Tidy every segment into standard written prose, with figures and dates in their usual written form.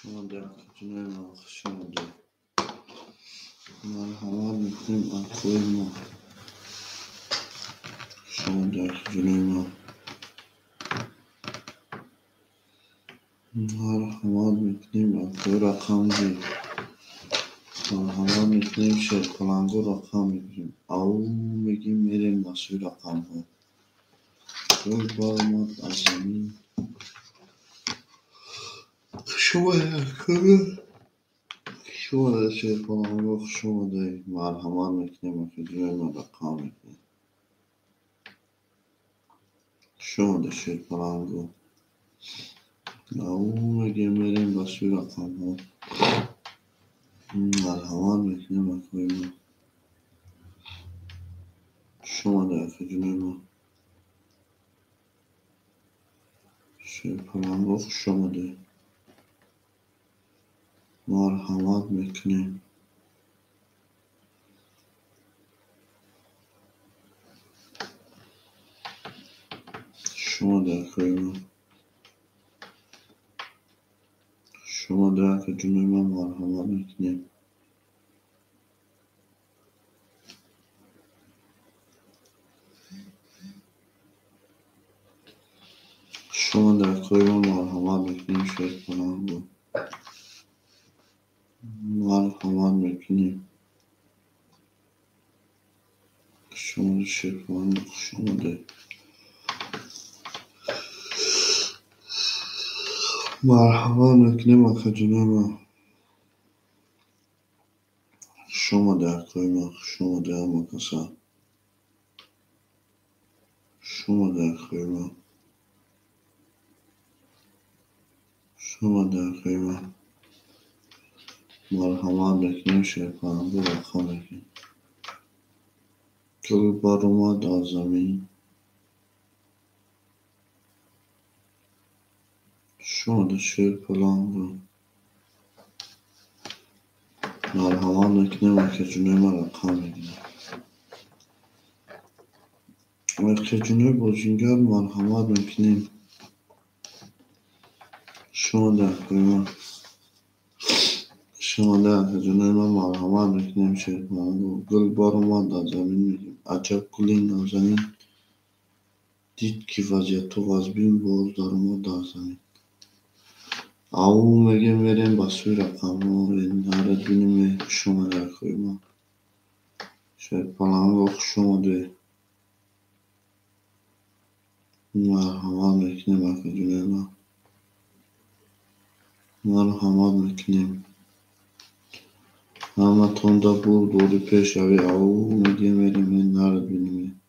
شما شماده مرحمت میکنیم از خوی ما. شما در جلوی ما مرحمت میکنیم از خوی رقم زی. مرحمت میکنیم شیر کننگو رقم میکنیم او میگیم میریم مسوی رقم ها. روی برمد از زمین شما در شیر کننگو شما در مرحمت میکنیم از جلوی ما رقم میکنیم. شما در شیر کننگو او میگیم میریم مسوی رقم ها. مرحمت میکنیم از خوی ما. شما در جلوی ما شیر کننگو شما در مرحمت میکنیم. شما در خوی ما شما در جلوی ما مرحمت میکنیم. شما در خوی ما مرحمت میکنیم. شیر کننگو مرحمت میکنیم. شما در شیر کننگو شما در مرحمت میکنیم از جلوی ما. شما در خوی ما شما در مکسا شما در خوی ما شما در خوی ما مرحمت میکنیم. شیر کننگو رقم میکنیم. گل بر اومد از زمین شما در شیر کننگو مرحمت میکنیم از جلوی ما رقم میکنیم. از جلوی بازیگر مرحمت میکنیم. شما در خوی ما شما در جلوی ما مرحمت میکنیم. شیر کننگو گل بار اومد از زمین میگیم عجب گلی نازنین دید که وضعیت و غزبین باز در اومد از زمین. او میگیم میریم به سوی رقم ها نرد بینیم. شما در خوی ما شیر کننگو شما در مرحمت میکنیم از جلوی ما مرحمت میکنیم. همه تونده بود دوری پیش اوی او میگیم میریم نرد بینیم.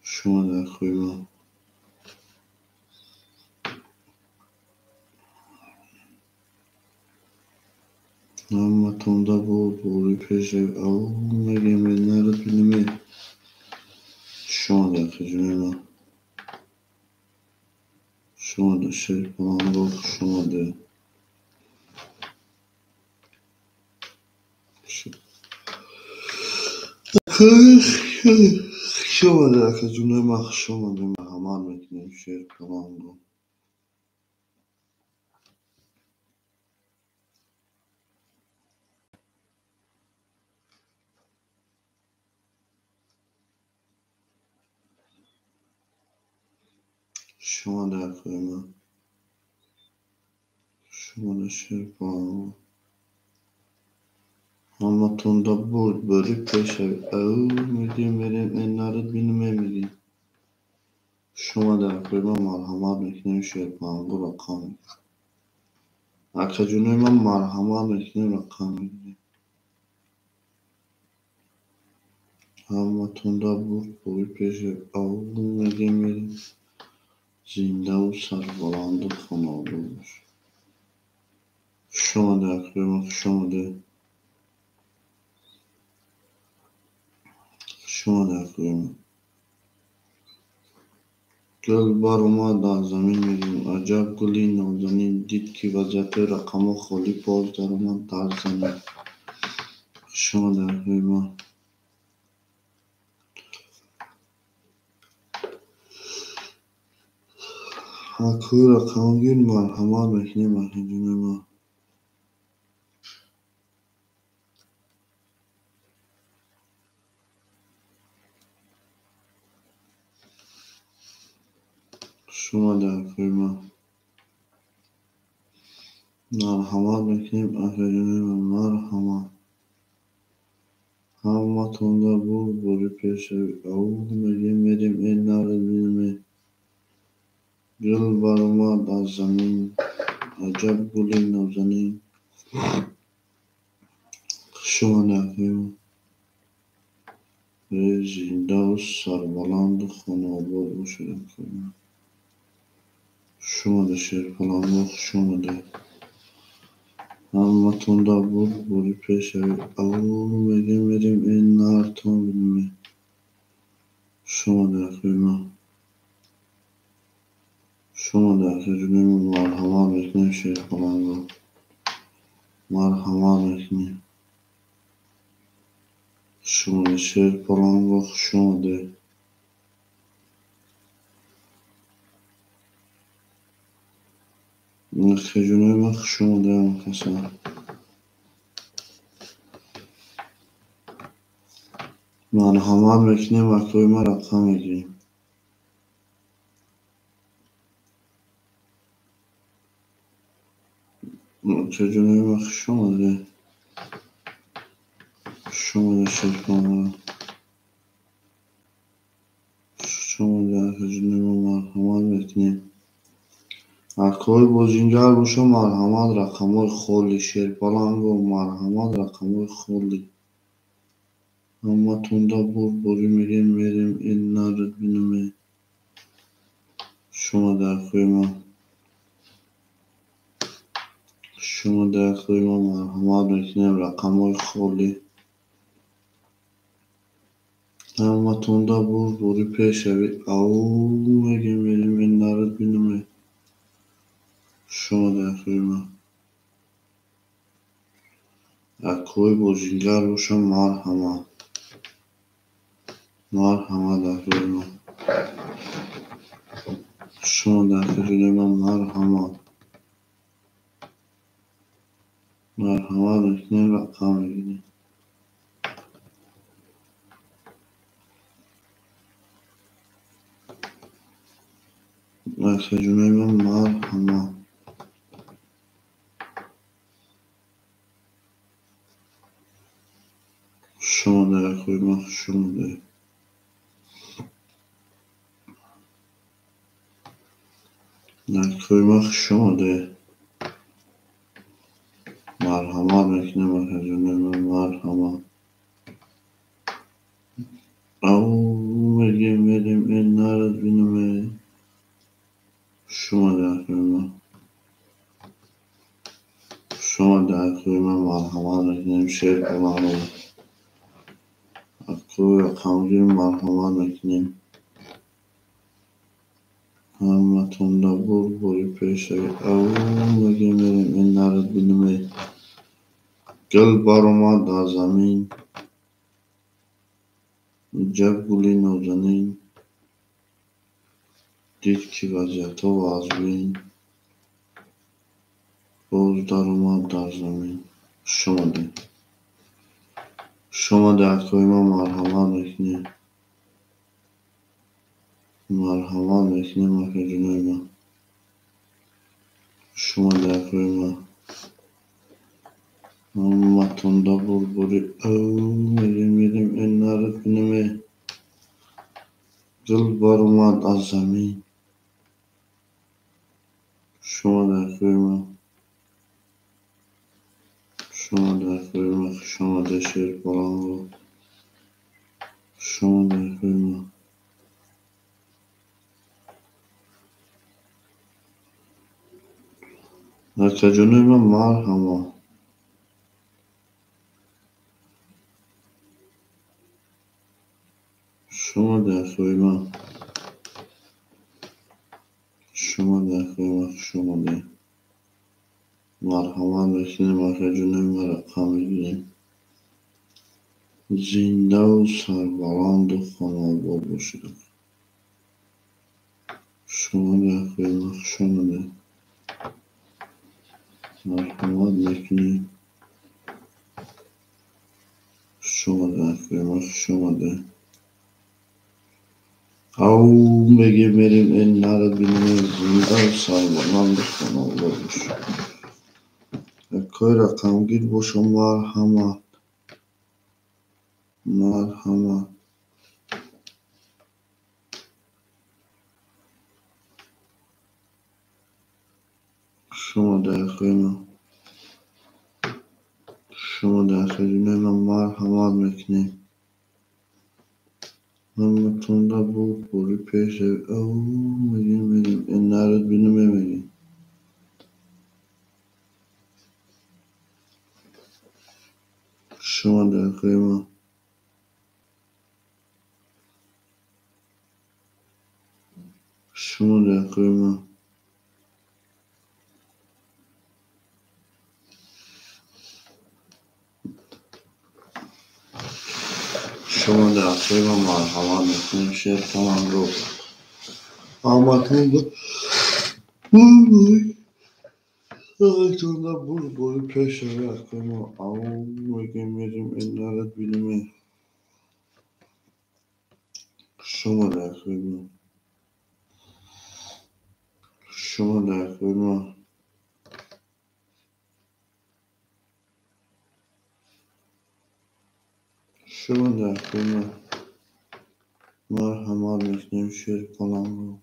شما در خوی ما همه تونده بود دوری پیش او میگیم نرد بینیم. شما در جلوی ما شما در شیر کننگو شما در شما در جلوی ما شما در مرحمت میکنیم. شیر کننگو شما در خوی ما شما در شیر کننگو همه تونده بود بری پیش او میگیم میریم نرد بینیم میگیم. شما در خوی ما مرحمت میکنیم. شیر کننگو رقم میکنیم. از جلوی ما مرحمت میکنیم رقم میکنیم. همه تونده بود بری پیش او میگیم میریم زنده و سربلند و خانواده باش. شما در خوی ما شما در خوی ما گل بر اومد از زمین میگیم عجب گلی نازنین دید که وضعیت رقم ها خالی باز در اومد در زمین. شما در خوی ما حکوی رقمگیر مرحمت میکنیم جون ما. شما در ما مرحمت میکنیم جون ما. مرحمت همه تونده بود بری پیش او میریم این نردیم گل برآمد از زمین عجب گلی نازنین. شما در ما زنده و سربلند و خانه آباد باشد کنیم. شما در شیر پلنگ شما در همه تونده بود بری پیش او میریم این نردتان بینیم. شما در ما شما در جون مرحمت میکنیم شیر پلنگ مرحمت میکنیم. شما در شیر پلنگ شما در خجونه مخ شما در مکسر مرحمت میکنیم اکوی ما رقم میگیریم. خجونه مخ شما در شرکانه شما در خجونه ما مرحمت میکنیم. اکوی بازینگر باشه مرحمت رقمای خولی شیرپلنگ و مرحمت رقمای خولی همه تونده بری میریم این نرد بینیم. شما در ما مرحمت میکنیم رقمای خولی همه تونده بری پیش او میریم این نرد بینیم. شما در ما اکوی بازینگر باشه مرحمت در ما شما در ما مرحمت میکنیم رقم میگیریم. در خجونه ما مرحمت شما در ما شما در ما شما در مرحمت میکنیم خجونه ما مرحمت او میریم این نرد بینیم. شما در ما مرحمت میکنیم شیر پلنگ اکوی رقمگیر مرحمت میکنیم همه تونده بری پیش او میریم این نرد بینیم گل برآمد از زمین عجب گلی نازنین. دید که وضعیت ها و از بین باز در اومد در زمین. شما در ما مرحمت میکنیم خجونه ما. شما در ما همه تونده بری او میریم این نرد بینیم گل برآمد از زمین. شما در ما شما در شیر پلنگ شما در ما در خجونه ما مرحمت شما در ما شما در مرحمت میکنیم خجونه ما رقم میگیریم زنده و سربلند و خانه آباد باشد. شما در خدمت شما مرحمت میکنیم. شما در خدمت شما او بگه بریم این نرد بینیم زنده و سایبانان بخون الله باشو اکای رقمگیر باشو مرحمت شما در خدمت من مرحمت میکنیم. من تونده بود بوری پیش او میگیم این نرد بینیم میگیم شما در خدمت شما در خدمت مرحمت میکنیم. شیر تمام رو آمدون بوری پیش رقم او میگیم این نرد بینیم شما در خدمت شما در خدمت مرحمت میکنیم. شیر کنم رو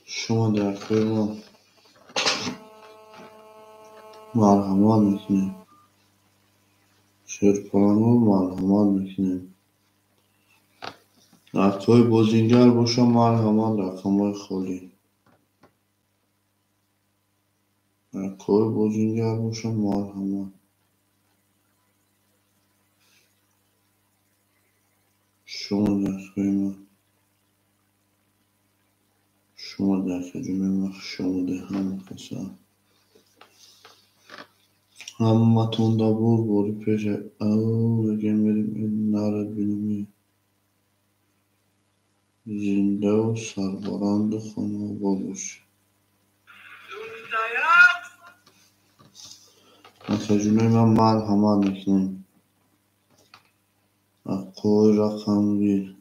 شما در خدمت مرحمت میکنیم. شیر کنم رو مرحمت میکنیم. اکتای بازینگر باشم مرحمت رقم های خالی اکتای بازینگر باشم مرحمت شما در خدمت شما در خدمت شما ده همه کسا همه تونده بود باری پیش او بگیم بریم این نرد بینیم زنده و سربراند خانه باش مساجونه من مرحمت میکنیم. اقوی رقم گیر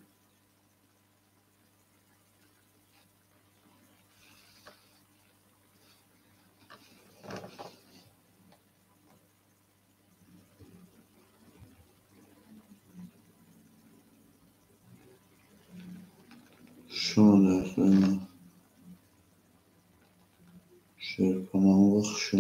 شما در خدمت شیر کنم وقت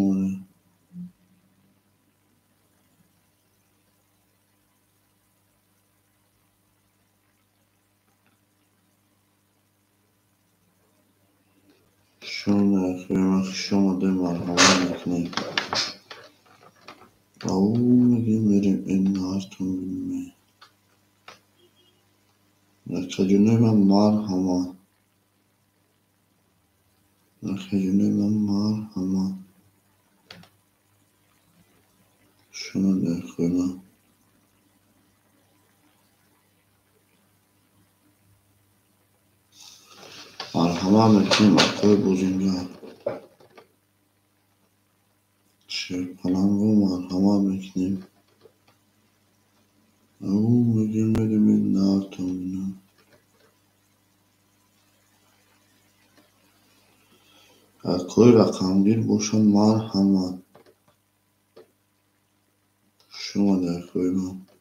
شما در خدمت شما ده مرحمت میکنیم. او میگیم بریم این نهارتون بینیم نکجونه من مرحمت شما در خدمت مرحمت میکنیم. اکای بزرگار شیر کنم رو مرحمت میکنیم. او میگیم بریم این نهارتون بینیم اکای رقمگیر باشم مرحمت شما در خدمت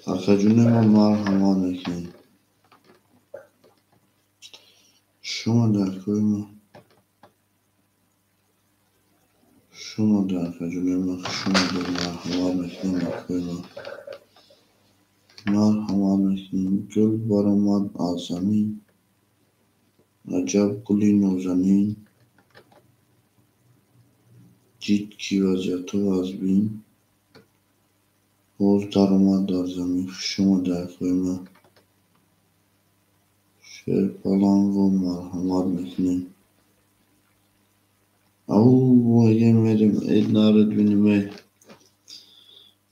اکجونه من مرحمت میکنیم. شما در خدمت شما در خدمت شما در مرحمت میکنیم. اکای مرحمت میکنیم. گل برآمد از زمین عجب گلی نازنین دید کی وضعیت و از بین باز در آمد در زمین شما در خدمت شیر پلنگ و مرحمت میکنیم. او اگه میریم اید نارد بینیم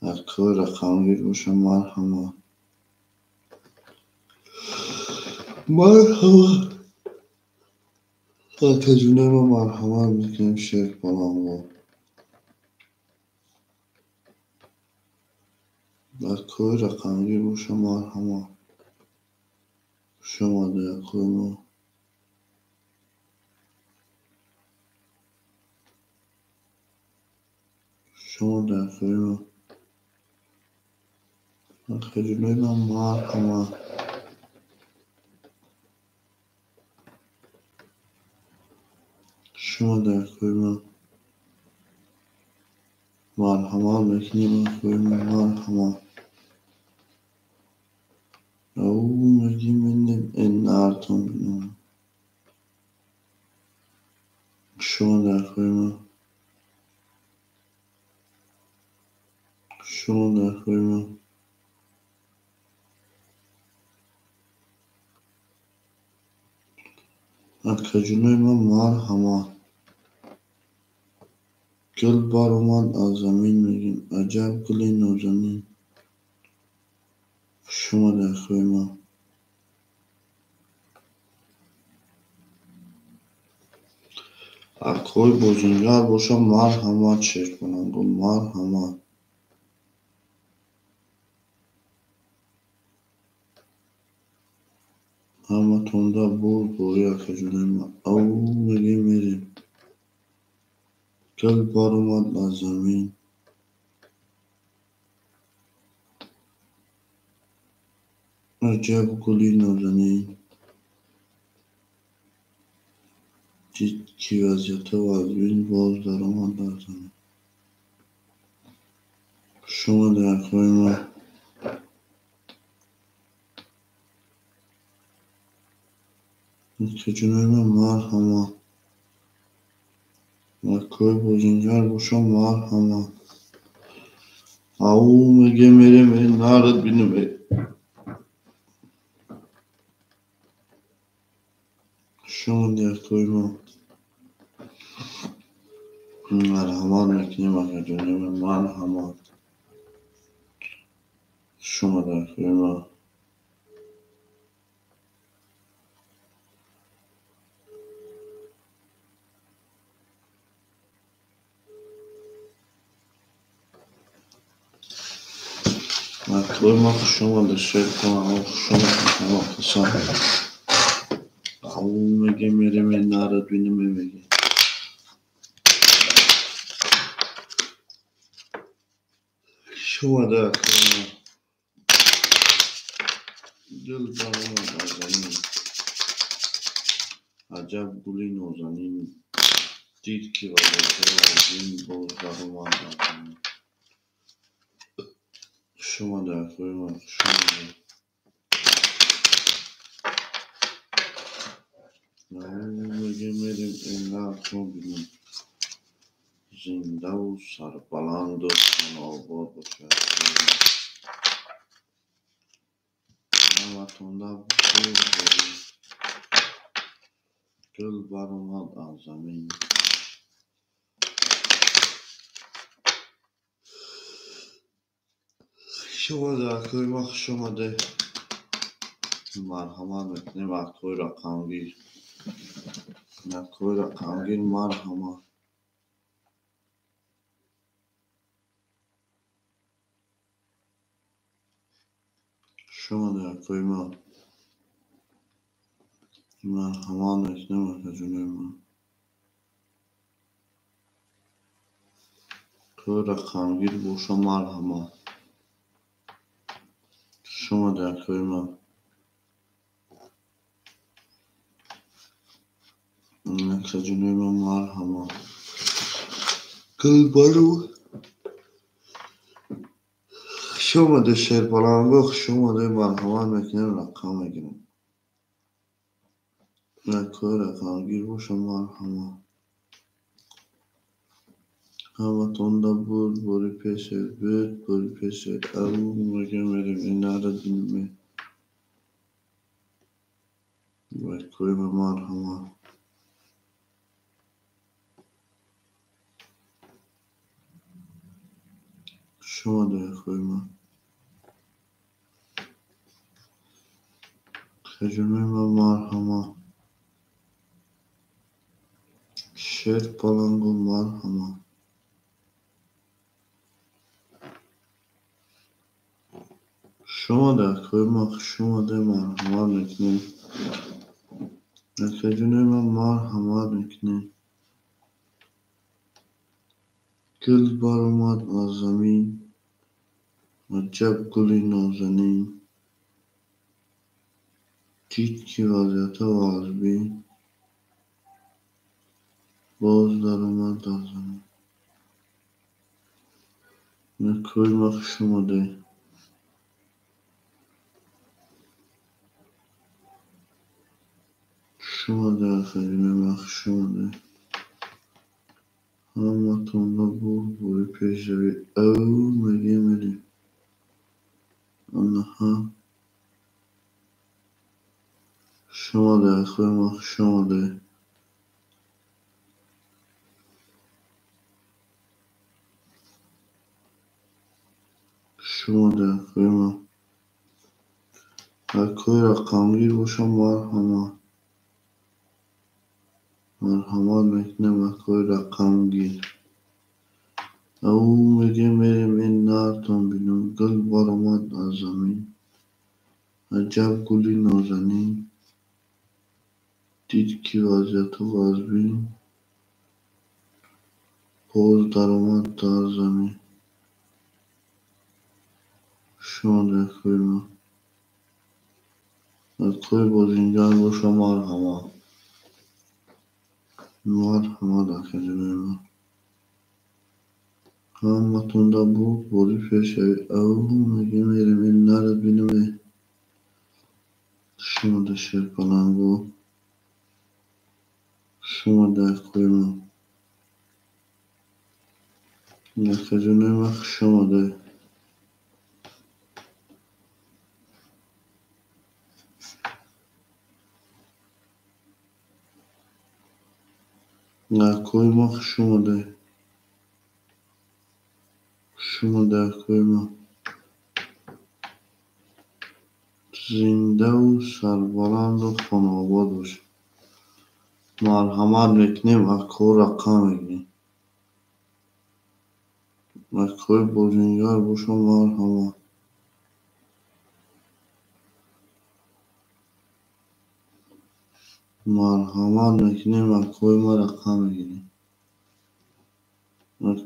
اکوی رقمگیر باشم مرحمت مرحمت تجونه ما مرحمت میکنیم شیخ بلانگو اکوی رقمگیر باشم مرحمت شما ده اکوی ما شما ده اکوی ما تجونه ما مرحمت شما ده اکوی ما مرحمت میکنیم اکوی ما مرحمت او مگی میندیم این نارتون بینیم شما ده اکوی ما شما ده اکوی ما تجونه ما مرحمت گل بار اومد از زمین میگیم عجب گلی نازنین شما در خوی ما اکوی بزنگر باشم مرحمت شیخ کنم گو مرحمت همه تونده بود بوری اکجونه ما او میگی میریم گل بار اومد از زمین عجب گلی نازنین دید کی وضعیت و از بین باز در اومد در زمین شما در خوی ما اکجونه ما مرحمت اکوی بزنگر باشم مرحمت او میگه میریم این نارد بینیم شما در توی ما مرحمت میکنیم اکجونه ما مرحمت شما در توی ما توی ما شما در شیر کنم او شما شما کسان او میگه میریم این نارد بینیم میگه شما در توی ما دل برام نازنین عجب گلی نازنین دید که وضعیت از این باز در اومد نازنین شما در توی ما شما در او میگه میریم این نارد بینیم زنده و سربلند و تن‌آباد باشد همه تونده بود گل بر اومد از زمین شما در کوی ما شما ده مرحمت میکنیم اکوی رقمگیر اکوی رقمگیر مرحمت شما در کوی ما مرحمت میکنیم اکجونه ما کوی رقمگیر باشم مرحمت شما در کوی ما اکجونه ما مرحمت گل برو شما ده شیر پلنگو شما ده مرحمت میکنیم رقم میگیریم اکوی رقمگیر باشم مرحمت همه تونده بود بوری پیشت بود بوری پیشت او میگه میریم این نارد بینیم اکوی ما مرحمت شما در خوی ما خجونه ما مرحمه شیر پلنگو مرحمه شما در خوی ما شما در مرحمه میکنیم خجونه ما مرحمه میکنیم گل برآمد از زمین عجب گلی نازنین دید که وضعیت واژبین باز در اومد از زمین نکوی مخش اومده شما در خیلی مخش اومده همه تونده بوری پیش روی او مگه میریم آنها شما در خوی مخش اومده شما در خوی ما کوی رقمگیر باشم مرحمت میکنم کوی رقمگیر او میگه میریم این نرتون بینم گل برآمد از زمین عجب گلی نازنین دید که وضعیت واژبین باز در اومد در زمین شما در خوی ما کوی بازینجان باشم مرحمه در خجونه ما همه تونده بود بوری پیش او میگه میریم این نرد بینمه شما در شیر پلنگو شما در خوی ما خجونه ما شما در کوی ما شما در کوی ما زنده و سربلند و خانواباد باشیم مرحمت میکنیم کوی رقم میگیم کوی بازینگر باشم مرحمت میکنیم کوی ما رقم میگیریم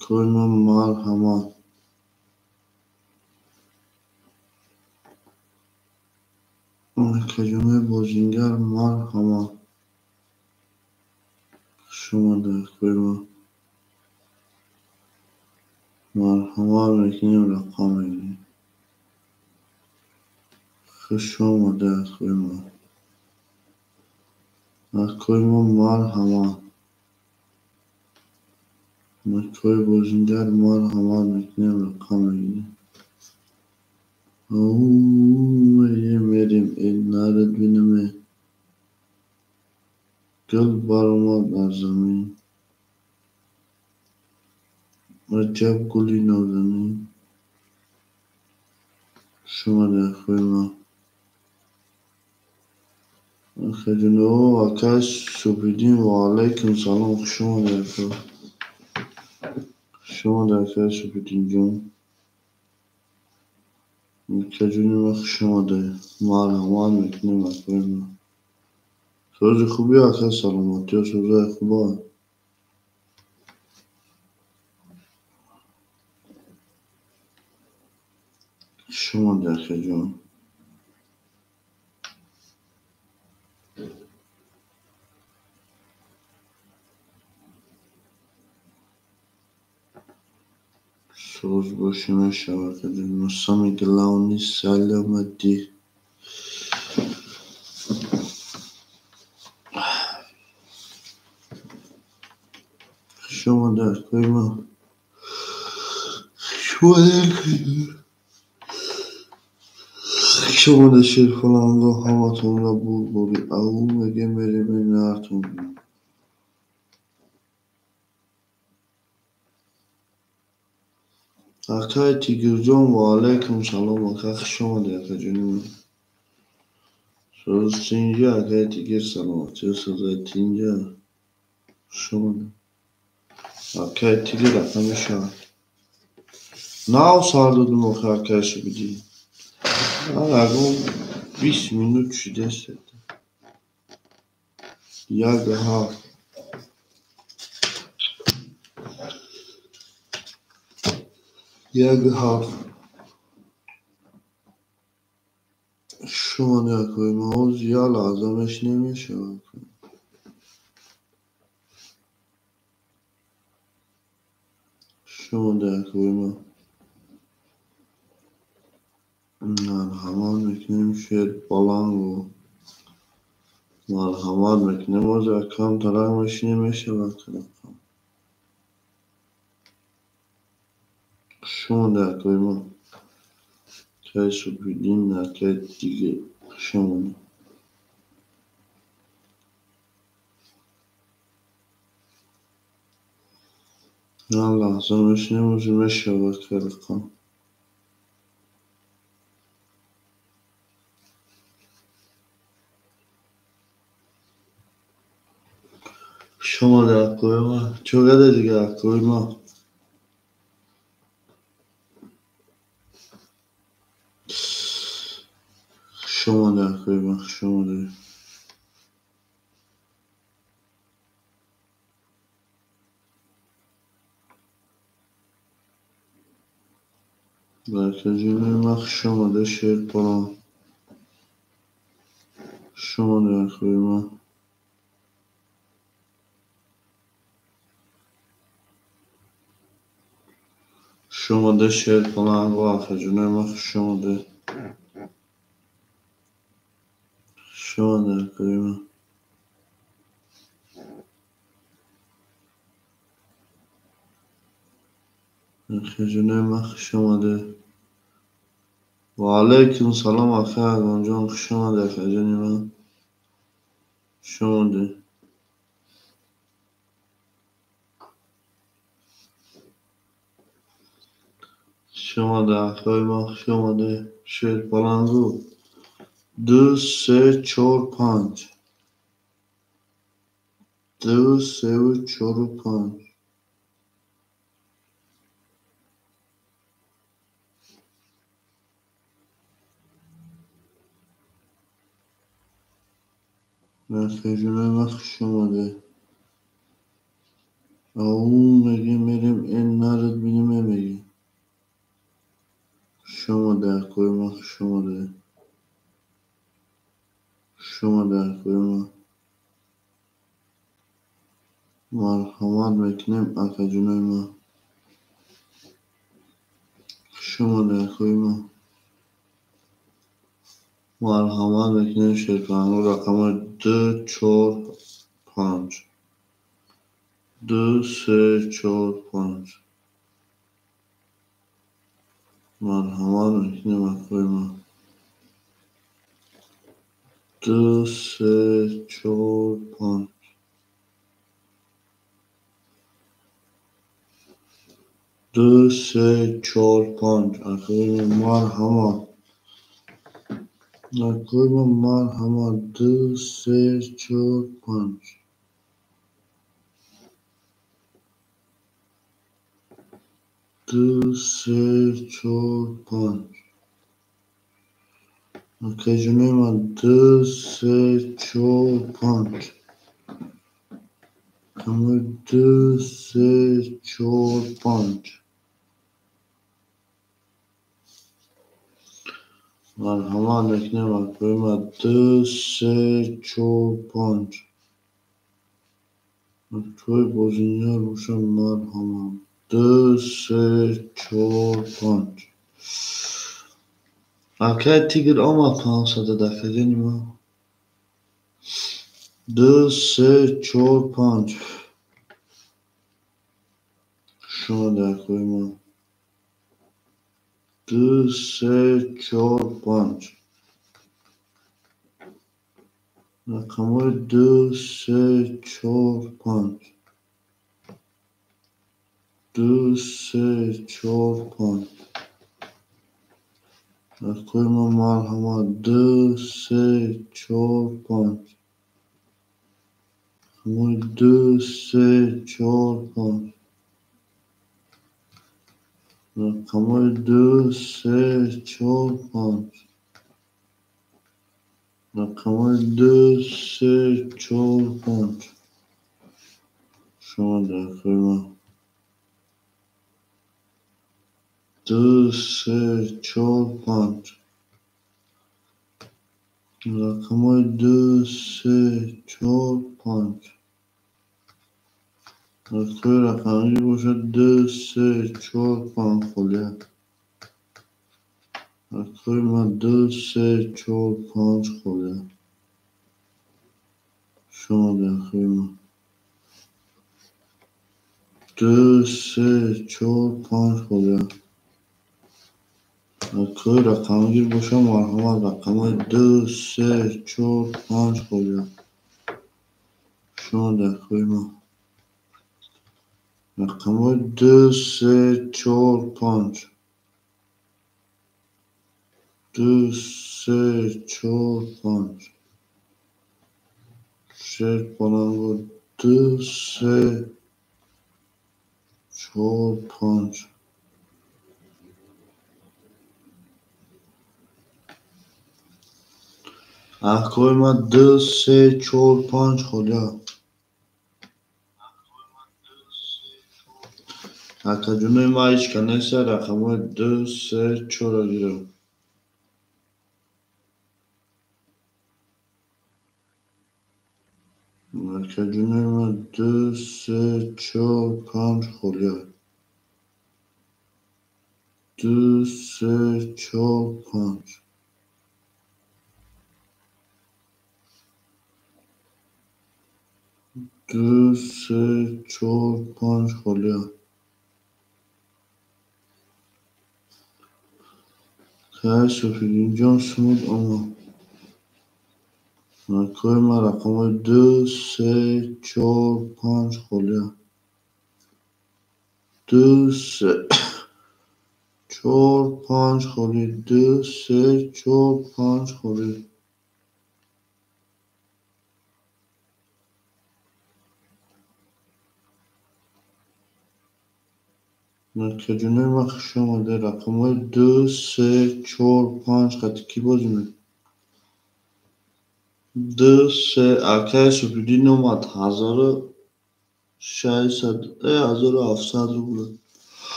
کوی ما مرحمت خجونه بازینگر مرحمت شما در کوی ما مرحمت میکنیم رقم میگیریم شما در کوی ما کوی ما مرحمت کوی بازینگر مرحمت میکنیم رقم میگیریم او میریم این نرد بینمه گل برآمد از زمین عجب گلی نازنین شما در خوی ما خجونه و اکش سپیدین و علیکم سلام شما در که سپیدین جون خجونه مخ شما در مرحمت میکنیم اکبر ما سوز خوبی اکش سلامتی و سوزای خوبا شما در خجون سوز باشیم شبکه دیم سامی گلاونی سلامتی شما در کوی ما شما در شیر فلانگا همه تون را بوری او میگه میریم این نرتون بینم Akay Tigirjon ve aleyküm selam akay şomadı akay canım. Söz tince akay Tigir selam atıyor söz tince şomadı. Akay Tigir akay mişa. Nav sardım akay şu bidi. Agam 20 minut şideset. Yaga ha. Yaga ha. Şomadı akay mağuz ya lazım eşnemiş akay. Şomadı akay mağuz. Marhamat mekanım şer balango. Marhamat mekanım o zakam tarak meşine meşe bakalım. Şunu da koyma. Kay su bilin na kay dige şunu. Allah sana meşine meşe bakalım. Şunu da koyma. Çok dige koyma. Şunu da koyma. Şunu da. Merkezine bak şunu da şer falan. Şunu da koyma. Şunu da şer falan var. Merkezine bak şunu da. Şunu da koyma. Merkezine bak şunu da. Ve aleyküm selam akay goncan şunu da merkezine. Şunu da. Şunu da koyma. Şunu da şer falan var. 2 3 4 5 2 3 4 5 Merkezine bak şunu da. Ağum merim en naret benim emeği. Şunu da koyma. Şunu da. Şunu da koyma. Marhamat mekanım akacınayma. Şunu da koyma. Marhamat mekanım şeytanı rakamı 2 4 5 2 3 4 5 Marhamat mekanım koyma. 2 3 4 5 2 3 4 5 Akıyma marhamat. Akıyma marhamat 2 3 4 5 2 3 4 5 Akıyma 2 3 4 5 Kamu 2 3 4 5 Marhamat mekanım akıyma 2 3 4 5 Aktoy bozunyar uşam marhamat 2 3 4 5 Akay tigir ama pansada da kazanıyor. 2 3 4 5 Şunu da koyma. 2 3 4 5 Rakamı 2 3 4 5 دو سه چهار پنج. رکوی ما مرحمت. دو سه چهار پنج. دو سه چهار پنج. رقمای دو سه چهار پنج. رقمای دو سه چهار پنج. شما در خدمت. دو سه چهار پنج. رقمای دو سه چهار پنج. رکوی رقمی باشه دو سه چهار پنج خالیه. رکوی ما دو سه چهار پنج خالیه. شما در خدمت. دو سه چهار پنج خالیه. رکوی رقمی باشه مرحمت. رقمای دو سه چهار پنج خالیه. شما در خدمت. رقمای دو سه چهار پنج. دو سه چهار پنج. شش بلند. دو سه چهار پنج. احکای ما دو سه چهار پنج خالیه. اکا جونوی ما هیچ که نیست. رقمای دو سه چهار گیره. اکا جونوی ما دو سه چهار پنج خالیه. دو سه چهار پنج. دو سه چهار پنج خالیه. که سفیدین جان سمود اما. اکای ما رقمای دو سه چهار پنج خالیه. دو سه چهار پنج خالی. دو سه چهار پنج خالی. مرکجونه ما خوش آمده. رقمای دو سه چهار پنج خطی کی بازی میده. دو سه اکای سپیدین اومد. 1600 1700 رو بود.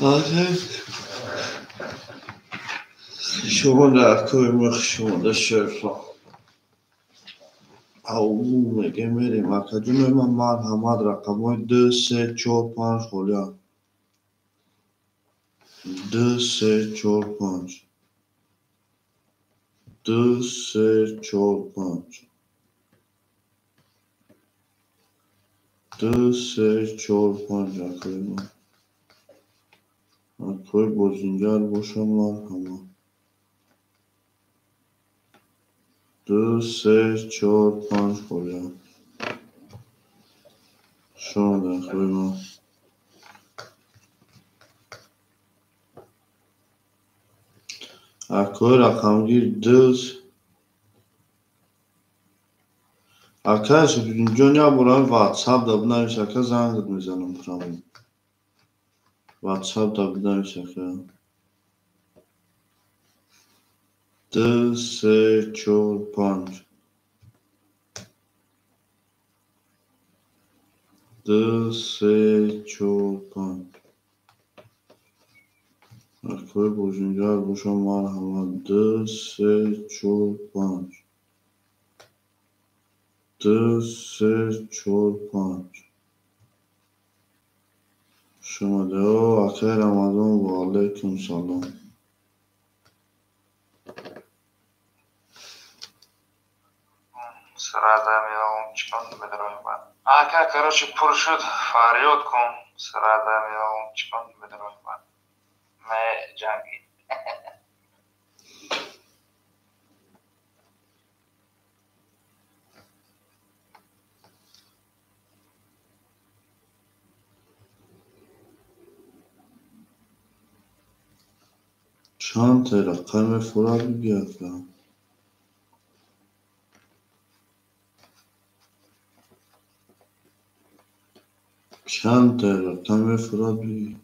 اکای شما در اکای ما خوش آمده شرفا. او میگه میریم. مرکجونه ما مرحمت. رقمای دو سه چهار پنج خالی. دو سه چهار پنج. دو سه چهار پنج. دو سه چهار پنج. اکای ما اکای بازینگر باشه مرحمت. دو سه چهار پنج خالی. شما در خدمت. اکای رقمگیر اکای سپیدین جان یا برای واتساپ دا بنویس. اکای زنگت میزنم پرامون. واتساپ دا بنویس اکای. دو سه چهار پنج. دو سه چهار پنج. اکای بازینگر باشه مرحمت. دو سه چهار پنج. دو سه چهار پنج. شما در اکای رمضان و علیکم سلام. سرادمیام چیکار بدارم من. اکا короче پر شد. فریاد کن. سرادمیام چیکار بدارم من. من جنگی. چند تا رقم فراد بیافرم. چند تا رقم فراد بی.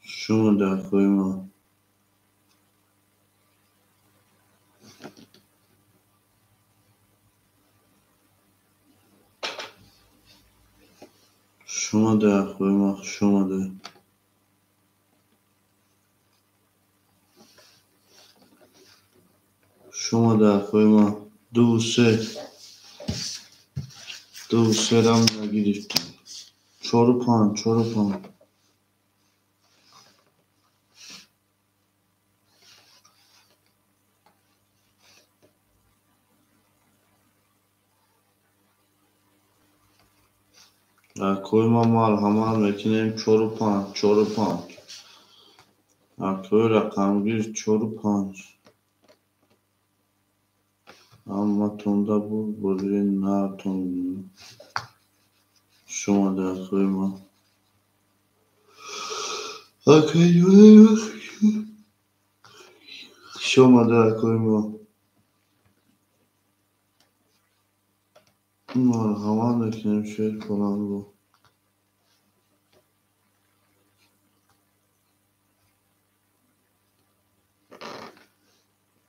شما در خوی ما شما در خوی ما شما در خوی ما دو سه رم نگیرفتم. 4 و 5 در کوی ما مال همه میکنیم 4 و 5 در کوی رقم گیر 4 و 5 اما تونده بود بودی نه تونده. شما در کوی ما شما در کوی ما مال همه میکنیم شیر کنم رو.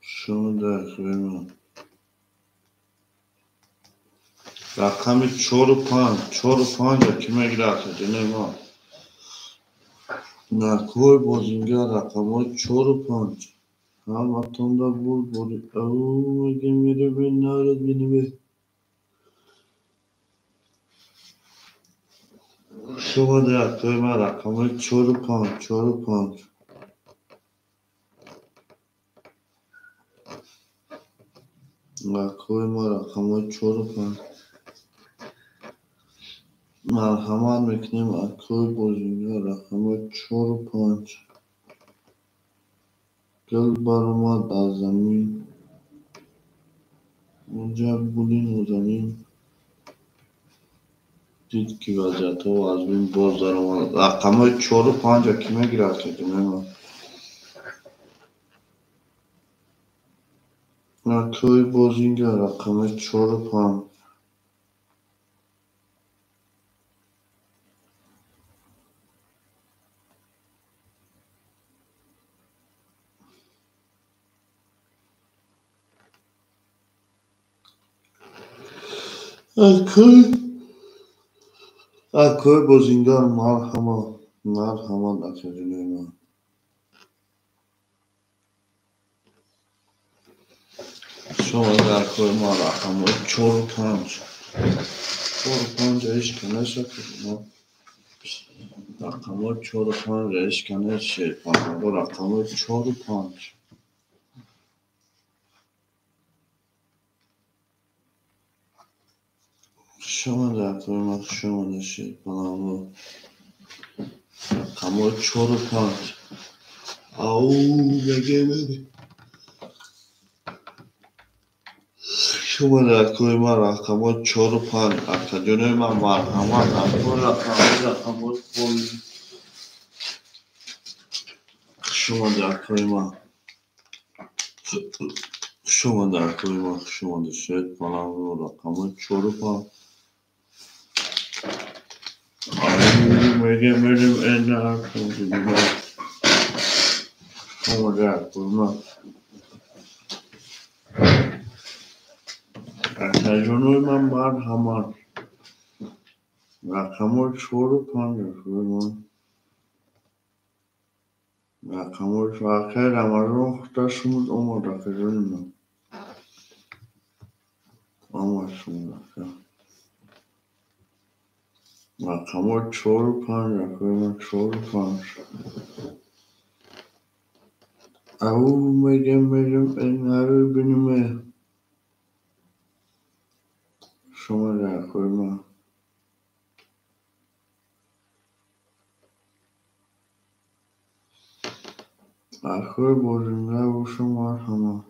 شما در کوی ما رقم 4 و 5 کی میگیره جنه ما در کوی بازینگر رقم های 4 و 5 هم اتونده بود بودی او میگه میره به نارد بینیمه. شما در کوی ما رقم های 4 و 5 در کوی ما رقم های 4 و 5 مرحمت میکنیم از کوی بازینگر رقم های 4 و 5 گل برآمد از زمین اونجا بودیم و زمین دید که وضعیت ها از بین باز در آمد. رقم های 4 و 5 کی میگیرد که جمعه ما در کوی بازینگر رقم های 4 و 5 از کوی بازینگر مرحمت در جمعه ما شما در کوی ما رقم های 4 و 5 ایش کنه شد رقم های 4 و 5 ایش کنه شد رقم های 4 و 5 شما در کوی ما شما در شد رقم های 4 و 5 او بگه شما در کوی ما رقم های 4 و 5 اکا جنوی ما مرحمت اکا رقم های شما در کوی ما شما در شد رقم های 4 و 5 میگه میریم این نرکن دیگه شما در کوی ما اکا جنوی ما مرحمت رقم های 4 و 5 کوی ما رقم های فاکر رمضان خدا شمود اومد اکا جنوی ما آمد شما رقم های 4 و 5 کوی ما 4 و 5 او میگه میریم این رو بینیمه. شما در کوی ما در کوی بازینگر و شما همه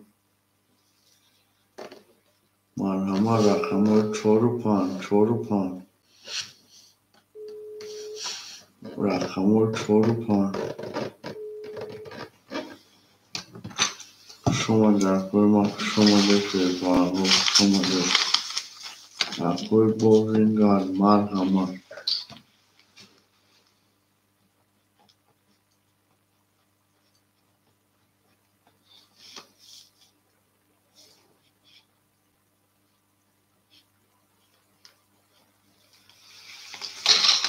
مرحمت رقم 4 و 5 4 و 5 رقم 4 و 5 شما در ما شما دفعه بانو شما دفعه اکوی بورینگار مرحمت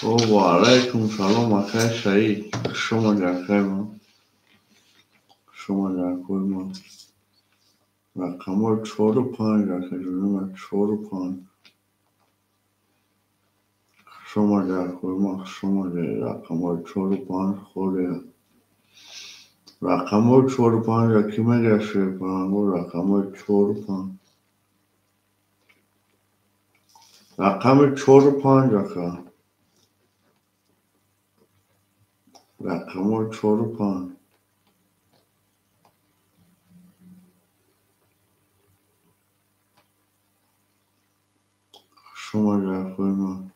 و علیکم سلام اکای شهید شما در خیر ما شما در کوی ما رقم 4 و 5 رقم 4 و 5 شما در کوی ما شما در رقم 4 و 5 خوره رقم 4 و 5 یکی مگشه پانگو رقم 4 و 5 رقم 4 و 5 رقم 4 و 5 شما در کوی ما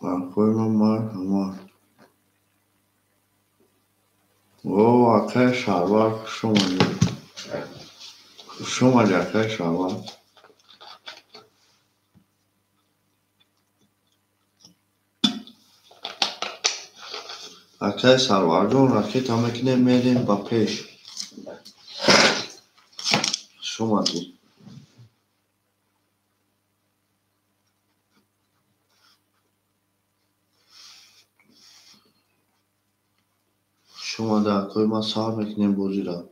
اکوی ما مرحمت او اکای شلوار شما در اکای شلوار اکای شلوار جون راکت همه کنه میدیم با پیش شما دی شما در اکوی ما سال میکنیم بوزی را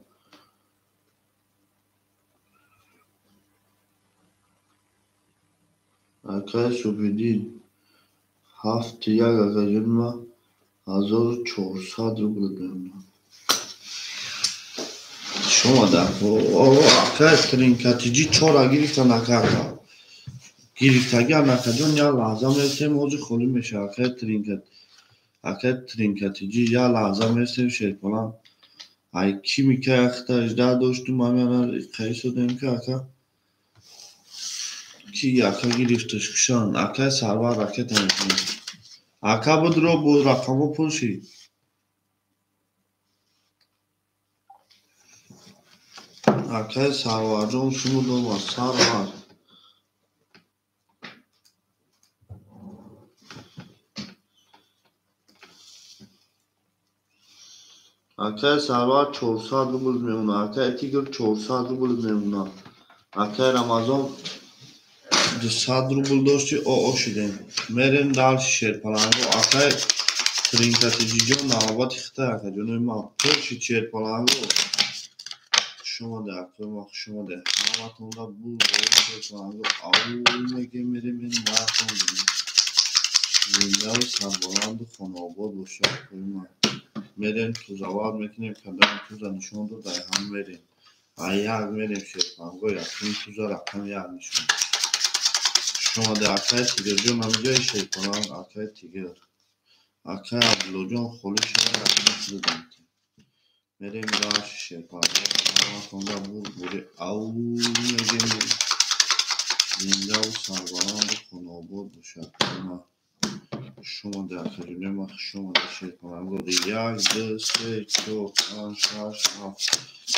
اکای سوپیدین 7 اکای جون ما 1400 روبل بمونم شما در اکای ترینکاتیجی 4 گریفتن اکای گریفتگی هم اکای جون یا لحظه میرسه موجی خولی میشه اکای ترینکاتیجی یا لحظه میرسه شیر کنم ای کی میکه اختا اجده داشتم همین خیلی دیم که اکا کی اکا گریفتش کشان اکای سرور راکت همیتونم اکا بود رو بود رقمو پرشی اکای سرور جون شما دو سرور اکای سرور 400 روبل میمونه اکای تیگر 400 روبل میمونه اکای رمضان 200 روبل داشتی او شدیم میرین دال شیر پلانگو اکای ترینکاتیجی جون نوابات اخته اکای جون ما پرشی شیر پلانگو شما ده اکای ما شما ده همتون دا بود شیر پلانگو اول میگه میریم این نرخون بودیم زنده و سربالاند و خانواباد باشه اکای ما میرین تو زواد میکنیم کدام تو زنشون دو در هم میرین یک میریم شیر پلانگو یکیم تو زا رقم یک نشون شما ده اکای تیگر جون همجای شیر پلانگ اکای تیگر اکای عبدالله جون خولی شده رقم شده دمتی میریم داشت شیر پلانگ همتون دا بود بوده اول میگیم زنده و سربالاند و خانواباد باشه اکای ما شما در خجونه ما شما در شیر پلانگ بوده 1 2 3 4 5 6 7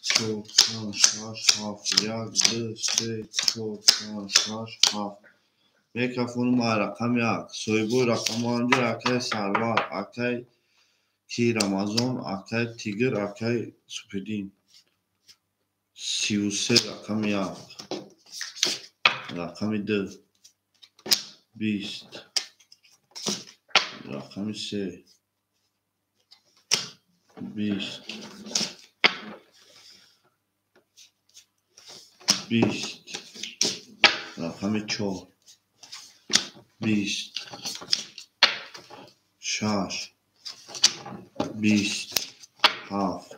4 5 6 7 1 2 3 4 5 6 7 میکافون ما رقم 1 سویبو رقم آنجا اکای سرور اکای کی رمضان اکای تیگر اکای سپیدین 33 رقم 1 رقم 2 20 رقم 3 20 20 رقم 4 20 6 20 7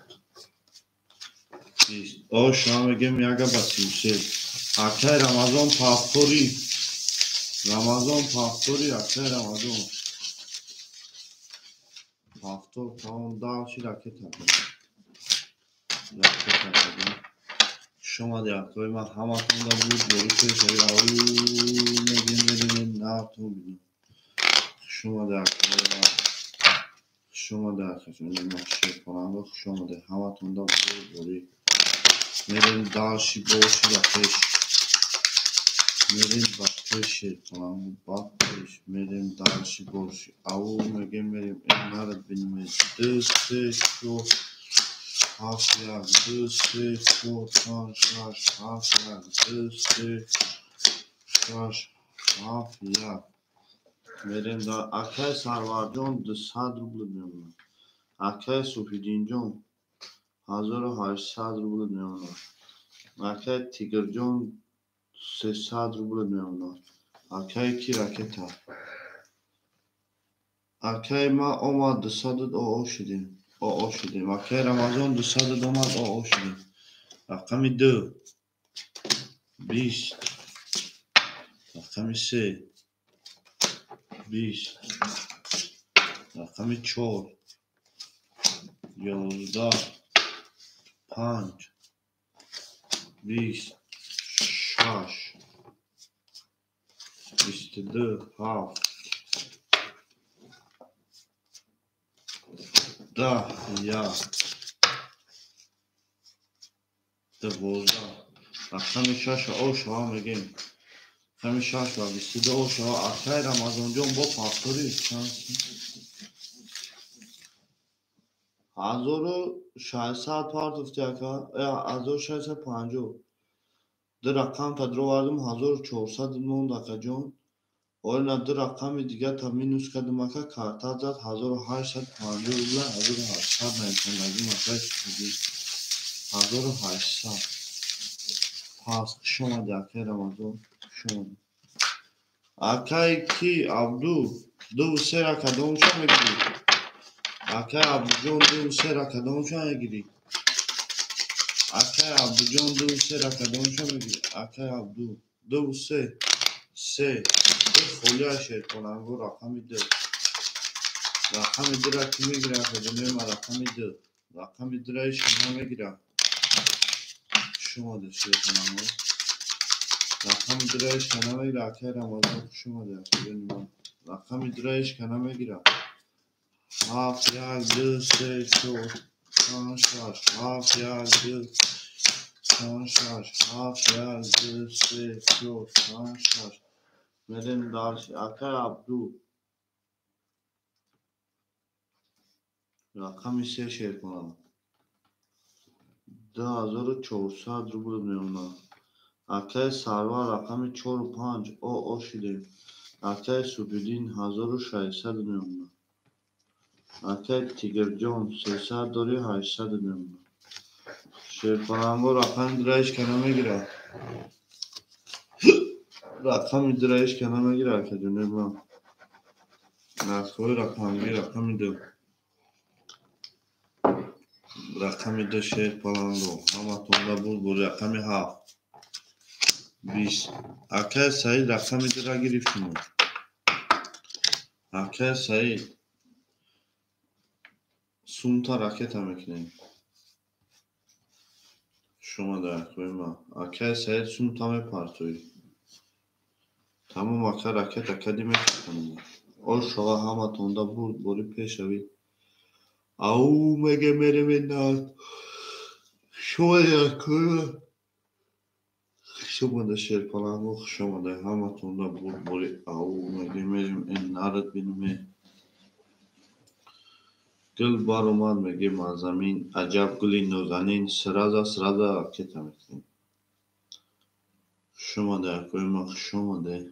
20 او شما میگم یکا با 33 اکای رمضان پاپوری اکای رمضان هفتاد تمام داشی راکت هست شما دیگه من همه تون دا بود باری پیش میگیم نه تو بینیم شما دیگه شما دیگه من شیر کنم شما دیگه همه تون دا بود باری میریم داشی باشی راکش میریم باید شیر کنم باید میریم داشی باشی میگیم این نرد بینیم دستش رو Afya düzlü kurtan şaş afya düzlü şaş afya Merim da akay sarvarjon 200 ruble میمونه akay sufidinjon 1800 ruble میمونه akay tigerjon 300 ruble میمونه akay ki raketa akay ma omad 200 o şidin o şidin akay ramazan 200 omad o şidin رقم 2 20 رقم 3 20 رقم 4 11 5 20 6 22 7 10 ya 12 رقم 6 او شما میگیم رقم 6 و 22 شما اکای رمضان جان با فاکتوری چانسی 1600 part of دیگه 1650 ده رقم تا درو واردم 1409 دکه جان اونا ده رقم دیگه تا مینوس کردم اکا کارتا زد 1850 روبله 1800 نیستن نگیم اکای سودی 1800 پس شما ده اکای رمضان شما اکای کی عبدو دو سه را کدام شما میگیری اکای عبدو جان دو سه را کدام شما میگیری اکای عبدو جان دو سه را کدام شما میگیری اکای عبدو دو سه سه خولیا شیر کنم و رقم 2 رقم 2 را کی میگیره خدمه ما رقم 2 رقم 2 را شما میگیره شما ده شیر کنم رقم 2 را شما میگیره اکای رمضان شما ده رقم 2 را شما میگیره 7 1 2 3 4 5 6 7 1 2 5 6 7 1 2 3 4 5 6 میریم داشت اکای عبدو رقم 3 شیر کنم 2400 روبل میمونه اکای سرور رقم 4 و 5 او شده اکای سوبیدین 1600 میمونه اکای تیگر جان 300 داری 800 میمونه شیر کنم و رقم درایش کنه میگیره رقم درایش کنه میگیره که دونه من نخوی رقم 2 رقم 2 شیر پلانگو همه تونده بود رقم 7 20 اکای سعید رقم 2 را گرفتیم اکای سعید سونتا راکت هم میکنیم شما در ما اکای سعید سونتا میپرتوی تمام اکای راکت اکادی میکنیم او شما همه تونده بود بوری پیشوی او مگه میریم این نال شما در شما در شیر پلانگو شما در همه تونده بود بوری او مگه میریم این نارد بینیم گل بار اومد میگیم از زمین عجب گلی نازنین سرازا راکت هم میکنیم شما در کوی شما در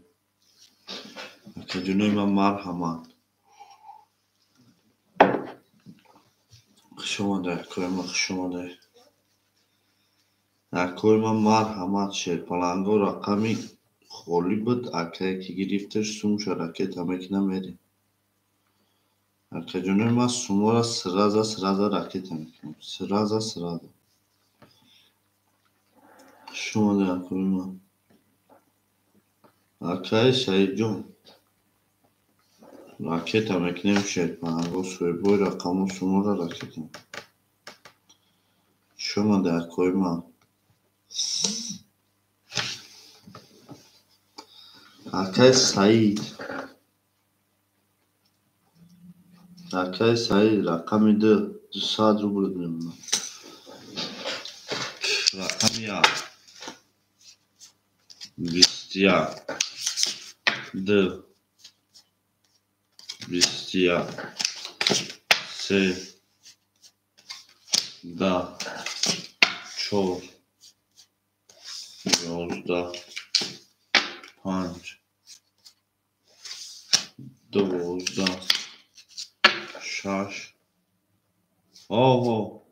که جنوی من مرحمت شما در کوی من مرحمت شیر پلنگو رقمی خولی بود اکه که گرفتش سوم شرکت همه میریم اکه جنوی من سوم را سرازا راکت هم میکنیم سرازا شما در کوی من اکه سعید جان Raketa nemiشه کنم свой бой ракаму сумора ракета. Шума در койма. Акай Саид. Акай Саид рақами 200 рубл мемонад. Рақами 21 2 21 3 10 4 11 5 12 6 آها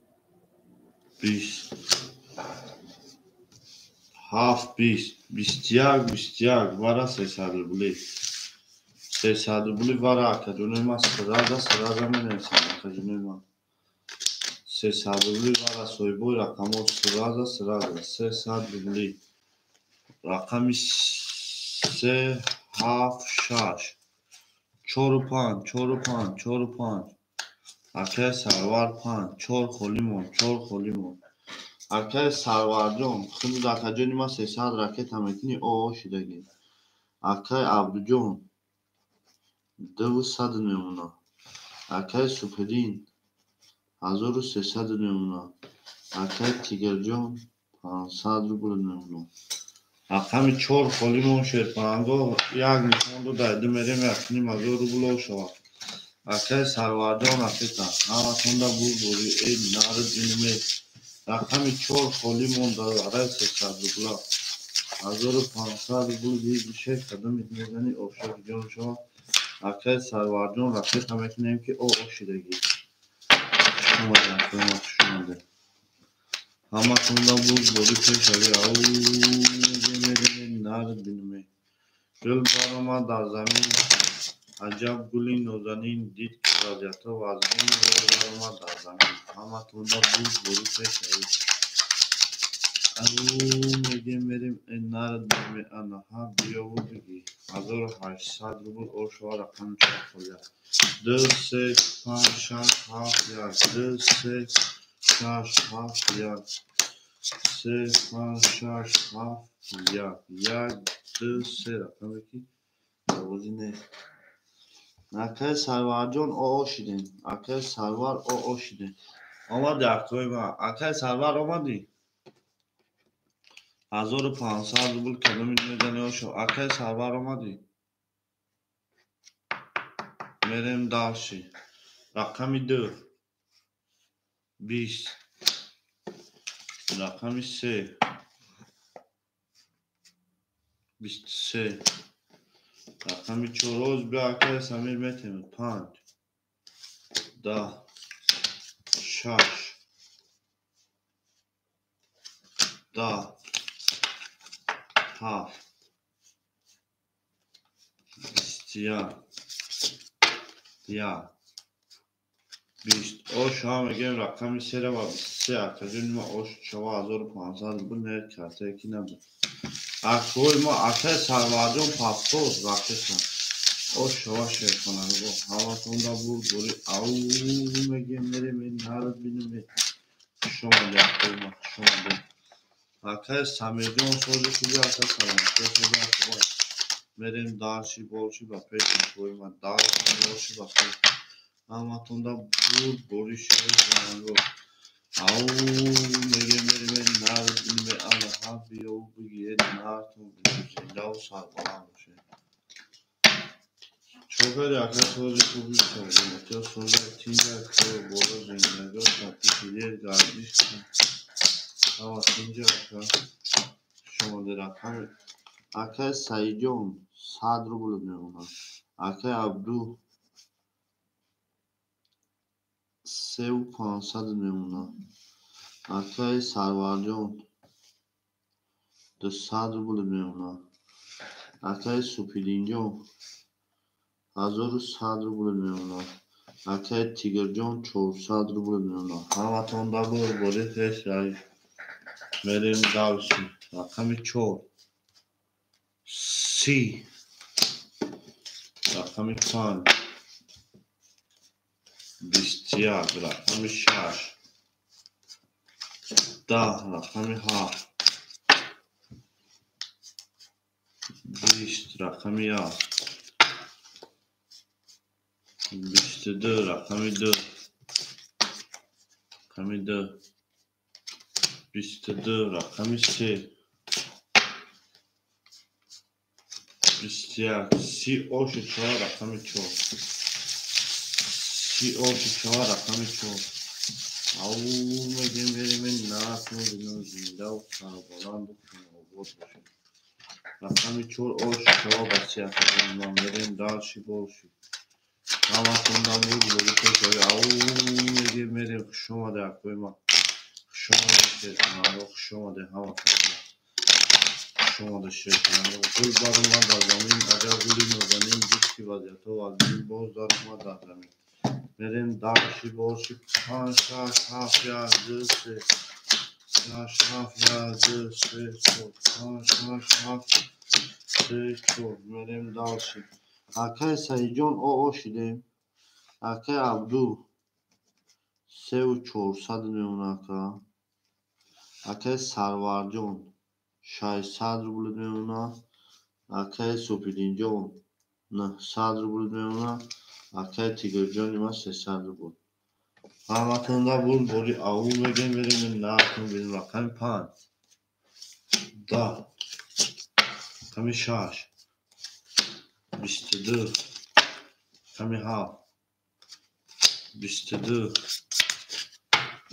20 7 20 21 21 вара 300 рублей 300 рублей вара акадуне ма сраза менесам акадуне ма 300 рублей вара сойбой рақамо сраза 300 рублей рақами 3 7 6 4 5 4 5 4 5 акай сарвар 5 4 холимон акай сарварҷон худо дакаҷони ма 300 ракета метини оо шидаги акай абдуҷон 200 мемонад акай супидин 1300 мемонад акай тигерҷон 500 рубл мемонад рақами 4 холимон шерпанго як нишон дода иду мерем якчуним 1000 рубло шавад акай сарварҷон ракета ҳаматонда бурбури нард биниме рақами 4 холимон дараи 300 рубла 1500 рубл бишер кадомит мезани обшокиҷон шава акай сарварҷон ракета метинем ки оо шидаги шумаде ҳаматонда бурбури пешави ау мерем нард биниме гул баромад дар замин аҷаб гули нозанин дид ки вазъиятҳо вазмин баромад дар замин ҳаматонда бурбури пешави мегем мерем нард биниме анаҳа биёву биги 1800 рубл ошава рақами 4 холия 2 3 5 6 7 1 2 3 6 7 1 3 5 6 7 1 1 2 3 рақаме ки давозӣ нест акай сарварҷон оо шидем акай сарвар оо шидем омади акои ма акай сарвар омадӣ 1500 рубл кадомит мезани ошо акай сарвар омадӣ мерем далши рақами 2 20 рақами 3 23 рақами 4 оз биё акай самир метем 5 10 6 10 7 21 1 20 ош ҳам мегем рақами 3 ва 23 акаҷони ма ош шава 1500 рубл нер карта ки набуд акои ма акай сарварҷон пафтоз рақета ош шава шерхонаниго ҳаматонда бурбури ау мегем мерем нард биниме шумаде акои ма шумаде акай самирҷон сози хуби акай саломати сози акбар мерем дарши болши ба пеши кои ма дарши болши ба пеш ҳаматонда бурбури шерхонаниго ау мегем мерем нард биниме анаҳа биёву биги нардтон зиндаву сарбаланд боше чокади акай сози хуби шаргонати сози тинҷа ко бола зиндагио сати пилер гардиш ҳама тинҷа ака шумоде рақами акай саидҷон 100 рубл мемонад акай абду 3500 мемонад акай сарварҷон 200 рубл мемонад акай супидинҷон 1100 рубл мемонад акай тигерҷон 400 рубл мемонад ҳаматонда бурбури пешрави мерем далши рақами 4 30 рақами 5 21 رقم 6 10 رقم 7 20 رقم 1 22 رقم 2 رقم 2 22 رقم 3 21 34 رقم 4 34 رقم 4 او میگیم بریم نفت میدونم زنده و سربالند و کنه بود باشه رقم 4 34 بسیار کنم بریم دارشی باشی همه خوندم بود بودی کشاری او میگیم بریم شما در کوی ما شما در شیطان شما در همه شما در شیطان گل بار ما در زمین اگر گلی نزنیم دیسکی وضعیت و وزنیم باز دار ما در زمین بریم دارشی باشی 5 6 7 1 2 3 6 7 1 2 3 4 5 6 7 3 4 بریم دارشی اکای سعیجان او شدیم اکای عبدو 3 و 400 میمونه اکای سرورجان 600 روبل میمونه اکای سوپیدینجان 900 روبل میمونه اکای تیگرجان ما 300 روبل همتون دا بود بوری او بگیم بریم نفتون بریم رقم 5 10 رقم 6 22 رقم 7 22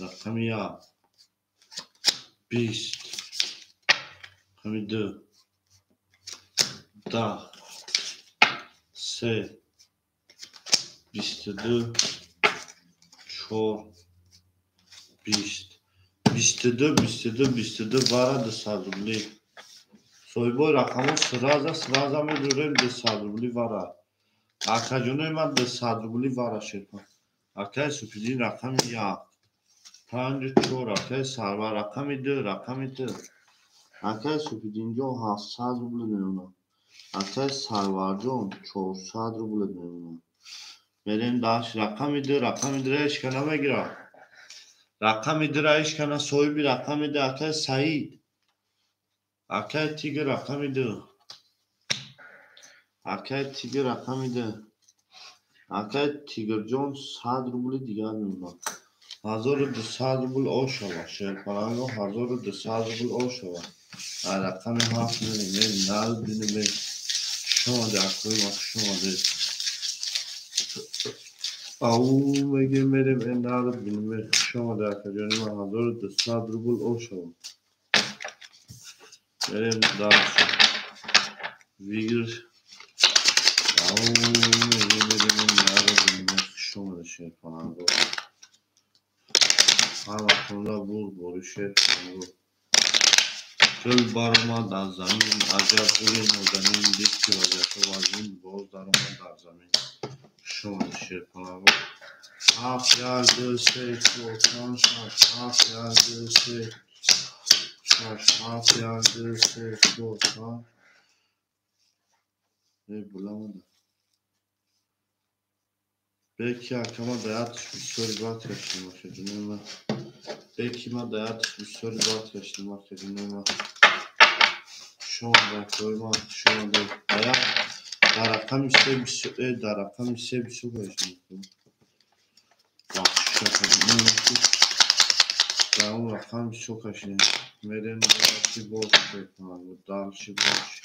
رقم 1 20 رقم 2 10 3 22 4 20 22 22 22 بارا 200 روبلی soyboy rakamı sıraza mı durayım 200 rubli vara. Akacını man 200 rubli vara şirpan. Akay süpidin rakamı ya. Panjı çor akay sarva rakamı dı rakamı dı. Akay süpidin jo 700 rubli memnun. Akay sarvarjon 400 rubli memnun. Benim daş rakamı dı rakamı dı eşkana mı gira? Rakamı dı eşkana soy bir rakamı dı akay Said. Akay tiger rakamı dı. Akay tiger rakamı dı. Akay tigerjon 100 rubli digar میمونه 1200 روبل اوشوا شرپانگو 1200 روبل اوشوا رقم 7 میریم نال بینیم شما در کوی ما شما در او میگیم میریم این نال بینیم شما در کجانی ما 1200 روبل اوشوا میریم دارش ویگر او میگیم میریم این نال بینیم شما در شرپانگو همه خونده بود بروشه گل بارما در زمین عجب گلی نزنین دید که وضعیت وزین باز در ما در زمین شما شیر کنم 7 1 2 3 4 5 6 7 1 2 3 6 7 1 2 3 4 5 bulamadım. Belki aklıma dayatmış bir soru var taşımak edinime. Belki ma dayatmış bir soru var taşımak edinime. Şu anda koyma şu anda dayak darakam ise bir su darakam ise bir su koyacağım. Bak şu yapalım. Davam rakam çok aşırı. Meren darakçı boş yapalım. Bu dalşı boş.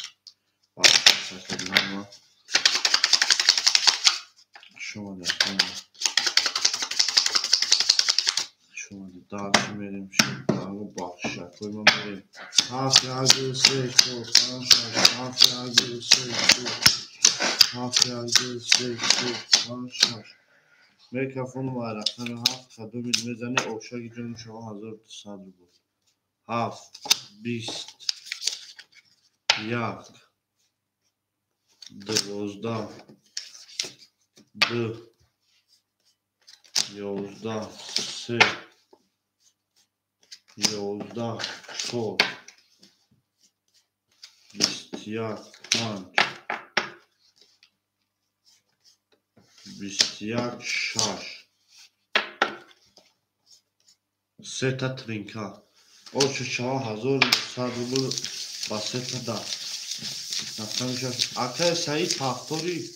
Bak şu yapalım ama. Şu anda tamam. Şu anda dalşı verim şey. Davam bak şu yapalım verim. Half yargı seçiyor. Half yargı seçiyor. Half yargı seçiyor. میکروفون رقم 7 خدو میزنه اوشاگی جون شما 1200 بود 7 20 1 12 2 11 3 11 4 21 5 21 6 سه تا ترینکا اوش شما 1200 روبل با سه تا دا رفتم شد اکه سعید پاختوری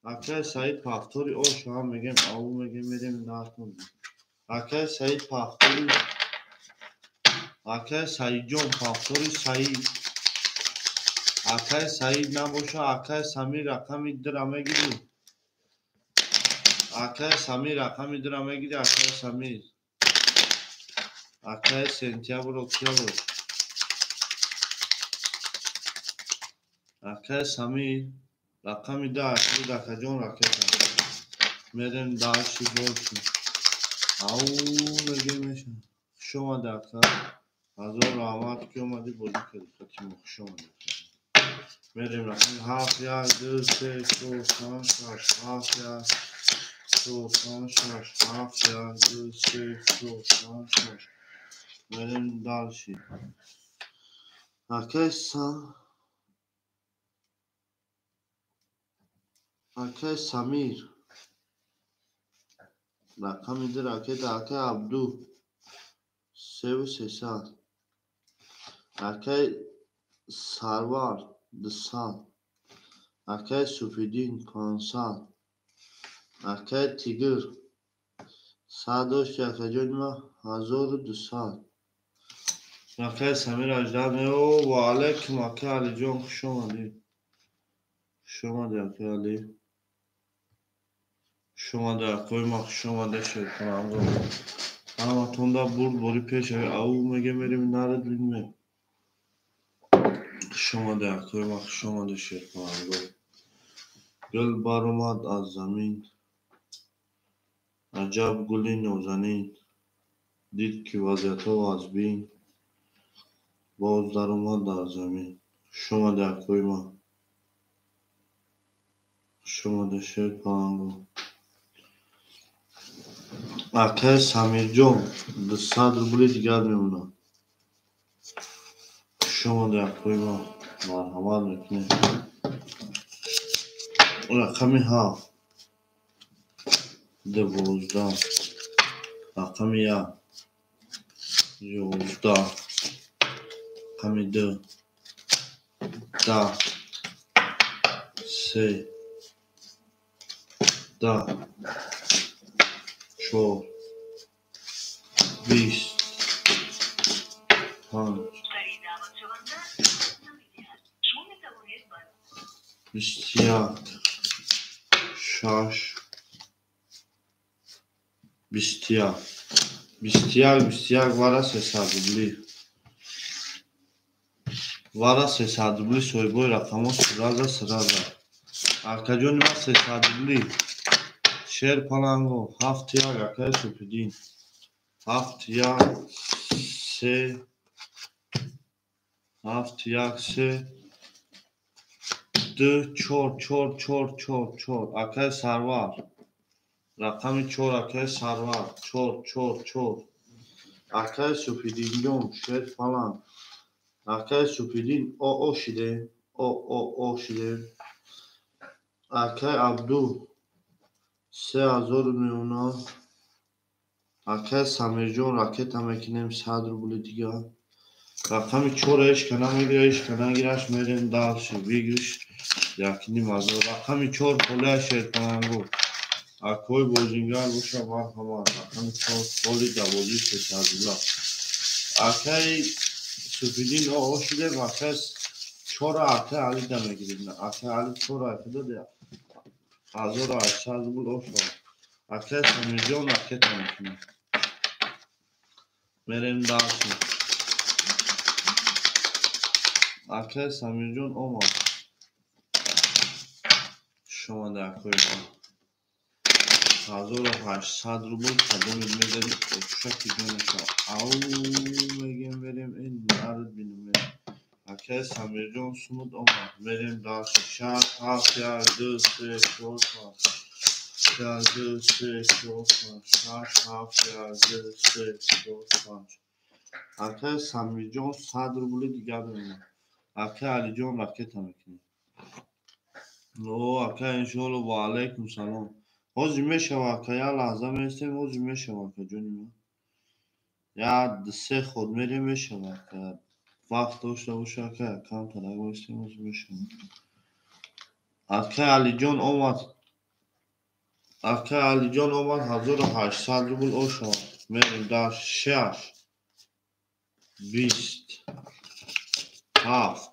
اکه سعید پاختوری او شما میگم او میگم میریم ناتون اکه سعید پاختوری اکه سعید جون پاختوری سعید اکه سعید نباشه اکه سمیر رقم درامه گیری اکه سمیر رقم درامه گیری اکه سمیر اکه سنتیابر اکتیابر اکه سمیر رقم ده اکه دکه جون رکتا میرم داشتی بولشون او میگیمشون شما دکه هزار آمد که اومدی بودی که دکتی مخشون دکه میریم رقم 7 1 2 3 4 5 6 7 1 2 5 6 7 1 2 3 4 5 6 میریم دالشی اکه سمیر رقم میده راکت اکه عبدو 3300 اکه سروار 200 اکه سوفیدین 500 اکه تیگر 100 اکه جنما 1200 اکه سمیر اجدر و علیکم اکه علی جان خوش آمدی اکه علی اکه ما خوش آمده شد کنم اما تونده برد باری پیش او میگه میریم نرد بینمه اکه ما خوش آمده شد کنم گل بر اومد از زمین عجب گلی نازنین دید که وضعیت ها از بین باز در اومد در زمین اکه ما شد کنم اکه سمیر جون 200 روبلی دیگر میمونه اکه ما مرحمت میکنه رقمی 7 12 رقمی 1 11 رقمی 2 10 3 10 4 20 5 21 6 21 вара 300 рубли вара 300 рубли соҳибои рақамҳо сраза акаҷони ман 300 рубли шер паланго 71 акаи супидин 71 3 71 3 2 4 акаи сарвар рақами 4 акаи сарвар 4 акаи супидинҷон шер паланг акаи супидин оо шидем акаи абду 3900 акаи самирҷон ракета мекунем 100 рубли дигар рақами 4 ешкана мегираш мерем далши бигириш якним азор рақами 4 полия шерпанангу акои бозингар боша марҳамат рақами 4 поли давози 300 рубла акаи супидин оо шидем акаи 4 акаи алида мегирем акаи али 4 акаи дода 1800 рубл ошо акаи самирҷон ракета мекунем мерем далши акаи самирҷон омад шомада акои ма 1800 рубл кадомид медарим ошаки ҷонашо ау мегем берем ин нард бинуме акаи самирҷон сумуд омад мерем далши 6 7 1 2 3 4 5 1 2 3 4 5 6 7 1 2 3 4 5 акаи самирҷон 100 рубли дигар мемонад акаи алиҷон ракета мекунем о акаи иншоалло ва алайкум салом حاجی میشود که یا لحظه میستیم حاجی میشود که جونی من یا سه خود میریم میشود که وقت داشته باشه که کم تنگ بایستیم حاجی میشود اکه علی جان آمد اکه علی جان آمد 1800 روبل او شد میریم در 6 20 7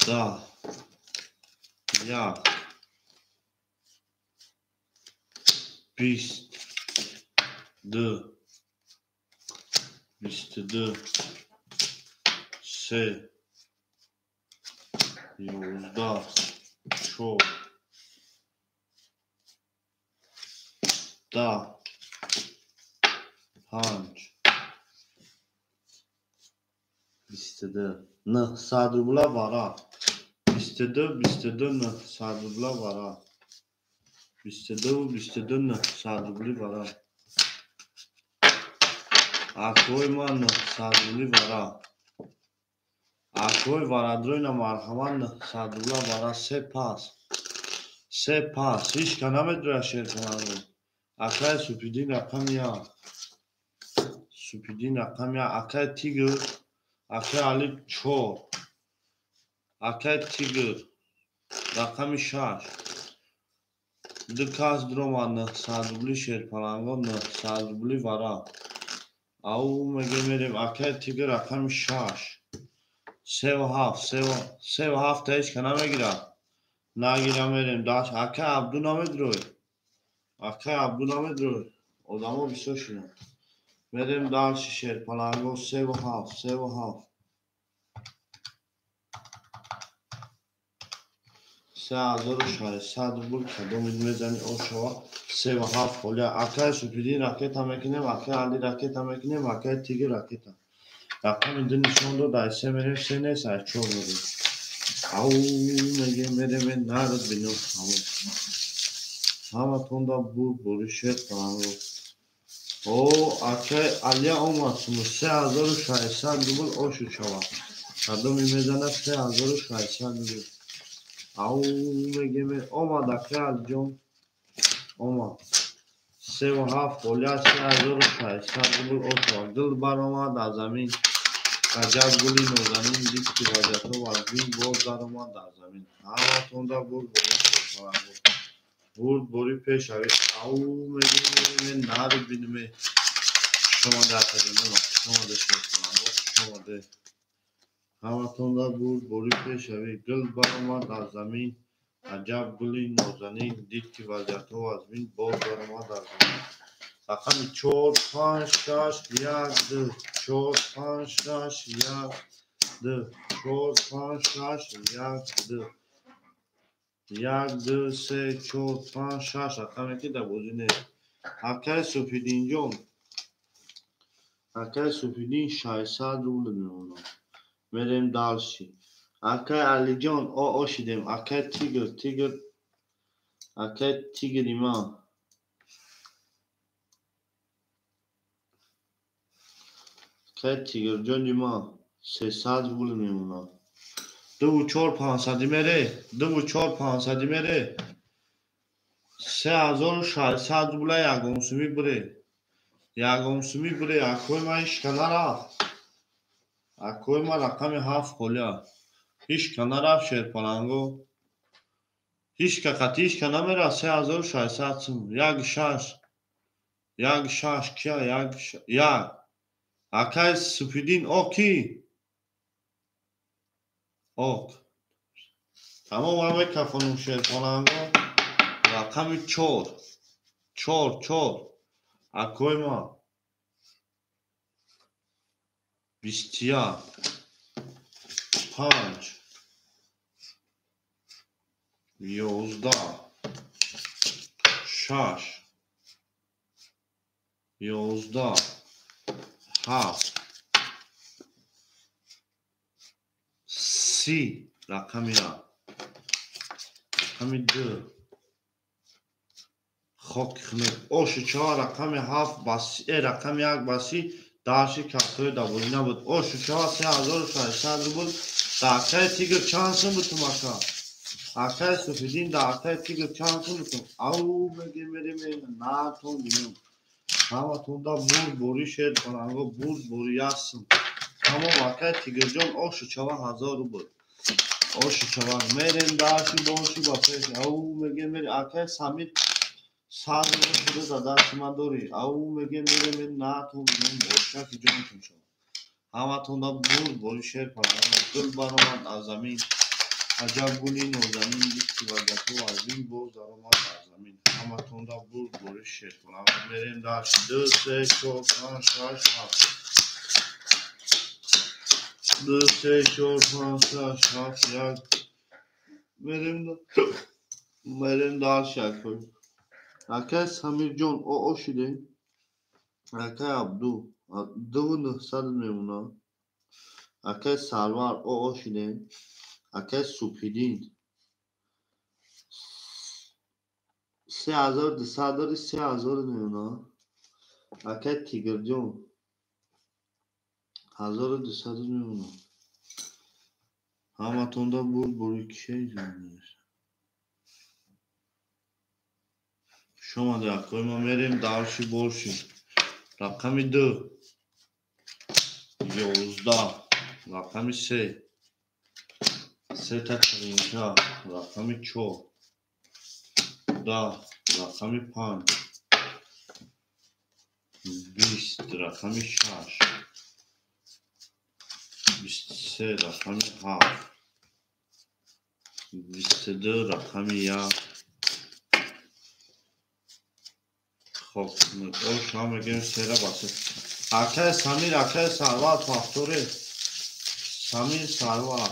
10 1 20 2 22 3 11 4 10 5 22 نه 100 روبلا وارا 22 نه 100 روبلا وارا 22 نه 100 روبلی وارا اکوی من نه 100 روبلی وارا اکوی وارادروی نه مرحمت نه 100 روبلا وارا سه پاس هیچ که نمیدونه شیر کنم اکای سپیدین رقم یا اکای تیگر اکای علی چور اکای تیگر رقم 6 دکاس درومان نه 100 روبلی شیر پلانگو نه 100 روبلی وارا او میگه میریم اکای تیگر رقم 6 3 و 7 هیچ که نمیگیره نگیره میریم داشت اکای عبدو نمیدروی آدمو بیسو شیرم میریم دار شیر پلانگو 3 و 7 3600 روبل کدوم میزنی او شوا 3 و 7 خولیا اکای سپیدین راکت هم میکنیم اکای علی راکت هم میکنیم اکای تیگر راکت هم رقم اینجا نشون دو دایسه میریم 3 نیست از 4 میریم او میریم نرد بینو همه تونده بوری شد پلانگو او اکای علی اومد 3600 روبل او شد شوا کدوم میزنه 3600 روبل او میگه اومد اکای علی جون اومد 3 و 7 خولیا 3600 روبل او شوا گل برآمد از زمین عجب گلی نازنین دید که وجهتو و از بین باز در اومد در زمین همه تونده بوری پیش اوید او میگه نرد بینیم شما ده تجمه شما ده شما ده همه تونده بوری پیش اوید گل برآمد از زمین عجب گلی نازنین دید که وجهتو و از بین باز در اومد در زمین رقم 4 5 6 1 2 4 5 6 1 2 4 5 6 1 2 1 2 3 4 5 6 رقم که در بازی نیست اکای سپیدین جون اکای سپیدین 600 روبل میمونه میریم دالشی اکای علی جان او شدیم اکای تیگر ایمان اکای تیگر جان ایمان 300 روبل میمونه 2 4 500 میره 3600 روبل یگم سومی بره اکوی ما ایش که نرفت اکوی ما رقم 7 خولیا هیچ که نرفت شیر پلانگو هیچ که قطعیش که نمیره 3600 سم یک شش کیا یک اکای سپیدین او کی اوک تمام همه کفانم شیر پلانگو رقم 4 اکوی ما 21 5 11 6 11 7 30 رقم 1 رقم 2 خاک خمید اوش 4 رقم 7 باسی رقم 1 باسی داشی کاتوی دابولی نبود اوش 4 3600 روبل داکای تیگر چند سم بود تو مکا Akay Sufidin da akay tiger çantun kın. Au megeme na ton bilmiyorum. Ama tonda buz boru şer falan o buz boru yazsın. Ama akay tiger John o şu çava hazır bu. O şu çava meren daşı boşu bakıyor. Au megeme akay Samir sadece şurada da daşımadori. Au megeme na ton bilmiyorum. Oşak John tunço. Ama tonda buz boru şer falan. Gül baroman azamin. Acab gulin o zamin gitti vagatu azim boz aromat azamin. Ama tonda buz boru şer falan. Meren daşı dı se çok şaş şaş. Dı se çok şaş şaş ya. Meren daşı yakıyor. Akay Samir John o şide. Akay Abdu. Dıvını sadmemuna. Akay Sarvar o şide. Akay Supidin. 3000 داری 3000 میمونه اکه تیگر جون 1200 میمونه همه تونده بود بروی کشی جونش شما در ما میریم دارشی برشی رقمی 2 11 رقمی 3 تا ترینجا رقمی 4 10 رقمی 5 20 رقمی 6 23 رقمی 7 22 رقمی 1 خب او شما میگیم سیره باشه اکه سمیر اکه سروار فاکتوری سمیر سروار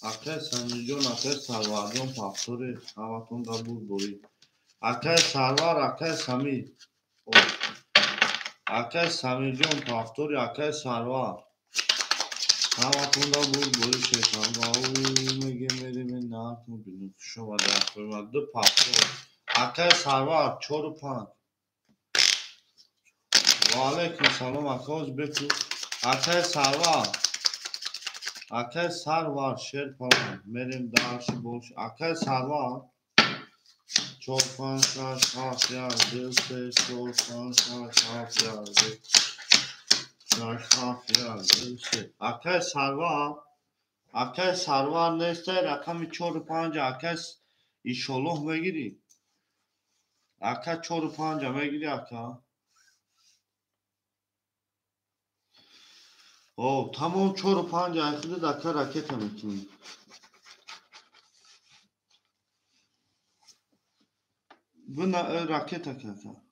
اکه سمیر جون اکه سروار جون فاکتوری همتون دا بود بوری اکه سروار اکه سمیر اکه سمیر جون فاکتوری اکه سروار همتون دا بود بوری شیطان با او میگه میری من نهتون بینیم شما در خیلی دو فاکتور اکه سروار 4 و 5 وعلیکم سلام اکاز بکو اکه سروار شیر پرم میریم درشی بوش اکه سروار 4 5 6 7 11 3 4 5 6 7 11 6 7 11 3 اکه سروار نیسته رقم 4 5 اکه ایشالله بگیری اکه 4 5 بگیری اکه او tamam 4 5 ayaklı dakika raket emekini. Buna raket akaka.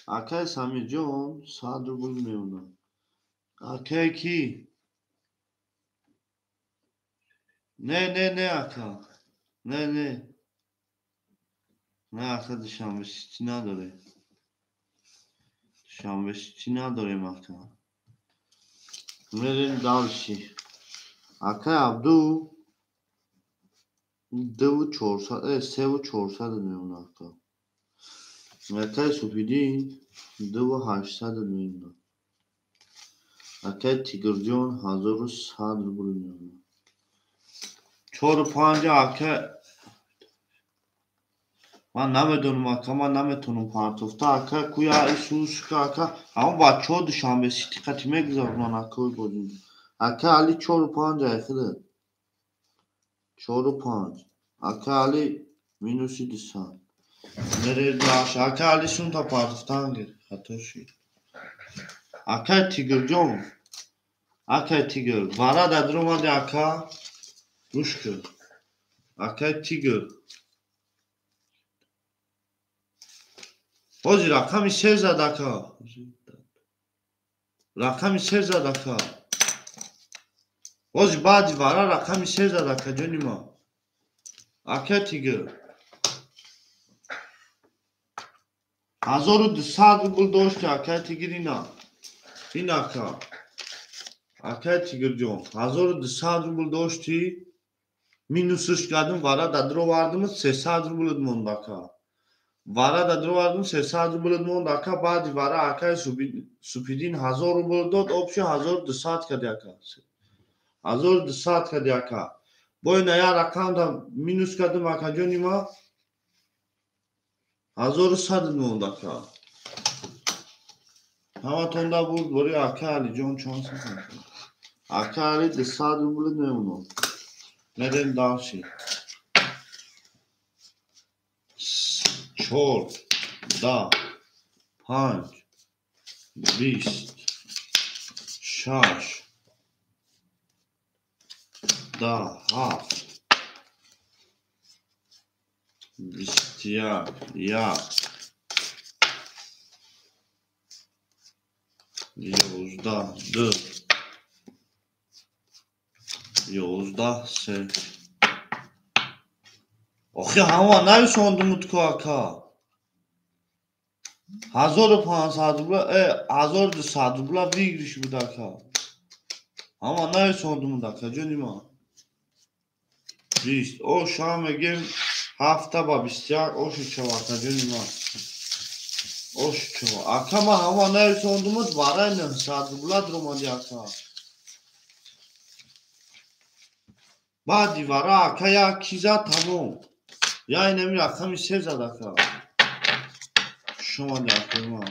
Akay Samir John sadr bulmuyor onu. Akay ki. Ne aka. Ne. Ne aka dışan vestina dore. Dışan vestina dore maka. Merin dalşi. Akay Abdu 2400 3400 میمونه اکا اکای سوپیدین 2800 میمونه اکای تیگر جون 1100 روبل میمونه 4 5 اکای من نمیدونم اکا من نمیتونم پرتوفتا اکای کویا ایسوس که اکا اما بچه ها دوشنبه سیتی قطی میگذارن اکای بودیم اکای علی 4 5 اکده 4 5 اکای علی minus 200 Nereye daş? Aka Alisun da partıftan gir. Hatoshi. Aka Tiger John. Aka Tiger. Vara da droma de aka. Ruşku. Aka Tiger. Ozi rakami seza daka. Rakami seza daka. Ozi badi vara rakami seza daka Johnima. Aka Tiger. 1200 روبل داشت اکای تیگر این اکا اکای تیگر جون 1200 روبل داشتی minus'uş kadın vara dadro vardı mı 300 روبل edmond aka vara dadro vardı mı 300 روبل edmond aka badi vara akay supidin 1000 روبل dod opşi 1200 kadi aka 1200 kadi aka Boyuna ya rakam da minus kadım akajon ima 1109 dakika. Hamatonda بود بری آخه علی جان چانس میکنه آخه علی دستاد بوله نمونو نرین داشی چور دا پنج بیست شش دا هفت بیستیار یک 11 11 3 آخه هوا نوشاندمت که آکا 1500 روبلا 1200 روبلا بگیریش بود آکا هوا نوشاندمت آکا جونی ما 20 او شام گیم هفته با 21 اوشو چوا آکا جونی ما اوشو چوا آکا ما هوا نوشاندمت برای 900 روبلا درومادی آکا بعدی ورا آکا یا کیزا تمام یا اینمی آکا می سه زد آکا شما دیگه ما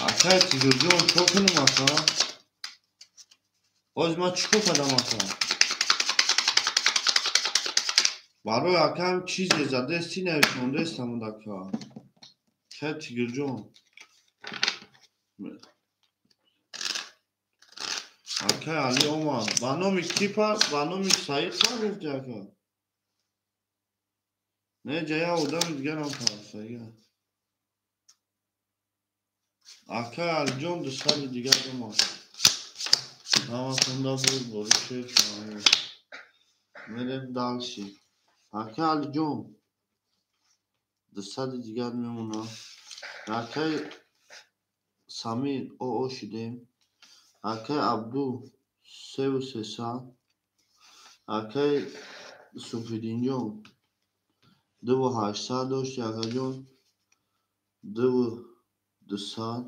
آکا تیجون çok önüm آکا باز ما چیکو کدام آکا برای آکا هم چیزی زده سی نوشونده استمون آکا که تیجون آکا علی اومد بانومی کیپا بانومی سایت ها گفتی آکا نه جایا اودم دیگر هم پرسایه آکا علی جون دو سال دیگر دو Ama sonunda bu şey falan. Melek dalşı. Akal John. Dışarı gelmiyor ona. Akay Samir o şidem. Akay Abdu Sev Sesa. Akay Sufidin John. Devo haşsa dost Akay John. Devo dışarı.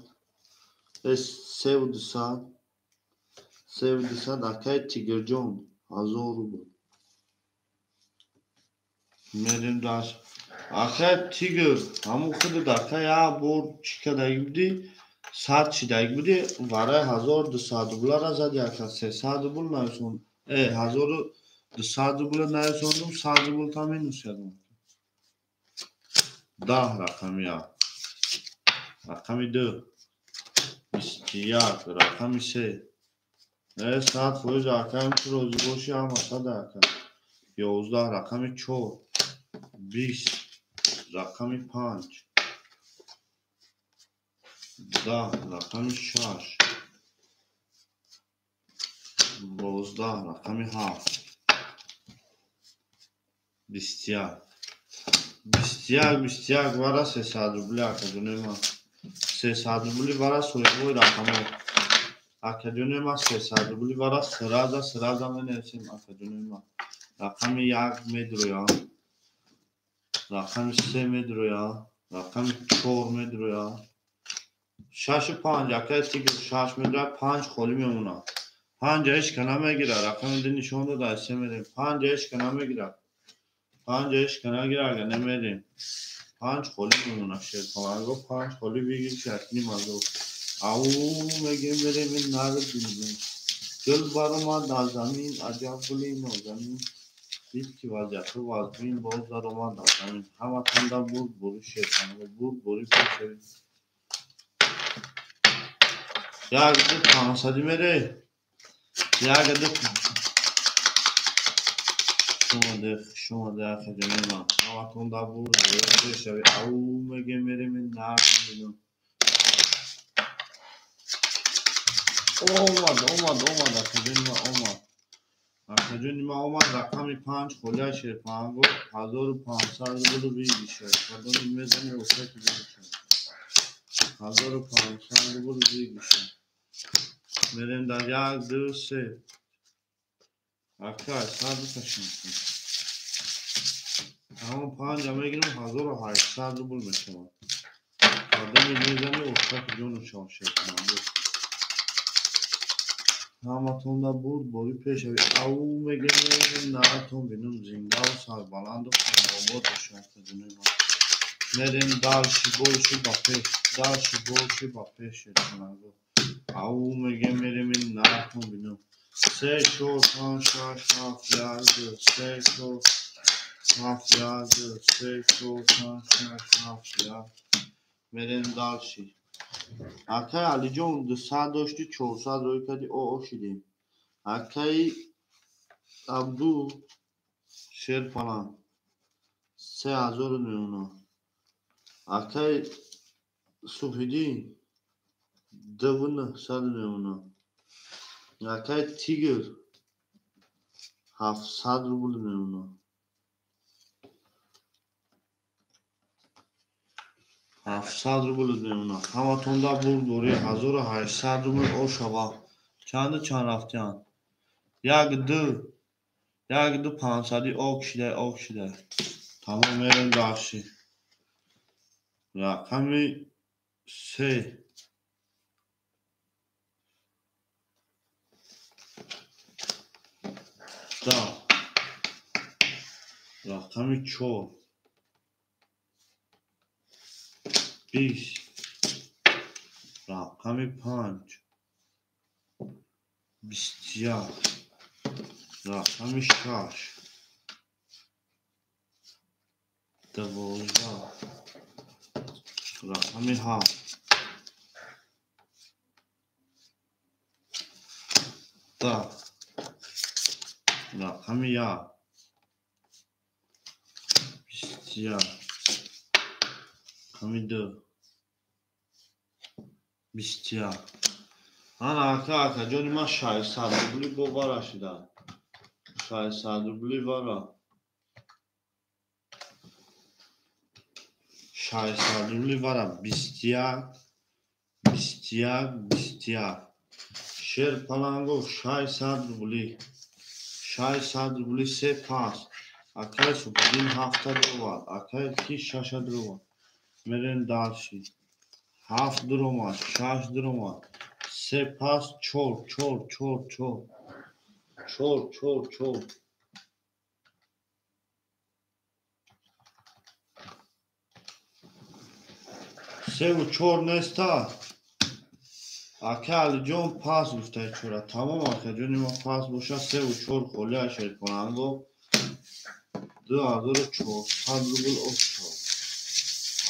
Sev dışarı. Sev dışarı. Akay Tiger John. Hazır bu. Merim daş. آخه تیگر همون خود دکه یا بور چیکه دایی بودی 100 چی دایی بودی برای 1200 روبلا را زدی اکا 300 روبل نایسون 1200 روبل نایسوندم 100 روبل تا مینوس کردم 10 رقمی ها رقمی 2 21 رقمی 3 100 فویز اکا تو روزی باشی هم 100 اکا 11 رقمی 4 20 رقمی 5 10 رقمی 6 12 رقمی 7 21 برای 300 روبلی اکادونه ما 300 روبلی برای سویبوی رقمی اکادونه ما 300 روبلی برای سرازا می نویسیم اکادونه ما رقمی 1 میدرویا رقمی 3 میدرویا رقمی 4 میدرویا 6 و 5 اکای تیگر 6 میدرویا 5 خولی میمونا 5 ایش کنه میگیره رقمی دی نشون دو دسته میدیم 5 ایش کنه میگیره 5 ایش کنه گیره اگر نمیدیم 5 خولی میمونه شیر پاورگو 5 خولی بگیر شکنی مزو او میگیم بریم این نرد بینیم گل بارو ما در زمین عجب بلی نو زمین دید که وضعیت وزبین باز در ما در زمین همه تنده بود بری شیر پاورگو بود بری پیشوید یا اگر دو 500 میره یا اگر دو شما ده خجانه ما همه تنده بود بری پیشوید او میگیم بریم این نرد بینیم اومد اکجونی ما اومد رقمی 5 خوله شیر پانگو 1500 رو بیدی شد کردونی میزنی اوسه که بیدی شد 1500 رو بیدی شد میریم در 1 2 3 اکای صد کشیم همون 5 میگیرم 1800 روبل میشه آدم میزنی افتاد جونو شاشه کنم همتون دا بود باری پیش او میگه نهتون بینم زنده و سر بلند و خرابات و شاکه دونه مرین دالشی بولشی با پیش دالشی بولشی با پیش کنم او میگه میریم این نهتون بینم سه شور پان شاش هفت یارده سه شور هفت یارده سه شور پان شاش هفت یارده مرین دالشی Akay Alijon the Sadoshti Chosad Roikadi O Oshidi. Akay Abdu Sher Falan 3000 میونه. Akay Sufidi Devon 100 میونه. Akay Tiger 700 روبل میونه. 700 روبل میونه. همتون دا بود دوری 1800 روبل او شوا. چند رفتیان. یک دو 500 او کشیده. Tamam verin dashi. Rakami se. Da. Rakami 4. 20. Rakami 5. Bistya. Rakami 6. 12. Rakami 7. Da. Rakami 1. Bistya. Rakami 2. Bistya. Ana aka joni ma 600 rubli bobara shida. 600 rubli vara. 600 rubli vara. Bistya. Sher palango 600 rubli. 600 rubli se pas. Akay subdin hafta drova. Akay ki shasha drova. Meren dalshi. 7 droma. 6 droma. Se pas chor. Se u chor nesta. Akay Alijon pas gufte chora. Tamam akay joni ma pas bosha se u chor kholiya sher palango 2400 rubl oshto.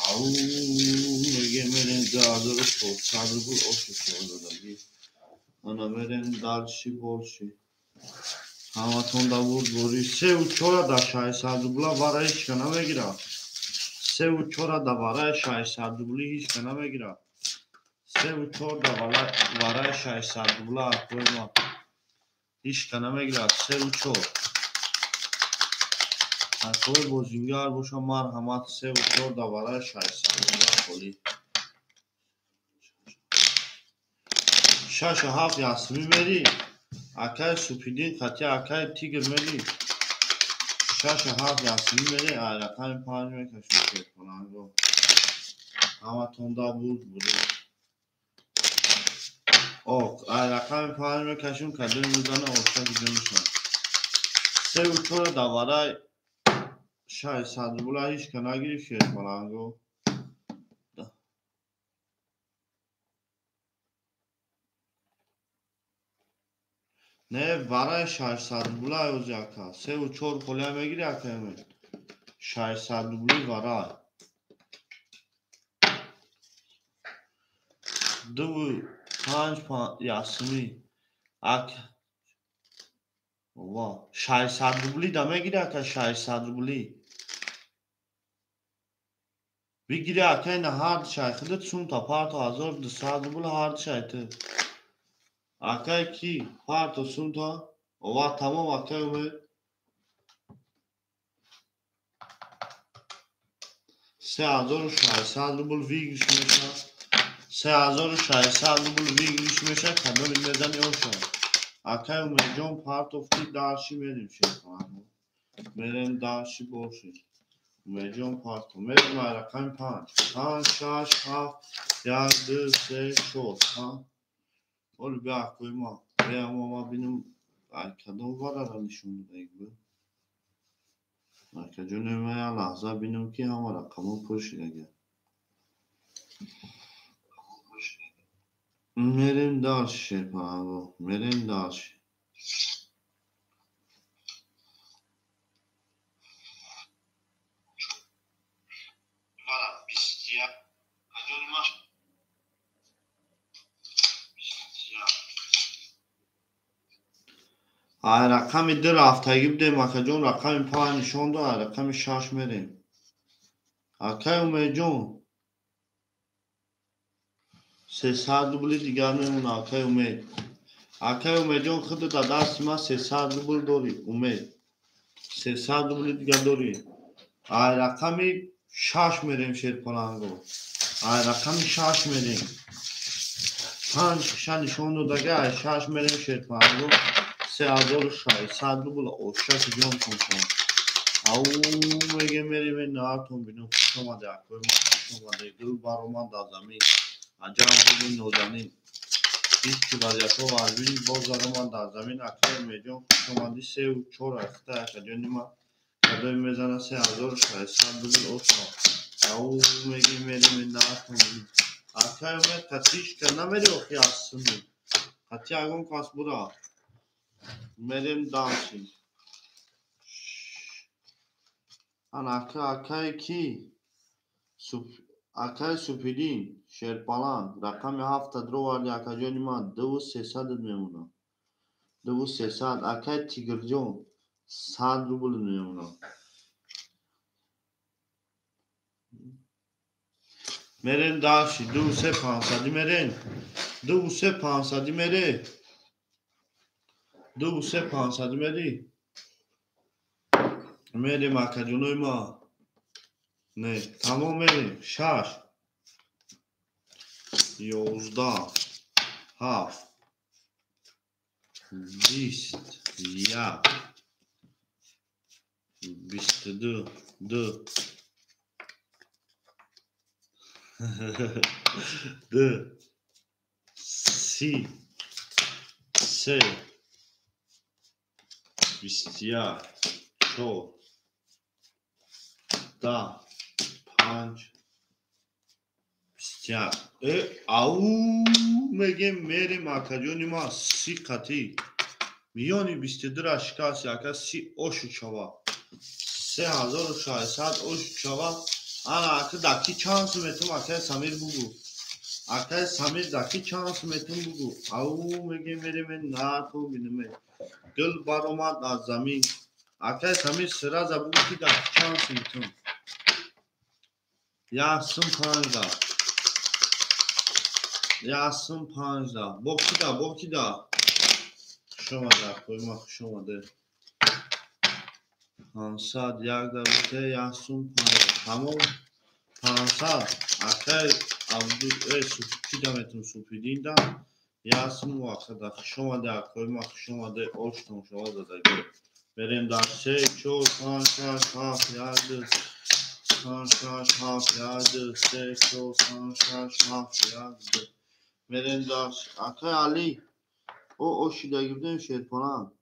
Au mege meren 2400 rubl oshto dodagi. Ana meren dalshi bolshi. Hamaton da بود بوری سه و چهار دا 600 روبلا برای هیچ کنه بگیره سه و چهار دا برای 600 روبلی هیچ کنه بگیره سه و چهار دا برای 600 روبلا اکوی ما هیچ کنه بگیره سه و چهار اکوی بوزینگر بوشه مرحمت سه و چهار دا برای 600 روبلا خولی شش و هفت یاسمی میری اکای سوپیدین خطی اکای تیگر میری شش و هفت یاسمی میری رقم 5 میکشم شد کنن همه تونده بود رقم 5 میکشم که دل میزنه اشتاک جمشن سه و چور دواره 600 بولا هیچ که نگیری شد کنن نه برای 600 بولا اوزی اکا سه و چور خلیه میگیری اکا همین 600 بولی برای دو 5 یاسمی اکا بابا 600 روبلی دا میگیری اکا 600 روبلی بگیری اکا این هارد شای خودت سون تا پارتو 1200 روبل هارد شای تو اکا کی پارتو سون تا و تمام اکا اومد 3600 روبل ویگش میشه 3600 روبل ویگش میشه که داری میزنی اوشن Akay Umerjon part of the Darshi merim şerpanı. Merim Darshi bolşi. Umerjon part. Merim rakam 5. 5 şaş ha yardı se şot ha. Ol bir koyma. Ve ama benim arkadaşım var aranışımda gibi. Arkadaşım ömeye lahza benim ki ama rakamı pırşıya. Merim Darshi şerpanı. Merim Darshi. Voilà, Bistia. Donne-moi. Bistia. رقم در هفتگی بده مکه جون رقم 5 نشون داد رقم 6 میریم اکه اومه جون 300 روبل دیگر میمونه اکه اومه جون خود در دست ما 300 روبل داری اومه 300 روبل دیگر داری رقم 6 میریم شیرپلنگو رقم 6 میریم 5 شان نشون داد 6 میریم شیرپلنگو 3600 روبل اوشاش جون کنم او میگه میریم نهارتون بینم خوش اومده اکوی ما خوش اومده دل بارومان دا زمین عجب بودیم نوزنین 20 کیلومتر و البین بازارمان در زمین اکوی میجون خوش اومدی 3 و 4 اخته اکجانی ما کدوی میزنه 3600 روبل اوشا او میگه میریم نهارتون بینم اکوی اومد قطیش که نمیری اخی هستونی قطی اگون کاس بودا میریم دانشیم akay ki akay supidin şerpalan rakam hafta drovarli akajoni ma 2300 memuna 2300 akay tigirjon 100 rubl memuna meren dashi 2500 meren 2500 mere 2500 meri mere makajonoy ma ne tamam meri şaş 11 haf 20 ya 22 2 2 si se 20 ço da panç 20 au mege mere makajoni ma si kati میانی 22 اشکاس یکا 30 اوشو چوا 3600 اوشو چوا انا اکا دکی چانس متم اکا سمیر بگو اکا سمیر دکی چانس متم بگو او میگه میره من ناتو بینمه گل بارومات از زمین اکا سمیر سراز بگو کی دکی چانس متم یاسم پانجدا بوکی دا شما در koymak hoş olmadı. Hansad yagda bite yasun tamam. Hansad akay abdu kilometre supidinda yasun vakada hoş olmadı koymak hoş olmadı olsun hoş olmadı da benim de şey çok hansad yagda hansad yagda şey çok hansad yagda benim de akay Ali o şida girdim şerpana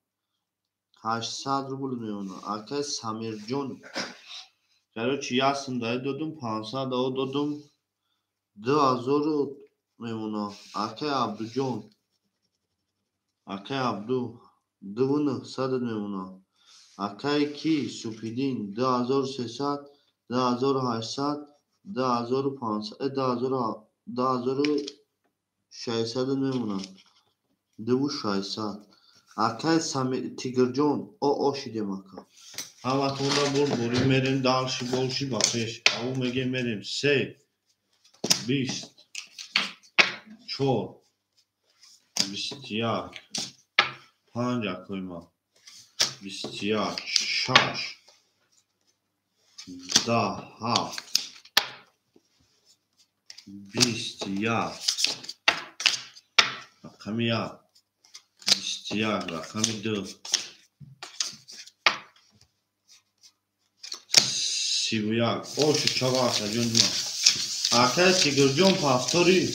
800 روبل میونه اکای سمیر جون короче ясн дадим 500 дадим 2000 میمونه اکای عبدو جون اکای عبدو 2900 میمونه اکای کی سوپیدین 2300 2800 2500 2600 میمونه 2600 akay tigirjon o şide maka havatunda burburi merin dalşı bolşi bakış au mege merim se bist çor bistiya panca koyma bistiya şaş daha bistiya kamiya 21 رقم 2 31 اوشو چاقا جون ما اکای تیگر جون پافتوری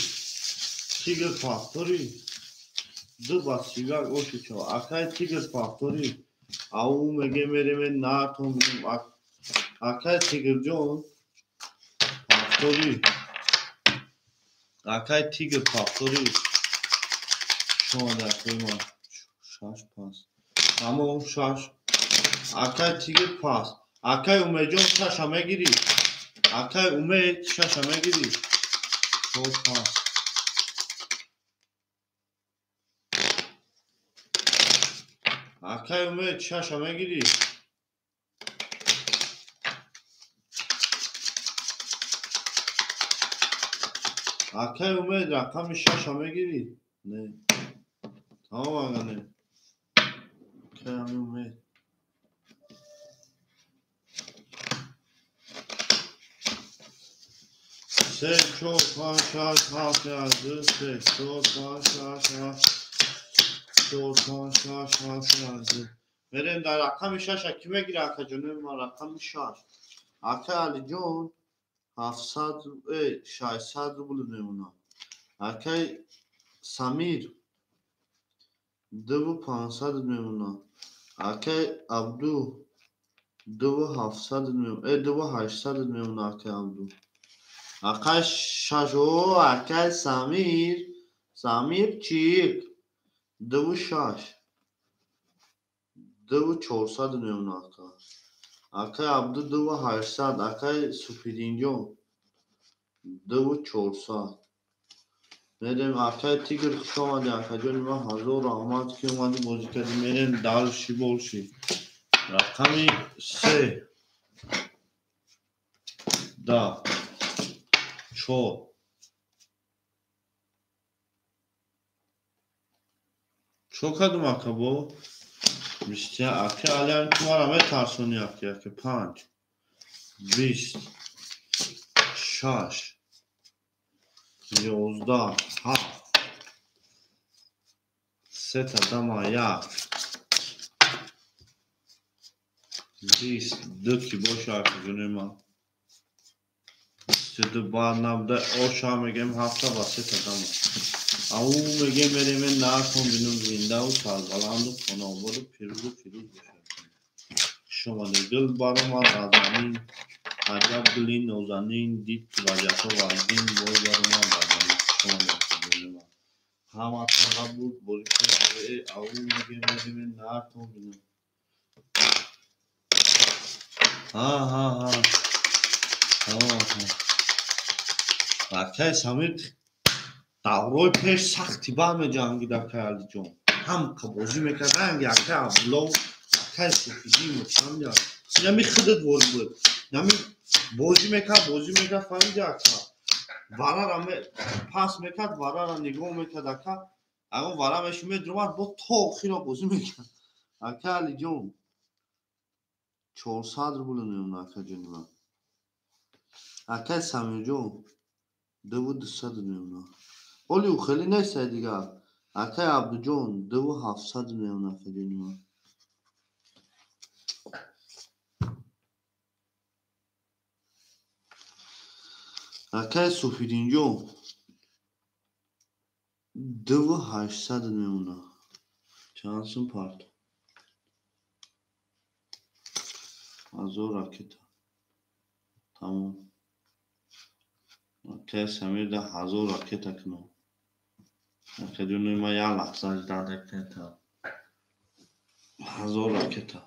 تیگر پافتوری دو با 31 اوشو چاقا اکای تیگر پافتوری او میگه میره من ناتون بیم اکای تیگر جون پافتوری اکای تیگر پافتوری شما در توی ما شاش پاس اما اون شاش اکای تیگر پاس اکای اومه جون شاش همه گیری اکای اومه شاش همه گیری شاش پاس اکای اومه شاش همه گیری اکای اومه رقم شاش همه گیری نه تمام آقا نه اکای همه اومه سه چهار پنج شش هفت هشت سه چهار پنج شش هفت چهار پنج شش هفت هشت بریم در رقم شش اکی بگیر اکا جون ما رقم شش اکا علی جون 700 600 روبل میمونه اکا سمیر 2500 میمونه اکا عبدو 2700 میمونه 2800 میمونه اکا عبدو اکا ششو اکا سمیر چیک 26 2400 میمونه اکا عبدو 2800 اکا سپیدینجو 2400 میریم اکای تیگر خوش آمدی اکا جون ما حضور رحمت که اومدی بازی کردی میریم دارشی بولشی رقمی 3 دا چو کدوم اکا بو بیستی اکا الان کمارم ترسونی اکا 5 20 6 11 7 سه تا دما یک 20 دو کی باشه اکا جون ما 22 بعد نبوده او شا میگم هفته با سه تا دما او میگه میریم نرکن بینم زنده و سربلند و خانواده پیروز باشه شما دل بارم از زمین عجب گلی نوزنین دید که وجهتا وزین بای بارم از زمین شما دل ما همه تنها بود باری که او میگه میریم نرکن بینم ها بچه سمیر دورای پیش سختی با همه جنگی در که علی جون هم که بازی میکردن یکه عبدالله که سفیدی مطمئن جان نمی خودت بود نمی بازی میکرد فهمید یکه وره را پس میکرد وره را نگاه میکرد اکه اگه وره میشه میدرومد با تا خیلی بازی میکرد اکه علی جون 400 رو بلو اکه جون من اکه سمیر جون 200 میمونه ولی او خیلی نیست دیگه اکای عبدو جون 2700 میمونه فجونی ما اکای سفیدین جون 2800 میمونه چانسون پارت از او راکت تمام اکای سمیر ده هزار راکت کنم اکای جونی ما یه لحظه داده کنم هزار راکت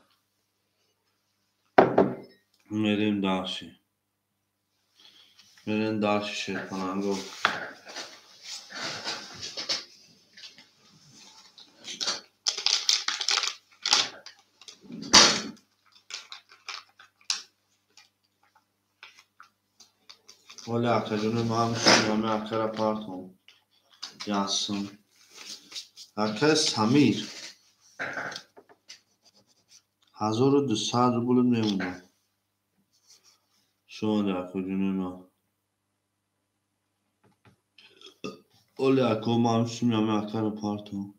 میریم داشی شیرپنانگو ولی اکای جونی ما هم شیرمه اکای را پارت هم یاسم اکای سمیر 1200 روبل میمونه شما در کجونه ما ولی اکا ما هم شیرمه اکای را پارت هم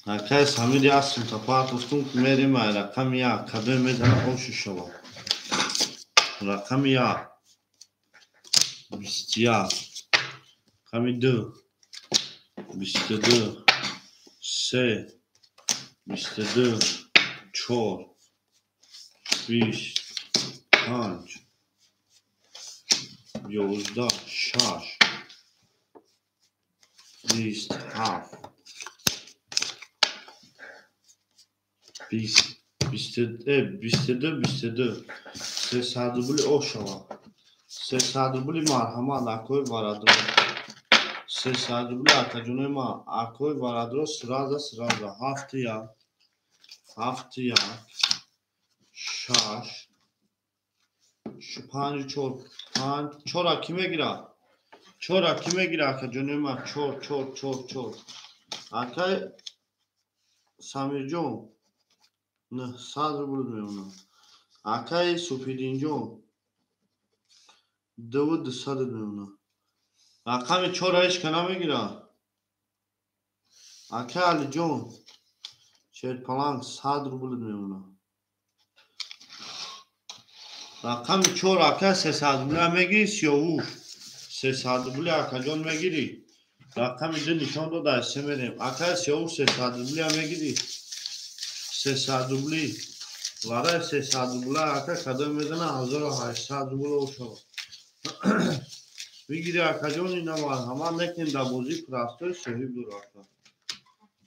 Akay Samir yazsın tapat uskun kumeri ma rakam ya kadın medana o şu şova. Rakam ya. Bistia. Kami 2. 22. 3. 22. 4. 5. 5. 11. 6. 27. 22. Se sadubuli oshava. Se sadubuli marhama akoi varadro. Se sadubuli akajune ma akoi varadro sıraza. Haftaya. Şaş. Şu panj çora kime gira? Çora kime gira akajune ma çor. Akay Samirjon. Ne sadubuli onu. Akay Supidinjon. Davud sadubuli. Rakami çora iş kaname gira. Akay Ali John. Şerpalan sadubuli onu. Rakami çora akay se sadubuli megiri siyovu. Se sadubuli akajon megiri. Rakami de nişan do da semerim. Akay siyovu se sadubuli megiri. Se sadubuli. Vara se sadubuli akay kadın medana hazır sadubuli oşo. Vigiri akajon ina var. Hama nekin da bozi prastoy sehib dur akay.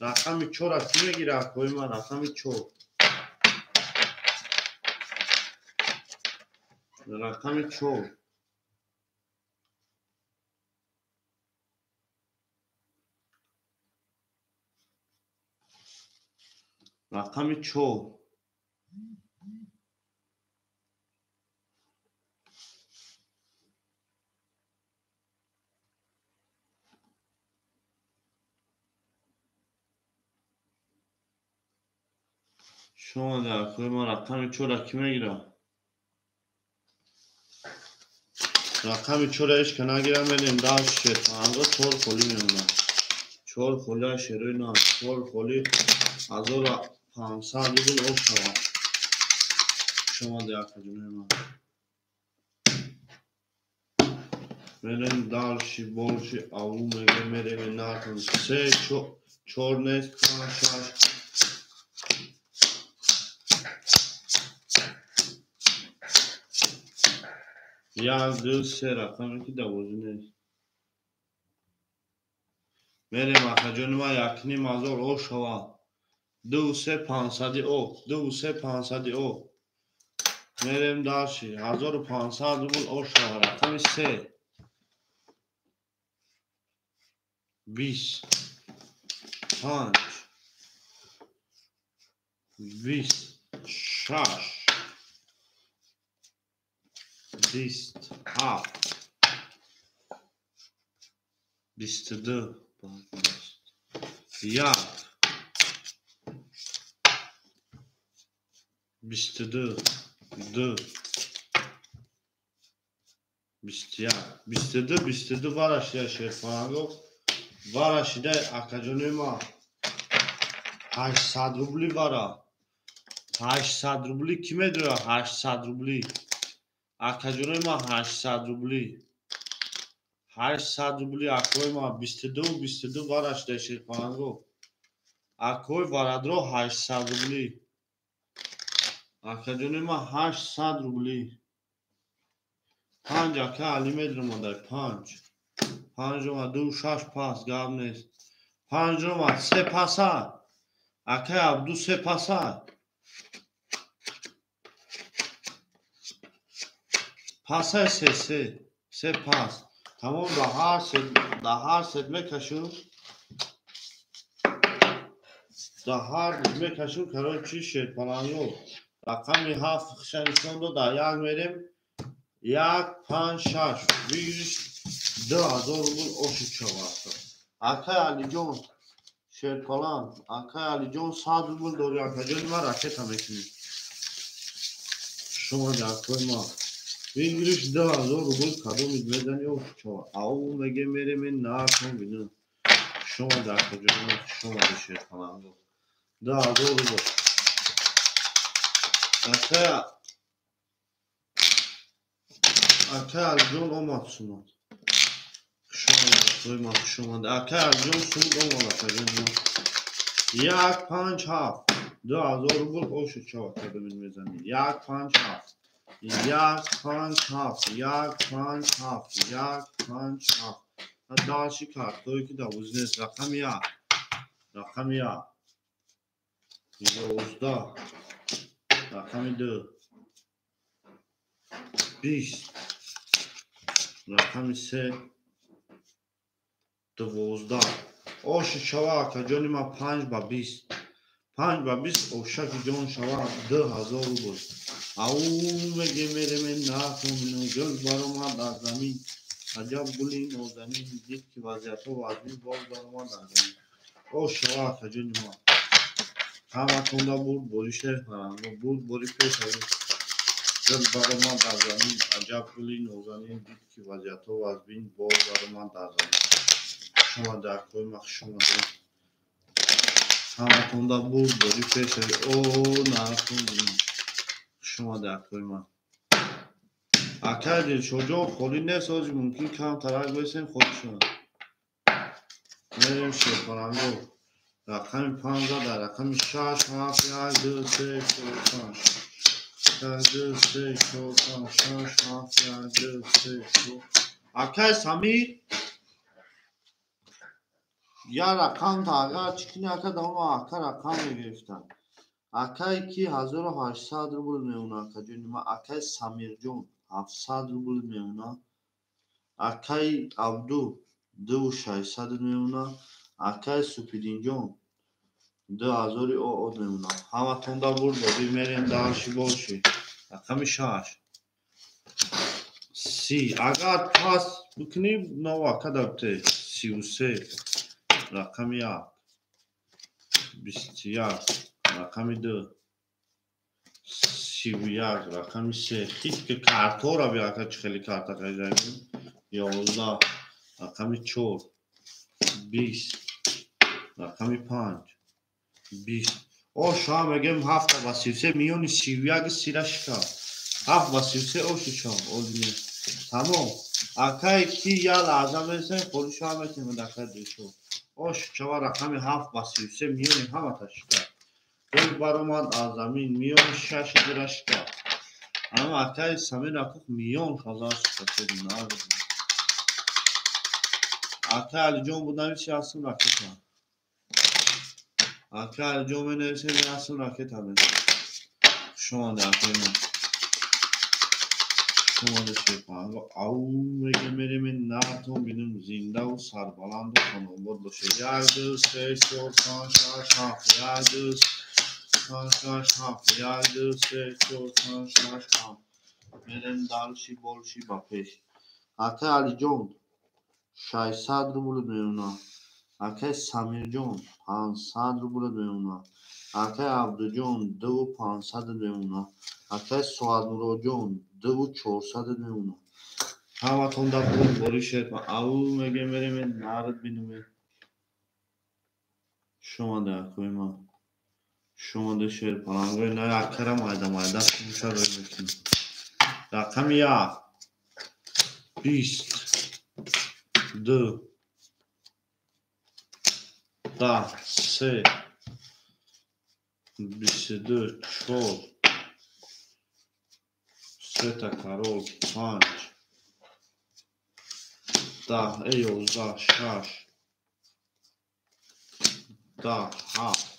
Rakami çora kime gira koyma rakami çor. Rakami çor. Rakami çor. Şu anda koyma rakami çora kime gira? Rakami çora iş kana giremedim daha şişet. Anga çor koli miyonla. Çor kola şerina. Çor koli azora pansa dubul oşava. Şu anda akacım Benim darşi bolşi avume gemereme narkın. Se çornes kanşaş. Yazdığı se rakam ki davuzine. Mere makajonuma yakni mazor o şova. 2500 o. 2500 o. Merem darşi 1500 bul o şova rakam se. 20. 5. 20. Şaş. 10. Ha. 22. Ya. 22. 22 var aşağı şerfango. Var aşağıda akajonema. 800 rubli var. 800 rubli kime dura? 800 rubli. Akajonema 800 rubli. 800 rubli akoyma 22 var aşağıda şerfango. Akoy varadro 800 rubli. Akajonema 800 rubli. Panca ka alimedrum odar panc. Panjoma du şaş pas gavnes. Panjoma se pasa. Akay abdu se pasa. Pasa se pas. Tamam daha sedme kaşın. Daha sedme kaşın karoçi şer falan yok. Rakami haf şanışon do da yag verim. Yak pan şaş. Virüs da zor bul oşu çavası. Akay Ali John şerpalan. Akay Ali John sağ bul doğru akajon var raket amekini. Şoma da koyma. Virüs da zor bul kadın idmeden yok çava. Avu mege meremin na kon binu. Şoma da akajon şoma da şerpalan. Да, doğru. Akay Aljon olmadsın. Duymak şumadı. Akay Aljon sumut olmadı. Jak punch half. Da, doğru bul. O şu çavak adamın mezanı. Jak punch half. Jak punch half. Jak punch half. Jak punch half. Další kartu ki da uznes rakam ya. Rakam ya. 11. Rakam 2. 20. Rakam 3. 12. O şu çavak جونی ما 5 با 20 5 با 20 o şaki جون çavak 2000 ruble. Au mege mere men nakhun göz baroma da zamin. Acab gulin o zamin did ki vaziyatı vazmin boz baroma da zamin. O çavak جونی ما hava konda bul bolişe falan bul boli peşe göz baroma da zamin. Acab gulin o zamin did ki vaziyatı vazmin boz baroma da zamin. Şuna da koymak şuna da. Havatonda bul boli peşe o nakhun şuna da koymak. Akadir çocuğu خالی نسازی ممکن کم طرح بسیم خودشون میریم شیخورنگو رقم 15 در رقم 6 7 1 2 3 4 5 1 2 3 4 5 6 7 1 2 3 4 Akay Samir یا رقم تا اگر چکنی اکا دامو اکا رقم میگرفتن اکای کی 1800 روبل میونه اکا جونی ما اکای سمیر جون 700 روبل میونه اکای عبدو 2600 میونه اکای سپیدین جون 2000 او میونه همه توندا برد بیمرین داشی باشی رقم 6 30 اگر پاس بکنی نو اکا دبته 33 رقم 1 21 رقم 2 31 رقم 3 هیچ که کارتا را بیا که خیلی کارتا قیدیم 11 رقم 4 20 رقم 5 20 او شام بگم 7 و 33 میونی 31 سیرشکا 7 و 33 او شام اولینه تمام اکای کی یا لازم است خود شام تیم دکتر دیشو او شوا رقم 7 و 33 میونی همه تشکا گل برآمد از زمین میون 6 درشکا اما اکای سمیر اکو میون خلاص شد نه اکای علی جون بودن چی اصلا راکت اکای علی جون نمیشه اصلا راکت همه شما در کنیم شما در شیفان او میگه میریم نرتون بینیم زنده و سربلند و خانواد باشه 1 2 3 4 5 6 7 1 2 5 6 7 1 2 3 4 5 6 7 میریم دالشی بولشی با پیش اکای علی جون 600 روبل میونه اکای سمیر جون 500 روبل میونه اکای عبدو جون 2500 میونه اکای سواد نورو جون 2400 میونه همه تون در بول بولی شد او میگه میریم نارد بینیم شما در کویما شما در شیر پرانگوی نه اکرم مایده کمشا روی بکنیم رقم 1 20 2 10 3 22 4 3 تا کرول 5 10 11 6 10 7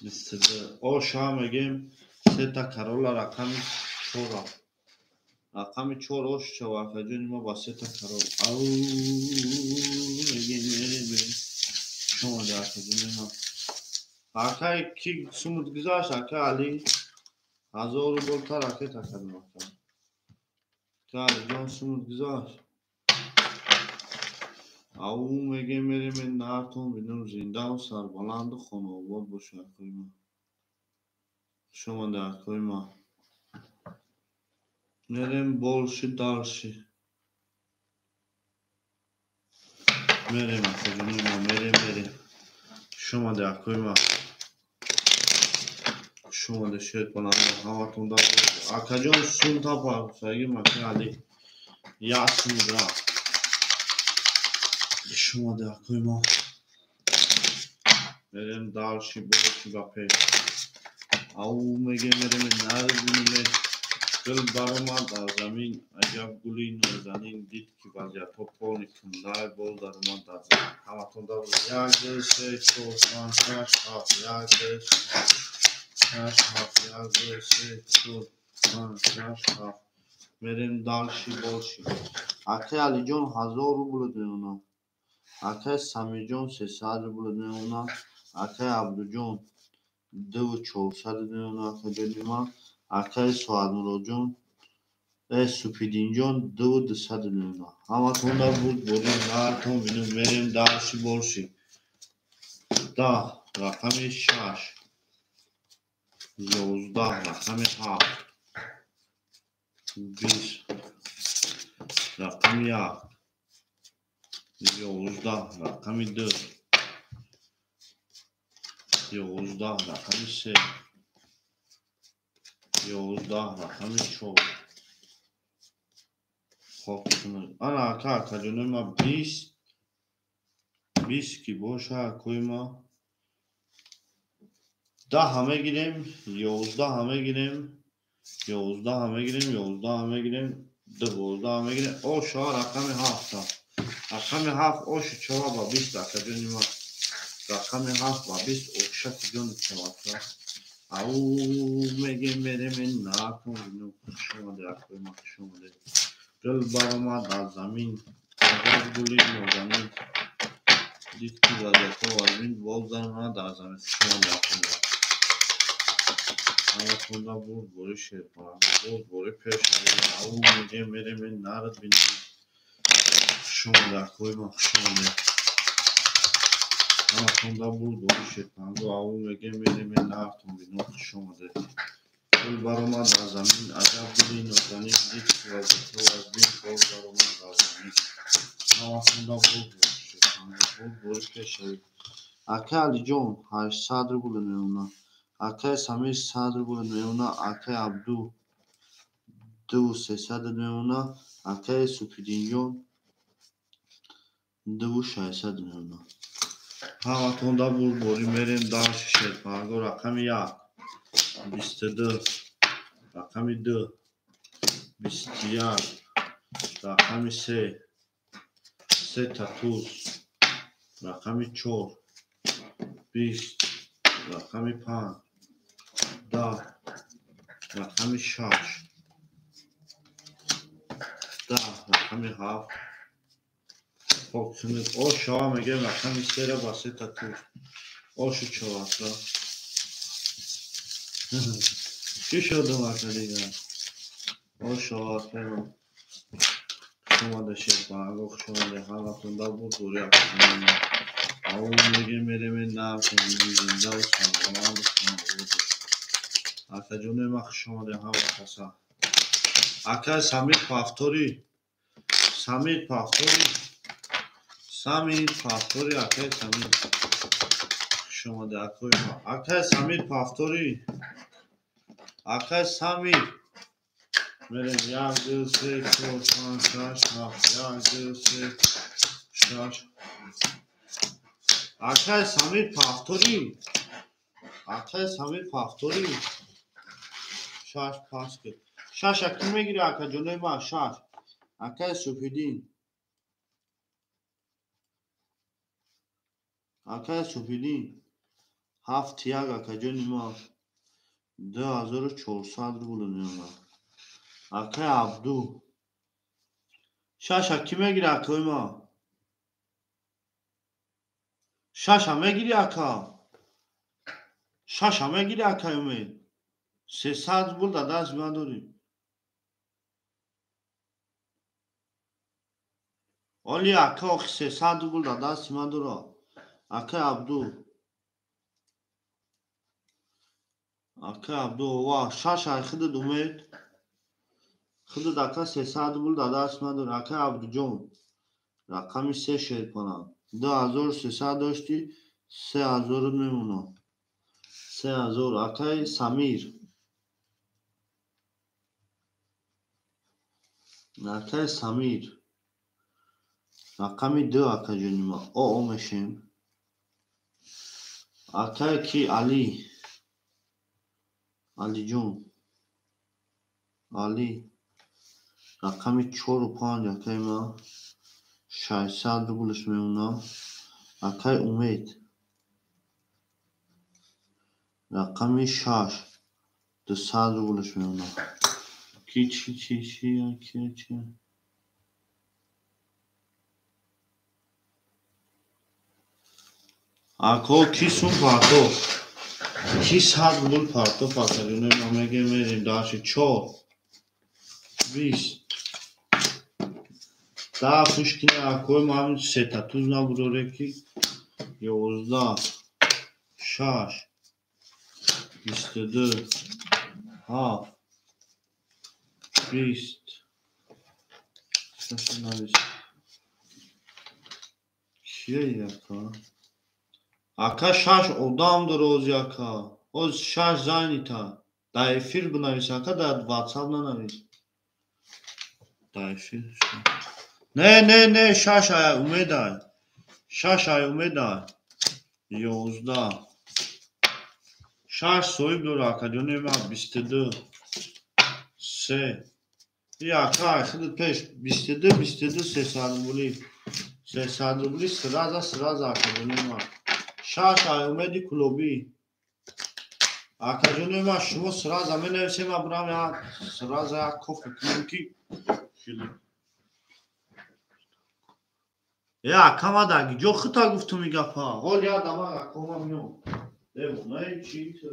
22 او شام میگیم 3 تا کرول رقم 4 رقم 4 اوش چواکا جونی ما با 3 تا کرول او میگیم میریم شما در کجونی ما اکای کی سمود گذاشت اکای علی 1000 روبل تا راکت اکدم اکای اکای جان سمود گذاشت او میگه میریم نرتون بینیم زنده و سربلند و خانواد باشه اکای ما شما در اکای ما میریم بولشی دالشی میریم اکای جونی ما میریم شما در کویما شما در شیر کنم همه تون در اکا جان سون تا پا سایگی مکه علی یاسم را شما در کویما بریم دارشی باشی با پیش او میگه میریم نردیم گل برما در زمین عجب گلی نازنین دید که وضعیت ها پانی کندای بول در ما در زمین همه تون در یک دل سه چور پانچ شش هفت یک دل شش هفت یک دل سه چور پانچ شش هفت میریم دارشی باشی اکه علی جان 1000 روبل دیونا اکه سمی جان 300 روبل دیونا اکه عبدو جان 2400 دیونا اکه جانیما اکه سواد مراد جان سوپیدین جان 2200 دیونا همه تون در بود بریم نهارتون بینیم میریم دارشی باشی ده رقم 6 11 رقم 7 20 رقم 1 11 رقم 2 11 رقم 3 11 رقم 4 خب انا اکا جانه ما 20 کی باشه کوی ما 10 همه گیریم 11 همه گیریم 11 همه گیریم 11 همه گیریم 12 همه گیریم او شا رقم 7 رقم 7 اوش چوا با 20 اکا جانی ما رقم 7 با 20 اوشا کی جان چوا او میگه میریم ناکن شما در کوی ما شما در گل برما در زمین عجب گلی نازنین دید که وضعیت ها وزمین بول در ما در زمین شما در کوی ما همه تونده بود بوری شیر کنم بود بوری پیش او میگه میریم نرد بینیم شما در کوی ما شما در همه تونده بود بوری شیر کنم او میگه میریم نرد بینیم شما در گل برما در زمین عجب گلی نازنین دید که وضعیت ها وزمین بول در ما در زمین همه تونده بود بوری شیر کنم بود بوری پیش اکه علی جان 800 روبل میمونه اکه سمیر 100 روبل میمونه اکه عبدو 2300 میمونه اکه سوپیدین جان 2600 میمونه همه تونده بود بوری میریم دارش شیرپرگو رقم 1 22 رقم 2 21 رقم 3 تاتوز رقم 4 20 رقم 5 10 رقم 6 10 رقم 7 خب کنید او شما میگه رقم 3 را با 3 تاتوز او شو چواتا چی شده مکه دیگه او شما کنید شما ده شیرپرگو شما ده حالتون دا بود دوری اکنیم او میگه میریم نام کنیم زنده و سلام اکا جونه ما شما ده هوا کسا اکا سمیر پافتوری اکا سمیر شما ده اکوی ما اکا سمیر پافتوری اکا سمیر میریم 1 2 3 4 5 6 7 1 2 3 6 اکا سمیر پافتوری شش پاس که شش اکی میگیری اکا جونه ما شش اکا سوپیدین 7 یک اکا جونه ما 2400 روبل میمونه اکا عبدو شش اکی میگیری اکای ما شش هم میگیری اکا امید 300 روبل در دست من داری اولی اکا 300 روبل در دست من داره اکا عبدو وا شش ای خودت امید خودت اکا 300 روبل در دست من داره اکا عبدو جان رقم 3 شیر کنم 2300 داشتی 3000 میمونه. 3000 آقای سمیر. آقای سمیر رقمی 2 آقا جون ما او میشیم. آقای کی علی. علی جون علی رقمی 4 و 5 آقای ما 600 روبلش میمونه. آقای امید رقمی 6 200 روبلش میمونه. کی چی آقا کی سون پارتو کی 100 روبل پارتو آقا جون ما میگیم داشت 4 20 daha fışkine akoy mam seta tuzna budoreki 11 şaş 22 ha 20 şaşırmayız şey yaka aka şaş odamdır oz yaka oz şaş zanita da efir bunavis aka da whatsapp'la navis da efir ne şaş aya umedar şaş aya umedar 11 şaş soyup dur aka dönemi 22 3 یا کار خودت پیش 22 300 روبلی سراز آکادونی ما شاش اومدی کلوبی آکادونی ما شما سراز همه نویسیم ابرام یا سراز یا کفر کنیم کی یا کما داگی جو خطا گفتو میگه پا قول یاد اما اکوما میو نه چی تو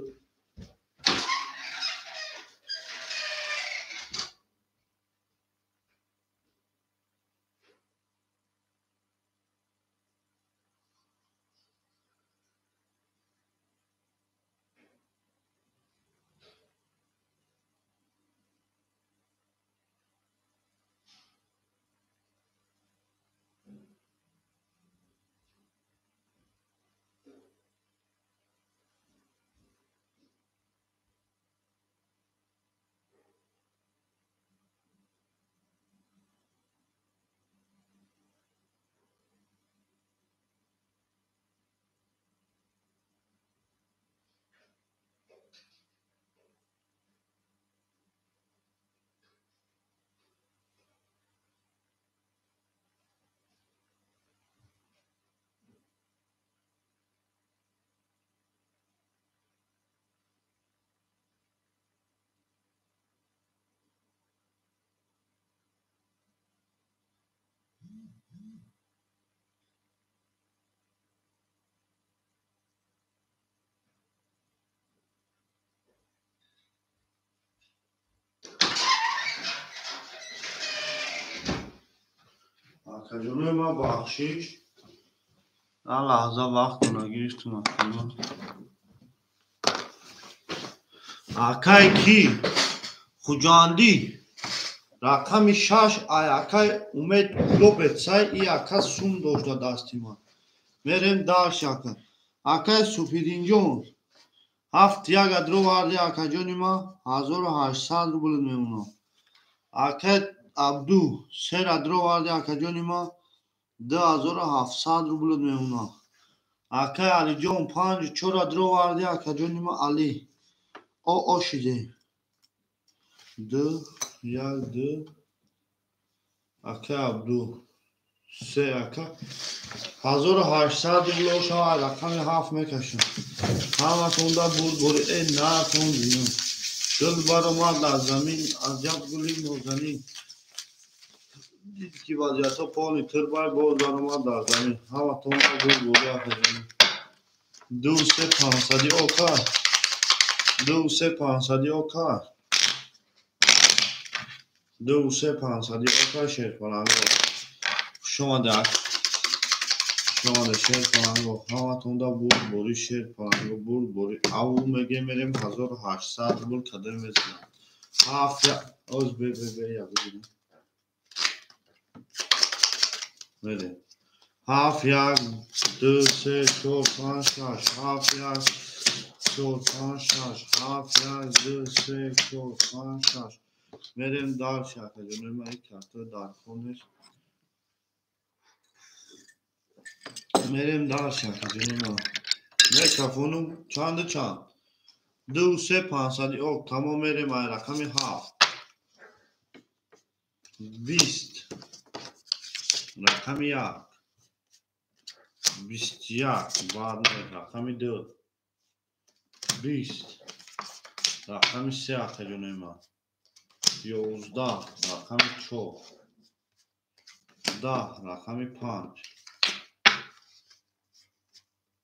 آکادونی ما بخشیش لحظه وقت کنه گیرستون اکنون آکای کی خوجاندی رقمی 6 آکای امید کلوبت سای ای آکا سون داشته دستی ما میریم داشت آکای سوپیدینجون 7 یاگا درو واردی آکا جونی ما 1800 روبل میمونه آکای عبدو 3 درو واردی آکا جونی ما 2700 روبل میمونه آکای علی جون 5 4 درو واردی آکا جونی ما علی او شده 2 آکای عبدو 3 آکا 1800 روبل شما رقم 7 میکشم همه تونده بود ای نه تون دیم دل بارو ما در زمین عجب گلی نوزنی دید که وضعیت پانی تر بای بود بارو ما در زمین همه تونده بود آکا جونی 2 3 500 آکا 2 3 500 آکا 2 3 500 آکا شیر کنم شما ده شیر کنم همه تونده بود بوری شیر کنم بوری او میگه میریم 1800 روبل کدر میزنم از بی یاد بگیریم میریم 7 1 2 3 4 5 6 7 1 4 5 6 7 1 2 3 4 5 6 Verem dar şarkı canım ay kartı dar konuş. Verem dar şarkı canım. Mikrofonum çandı çan. 2 3 5 ok tamam verem ay rakamı 7 20 rakamı ya 20 ya बाद में rakamı 2 20 rakamı 3 canım. 11 rakamı çok. 10 rakamı 5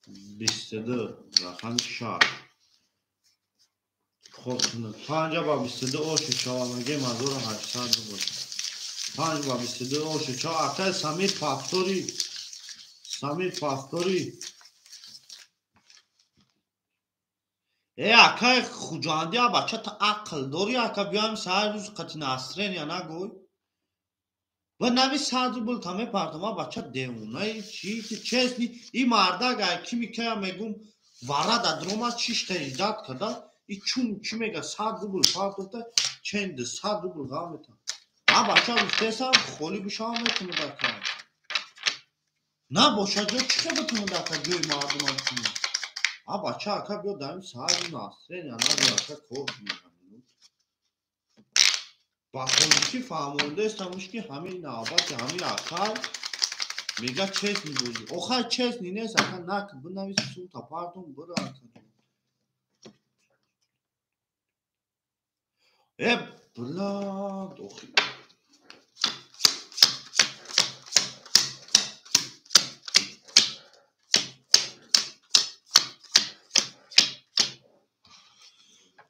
22 rakamı 6 خب 5 با 22 اوشو چهار مگه مزور 800 بود 5 با 22 اوشو چهار اکای سمیر پافتوری اکای خوجاندی ها بچه تا عقل داری اکا بیایم سر روز قطی نصرین یا نگوی و نوی صدر بول تامه پرتما بچه دیونه چی چیزنی این مرده اگه کمی که میگم وارد دروما چیش تجداد کده ای چون چی میگه 100 روبل پارتوته چند 100 روبل قامتا ها بچه بستیسم خولی بشام میتونه دکن نه باشه جو چی بتونه دکن جوی مردم هم کنه ها بچه اکا بیا داریم سر رو ناصرین یا نه بیا اکا کور میگم با خودشی فهمونده استموش که همین نوبت همین اکا میگه چیز میبوزی اوخای چیز نیست اکا نکن بنوی سو تا پارتون برو اکا بلاد اوخی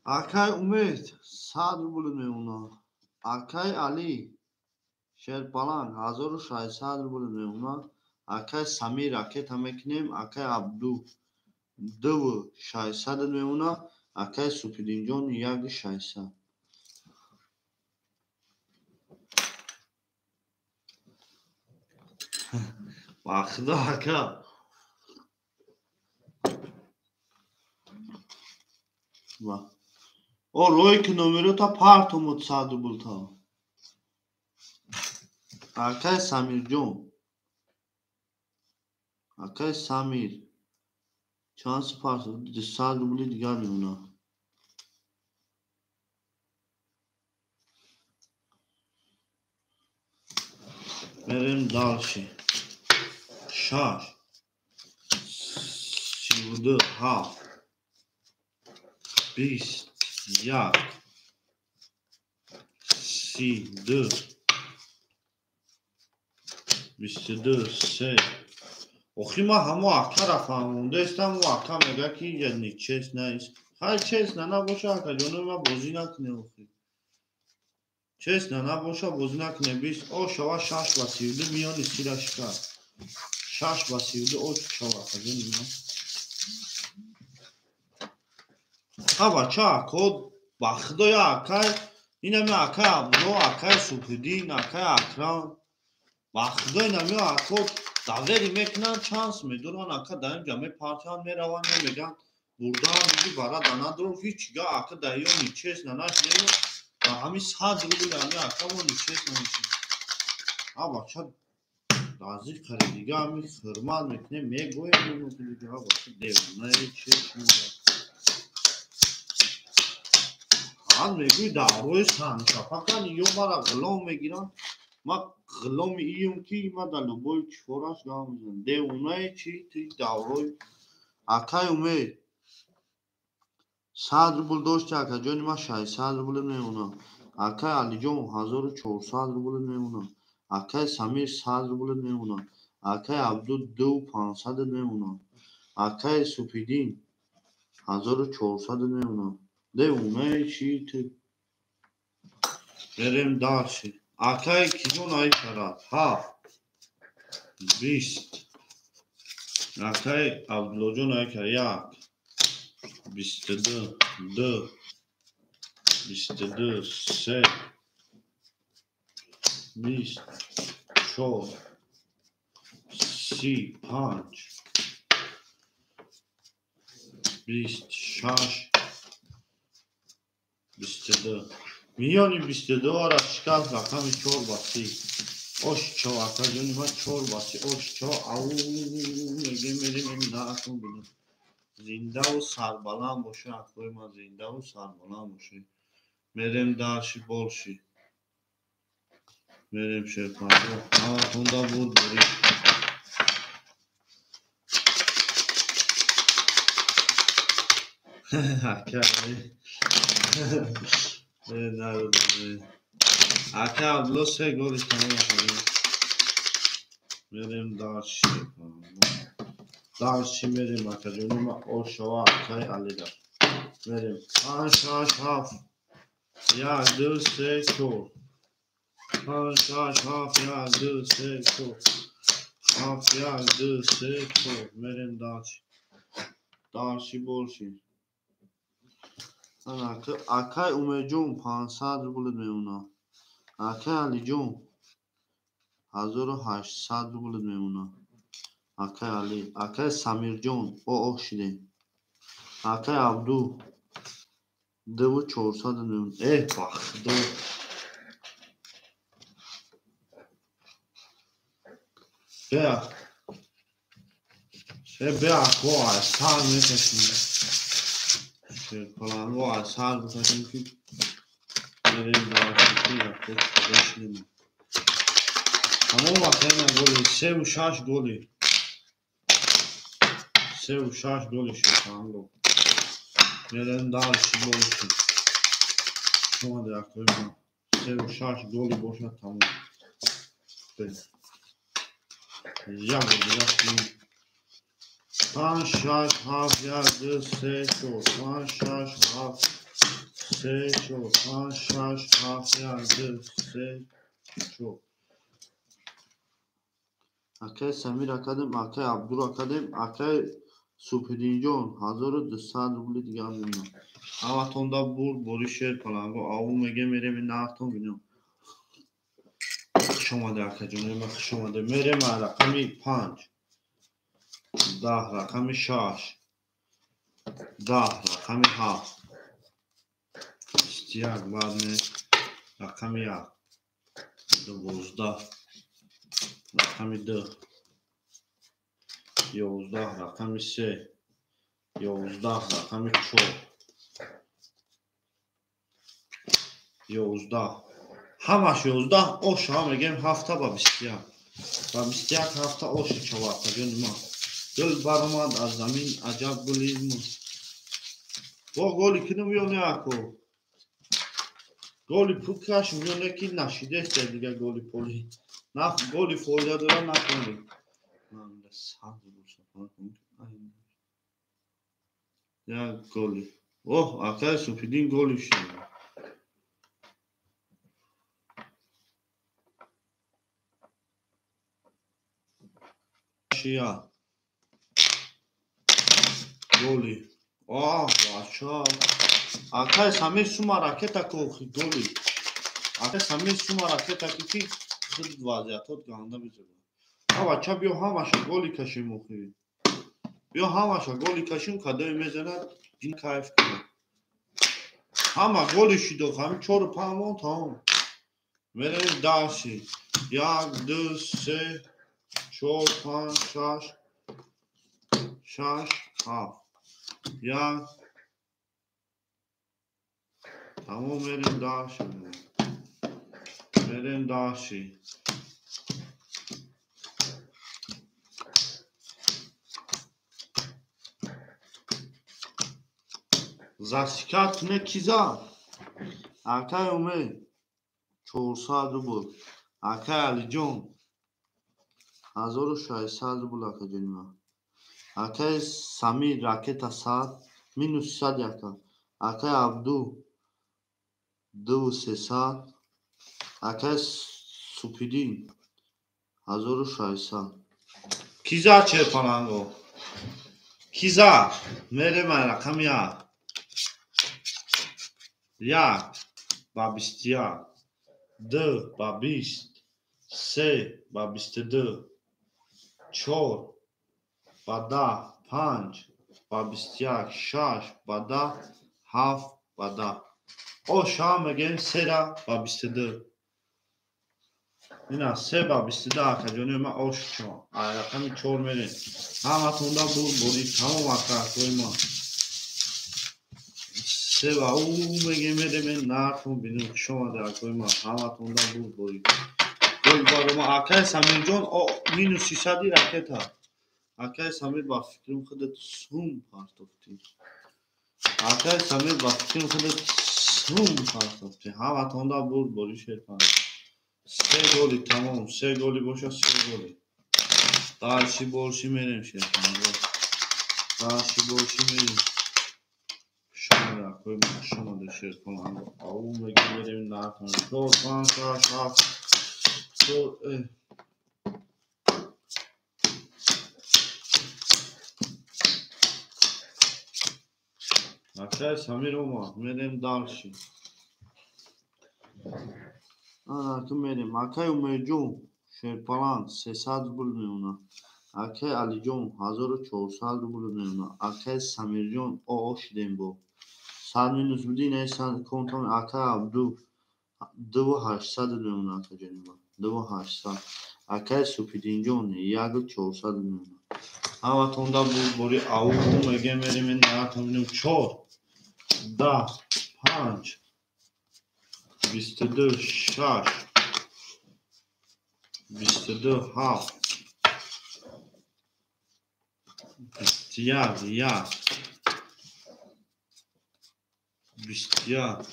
Akay Umid 100 روبل میمونه Akay علی شرپالان 1600 روبل میمونه Akay سمیر راکت هم میکنیم Akay عبدو 2600 میمونه Akay سپیدین جان 1600 واخدا اکا o روی که نمیره تا پارتومت 100 روبل تا Akay سمیر جان Akay سمیر چانس پارتومت 100 روبل دیگر میمونه بریم دالشی شاش 32 7 20 1 32 22 3 اوخی ما همو اکا را فهمونده استم و اکا میگه که اینجا چیز نیست هر چیز نه باشه اکا جانو ما بازی نکنه اوخی چیز نه باشه بازی نکنه 20 او شوا 6 و 32 میانی سیرش کرد 6 و 32 او شوا اکا جانو ها بچه اکا بخدا یا اکا این همی اکا عبدو اکا سپیدین اکا اکرام بخدا این همی اکا داوری میکنن چانس میدونن اکا در این جمعه پارتیان میروان میگن برده هم میگی برا دانا درو هیچ گاه اکا در یا نیچیز نناش نیمون و همی 100 روبل همی اکا ما نیچیز نناشیم ها بچه دازی کاری دیگه همی خرمان میکنه میگویم اونو که دیگه ها بچه دیونه چیز میگه هم میگوی داروی سنشافکن یو مرا غلام میگیرن ما غلام اییم که ما در لبای چفراش گام میزن دیونه چی توی داروی اکای امید 100 روبل داشت اکا جانی ما 600 روبل میمونه اکای علی جان 1400 روبل میمونه اکای سمیر 100 روبل میمونه اکای عبدو 2500 میمونه اکای سپیدین 1400 میمونه دیونه چی توی بریم داشتی اکای کیجون آی فراد 20 اکای عبدالله جان آی 22 2 22 3 20 4 35 26 22 میانی 22 را شکل رقم 4 باسی osh cho akajoni ma 4 basi osh cho au mege merem em naatun bidum zinda u sarbalan boshe akoy ma zinda u sarbalan boshe merem darshi bolshi merem shepano avatunda bud bori akay nerede akay ablo se gol tamam merem darshi darshi merem akajoni ma osho akay alida merem ash haf ya do se kor ash haf ya do se kor haf ya do se kor merem darshi bolshi akay umejun 500 ruble memuna akay alijun 1800 ruble memuna akay ali akay samirjon o oshide akay abdu 2400 memuna bak bea koa sal metasin falan koa sal metasin ki merem darshi yaptık kardeşim ama bakayım golü sev şaş golü şu tango merem darshi bolshi şuna da koyma sev şaş golü boşa tamam ya bu 5 şaş haf yazdı se çok 5 şaş haf se çok 5 şaş haf yazdı se çok akay samir akadem akay abdur akadem akay supidinjon 1200 ruble دیگه هم میمونه اما توندا بوری شیر کنم و آو میگه میره من نارتون بینم شما در کجونه من شما در میره من رقمی 5 10 رقمی 6 10 رقمی 7 استیاق بعد می رقمی 1 12 رقمی 2 11 رقمی 3 11 رقمی 4 11 همش 11 osh ha megem hafta ba 21 hafta osh chavata jonima gol baromad az zamin ajab golizm bo goli kinum yone ako goli pukash yone ki nashide este diga goli poli na goli foyda dora na koni man da sad bulsa ya goli oh akay supidin goli shi ya goli bacha akay samir suma raketa ko goli akay samir suma raketa ki khud vaziyatot ganda bizaga bacha bio hamasha goli kashim moxi bio hamasha goli kashim kadai mezana din kayf karo hama goli shido kham 4 5 tamam mere darshi 1 2 3 4 5 6 7 ya tamam merem darshi zaskat ne kiza akay ume 400 ruble akay alijon 1600 ruble akajonima akay samir raketa sad minus 100 yaka akay abdu 2300 akay supidin 1600 kiza chepanango kiza mere man rakam ya babistia 2 babist 3 babiste 2 4 با 10 5 با 21 6 با 10 7 با 10 ош ҳам мегӯем 3 ра ба 22 ина 3 ба 22 акаҷони ма ош чо ай рақами 4 мерем ҳаматонда боди тамом акаҳои ма 3 ба мегӯем мерем нартон бинем шомаде акои ма ҳаматонда боди гол барома акаи самирҷон минус 300 ракета акаи самир ба фикрам худат сум партофтӣ акаи самир ба фикрам худат сум партофтӣ ҳаматонда боди шерпан 3 голи тамом 3 голи боша 3 голи дальше больше мерем шерпан дальше больше мерем шомаде акои ма шомаде шерпан мегӯем мерем нартон 4 5 6 7 акаи самир омад мерем дальше мерем акаи умедҷон шерпаланд 300 рубл меонад акаи алиҷон 1400 рубл меонад акаи самирҷон шидем бо 100 минус будӣ не контон акаи абду 2800 меонад акаҷони ма 2800 акаи супидинҷон 1400 меонад ҳаматонда бори мегӯем мерем нартон 4 10 5 22 6 22 7 21 1 21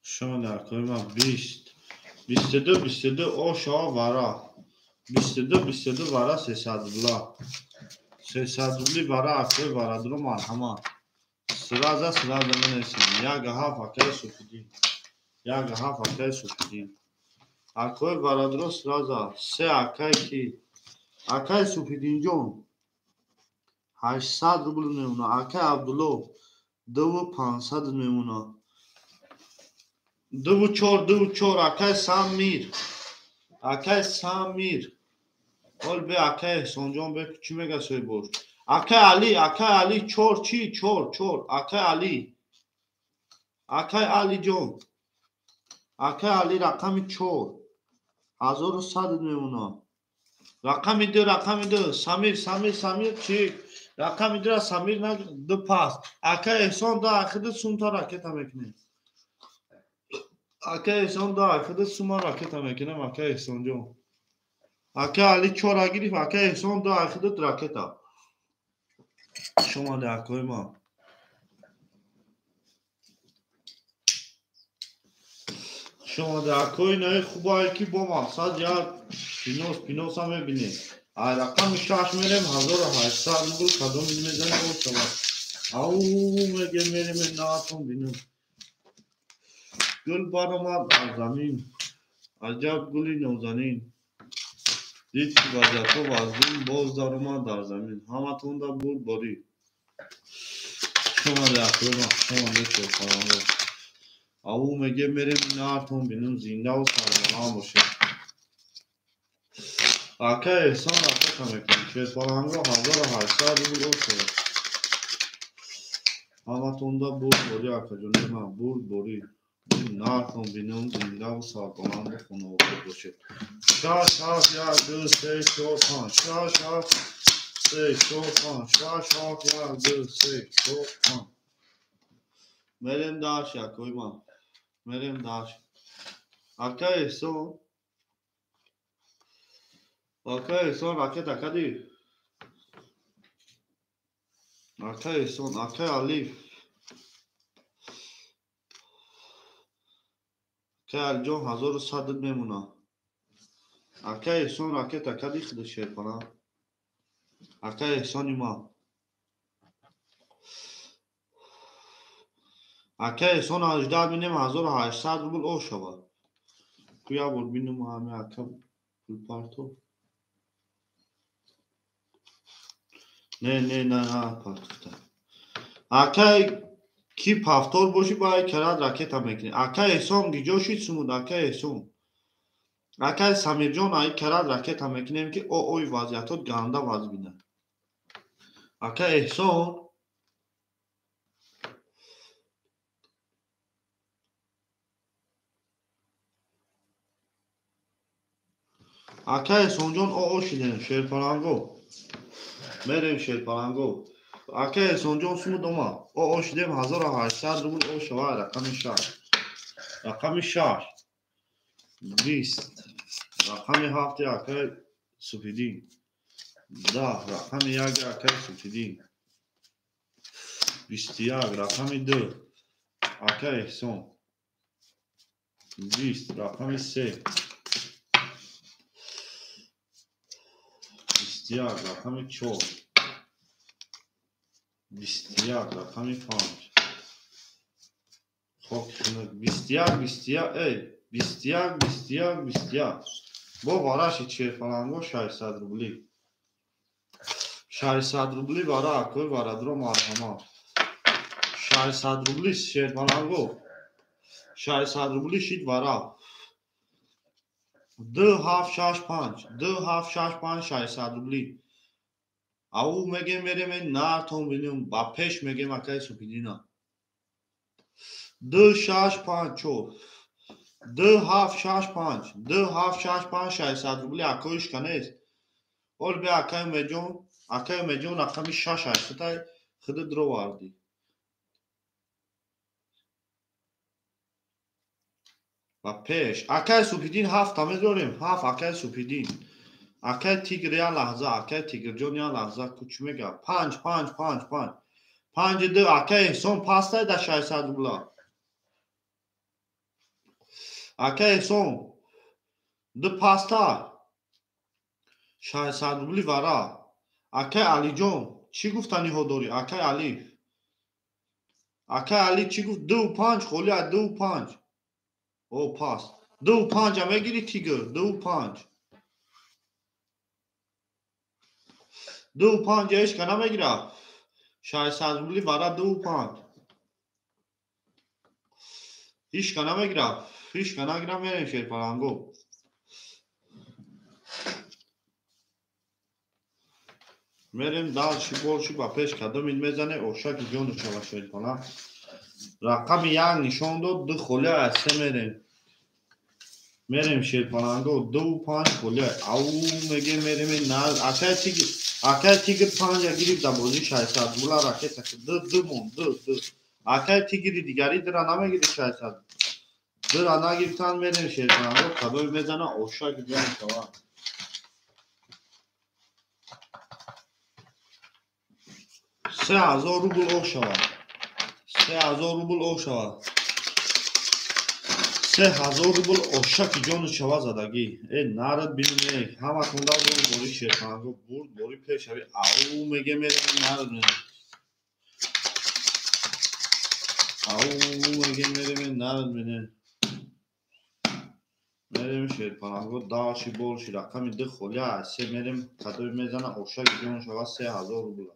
шомаде акои ма 20 22 22 оша вара 22 22 вара 300 рубла 300 рубли вара акои варадро марҳамат сраза менесем як ҳафт акаи супидин як ҳафт акаи супидин акои варадро сраза 3 акаи ки акаи супидинҷон 800 рубл меонад акаи абдулло 2500 меонад 24 акаи самир ҳол бе акаи эҳсонҷон бе чӣ мегасои бош акаи али 4 чи 4 акаи алиҷон акаи али рақами 4 1100 меонад рақами 2 самир чи рақами 2 самир ду паст акаи эҳсон 2 сумта ракета мекунем акаи эҳсон 2 сума ракета мекунем акаи эҳсонҷон акаи али 4 гирифт акаи эҳсон 2 ракета шомаде акои ма шомаде акои наи хубае ки бо мақсад як пиноса мебинем ай рақами 6 мерем 1800 рубл кадоми мезанем шавад мегӯем мерем наатон бинем гул баромад дар замин аҷаб гули нозанин дид ки вазъиятҳо вазнин боз даромад дар замин ҳаматонда борӣ шомаде акои ма шомаде шерпаландо мегӯем мерем нартон бинем зиндаву сарбаланд бошем акаи эҳсон ракета мекунем шерпаландро 1800 рубл шавад ҳаматонда борӣ акаҷони ма борӣ нартон бинем зиндаву сарбаланду хунобод бошед 6 7 1 2 3 4 5 6 7 3 4 5 6 7 1 2 3 4 5 мерем дальше акои ма мерем дальше акаи эҳсон ракета кади акаи эҳсон акаи алиф акаи алиҷон 1100 мемонад акаи эҳсон ракета кади худи шерпаланд акаи эҳсони ма акаи эҳсон 18 бинем 1800 рубл шавад ку як бор бинум ҳами ака пулпарто не партофта акаи ки пафтор боши баъд карат ракета мекунем акаи эҳсон гиҷо шид сумуд акаи эҳсон Акай Самирҷон аи карад ракета мекунем ки ои вазъиятот ганда ваз бинад. Акай Эҳсон акай Эҳсонҷон шидем шерпаланго мерем шерпаланго акай Эҳсонҷон сумудома шидем 1800 рубл шавад рақами 6 рақами 6 20 рақами 7 акай Суфиддин 10 рақами 1 акай Суфиддин 21 рақами 2 акай Эҳсон 20 рақами 3 21 рақами 4 21 рақами 5 خب 21 бо вараши черпаланго 600 рубли 600 рубли бара акои варадро марҳама 600 рубли шерпаланго 600 рубли шид вара 2765 600 рубли ау мегем мерем нартон бинем ба пеш мегем акай Суфиддина 2654 2765 600 рубли акоиш канест ол бе акай меҷон рақами 6 ҳастатай худи дро варди ба пеш акай Суфиддин 7 мезорем 7 акай Суфиддин акай Тигр я лаҳза акай Тигрҷон я лаҳза куч мега 5 52 акай Эҳсон пастай да 600 рубла акай Эҳсон ду паста 600 рубли вара акай Алиҷон чӣ гуфтаниҳо дорӣ акай Али чӣ гуфт 25 холия 25 пас 25 мегири Тигр 25 еш кана мегира 600 рубли вара 25 иш кана мегира мерем шерпаланго мерем далши борши ба пеш кадомин мезане ошаки ҷону шава шерпалан рақами 1 нишон дод 2 холия 3 мерем шерпаланго 25 холия ау мегем мерем нар акай Тигр 5 гирифт да бозӣ 600 рубла ракета акай Тигри дигари дра намегири 600 дра нагирифтан мерем шерпаланго кадои мезана ошаки ҷону шава 3000 рубл шавад 3000 рубл шавад 3000 рубл ошаки ҷону шава задагӣ нарад бинем ҳаматонда бори шерпаланго бурд бори пешави ау меге мерем нарад менем мерем шерпаланго далши борши рақами 2 холия 3 мерем кадои мезана ошаки ҷону шава 3000 рубл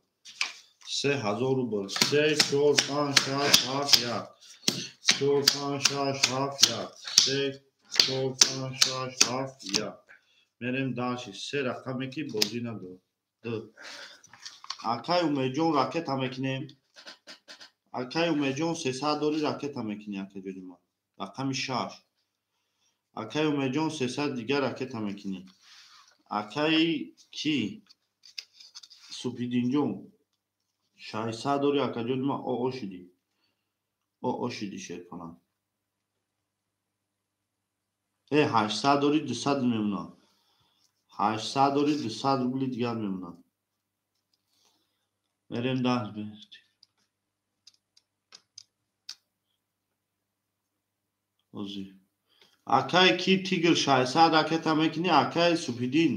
3000 рубл 3 4 5 6 7 1 4 5 6 7 1 3 4 5 6 7 1 мерем далши 3 рақаме ки бозӣ надорад акай Умедҷон ракета мекунем акай Умедҷон 300 дори ракета мекунӣ акаҷони ман рақами 6 акай Умедҷон 300 дигар ракета мекунӣ акай ки Суфиддинҷон 600 дори акаҷони ман шидӣ шерпалан 800 дори 200 мемонад 800 дори 200 рубли дигар мемонад мерем даҳ акай ки Тигр 600 ракета мекунӣ акай Суфиддин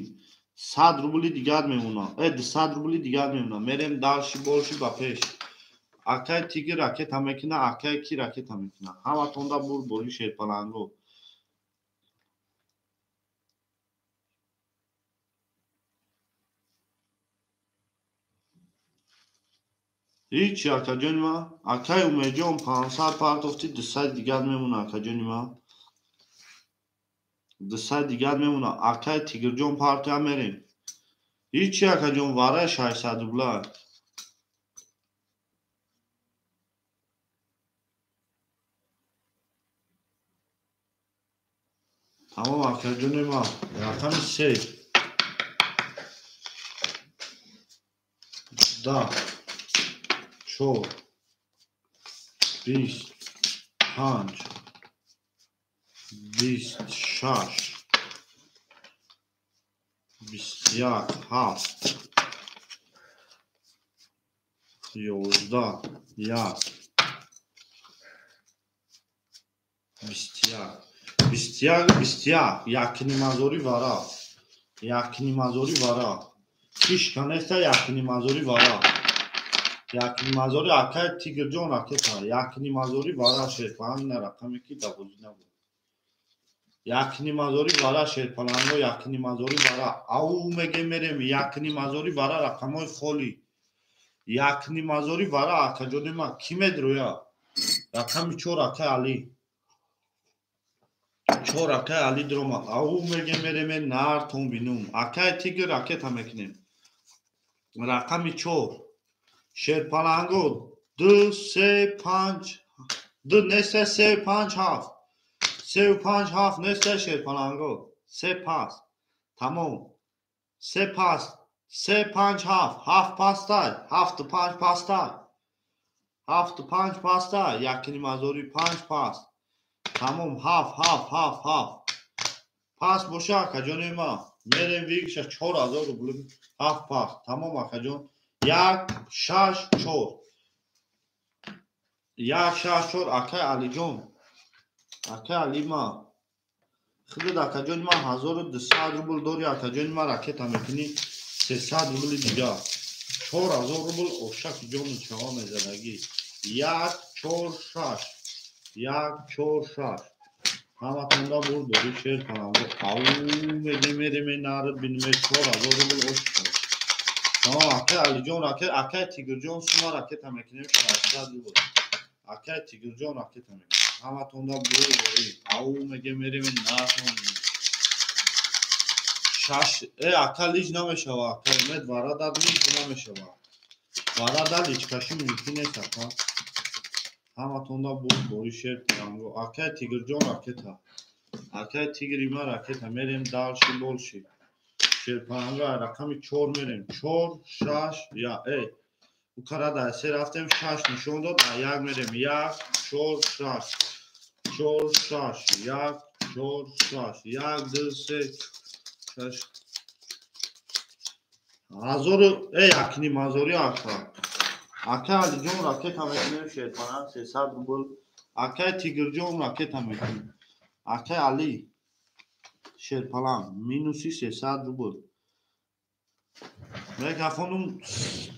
100 рубли дигар мемонад 200 рубли дигар мемонад мерем далши борши ба пеш акай Тигр ракета мекуна акай ки ракета мекуна ҳаматонда бурд бори шерпаланго ҳич акаҷони ман акай Умедҷон 500 партофти 200 дигар мемона акаҷони ман دسته دیگر میمونه. اکای تیگر جون پارتی هم میریم. هیچی اکا جون واره 600 روبله. تمام اکا جون ما رقم 3 10 4 25 26 21 7 11 1 21 یکنی مزاری وارا یکنی مزاری وارا پیش کنسته یکنی مزاری وارا یکنی مزاری اکای تیگر جون راکتا یکنی مزاری وارا شیرپان نه رقمی که 12 بود. یکنی مزاری وارا شیرپانانگو یکنی مزاری وارا او میگه میریم یکنی مزاری وارا رقمای خالی یکنی مزاری وارا اکا جون ما کی میدرویا رقم 4 اکای علی 4 اکای علی دروما او میگه میریم نارتون بینوم اکای تیگر راکتا میکنیم رقم 4 شیرپانانگو 2 3 5 2 نسته 3 5 7 3 و 5 7 نسته شیرپانانگو 3 پاس تمام 3 پاس 3 5 7 7 پاستای 7 و 5 پاستای 7 و 5 پاستای یکنی مزاری 5 پاس تمام 7 7 7 7 پاس باشه اکا جون ما میریم ویگش 4000 روبل 7 پاس تمام اکا جون 1 6 4 1 6 4 اکای علی جون اکای علی ما خود اکا جون ما 1200 روبل داری اکا جون ما راکت هم میکنی 300 روبل دیگه 4000 روبل اوشک جون چها میزدگی 1 4 6 1 4 6 همه تونده بود داری شیر کنم او میگه میریم نارد بینیم 4000 روبل اوشک تمام اکای علی جون راکت اکای تیگر جون سونا راکت هم میکنیم 600 روبل اکای تیگر جون راکت هم میکنیم همه تونده بود داری او میگه میریم نارد شش اکا لیج نمیشه و اکا امید وارا داد لیج نمیشه و وارا داد لیج کشی ممکن نیست اکا همه تونده بود باری شیر کنم اکا تیگر جون راکت ها اکا تیگری ما راکت ها میریم دالشی بولشی شیر کنم رقم 4 میریم 4 6 یا او کارا در سه رفتیم 6 نشون داد یک میریم 1 4 6 4 6 1 4 6 1 2 3 6 1000 یکنی مزاری اکا اکا علی جون راکت هم میکنیم شیرپانان 300 روبل اکا تیگر جون راکت هم میکنیم اکا علی شیرپانان مینوسی 300 روبل میگفونم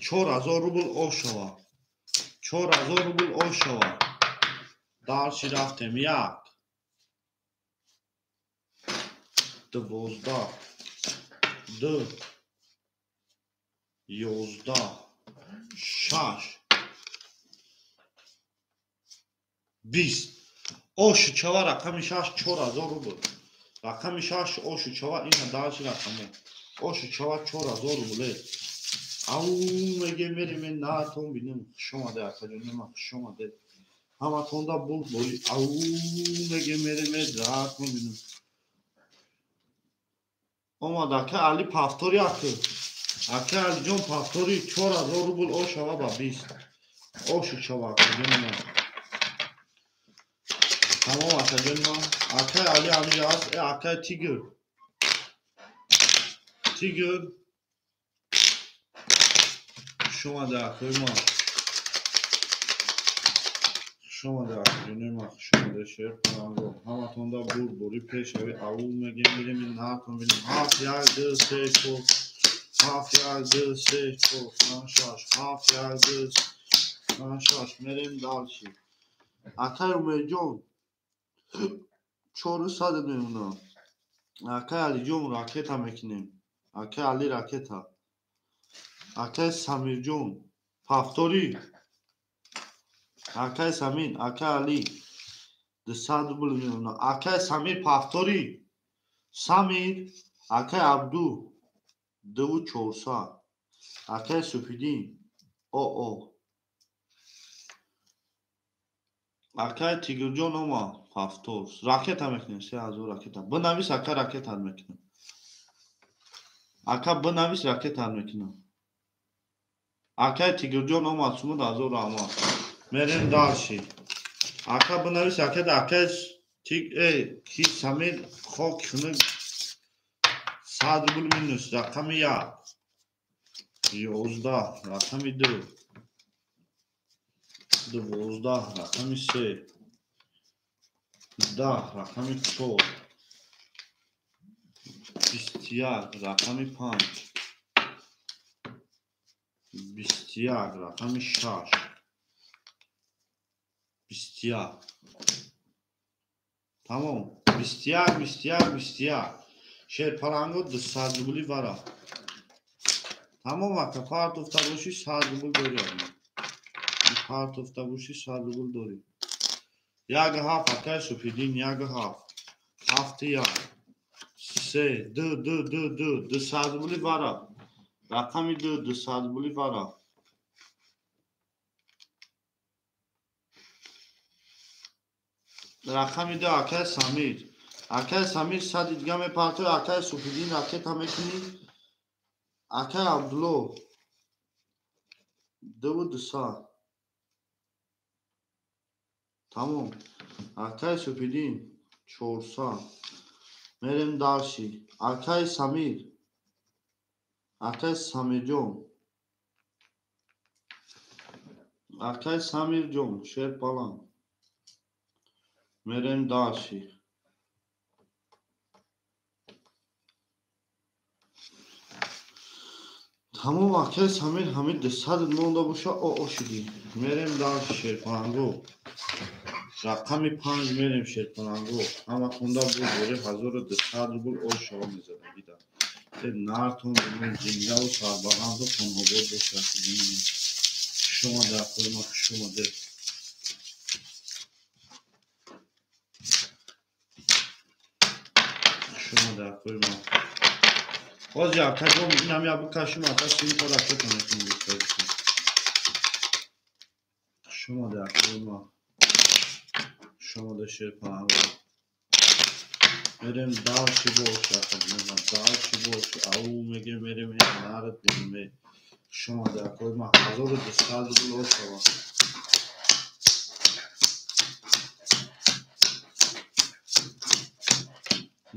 4000 روبل او شوا 4000 روبل او شوا دارشی رفتیم 1 12 2 11 6 20 اوش چوا رقم 6 4000 روبل رقم 6 اوش چوا این دارشی رقمه اوش چوا 4000 روبل او میگه میریم ناتون بینیم شما ده اکا جون ما شما ده همه تونده بود بولی او میگه میریم ناتون بینیم اومد اکا علی پافتوری اکا علی جون پافتوری 4000 روبل او شوا با 20 اوش چوا اکا جون ما تمام اکا جون ما اکا علی همجا هست اکا تیگر تیگر شما ده اکای ما شما ده اکا جون ما شما ده شیر کنم همه تونده بود بوری پیش اوی او میگه میریم این ناتون بینیم 7 1 2 3 4 7 1 2 3 4 5 6 7 1 2 5 6 میریم دالشی اکای اومی جون 400 میمونه اکای علی جون راکت هم میکنیم اکای علی راکت ها اکای سمیر جون پافتوری اکای سمین اکای علی 200 روبل میمونه اکای سمیر پافتوری Самир, акай Абду 2400, акай Супидин ОО, акай Тигрҷон ома 70. Ракета мекунем 3000 ракета. Бинавис ака ракета мекунем. Ака бинавис ракета мекунем. Акай Тигрҷон ома 10000 ама. Мерем далши. Ака бинавис ракета акай ки Самир хок хунак 100 рубл минус рақами 1, 11 рақами 2, 12 рақами 3, 10 рақами 4, 21 рақами 5, 21 рақами 6, 21. Тамом. 21. Шерпаланго 200 рубли вара. Тамом ака партофта боши 100 рубл дори. Партофта боши 100 рубл дори. Яг ҳафт акай Супидин яг ҳафт. Ҳафти як. 3 200 рубли вара. Рақами 200 рубли вара. Рақами 2 акай Самир. Акай Самир 100 дига мепартои акай Супидин ракета мекунӣ. Акай Абдулло 2200. Тамом. Акай Супидин 400. Мерем далши. Акай Самир. Акай Самирҷон. Акай Самирҷон Шерпалан. Мерем далши. Тамом акай Самир ҳамид 200 монда боша шуди. Мерем далши Шерпаланго. Рақами 5 мерем Шерпаланго. Ҳама хунда буд бори 1200 рубл шава мезадаги. Нартон ҷингаву сарбаланду хонобод бошад. Шумо дар хӯрма шумо де. Шумо дар хӯрма. Ҳозир акаҷон инам я бикашим ака синто ракета мекунем. Шумо дар хӯрма. Шумо дар Шерпаланго. Мерем далши бош акаҷон далши бош. Ау меге мерем нарад бинме. Шумо дар хӯрма 1200 рубл шава.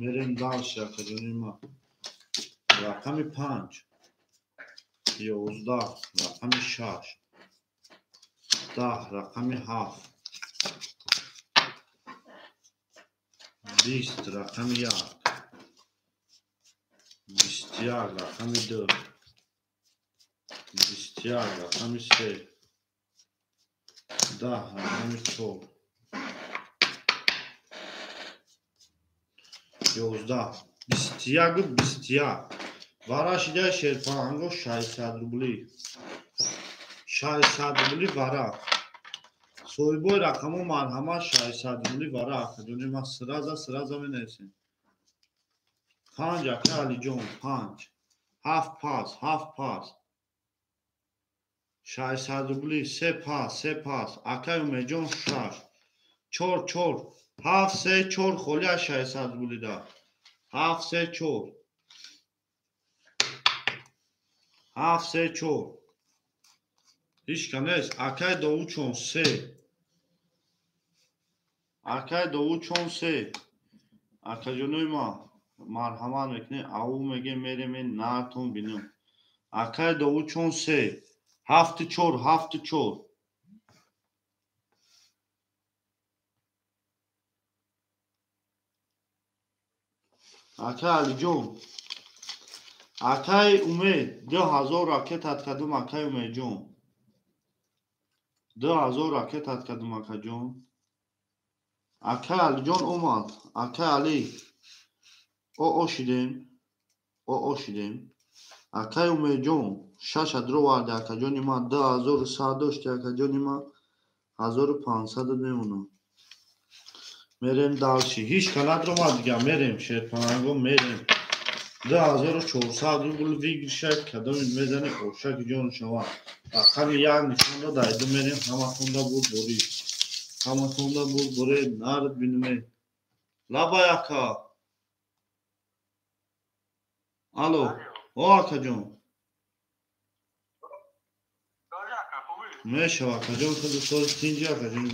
Мерем далши акаҷони ма. Рақами 5, 11 рақами 6, 10 рақами 7, 20 рақами 1, 21 рақами 2, 21 рақами 3, 10 рақами 4, 11, 21. Варашида Шерпаланго 600 рубли. 600 рубли вара. Соҳибои рақаму марҳама 600 рубли вара. Акаҷони ма сираза менависем. 5 акай Алиҷон 5. 7 пас. 600 рубли 3 пас. Акай Умеҷон 6. 4. 7 3 4 холия 600 рубли да. 7 3 4. 7 3 4. Ишка нест. Акай Довучон 3. Акай Довучон 3. Акаҷонои ма марҳамат мекунед. Ау меге мерем нартон бинем. Акай Довучон 3. 7 4. Акай Алиҷон. Акай Умед 2000 ракета кадум акай Умедҷон. 2000 ракета кадум акаҷон. Акай Алиҷон омад. Акай Али. шидем. Акай Умедҷон 6 дроварди акаҷони ма 2100 дошти акаҷони ма 1500 мемонад. Мерем далши. Ҳич канадро ма дига мерем. Шерпананго мерем. 2400 рубл вигиршак. Кадомин мезани ошаки ҷони шумо. Рақами як нишонро дайду мерем. Ҳаматонда буд бори. Ҳаматонда буд бори. Нард бинуме. Лабаяка. Алло. О акаҷон. Мешава акаҷон. Худ устоди тинҷи акаҷон.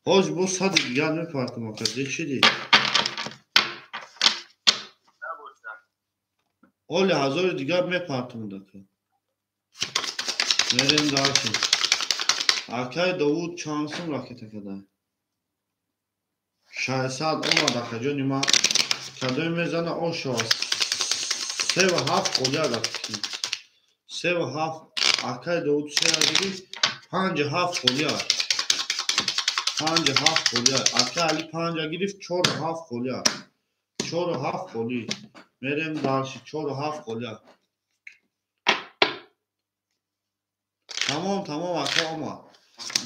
Ҳоҷ бо сади дигар мепартам акаҷон. Чиди? оли ҳазори дигар мепартам дака. Мерем далши. Акай Довуд чанд сум ракета кадай? 600 омад акаҷони ман. Кадои мезана ошава. 3-7 қоля гафтӣ. 3-7 акай Довуд 3 гирифт. 5-7 қоля. 5-7 қоля. Акай Али 5 гирифт. 4-7 қоля. 4-7 қолӣ. Мерем далши 4-7 қоля. Тамом ака омад.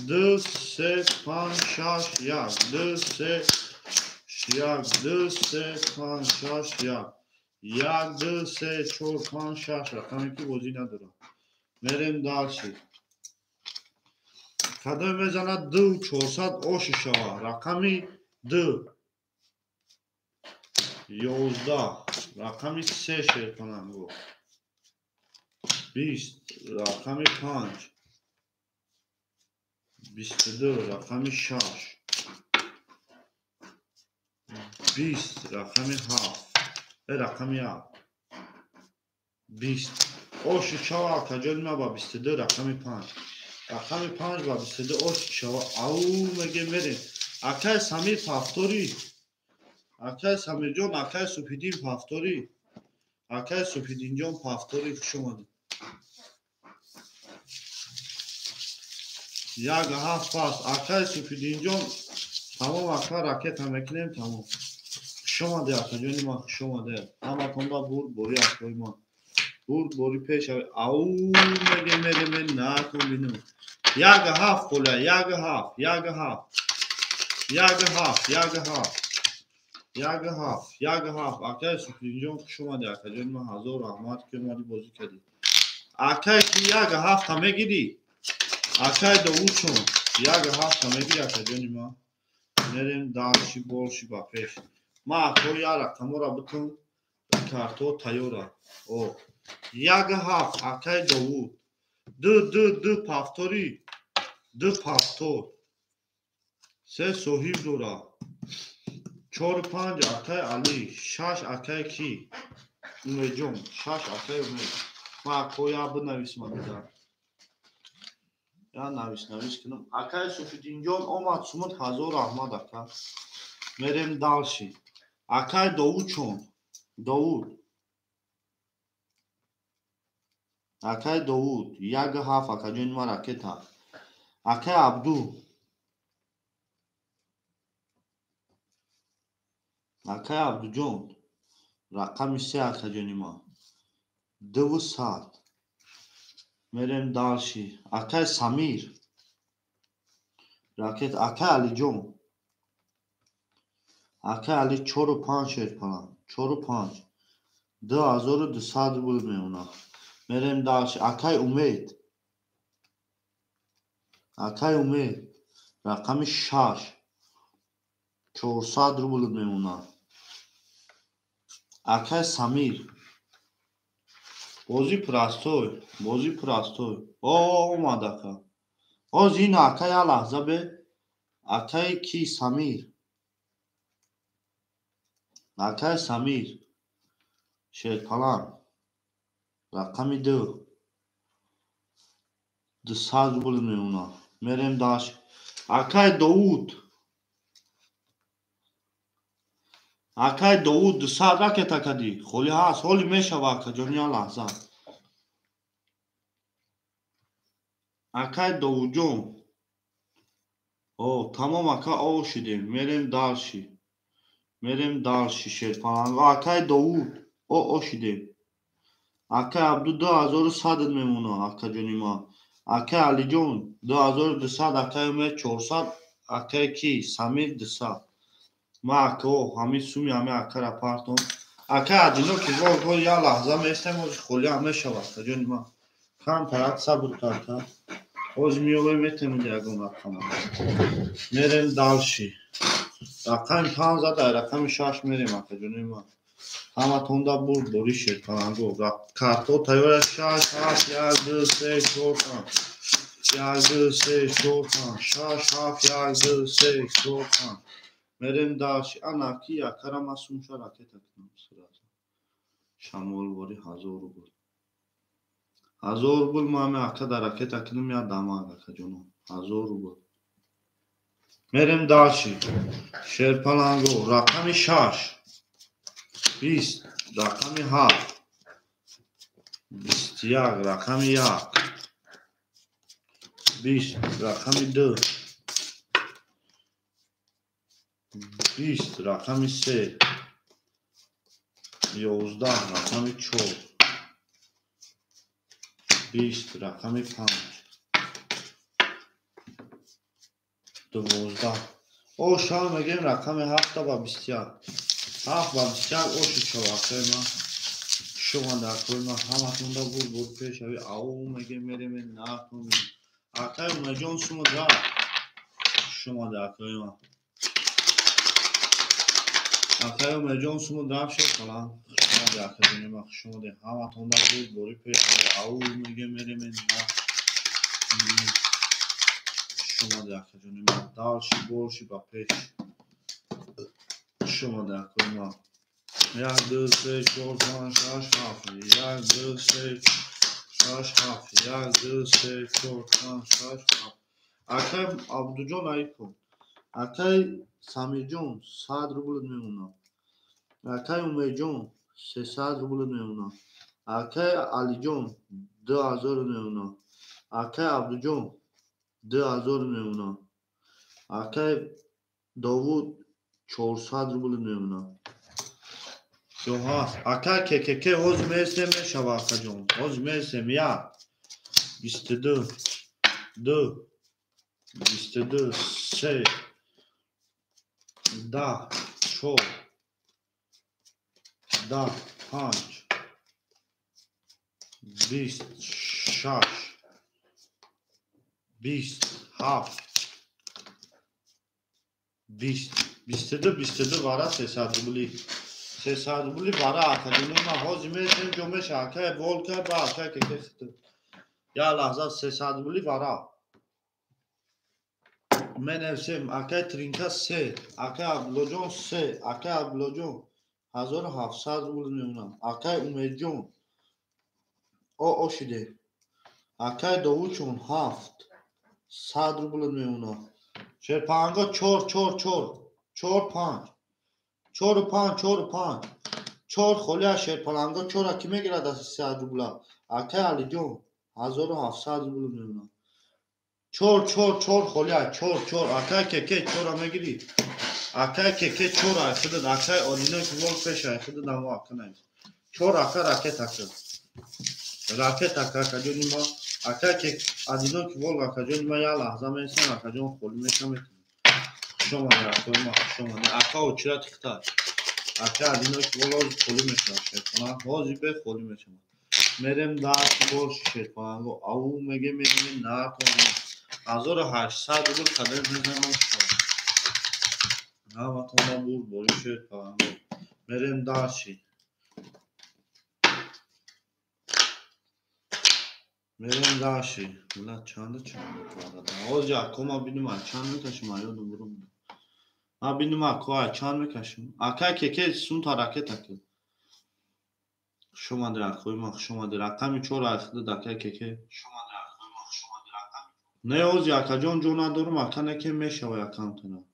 2, 3, 5, 6, 1. 2, 3, 1, 2, 3, 5, 6, 1. 1, 2, 3, 4, 5, 6. Рақаме ки бозӣ надорам. Мерем далши. Кадои мезанад 2400 оши шава. Рақами 2. 11. Рақами 3 шерпананго. 20. Рақами 5. 22. Рақами 6. 20. Рақами 7. Рақами 7. 20. оши шава акаҷони ма ба 22. Рақами 5. Рақами 5 ба 22 оши шава. Ау меге мерем. Акай Самир пафторӣ. Акай Самирҷон, акай Супидин пафторӣ. Акай Супидинҷон пафторӣ. Хуш омадед. 1-7 паст. Акай Супидинҷон. Тамом ака ракета мекунем тамом. Хуш омадед акаҷони ман. Хуш омадед. Ҳаматонда бурд бори акои ман. Бурд бори пеш. Ау меге мерем накун бинам. 1-7 қоля. 1-7. 1-7. 1-7. 1-7. 1-7. 1-7. Акай Супидинҷон хуш омадед акаҷони ман. ҳазор раҳмат ки омадӣ бозӣ кардӣ. Акай ки 1-7 мегирӣ. Акай Довудчон 1-7 мегирӣ акаҷони ман. Мерем далши болши ба пеш. Ман акои як рақамора битум. Карто тайёра. 1-7 акай Довуд. 2 пафторӣ. 2 пафтор. 3 соҳиб дора. 4-5 акай Али. 6 акай ки? Умедҷон. 6 акай Умед. Ман акои як бинависам дида. Я навис кунам. Акай Суфидинҷон омад сумуд ҳазор раҳмат ака. Мерем далши. Акай Довудчон. Довуд. Акай Довуд 1-7 акаҷони ман ракета. Акай Абду. Акай Абдуҷон. Рақами 3 акаҷони ман. 200. Мерем далши. Акай Самир. Ракета. Акай Алиҷон. Акай Али 4-5 шерпанан. 4-5. 2200 рубл меонад. Мерем далши. Акай Умед. Акай Умед. Рақами 6. 400 рубл меонад. Акай Самир. бозӣ пурастой. Бозӣ пурастой. Омад ака. Оз ин акай я лаҳза бе. Акай ки Самир. Акай Самир. Шерпалан. Рақами 2. 200 рубл меонад. Мерем даш. Акай Довуд. Акай Довуд 200 ракета кадӣ. Холӣ ҳаст. ҳолӣ мешава акаҷон я лаҳза. Акай Довудҷон. тамом ака шидем. Мерем далши. Мерем далши шерпананго. Акай Довуд. шидем. Акай Абду 2100 мемонад акаҷони ман. Aka Alijon 2200, aka Umid 400, aka ki Samir 200. ما اکو همین سومی همه اکر اپارتون اکر ادینو که گل یا لحظه میستم از خلی همه شود جون ما کام طرف صبر کرد از میوه میتونم دیگه رقم میریم دالشی رقم 15 رقم 6 میریم اکر جون ما همه توندا بود بوری شد کنگو کارتو تیار 6 7 1 2 3 4 5 1 2 3 4 5 6 7 1 2 3 4 5 میریم داشت آنکی اکرم مسون شد راکت کنم سراغ شامل وری 1000 بود 1000 بود ما می اکر در راکت کنم یا داماد اکر جونو 1000 بود میریم داشتی شرپلانگو رقم 6 20 رقم 7 21 رقم 1 20 رقم 2 20 رقم 3 11 رقم 4 20 رقم 5 12 او شام میگیم رقم 7 با 21 7 با 21 او شو ما شما در کل ما همتون دا بود پیش اوی او میگیم میریم نکنیم اکای اونا جون شما دا شما در کل ما اکای اونا جون شما دا شد کنم شما در کل ما شما دا همتون دا بود پیش اوی او میگیم میریم نکنیم شما در کل ما دارشی برشی با پیش شما در کل ما 1 2 3 4 5 6 7 1 2 3 6 7 1 2 3 4 5 6 7 اکای عبدوجان ایکون اکای سمی جون 100 روبل میمونه اکای امید جون 300 روبل میمونه اکای علی جون 2000 میمونه اکای عبدوجان 2000 میمونه اکای داوود 400 روبل میمونه Joha, aka kekeke oz mesle me şavaka jon. Oz mesle mi ya? 22, 2, 22, 3, da, çok, da, 5, 20, 6, 20, 7, 20, 22, 22 vara 300 rubli. 300 rubli vara akademi ma oz mesle jome şaka volka ba aka kekeke. Ya lahza 300 rubli vara. من نوشتم اکای ترینکا 3 اکای ابلوجون 3 اکای ابلوجون 1700 روبل میمونم اکای امید جون او شده اکای داوود چون 7 100 روبل میمونم شرپانگا 4 4 4 4 5 4 5 4 5 4 خولیا شرپانگا 4 کی میگیره دست 300 روبل اکای علی جون 1700 روبل میمونم چور چور چور خولیا چور چور اکای که چور میگیری اکای که چور اخد اکای اونینا که ول پیش اخد نمو اکنای چور اکا راکت اکا جونی ما اکای که ادینا که ول اکا جونی ما یا لحظه میسن اکا جون خولی میشم شما در اکای ما شما در اکا اوچرا تختار اکای ادینا که ول خولی میشم شیطانا حاضی به خولی میشم میرم دست برش شیطانا او میگه میریم نکنیم 1800 روبل قدر میزنم شد همتون ما بود بوری شد کنم میریم داشتی میریم داشتی ملت چنده آز جاکو ما بینیم چند میکشم یادم برم ما بینیم اکو چند میکشم اکا که سون تا راکت اکل شما در اکوی ما شما در رقمی 4 اخده دکه که نه اوز یکا جون جونا دارم اکا نکه میشه و یکم تنم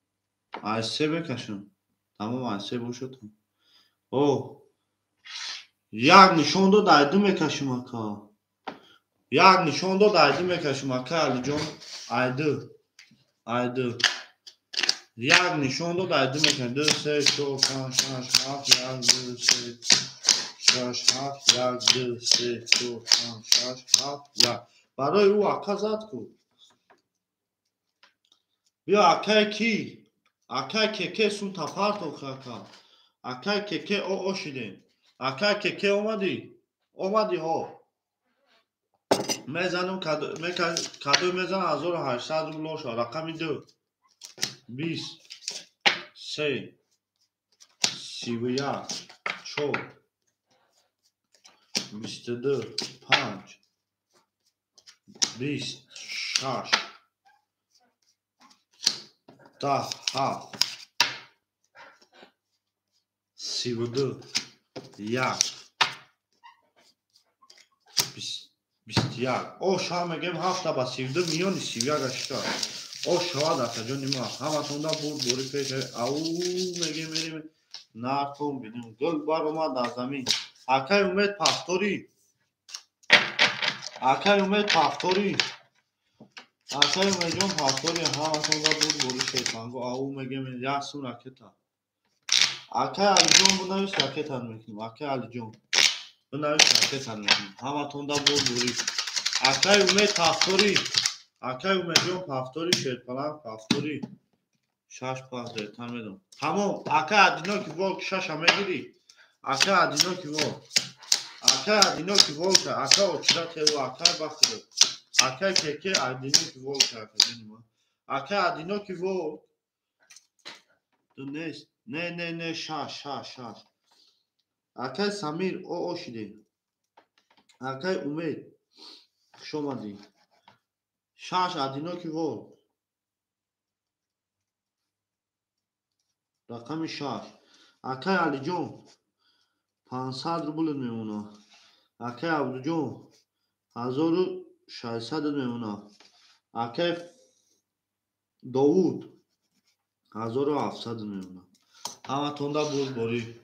از 3 بکشم تمام از 3 بوشتم او یک نشون دو دایدو میکشم اکا یک نشون دو دایدو میکشم اکا علی جون ایدو یک نشون دو دایدو میکشم 2 3 4 5 6 7 1 2 3 6 7 1 2 3 4 5 6 7 1 برای او اکا زد کو. بیا اکای کی؟ اکای که سون تپارت اکا. اکای که او شدین. اکای که اومدی؟ اومدی ها. میزنم کادو میزنم 1800 روبل شو. رقمی 2 20 3 31 4 22 5 26 10 7 32 1 21 او شما میگم 7 با 32 میلیون 31 اشتا او شما داتا جونی ما همه توندا بوری پیش او میگم میریم نارتون بیدیم گل بار اومد از زمین اکای اومد پافتوری اکای اومد پافتوری اکای اومد جون پافتوری همه توندا بوری شیطان گو او میگم یاسون راکتا اکای علی جون بنویس راکتا میکنیم اکای علی جون بنویس راکتا میکنیم همه توندا بوری اکای اومد پافتوری اکای اومد جون پافتوری شیطان پافتوری شش پاس دیتن میدم تمام اکای ادینا کی ولک شش میگیری اکای ادینا کی ولک اکای ادینا کی ولک اکای اوچرا تلو اکای بخیر اکای که ادینا کی ولک اکای اکای ادینا کی ولک تو نیست نه شش اکای سمیر او شدی اکای امید شما دی شش ادینا کی ولک رقم 6 اکای علی جون 500 روبل میمونه اکای عبدو جون 1600 میمونه اکای داوود 1700 میمونه همه توندا بوری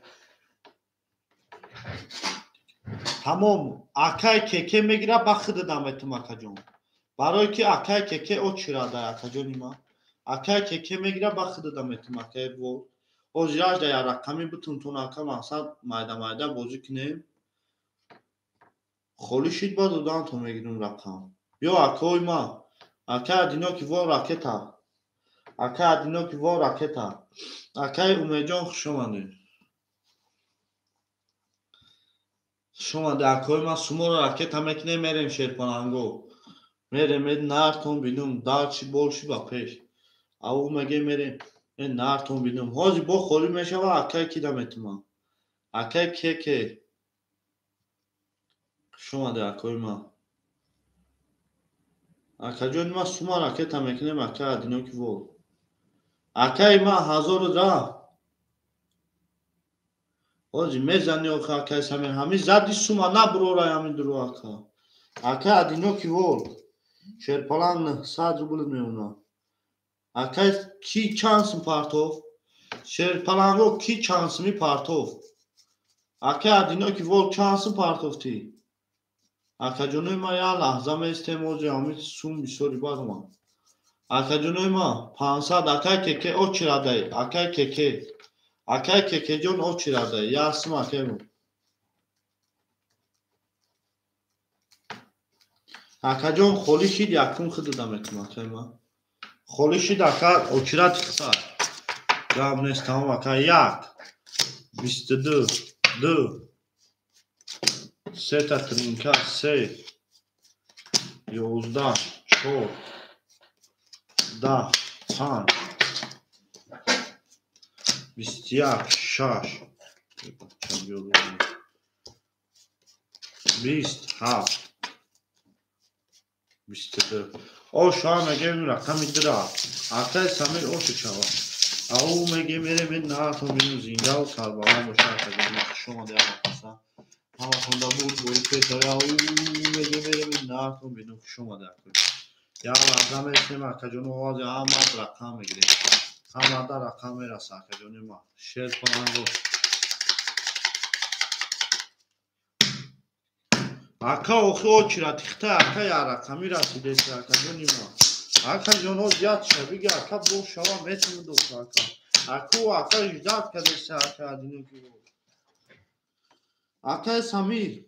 تمام اکای که میگیره بخد دمتم اکا جون برای که اکای که او چرا ده اکا جونی ما اکای که میگیره بخد دمتم اکای بو او جاج ده رقمی بتون تون اکا مقصد مایده بازی کنیم خولی شید با دودان تو میگیریم رقم بیا اکای ما اکای ادینا کی وا راکتا اکای ادینا کی وا راکتا اکای اومیجان خوش اومده شما در اکای ما سومو راکتا میکنه میریم شیرپانانگو میریم نارتون بینم دارچی بولشی با پیش او میگه میریم نارتون بینم هازی با خولی میشه و اکای کی دمتما اکای که شما در اکای ما اکای جون ما سومو راکتا میکنه اکای ادینا کی وا اکای ما 1000 هازی میزنی اکای سمیر همی زدی سوما نبرو رای همین درو اکای ادینا کی وا شیرپانان 100 روبل میونه اکای کی چانس پارتوف شیرپانانگو کی چانس می پارتوف اکای ادینا کی وا چانس پارتوف تی اکای جونوی ما یا لحظه میسته موزی همی سوم بیسوری بارما اکای جونوی ما 500 اکای که او چرا ده اکای که جون او چرا ده یاسم اکای مو اکای جون خولی شید یکون خود دمتم اکای ما خولی شید اکای او چرا تخصار جام نیست تمام اکای 1 22 2 3 تا ترینکا 3 11 4 10 5 21 6 27 22 او شما میگه این رقم درا اکای سمیر او چاوا او میگه میره من نارتون بینو زینده و سربالان باشه اکای شما در اکسا همه خونده بود پیتره او میگه میره من نارتون بینو شما در اکای یا لازم اسم اکای جون آواز همه رقم میگیره همه در رقم میرسه اکای جون ما شیر کنن رو اکا اوخی او چرا تخته اکا یا رقمی رسیده سی اکا جونی ما اکا جونو زیاد شد بگه اکا بو شوا میتونی دوست اکا اکا و اکا اجداد کده سی اکا دینو کی بود اکا سمیر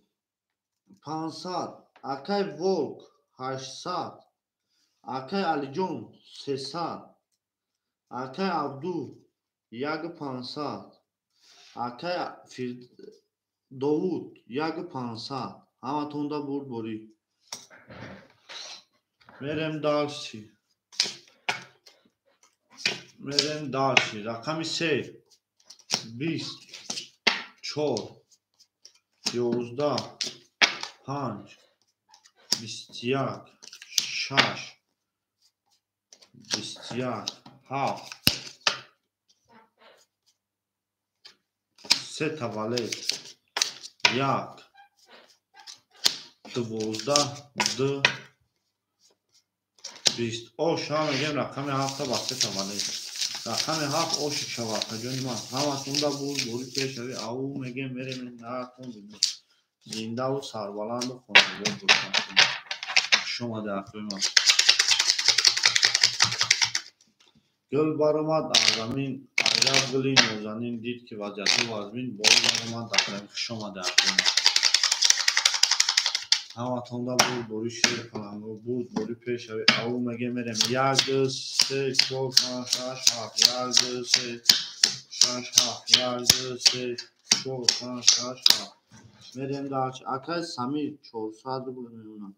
500 اکا ولک 800. Акай Алиҷон 300. Акай Абду 1500. Акай Довуд 1500. Ҳаматонда бурборӣ. Мерем далчи. Рақами 3 20 4 11 5 21 6 21 7 3 тавалед 1 12 2 20 оша мегем рақами 7 ба 3 тавалед. Рақами 7 оши шавад ҳаҷони ман. Ҳаматонда бурборӣ пешави ав мегем мерем наатон бинем. Зиндаву сарбаланду хонавод бошад. Хушомаде акои ман. Гул баромад аз замин аҷаб гули нозанин дид ки вазъияту вазмин боз баромад дар замин. Хушомаде акои ман. ҳаматонда бурборӣ шер паланго бурборӣ пешави ав мегем мерем 1 2 3 4 5 6 7 1 2 3 6 7 1 2 3 4 5 6 7 мерем далчи. Акай Самир 400 рубл меонад.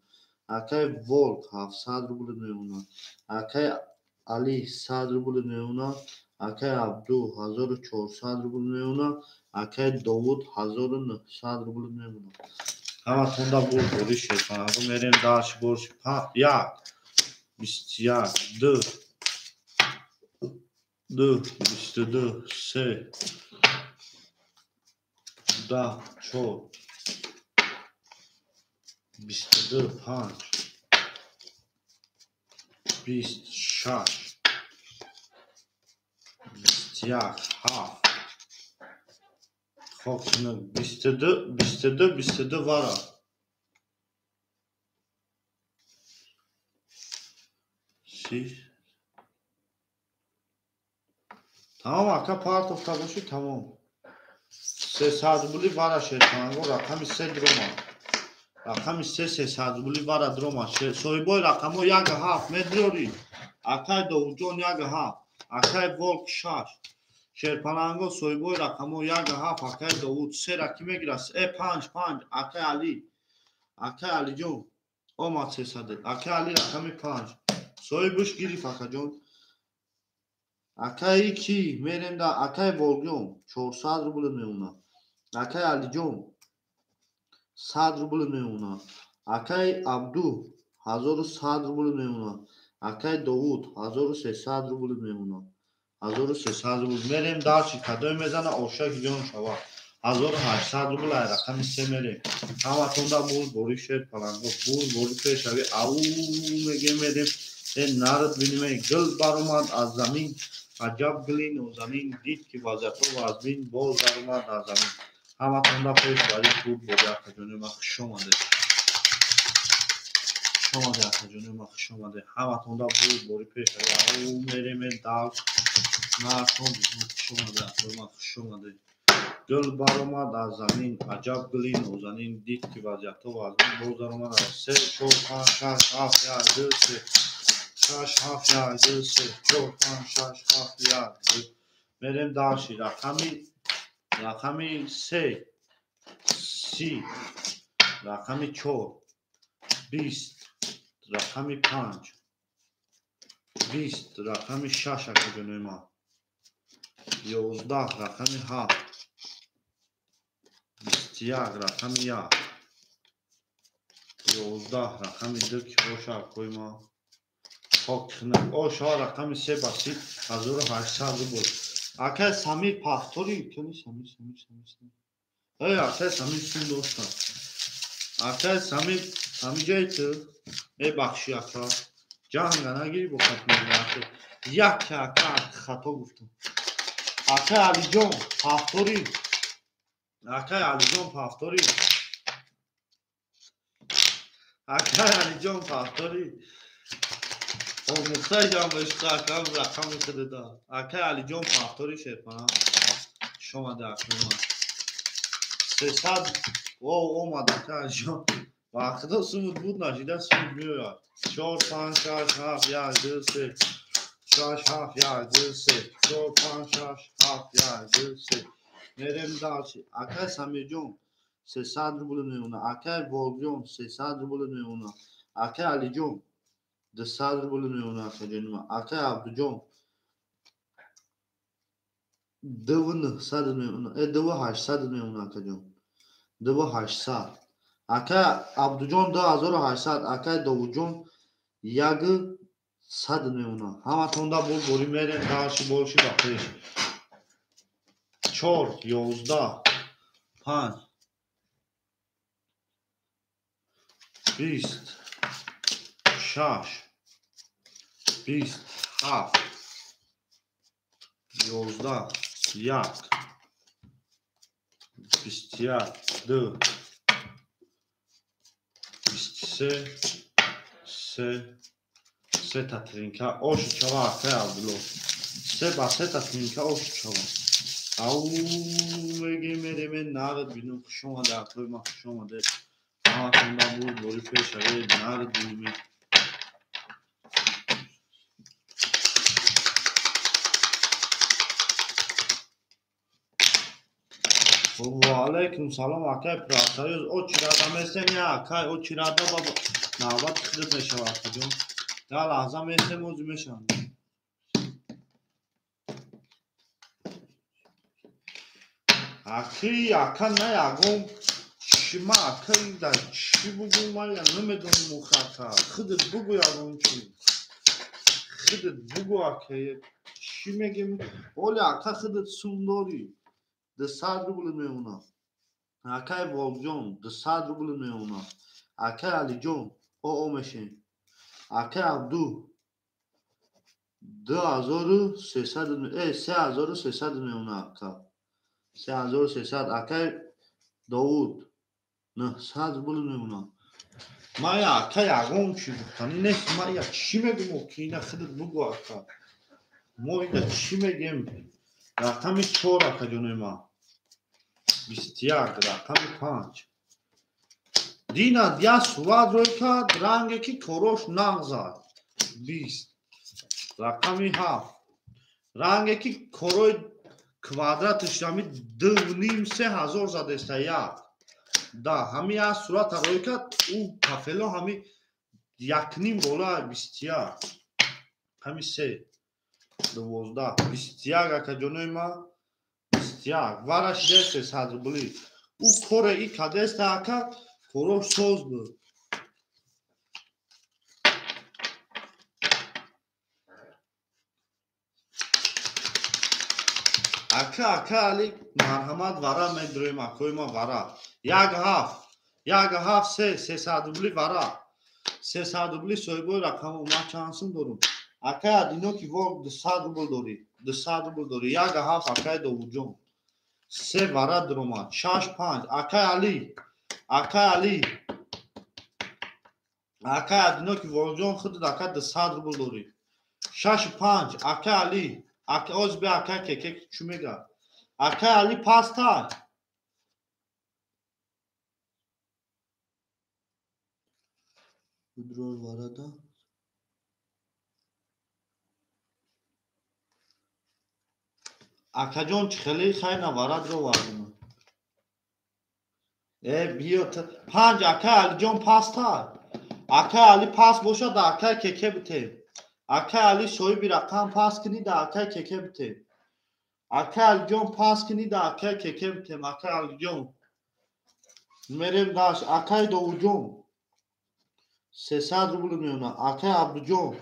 Акай Волк 700 рубл меонад. Акай Али 100 рубл меонад. Акай Абду 1400 рубл меонад. Акай Довуд 1900 рубл меонад. ҳаматонда бурборӣ шерпанаго мерем далчи борчи 1 21 2 22 3 10 4 22 5 26 21 7 خب 22 вара. Тамом ака партофта боши тамом. 300 рубли вара шерпанаго рақами 3 дрома. Рақами 300 рубли вара дрома. Соҳибои рақамо 1.7 медиёрӣ. Акай Довуҷон 1.7. Акай Волк 6. Шерпанаго соҳибои рақамо 1.7. Акай Довуд 3 ра ки мегирад? 5 Акай Али. Акай Алиҷон омад 300. Акай Али рақами 5. Соҳибуш гирифт акаҷон. Акай ки мерем да Акай Волҷон 400 рубл меонад. Акай Алиҷон 100 рубл меонад. Акай Абду 1100 рубл меонад. Акай Довуд 1300 рубл меонад. 1300 рубл мерем далчи кадой мезана оша ҷон шава 1800 рубл ай рақами 3 мерем. ҳаматонда бурборӣ шерпанаго бурборӣ пешави ав мегем мерем нард биниме. Гул баромад аз замин аҷаб гули нозанин дид ки вазъияту вазмин боз баромад аз замин. ҳаматонда пешбарӣ бурборӣ акаҷони ман. хушомаде. Хушомаде акаҷони ман. Хушомаде. ҳаматонда бурборӣ пешави ав мерем далч наатон бинем. Хушомаде акои ман. Хушомаде. Гул баромад аз замин аҷаб гули нозанин дид ки вазъияту вазмин боз баромад аз 3 4 5 6 7 1 2 3 6 7 1 2 3 4 5 6 7 1 2 мерем далчи рақами 3 30 рақами 4 20 рақами 5 20 рақами 6 акаҷони ман. 11 рақами 7 21 рақами 1 11 рақами 2 ки боша акои ман. оша рақами 3 ба 1800 рубл. Акай Самир пахторӣ кани Самир акай Самир сум дошта. Акай Самир ҳамиҷаи ту мебахшӣ ака ҷанга нагирӣ бо хатмият. Яке ака хато гуфтам. Акай Алиҷон пахторӣ. Акай Алиҷон пахторӣ. Акай Алиҷон пахторӣ. омӯхтаи ҷамъишқа акам рақами худу дод. Акай Алиҷон пахторӣ шерпана. шомаде акои ман. 300 омад акай Алиҷон. وقتا سود بود نشیده سود میاد 4 5 6 7 1 2 3 6 7 1 2 3 4 5 6 7 1 2 3 میریم داشتی اکای سمی جون 300 روبل میونه اکای بول جون 300 روبل میونه اکای علی جون 200 روبل میونه اکای عبدو جون 2900 میونه 2800 میونه اکای جون 2800 اکای عبدو جون 2800 اکای داوود جون 100 میونه همه تونده بول بوری میریم داشتی بولشی بخیش 4 11 5 20 6 27 11 1 21 2 23 3 3 تاترینکا اوش چوا اکای عبدالو 3 با 3 تاترینکا اوش چوا او میریم نقد بینیم خوش اومده اکای ما خوش اومده همه تونده بود بوری پیش نقد بینیم وعلیکم سلام اکای پراتایوز او چیرادا میسیم یا اکای او چیرادا بابا نوبت خودت میشه اکای جون یا لحظه میسیم اوزی میشن اکی اکا نه یکم شما اکای در چی بگو ما یا نمیدونم مخاطر خودت بگو یکم چی خودت بگو اکای چی میگیم اولی اکا خودت سون داری 200 روبل میونه اکای باب جون 200 روبل میونه اکای علی جون او میشه اکای عبدو 2300 3300 میونه اکا 3300 اکای داوود 900 روبل میونه ما یا اکا یکم چی بکنی نیست ما یا چی میگم اوکی نه خودت بگو اکا ما اینجا چی میگیم رقمی 4 اکا جونی ما 21 رقمی 5 دینا دیا سواد روی کرد رنگی که کروش نغزد 20 رقمی 7 رنگی که کروی کوادراتش همی 2.5-3,000 زده است یک ده همی از صورت روی کرد او کافلو همی 1.5 بالا 21 همی 3 12 21 اکا جونوی ما 21 ورش دست 300 روبلی او کوره ای که دست اکا کروش سوز بود اکا علی مرحمت ورا میدرویم اکوی ما ورا 1.7 300 روبلی ورا 300 روبلی سویبوی رقم ما چانسون دارم اکا دینو کی وقت 200 روبل داری 200 روبل داری 1.7 اکا داوود جون 3 ورا درومات 6 5 اکا علی اکا دینو کی وقت جون خود اکا 200 روبل داری 6 5 اکا علی اکا اوز به اکا که چی میگه اکا علی پاستا بدرور وارده اکا جون خیلی خیلی وارد رو واردم بیو 5 اکا علی جون پاستا اکا علی پاس باشد اکا که بته اکا علی سوی بی رقم پاس کنی دا اکا که بته اکا علی جون پاس کنی دا اکا که بته اکا علی جون میریم داشت اکا داوود جون 300 روبل میونه اکا عبدو جون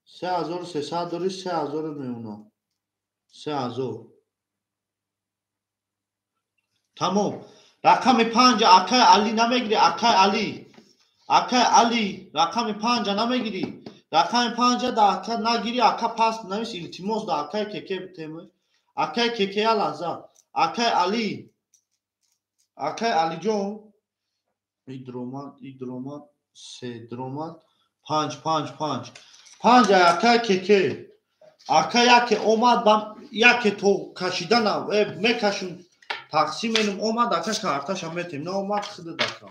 3300 داری 3000 میونه 3000 تمام رقم 5 اکا علی نمیگیری اکا علی رقم 5 نمیگیری رقم 5 دا اکا نگیری اکا پاس نمیش التماس دا اکا که بتیم اکا که لحظه اکا علی جون ایدرومات 3 درومات 5 اکا که اکا یکی اومد بم یکی تو کشیدن میکشون تقسیم اینم اومد اکا کارتاش هم میتیم نه اومد خود دکا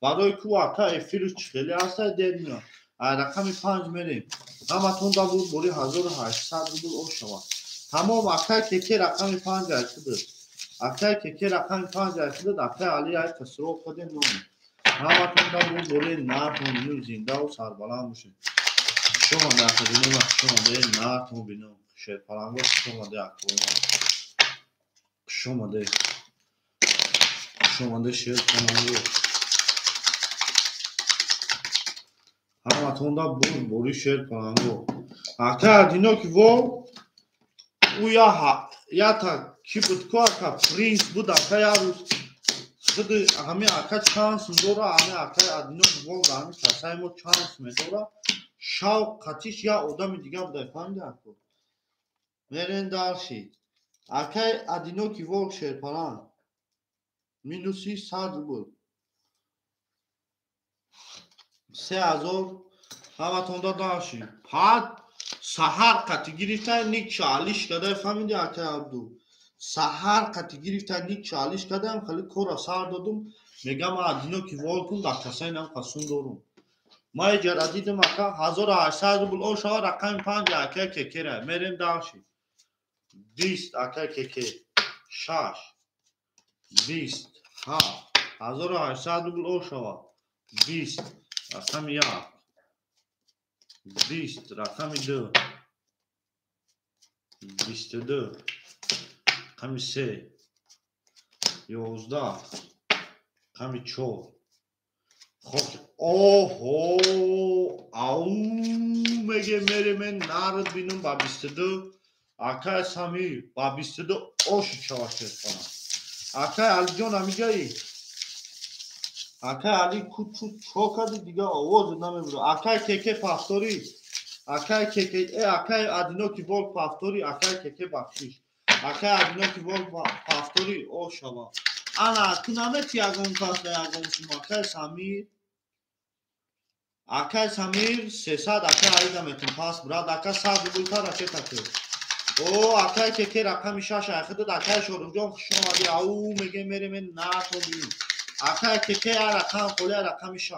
برای کو اکا افیرش خیلی هسته دید میاد رقم 5 میریم همتون دا بود بوری 1800 روبل او شما تمام اکا که رقم 5 ارکده اکا که رقم 5 ارکده اکا علی های تصروف کده نومی همتون دا بود بوری نرتون اینو زنده و سربلند باشه شما ده اکادمی شما ده نرتون بینم شیر پرنگو شما ده اکادمی شما ده شیر پرنگو همتون دا بود بوری شیر پرنگو اکا دینو که و او یا تا کی بود که اکا پرینس بود اکا یا روز خود همه اکا چانس دوره همه اکا دینو که و همه کسای ما چانس میدوره شاو قطیش یا آدم دیگه بوده فهمیده اکا میرین دارشید اکا ادینو که و شیر پرنگ مینوسی 100 روبل 3000 همتون دا داشتید بعد سحر قطی گرفتن نیک چالیش کده فهمیدی اکا عبدو سحر قطی گرفتن نیک چالیش کدم خیلی کورا سر دادم میگم ادینو که وال کن در کسای نم قسون دارم ما اجاره دیدم اکا 1800 روبل او شما رقم 5 اکا که ره میریم داشتید 20 اکا که 6 20 ها 1800 روبل او شما 20 رقم 1 20 رقم 2 22 رقم 3 11 رقم 4 خب اوهو او میگه میره من نرد بینم با 22 اکا سمیر با 22 اوش چواشت کنم اکا علی جان همیجایی اکا علی کچو چوکادی دیگه آواز نمیبرو اکا که پافتوری اکا که اکا ادینو که بول پافتوری اکا که بخشیش اکا ادینو که بول پافتوری او شما انا کنامت یاگون کاسته یاگون شما اکا سمیر 300 اکا علی دمتون پاس براد اکا 100 روبل تا رکت اکا او اکا که رقم 6 اخده اکا شروع جان شما دی او میگه میره من نه تو بینیم اکا که رقم خلی رقم 6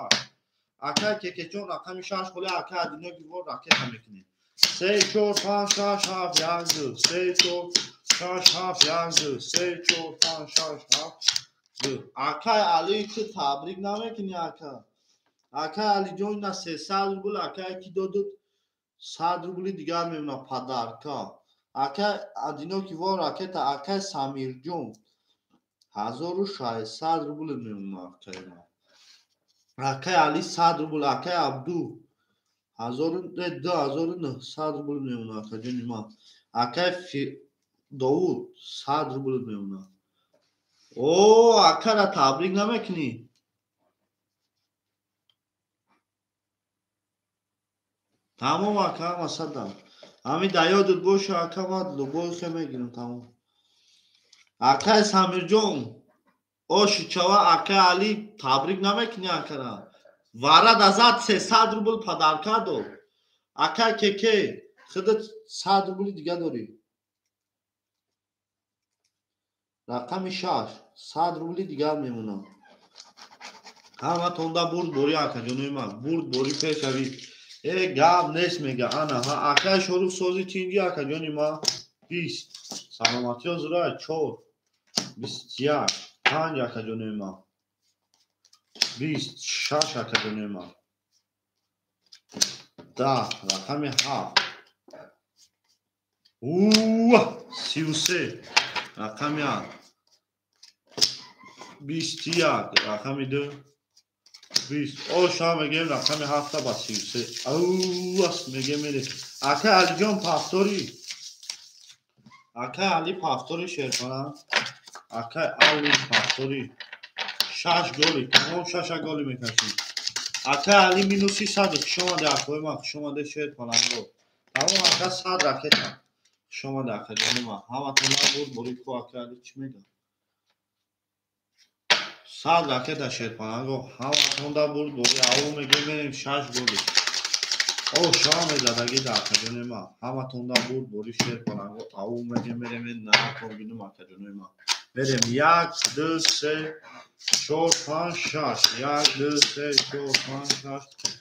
اکا که چون رقم 6 خلی اکا ادینو که بول رکت میکنه 3 4 5 6 7 1 2 3 4 6 7 1 2 3 4 5 6 7 2 اکا علی تو تبریک نمیکنی اکا علی جون نه 300 روبل اکا کی داد 100 روبل دیگر میمونه پدرکا اکا ادینو که وار اکا سمیر جون 1600 روبل میمونه اکا علی 100 روبل اکا عبدو 2900 روبل میمونه اکا جونی ما اکا داود 100 روبل میمونه او اکا را تبریک نمیکنی تمام اکا مسدم همین دیادت باشه اکا ما لبول که میگیرم تمام اکا سمیر جون او شچوا اکا علی تبریک نمیکنی اکا را وارد ازاد 300 روبل پدرکا دو اکا که خودت 100 روبل دیگه داری رقم 6 100 روبل دیگر میمونه همه تونده برد بوری اکا جونوی من برد بوری پیشوی گاب نیست میگه انا ها اکا شروع سوزی چینجی اکا جونی ما 20 سلامتی ها زرای 4 21 5 اکا جونوی ما 26 اکا جونوی ما 10 رقم 7 اوه 33 رقم 1 21 رقم 2 20 او شام میگیم رقم 7 با 33 اوه میگه میره اکا علی جان پافتوری اکا علی پافتوری شیر کنم اکا علی پافتوری 6 گلی تمام 6 گلی میکشیم اکا علی مینوسی 100 شما ده اکوی ما شما ده شیر کنم تمام اکا 100 رکت شما ده اکا جانی ما همه تونر بود بوری کو اکا علی چی میگم 100 رکت شیر کنم همه تونر بود بوری او میگه میریم 6 گلی او شام زدگی ده اکا جانی ما همه تونر بود بوری شیر کنم او میگه میریم نه کن بینم اکا جانی ما بریم 1 2 3 4 5 6 1 2 3 4 5 6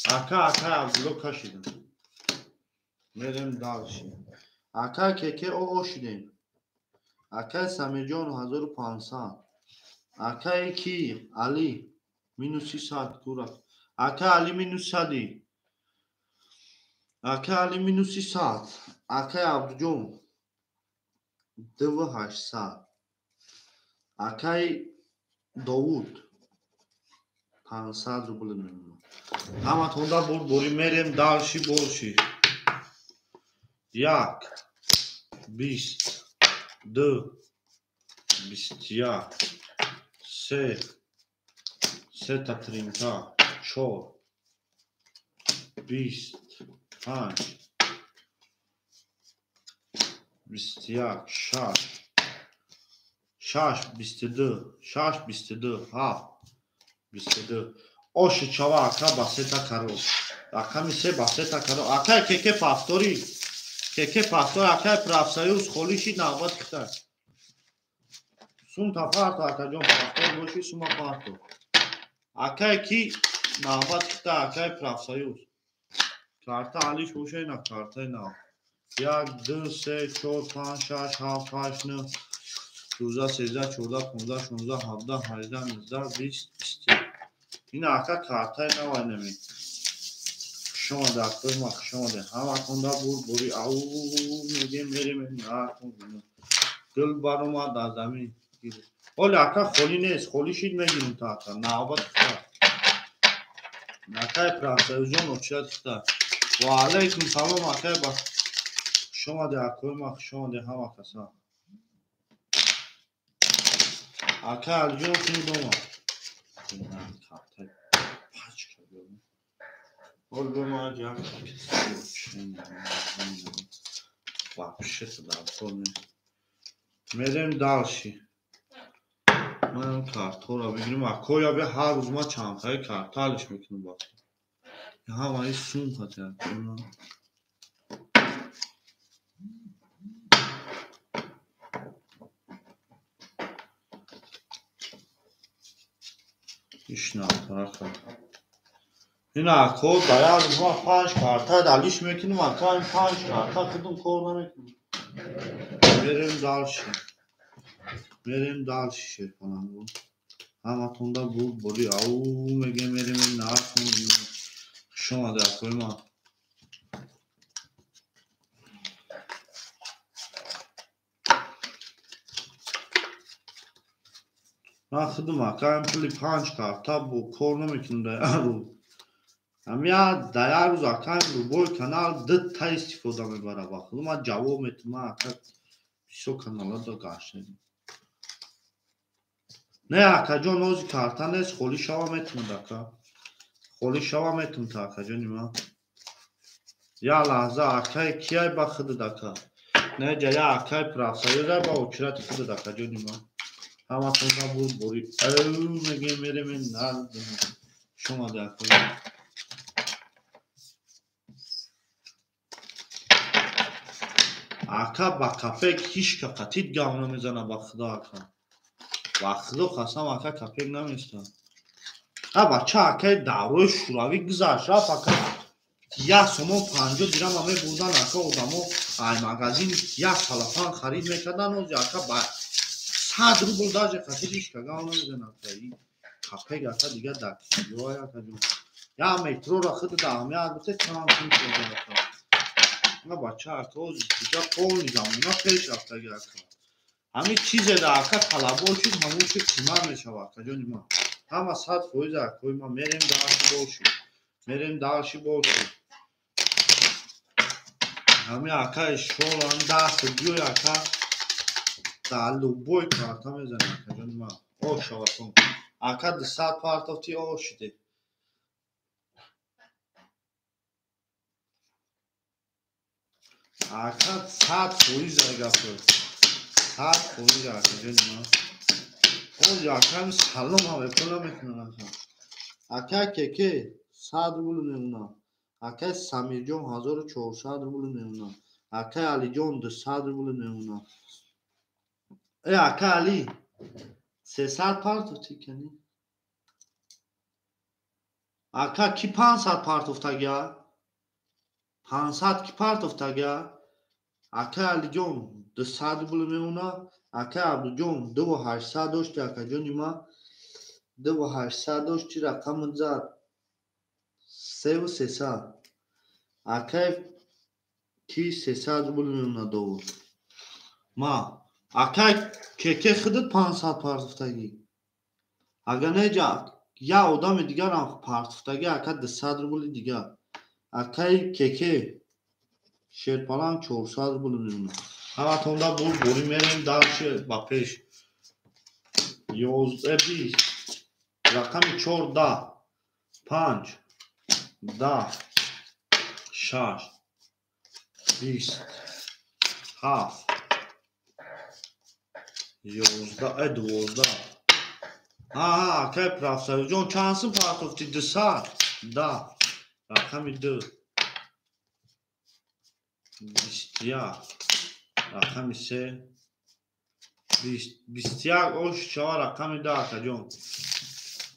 Aka Abdullo کشیدم بریم دالشی Aka که او شدیم Aka سمیرجان 1500 Aka کی علی minus 300 کورا Aka علی minus 100 Aka علی minus 300 Aka عبدجون 2800 Aka داوود 500 روبل نمیدونم همه تونده بریم میریم دالشی برشی 1 20 2 21 3 3 تا 4 25 21 6 22 7 22 Oshi chava aka baseta karo aka mise baseta karo aka keke pastori aka pravsayus kholishi navbat khtar sun ta parto aka jon pastor boshi suma parto aka ki navbat khtar aka pravsayus karta alish boshay na karta na 1 2 3 4 5 6 7 8 9 12 13 14 15 16 17 18 19 20 21 این aka karta na vanemi شما در کوی شما ده همه تونده بوری او میگه میریم نه گل برام در زمین ولی اکا خولی نیست خولی شید میگیریم تا اکا نوبت خدا اکای پرانسایوزون اچید خدا و علیکم سلام اکای با شما ده اکوی شما ده همه کسا اکای الجون کنی دوما پاچ کردیم Olga Magia вообще туда помню. Мерем дальше. من کارتورا بگیریم اکویا به هر روز ما چند خواهی کارتالش میکنم باید یه همه سون خاطر کنم ایش نه طرف این اکو باید روز ما 5 کارتا دلیش میکنم اکو این 5 کارتا خودم کار نمیکنم بریم دالشی شیر کنم بود همه تونده بوری او میگه میریم این نرف شما در کوی ما من خودم اکایم پلی 5 کارتا بو کار نمیکنم در رو همین در روز اکایم رو بای کانال 2 تا استفاده میبره با خودم جواب میتونم اکایم بیسو کانال ها دا گشنیم نه اکا جان اوزی کارتا نیست خولی شوا میتونم اکا خولی شوا میتونم تا اکا جانی ما یا لحظه اکای کیای با خود دکا نه جا اکای پرافسایی را با اکرات خود دکا جانی ما همه تونتا بوری او میگه میره من نر شما دکا اکا با کپک هیچ که قطید گام نمیزنه با خدا اکا با خدا خواستم اکا کپک نمیستم بچه اکای دعوی شوراوی گذاشت رفت اکا 1 سومون 50 درهم همه بودن اکا ادامو ای مغازین 1 تلفن خرید میکردن و اکا با 100 روبل داجه خطیریش که گام نمیزن اکا این کپک اکا دیگه در کیلوهای اکا جون یا مترو را خود دهمی البته چند کنی شده اکا اما بچه اکا دیگه قول نیزم اونا پیش رفته اکا همین چیز در اکا طلبال شد همون شد تیمار میشه اکا جونی ما همه 100 فویز اکوی ما میریم داشی باشیم همین اکا شول هم دست دیوی اکا تعلق بوی کارتا میزنه اکا جونی ما او شواتون اکا 200 پارتافتی او شده اکا 100 فویز اگه فرد 100 فویز اکا جونی ما او اکا هم سلام هم اپلا میکنن اکا که 100 روبل نمونه اکا سمیرجان 1400 روبل نمونه Akay Alijon 200 ruble میمونه. Akay Ali 300 پارت چی کنی؟ Akay کی 500 پارت افتا گیا؟ 500 کی پارت افتا گیا؟ Akay Alijon 200 ruble میمونه. Akay Abdujon 2800 داشتی Akay جون ما 2800 داشتی رقم زد 3300. Akay کی 300 ruble میمونه دو ما Akay که خودت 500 پارت افتادی اگر نه یا آدم دیگر هم پارت افتادی Akay 200 ruble دیگر Akay که شیرپالان 400 ruble میمونه. همتون دا بوری میریم دارشه با پیش 11 20 رقم 4 10 5 10 6 20 7 11 12 Akay پرافسر جون چانسın پارت افتی 200 10 رقم 2 20 رقم 3 20 اوش چهار رقم 10 Akay جون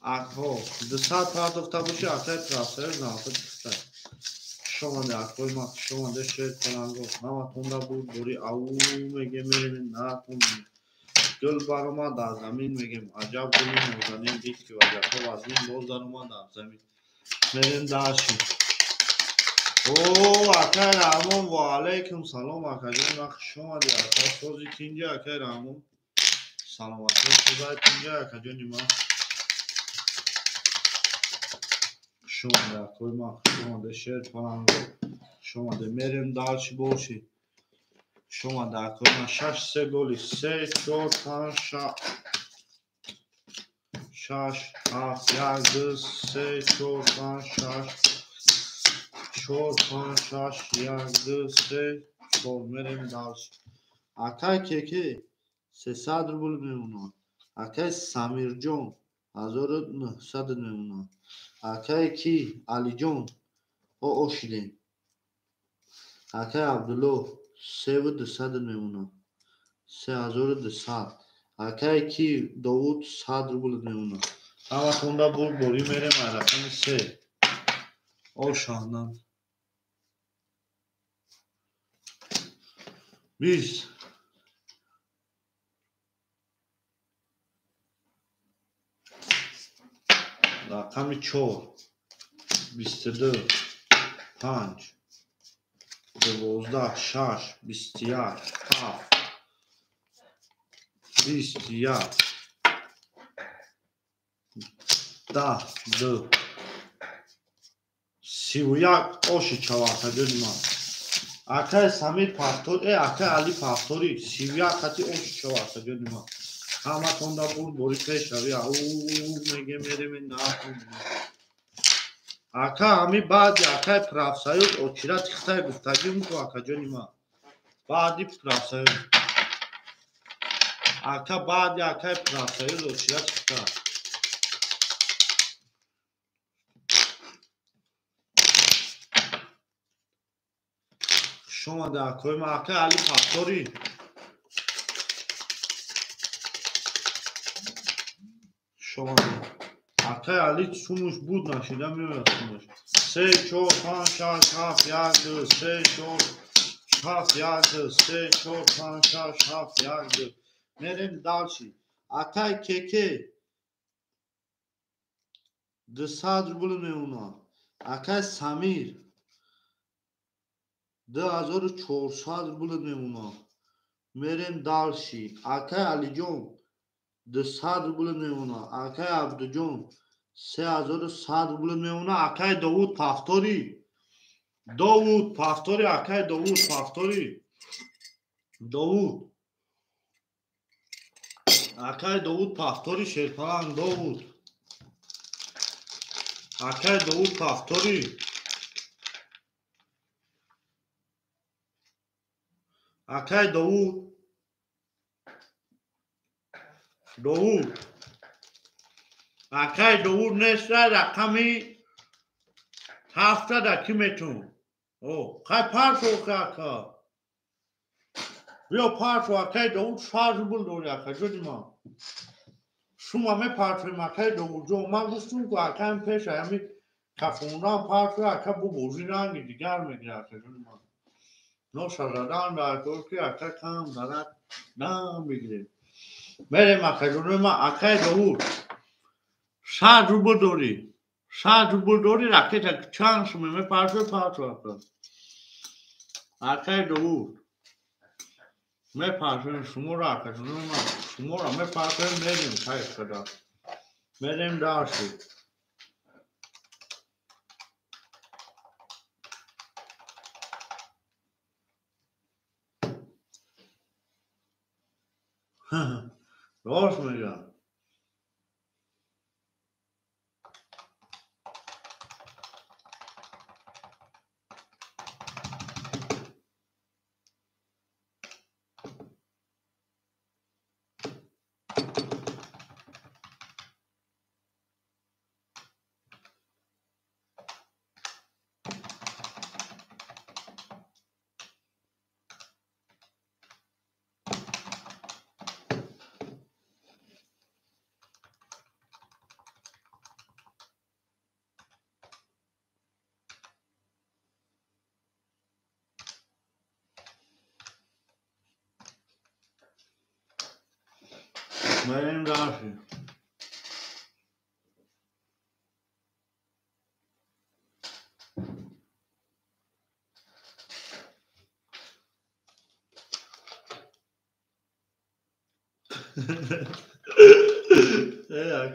آخو 200 پارت افتا باشه Akay پرافسر زنافت افتا شما ده اکوی ما شما ده شد کنن گفت همتون دا بوری او میگه میریم نهتون گل برما در زمین میگیم عجب گلی نوزنیم دید که وجب از این باز در ما در زمین میریم داشتیم. اوه Akay رحمان و علیکم سلام Akay جون وقت شما دی Akay سوزی کنجا Akay رحمان سلامت خدای کنجا Akay جون ما شما ده اکوی ما شما ده شد کنن شما ده میریم داشتی باشی شما ده اکوی ما 6 3 گلی 3 4 5 6 7 1 2 3 4 5 6 4 5 6 1 2 3 4 میریم داشت Akay که 300 ruble میمونه. Akay سمیر جون 1900 میمونه. Akay کی علی جون او اوشیدین Akay عبدالله 3200 میمونه 3200 Akay کی داوود 100 ruble میمونه. همتون دا بوری میریم رقم 3 او شاهنام 20 رقم 4 22 5 12 6 21 7 21 10 2 31 اوشی چوا Akay جون ما Akay سمیر پافتور Akay علی پافتوری 31 خطی اوشی چوا Akay جون ما همتون دا بوری پیش روی او میگه میریم نهتون Akay همی بعد Akay پرافسایوز اوچیرا تختای گفتگی میکو Akay جون ما بعدی پرافسایوز Akay بعد Akay پرافسایوز اوچیرا تختای شما ده اکوی ما Akay علی پافتوری شما Akay علی سومش بود نشیدم میبرد سومش 3 4 5 6 7 1 2 3 4 7 1 2 3 4 5 6 7 1 2 میریم دالشی Akay که 200 ruble میمونه. Akay سمیر 2400 ruble میمونه. میریم دالشی Akay علی جون 200 ruble میمونه. Akay عبدو جون 3100 ruble میمونه. Akay داوود پافتوری Akay داوود پافتوری Akay داوود پافتوری شیرپالان داوود Akay داوود پافتوری Akay داوود Akay داوود نشت رقمی 70 کی میتون او خواهی پارت اوکه Akay بیا پارت و اکای داود شارژ بول دوری اکا جدی ما شما می پارت و اکای داود جو من گفتم که اکای پیش همی کفونا پارت و اکا بو بوزی رنگی دیگر میگیره اکا جدی ما نو شدادان در که اکا کم دارد نام بگیره بریم اکا جدی ما اکای داود شارژ بول دوری شارژ بول دوری راکت چانس می پارت و اکا اکای داود می پارت شما را اکا جدی ما شما را می پارت میدیم کایش کدا میدیم داشتی راست میگم بریم داشتی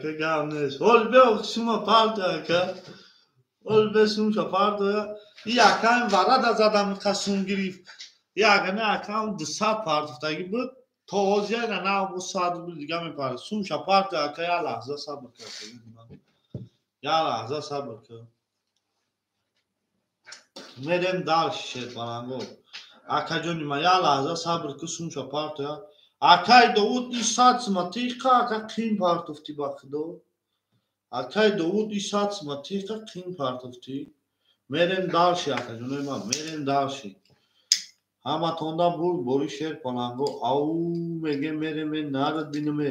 که گم نیست ول بیا شما پارت که ول بسیم که پارت یا کم ورد از آدم کسون گریف یا نه کم دسات پارت تایی بود توزیع نه bu saat bir دیگه می پارت سوم شا پارت که یا لحظه صبر کرد یا لحظه صبر کرد میرم دال شد برانگو اکا جونی ما یا لحظه صبر که سوم شا پارت یا اکای داود ای ساعت سمتیقا اکا کیم پارت افتی باخدو اکای داود ای ساعت سمتیقا کیم پارت افتی میرم دال شی اکا جونی ما میرم دال شی Ama tonda boru şer palango au mege mere me narad binime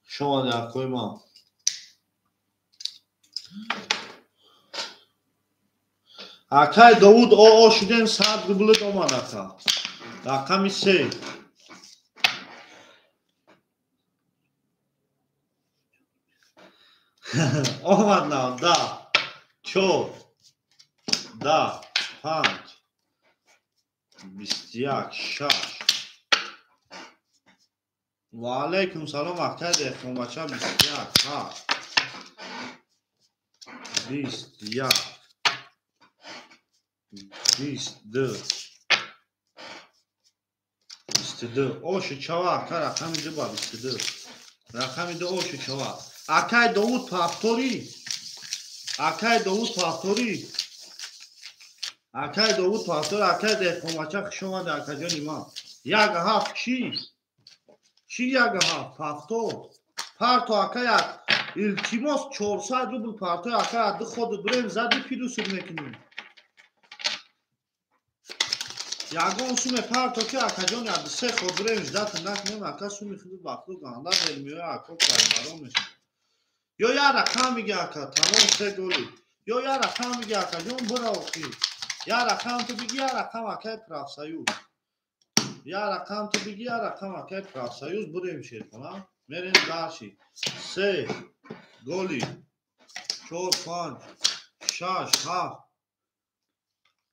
şoma da koyma. Akay Davud o şuden saat gıbılı domanaka. Rakam ise Oman now da ço da panç bistiyak şaş ve aleyküm selam akay de komaça bistiyak şaş bistiyak istedı o şu çava akay rakam ide bab istedı rakam ide o şu çava akay Davud paftori akay Davud paftori akay Davud paftori akay de komaça şoma da akay ima yag haf çi yag haf paftor parto akay iltimos 400 rubl parto akay adı khodu durem zadi pidu sürmekini Yagon sume parto ki akajoni adı se khodurem zaten naknem akay sumi khidu baklı ganda vermiyor akok karbaromiş Yo yara kam mige aka tamam se goli Yo yara kam mige aka jon bura oki Yara kam tu bigi yara kam akay prafsayuz Yara kam tu bigi yara kam akay prafsayuz burem şer falan Merin dashi se goli 4 5 6 7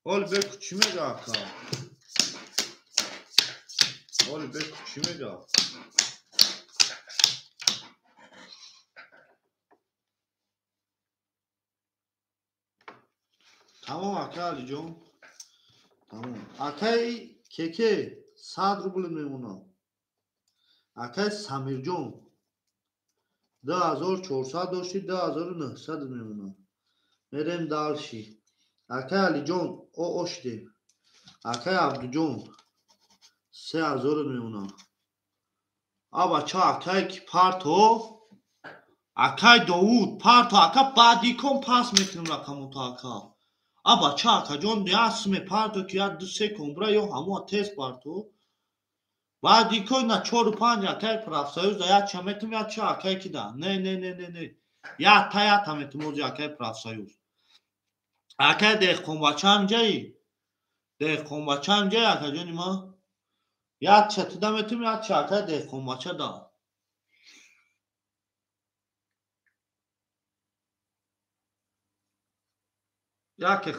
Ol be kuchime ga aka Ol be kuchime ga Tamam akay Ali Jon Tamam akay keke 100 rubl memuna akay Samir Jon 2400 doshi 2900 memuna Merem dalshi akay Ali Jon o oshde akay Abdu Jon 3000 memuna aba cha akay ki parto akay Davud parto akay badikon pas metrim rakamu ta akay aba cha akay Jon yasme parto ki ad se kombra yo hamu test parto بعد دیکوی نه 4-5 акай профсоюз да я чаметим я ча акай кида не я таметим ози акай профсоюз акай дехқонбачам ҷаи дехқонбачам ҷаи акай ҷони ма я ча туда метим я ча акай дехқонбача да яке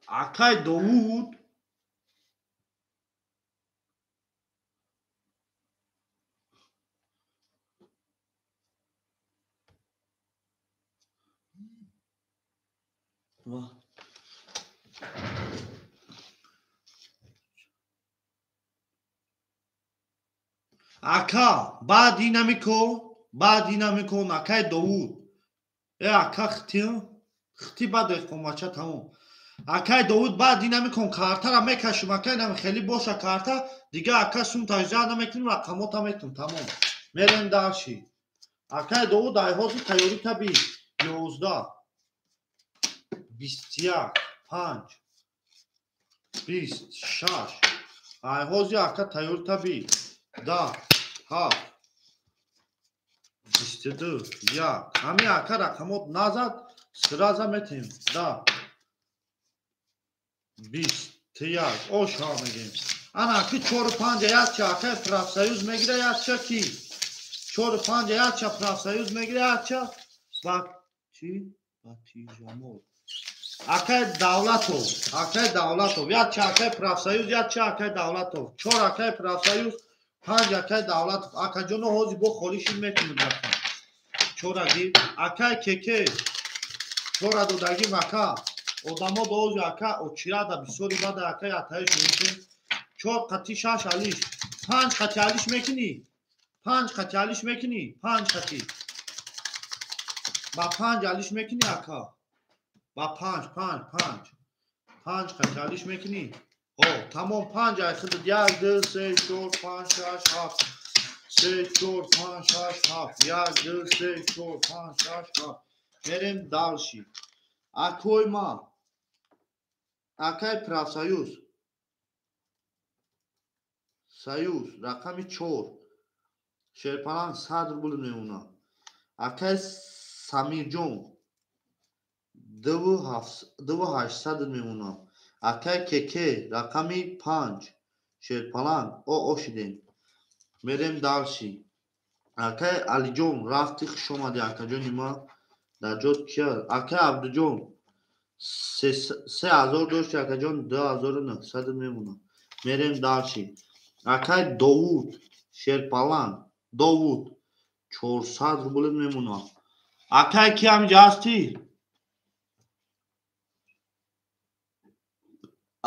акай Довуд ака баъд ина мекун акай Довуд ака хти ба дехқонбача тамом акай Довуд баъд ина мекун картара мекашим акай нами хеле боша карта дига ака сумта ижра намекуним рақамота метун тамом мерем дарши акай Довуд айҳози тайёри таби 11 21 5 26 айҳози ака тайёри таби 10 7 22 1 ҳами ака рақамот назад сраза метем 10 21 оша мегем ана аки 4-5 яча акай профсоюз мегира яча ки 4-5 яча профсоюз мегира яча ба чи батижамол акай давлатов яча акай профсоюз яча акай давлатов 4 акай профсоюз 5 акай давлатов акаҷоно ҳози бо холишин метунад рака 4 аги акай кеке 4 додагим ака одамо дози ака очирада бисёри бада акай атаиш мекун 4 қати 6 алиш 5 қати алиш мекунӣ 5 қати алиш мекунӣ 5 қати ба 5 алиш мекунӣ ака ба 5 қати алиш мекунӣ ҳо тамом 5 айхидад 1 2 3 4 5 6 7 3 4 5 6 7 1 2 3 4 5 6 7 мерем далши акой ма акай профсоюз союз рақами 4 шерпаланг садр були мемона акай самирҷон 2800 мемона акай кеке рақами 5 шерпаланг ошидем мерем далши акай алиҷон рафти хуш омади акаҷони ма даҷот кия акай абдуҷон 3000 дошти акаҷон 2900 мемона мерем далши акай Довуд шерпаланг Довуд 400 рубл мемона акай ки ҳамиҷа ҳастӣ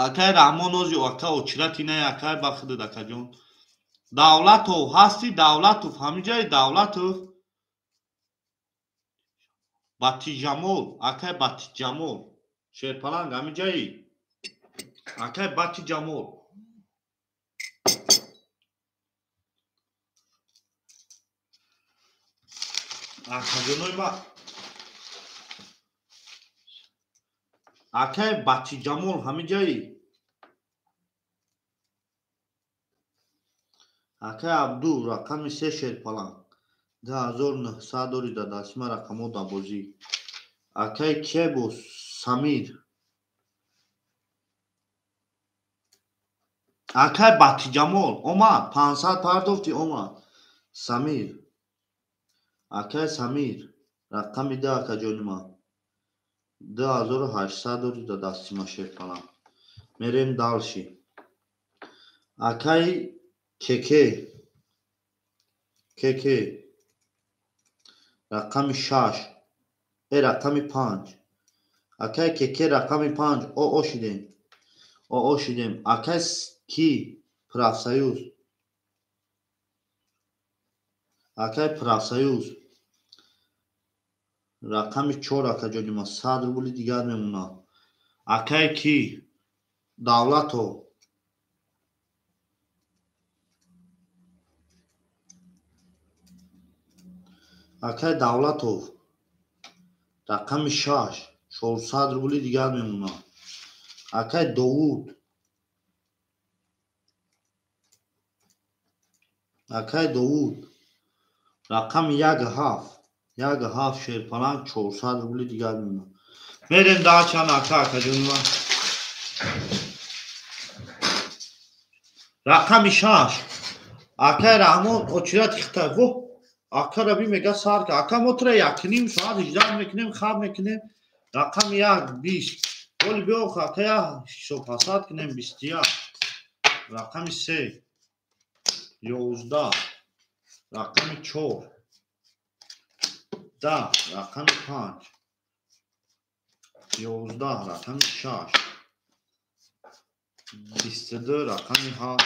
акай раҳмон ози ака очирати не акай бахидад акаҷон давлатов ҳастӣ давлатов ҳамиҷаи давлатов батиҷамол акай батиҷамол шерпаланг ҳамиҷаи акай батиҷамол акаҷонои ма акай батиҷамол ҳамиҷаи акай абду рақами 3 шерпаланг 10900 дорида дастима рақамо да бозӣ акай ке бо самир акай батиҷамол омад 500 пардофти омад самир акай самир рақами 10 акаҷони ма 2800 дорида дастима шерпаланг мерем далши акай кеке рақами 6 рақами 5 акай кеке рақами 5 ошидем акай ки профсоюз акай профсоюз рақами 4 акаҷони ма 100 рубли дигар мемона акай ки давлатов акай давлатов рақами 6 400 рубли дигар мемона акай Довуд акай Довуд рақами 1-7 шерпаланг 400 рубли дигар мемонад. Мерем даачан акаҷони ман. Рақами 6 акай Раҳмон очират хита во акара бимега сарка ака мотра 1:30 соат 18 мекунем хаб мекунем. Рақами 1 20 боли биох акая ҳисоб-ҳасаб кунем 21. Рақами 3 11 рақами 4 10 рақами 5 11 рақами 6 22 рақами 7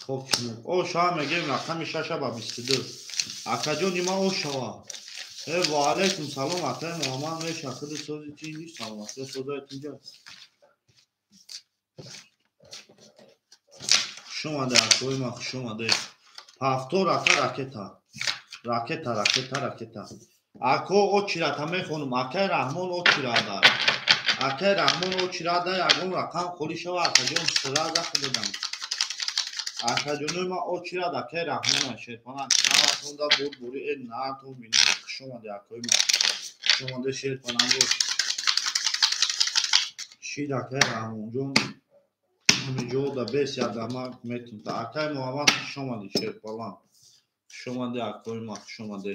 хоб оша мегем рақами 6 ба 22 акаҷон нима ошава ва алайкум салом акай муҳаммад меша худи сози чи нист саломат созаят инҷа хушомаде акои ма хушомаде ҳафтор ака ракета ако очирата мехонум акай Раҳмон очирада ягон рақам холӣ шава акаҷон сираза худедам акаҷонои ма очирад акай Раҳмона шерпанак ҳавасонда бурбури е наатон бинем хушомаде акои ма хушомаде шерпанак бош шид акай Раҳмонҷон ҳамиҷода бес ядама метунта акай муҳаммад хушомаде шерпалак хушомаде акои ма хушомаде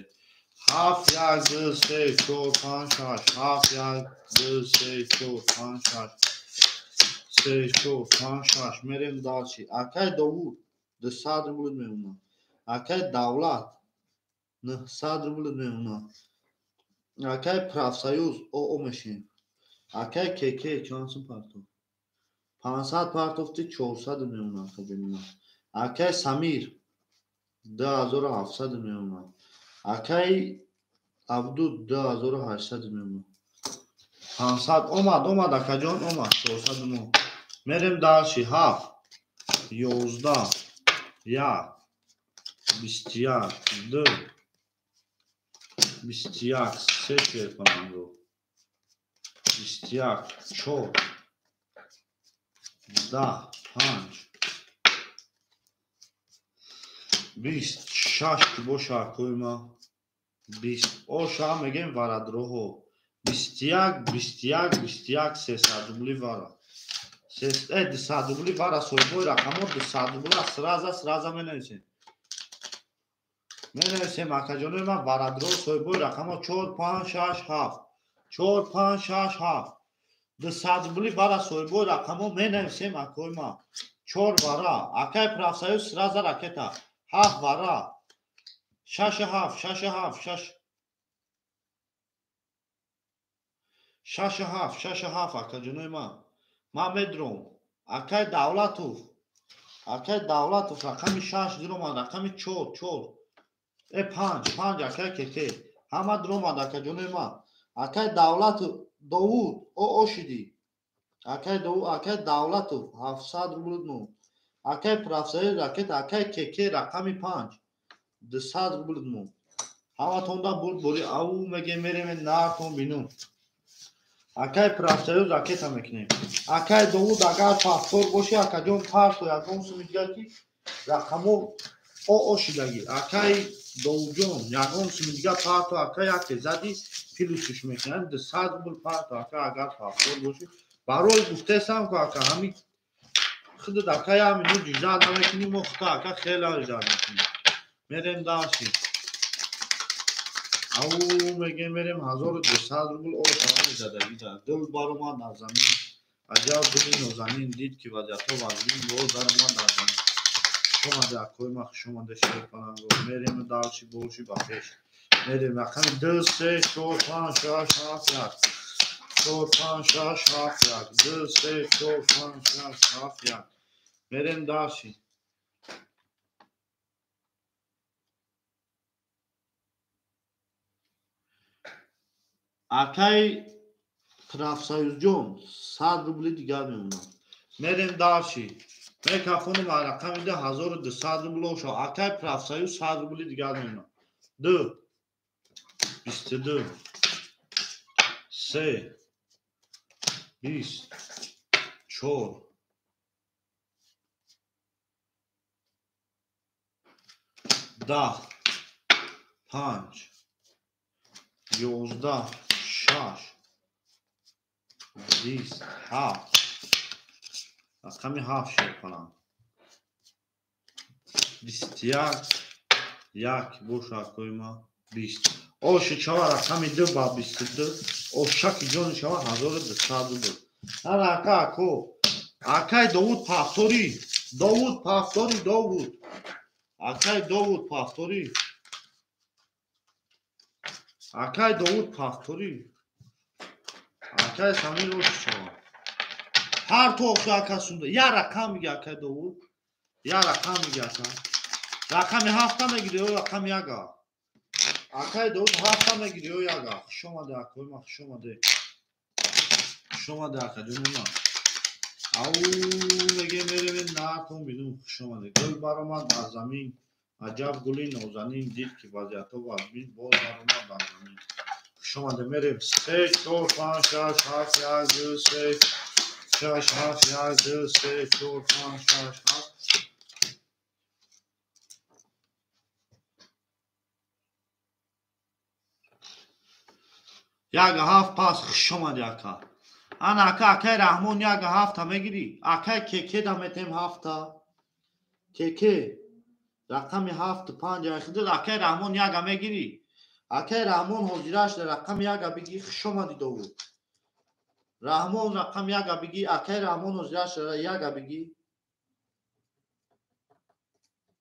7 1 2 3 4 5 6 7 1 2 3 4 5 6 3 4 5 6 мерем далчи акай Довуд 200 рублӣ мемонад акай Давлат 900 рублӣ мемонад акай Правсоюз оо мешин акай Кеке чанд партов 500 партовти 400 мемонад акаҷони акай Самир 2700 мемонад акай Абдуд 2800 мемонад 500 омад акаҷон омад 400 мо мерем далши 7 11 1 21 2 21 3 шерпананго 21 4 10 5 20 6 ки боша акои ма 20 оша мегем варадроҳо 21 300 рубли вара 200 рубли вара соҳибои рақамо 200 рубла сраза менависем акаҷонои ман варадроҳо соҳибои рақамо 4 5 6 7 4 5 6 7 200 рубли вара соҳибои рақамо менависем акои ман 4 вара акай Правсоюз сраза ракета 7 вара 6 акаҷонои ман ман медуром акай Давлатов рақами 6 дуромад рақами 4 5 акай Кеке ҳама дуромад акаҷонои ман акай Давлатов Довуд оо шидӣ акай Давлатов 700 рубли мо акай Правсоюз ракета акай Кеке рақами 5 200 рубли мо ҳаватонда бурбури ав мегем мерем наатон бинум акай Правсоюз ракета мекунем акай Довуд агар пафтор боши акаҷон парто ягон сумидигаки рақамо оо шидагӣ акай Довуҷон ягон сумидига парто акай яке зади пилусуш мекунем 200 рубли парто акай агар пафтор боши барои гуфтесам ку ака ҳами худат акай ҳамину ҷужда намекуним мо хута ака хела ҷужда мекунем мерем далши ав мегем мерем 1200 рубл ошава задагӣ дар дил баромад дар замин аҷаб дили нозанин дид ки вазъятҳо вазбин боз даромад дар замин хушомаде акои ма хушомаде шерпананго мерем далши боши ба пеш мерем рақами 2 3 4 5 6 7 1 4 5 6 7 1 2 3 4 5 6 7 1 мерем далши акай Правсоюзҷон 100 рубли дигар мемонад мерем далши мекафонум рақами 1200 рубл оша акай Правсоюз 100 рубли дигар мемонад 2 22 3 20 4 ده 5 11 6 20 7 رقم 7 شیر کنم 21 یک boş koyma 20 o şişava rakami 2 ba 22 o şaki jon şava hazır sadıdır araka ko akay Davud Paftori Davud akay Davud Paftori akay Samir o şişava her toğuşu akasında ya rakam miga akay Davud ya rakam miga akay rakami haftama gidiyor rakam yaga akay Davud haftama gidiyor yaga şomade koyma şomade akay dönüma او میگه میره به ناکن بدون شما گل برآمد بر زمین عجب گلی نازنین دید که وضعیت و بین باز برآمد بر زمین شما میره 3 4 5 6 7 1 2 3 6 7 1 2 3 4 5 6 7 یک هفت پس شما دیکا انا اکای رحمان یک هفته میگیری اکای که دمتیم هفته که رقم هفت 5 اخدر اکای رحمان یک میگیری اکای رحمان حضیرش در رقم یک بگی شما دی داوود رحمان رقم یک بگی اکای رحمان حضیرش در یک بگی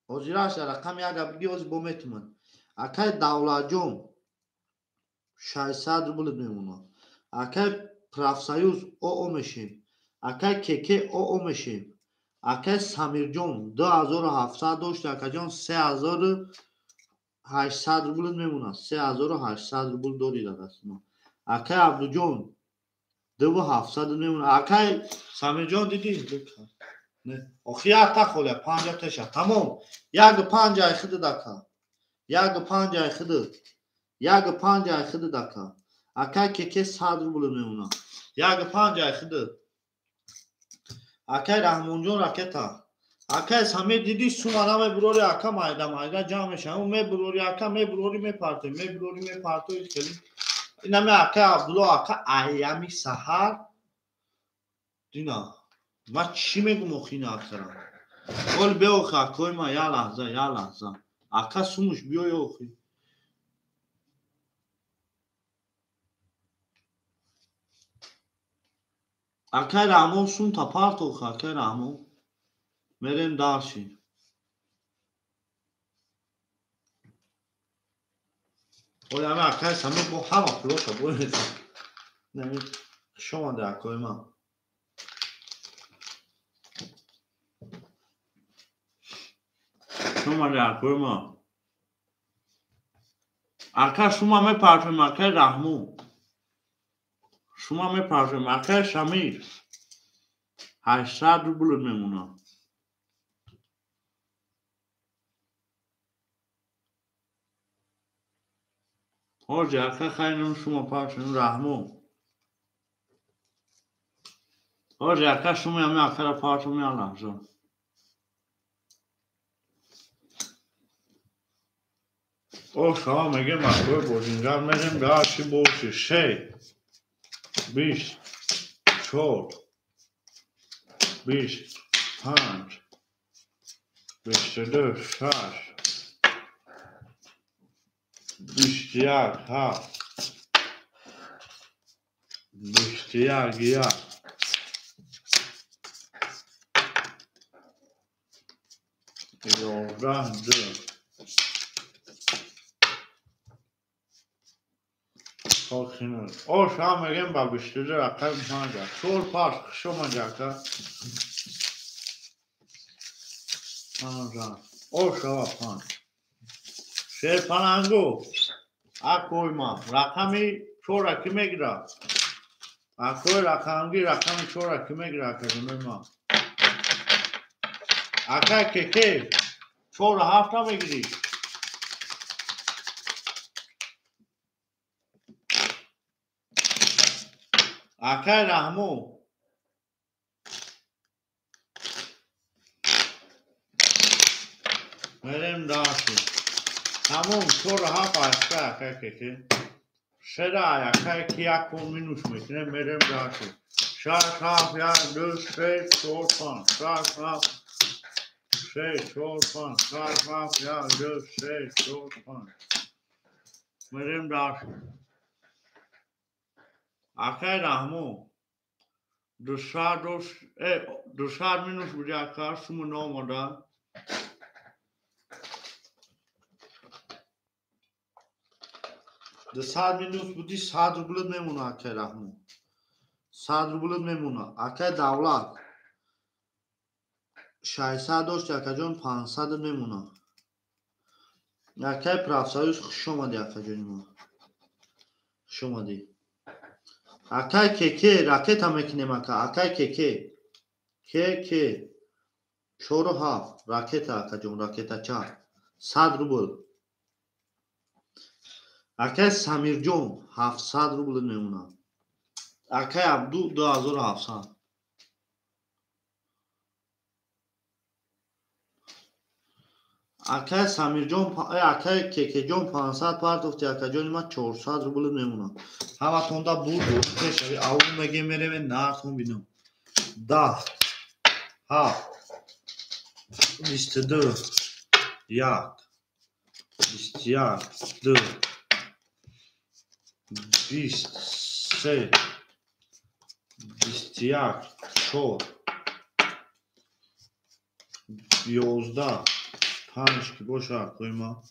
حضیرش در رقم یک بگی از بومتمن اکای دولت جون 600 روبل میمونه اکای پرافسایوز او میشیم اکای که او میشیم اکای سمیر جون 2700 داشت اکای جان 3800 روبل میمونه 3800 روبل داری دست ما اکای عبدو جون 2700 میمونه اکای سمیر جون دیدی نه آخیات تا خوله 50 تشه تمام یک 50 خود دکا یک 50 خود یک 50 خود دکا اکای که 100 روبل میمونه یک 50 خود اکای رحمان جون راکتا اکای سمیر دیدی سومانه بروری اکا مایده جامشه اون بروری اکا بروری میپارته کلی اینا می اکای عبدالله اکا ایامی سحر دینا ما چی میگو مخینه اکرم قول بیوخی اکای ما یا لحظه اکا سومش بیو یوخی اکای رحمان سوم تا پارت اوخی اکای رحمان میریم داشی قول همه اکای سمیر با همه پلوشا بوید نمی شما در اکای ما شما در اکای ما اکای شما میپارتیم اکای رحمان شما میپارتیم اکای سمیر 800 روبل میمونه حاجی اکای خیلی شما پارتیم رحمان حاجی اکای شما همه اکای را پارتیم یا لحظه او شما میگه مکوی بوزینجان میریم داشتی بوشی 3 20 4 25 22 6 21 7 21 1 11 2 او شما میگیم با 22 رقم 5 چور پاس شما جاکا او شما 5 شیر پنانگو اکوی ما رقمی چور اکی میگیره اکوی رقمی چور اکی میگیره اکادمی ما اکای که چور هفته میگیری اکای رحمو میریم داشتی Tamam sonra hapa que será ya que ya con minus metne merem rahat. Şah ya düz çorpan. Şah çorpan. Şah ya düz çorpan. Merem rahat. Akay rahmu. Dusar minus bırakar sumu nomada. Dusar minus budi sadr bulud memuna akay rahmu. Sadr bulud memuna. Akay davlat. 600 داشت یکا جان 500 میمونه یکای پرافسایوس خوش اومدی یکا جانی ما خوش اومدی اکای که راکت هم میکنیم اکای که چورو هاف راکت اکا جان راکت چا 100 روبل اکای سمیر جان 700 روبل میمونه اکای عبدو 2700 اکای سمیر جان اکای که جان 500 پارتوفتی اکا جانی ما 400 روبل میمونه همه توندا بود شوی اون مگه میره نارتون بینم 10 7 22 1 21 2 23 21 4 11 5 ki boşa koyma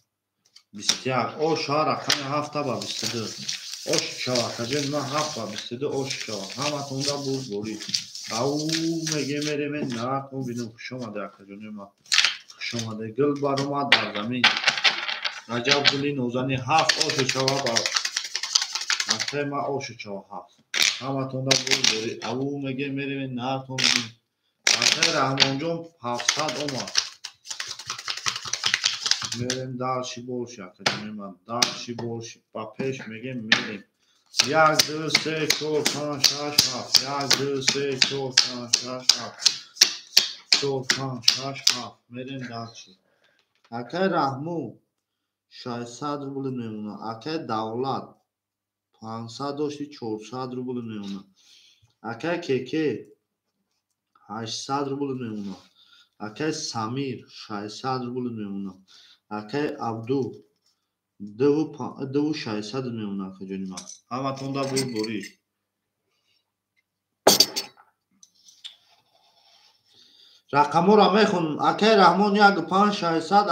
21 o şa rakam hafta ba 22 o şa rakam ma hafta 22 o şa hama tonda bul boli au mege mere men na ko binu shoma da rakam ma shoma da gul baroma da zamin rajab gulin ozani haf o şa ba atema o şa haf hama tonda bul boli au mege mere men na ko binu akay rahmonjon 700 oma میریم دارشی بولش من دارشی بولش با پیش میگیم میریم 1 2 3 4 5 6 7 1 2 3 4 5 6 7 4 5 6 7 میریم دارشی اکای رحمو 600 روبل میمونه اکای دولت 500 داشتی 400 روبل میمونه اکای که 800 روبل میمونه اکای سمیر 600 روبل میمونه اکای عبدو 2600 میمونه اکای جانی ما همه توندا بود بوری رقمو را میخونم اکای رحمان یک 5600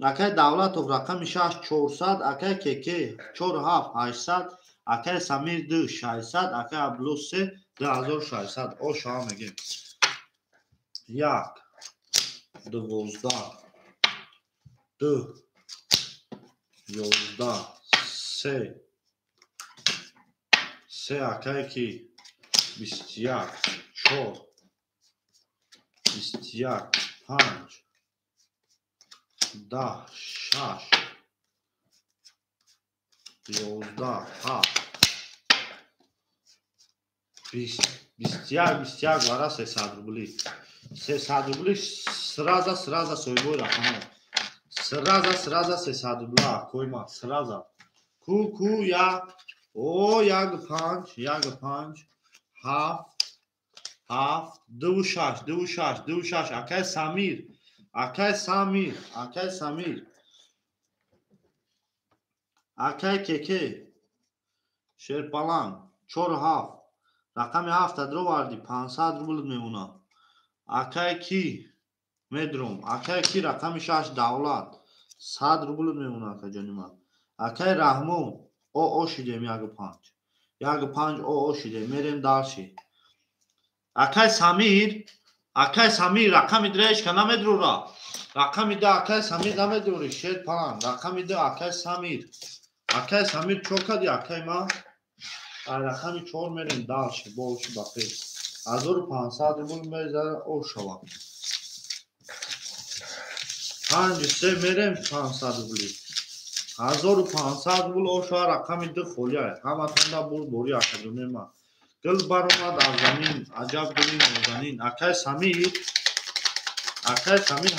اکای دولت و رقم 6400 اکای که 4800 اکای سمیر 2600 اکای عبدو 3600 او شما میگیم 1 12 2 11 3 اکای که 21 4 21 5 10 6 11 7 20 21 вара 300 рубли 300 рубли сразу сойбой рахамо сразу 300 рубла койма сразу ку як о як 5 7 26 акай самир акай кеке шерпалан 4 рақами 7 дроварди 500 рубл мемуна акай ки медрум акай ки рақами 6 давлат 100 рубл мемуна акай ҷони ман акай раҳмон о шидем 1 о шидем мерем дарши акай самир рақами дрешка намедрура рақами да акай самир намедрури шерпалан рақами да акай самир чокади акай ма рақами 4 мерем дарши боши бапе 1500 рубл мезара о шава 5 мерем 500 рубли 1500 рубл о шава рақами да холия ҳаматонда бори акадуне ма гил баромад аз замин аҷаб гули нозанин акай самир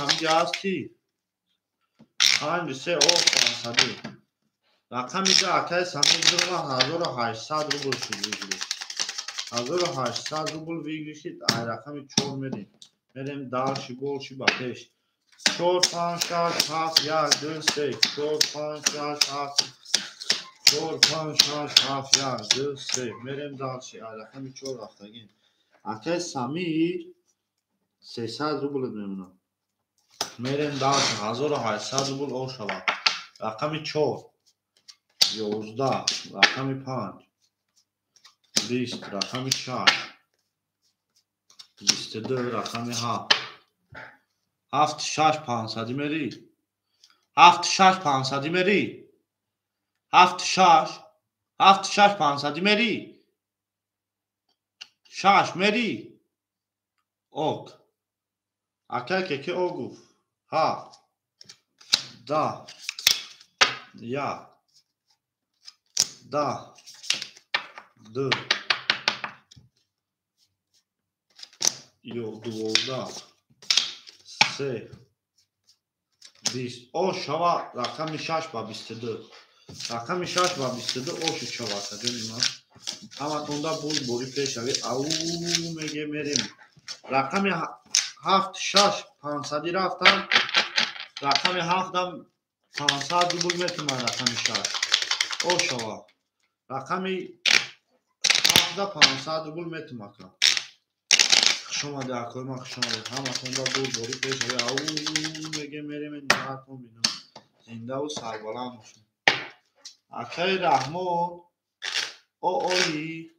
ҳамҷа ҳасти 5 500 رقم جاکه سمیر درما 1800 روبل شد 1800 روبل ویگلیشید ای رقم 4 میریم دالشی بولشی با 5 4 5 6 7 1 2 3 4 5 6 7 4 5 6 7 1 2 3 میریم دالشی ای رقم 4 رفتگیم اکه سمیر 300 روبل میمونه میریم دالشی 1800 روبل او شود رقم 4 11 رقم 5 20 رقم 6 22 رقم 7 7 6 500 میری 7 6 500 میری 7 6 7 6 500 میری 6 میری اوک اکه که او گفت 7 10 1 10 2 12 3 20 او شوا رقم 6 با 22 رقم 6 با 22 او شوا کردیم اما توندا بود بوری پیش او میگه میریم رقم 7 6 500 رفتم رقم 7 هم 500 روبل میتونم رقم 6 او شوا رقم 7 500 روبل میتونم شما در کل ما شما همه توندا بود بوری پیش او میگه میریم این نهارتون بینم زنده و سربلند باشیم اکه رحمان او اوی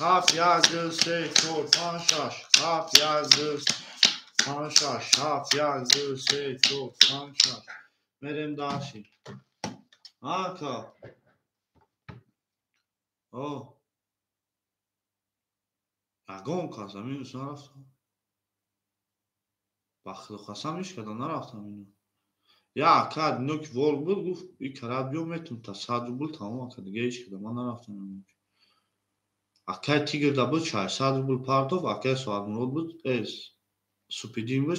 7 1 2 3 4 5 6 7 1 2 5 6 7 1 2 3 4 5 6 میریم داشتی آکا او اگون کاسم اینو سن رفتم بخل خواستمش کدن نرفتم اینو یا کد نوک ول بود گفت این کرابیو میتون تا 100 روبل تمام کرد دیگه هیچ کدام من نرفتم اینو اکه تیگر دا بود 600 روبل پارتوف اکه سوارمون بود از سوپیدیم بود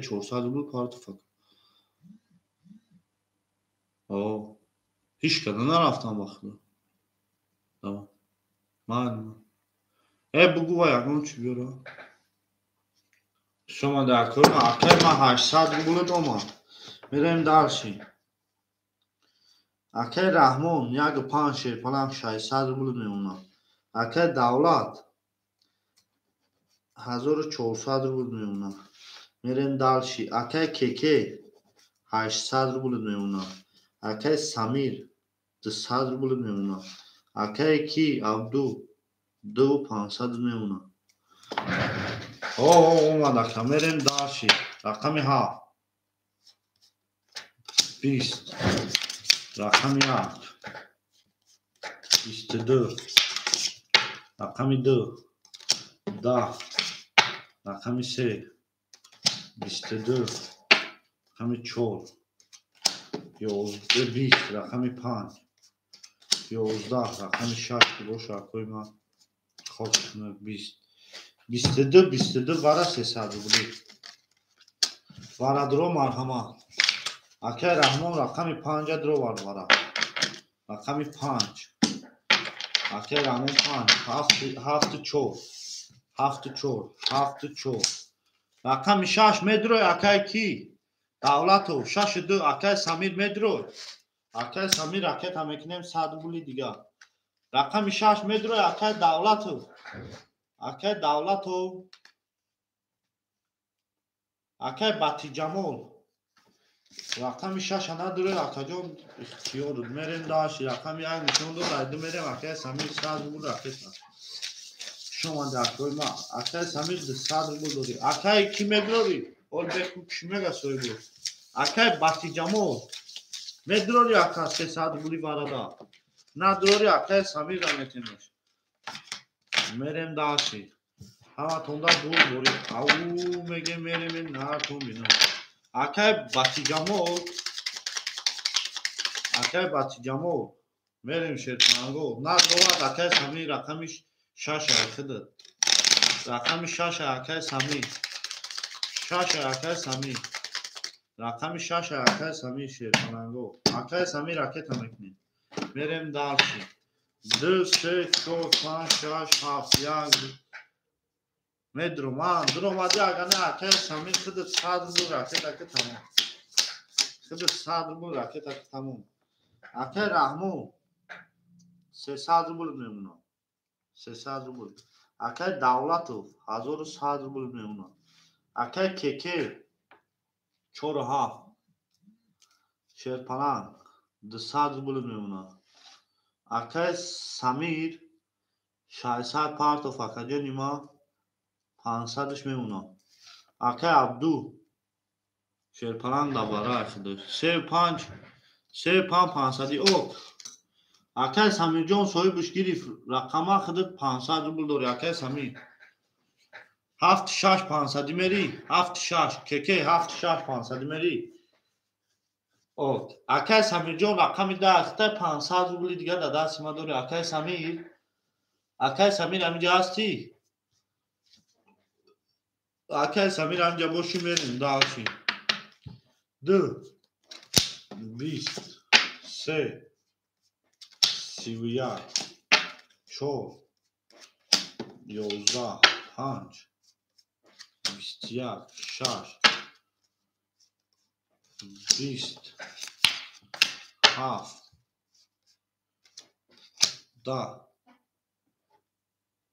400 روبل پارتوف او هیچ کدام نرفتم بخل tamam من بگو وای اگون چی بیاره شما در کل اکه ما 800 روبل دوما میریم دالشی اکه رحمان یک 5 شیپلم 600 روبل میمونه اکه دولت 1400 روبل میمونه میریم دالشی اکه کیکی 800 روبل میمونه اکه سمیر 200 روبل میمونه اکه کی عبدو 2500 میمونه اومد اکه میریم دالشی رقم 7 20 رقم 1 22 رقم 2 10 رقم 3 22 رقم 4 11 20 رقم 5 11 رقم 6 باشه اکوی من خواب کنه 20 22 برای 300 روبلی برای درو مرحمت اکه رحمان رقم 5 درو برای رقم 5 اکه رحمان 5 7 4 7 4 7 4 رقم 6 میدروی اکه کی دولتو 6 2 اکه سمیر میدروی اکه سمیر اکه تا میکنیم 100 روبلی دیگه رقم 6 میدروی اکه دولتو اکه باتی جمال رقم 6 نداره اکه جان اختیار داد میریم داشتی رقم 1 نشون داد میریم اکه سمیر 100 روبل اکه شما در کل ما اکه سمیر 100 روبل داری اکه کی میدروی اول بکو کشی میگه سوی بود اکه باتی جمال میدروی اکه 300 روبلی برادا نداری اکه سمیر را میتینش میریم داشتی همه توندا بود بوری او میگه میریم این نهارتون بینم اکه باتی جمال میریم شیرپنگو نه دوباره اکه سمیر رقمش 6 اکه داد رقم 6 اکه سمیر 6 اکه سمیر رقم 6 اکای سمیر شیرپناهگو. اکای سمیر رکت هم میکنیم. میریم دارچی 2 3 4 5 6 7 1 میدرومان درومادی اگه اکای سمیر خود 100 روبل رکت اکه تمام. خود 100 روبل رکت اکه تمام. اکای رحمو 300 روبل میمونه. 300 روبل. اکای دولتو 1100 روبل میمونه. اکای کیکی 4 7 شیرپناه 200 روبل میمونه. اکای سمیر 600 پارتوف اکاجا نیما 500ش میمونه. اکای عبدو شیرپناه دوباره شده 35 500 او. اکای سمیر جان صاحبش گرفت رقم خودت 500 روبل داری. اکای سمیر 7 6 500 میری 7 6 کیکی 7 6 500 میری. او اکای سمیر جان رقم ده 500 روبل دیگه در دست ما داری. اکای سمیر همینجا هستی؟ اکای سمیر همینجا باشی میریم داشی 2 20 3 31 4 11 5 21 6 20 7 10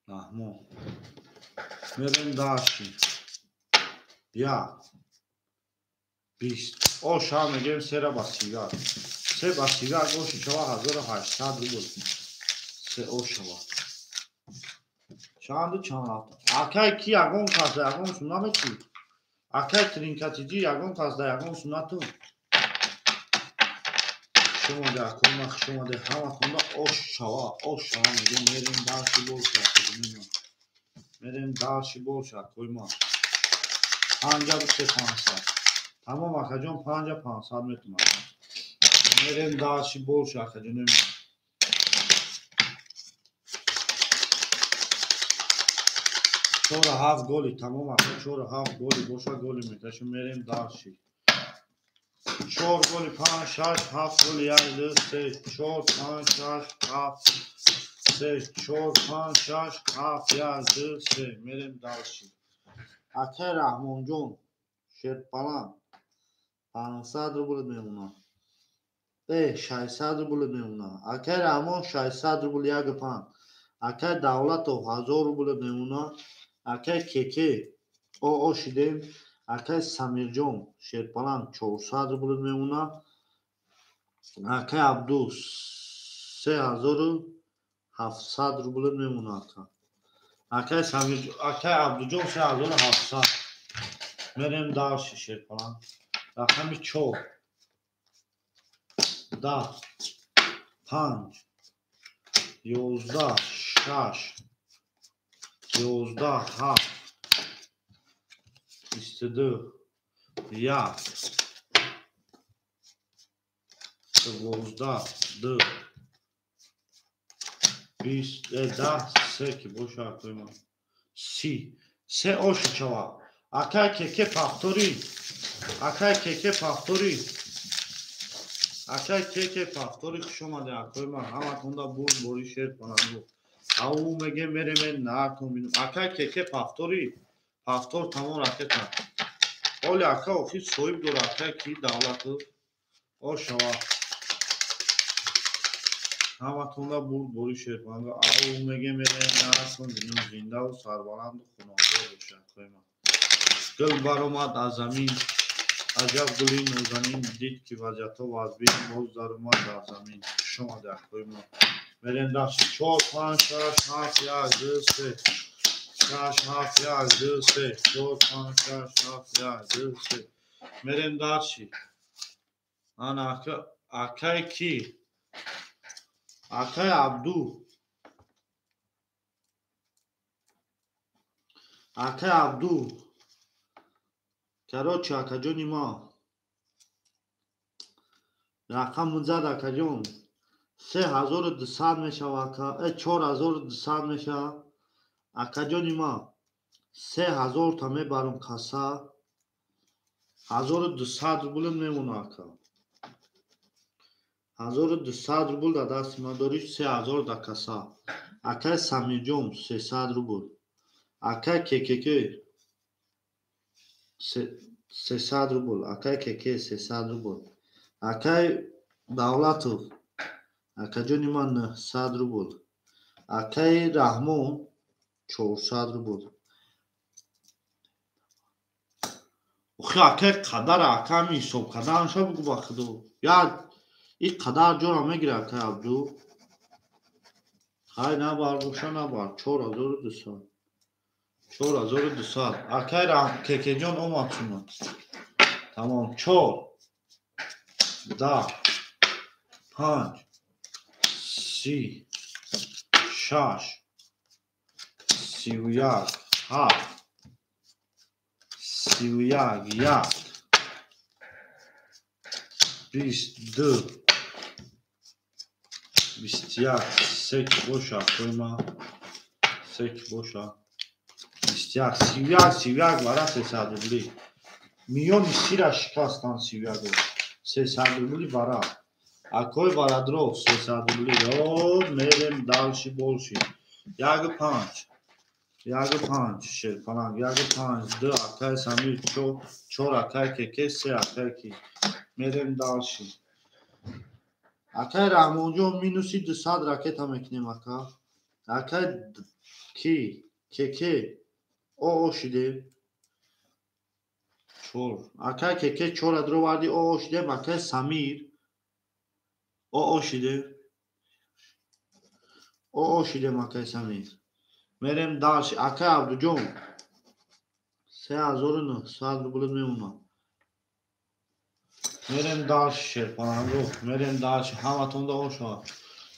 نحمو میریم داشتی 1 20 او شام میگیم 3 را با سیگار 3 با سیگار گوشی شما 1800 روبل 3 او شما چند اکای کی یگون کازده یگون سونا میچی اکای ترینکاتیجی یگون کازده یگون سونا تو شما ده کنم شما ده همه کنده او شوا میگیم میریم داشتی بول شد میریم داشتی بول شد کوی ما 50 بسه 500 تمام اکا جون 50 500 میتونم میریم داشتی بول شد اکا جون 4 7 گلی تمام اکا 4 7 گلی بوشا گلی میتشم میریم داشتی 4 گلی 5 6 7 گلی 1 2 3 4 5 6 7 3 4 5 6 7 1 2 3 میریم داشتی اکای رحمان جون شیرپناه 500 روبل میمونه 600 روبل میمونه. اکای رحمان 600 روبل یک پان. اکای دولتو 1000 روبل میمونه. اکای کیکی او شیدیم. اکای سمیر جون شیرپناه 400 روبل میمونه. اکای عبدو 3700 روبل میمونه. اکای عبدو جون 3700 میریم داشتی شیرپناه رقم 4 10 5 11 6 11 7 22 1 12 2 20 10 3 که باشه اکوی ما 30 3 اوشی چوا اکای کیکی پاختوری اکای کیکی پاختوری خوش اومده اکوی ما همه کنده بوری شیرپناهگو او میگه میریم نرکن بینم اکای کیکی پاختور تمام رکتن اولی اکا اوفیس صویب دور اکای کی دولتو او شوا همه تونده بوری شیرپناهگو او میگه میریم نرکن بینم زنده و سربلند و خوناده باشه اکوی ما گل بر اومد از زمین عجب گلی نازنین دید که وضعیت واز بین باز در اومد در زمین شما در اکوی ما میریم داشت 4 5 6 7 1 2 3 6 7 1 2 3 4 5 6 7 1 2 3 میریم داشتی آن اکای کی اکای عبدو کراچی اکا جونی ما رقم زد اکا جون 3200 میشه اکا 4200 میشه اکا جونی ما 3000 تا میبرم کاسا 1200 рубль میمونه اکا. 1200 рубль در دست ما داری. 3000 در کسا. اکای سمیر جون 300 рубль. اکای کیکیکی 300 рубль. اکای کیکی 300 рубль. اکای دولتو اکا جونی من 100 рубль. اکای رحمون 400 рубль. اخی اکای قدر اکا می حساب کردن شو بگو با خودو. یا این قدر جورا میگیره اکای عبدو. خیلی نبار گوشه نبار. 4200. 4200. اکای رحم کیکی جون اومد شما. تمام. 4 10 5 30 6 31 7 31 1 22 21 سک boşa koyma. Sek boşa. 21 31 var 300 rubli. Milyon istira şikastan 31. 300 rubli var. Akoy var dro 300 rubli. O merem dalşi bolşi. Yag panç. Yag panç şey falan. Yag panç. Da akay samir çor akay keke se akay ki. Merem dalşi. Akay Rahmonjon minusi 200 raket هم میکنیم اکا. اکای کی کeke o شده. چور اکای کeke چور درو وردی o شده. اکای سمیر o شده. o شده اکای سمیر. مریم دارش اکای عبدو جون 3900 روبل میمونه. مریم دارش شرپانم رو. مریم دارش همتون دا شد.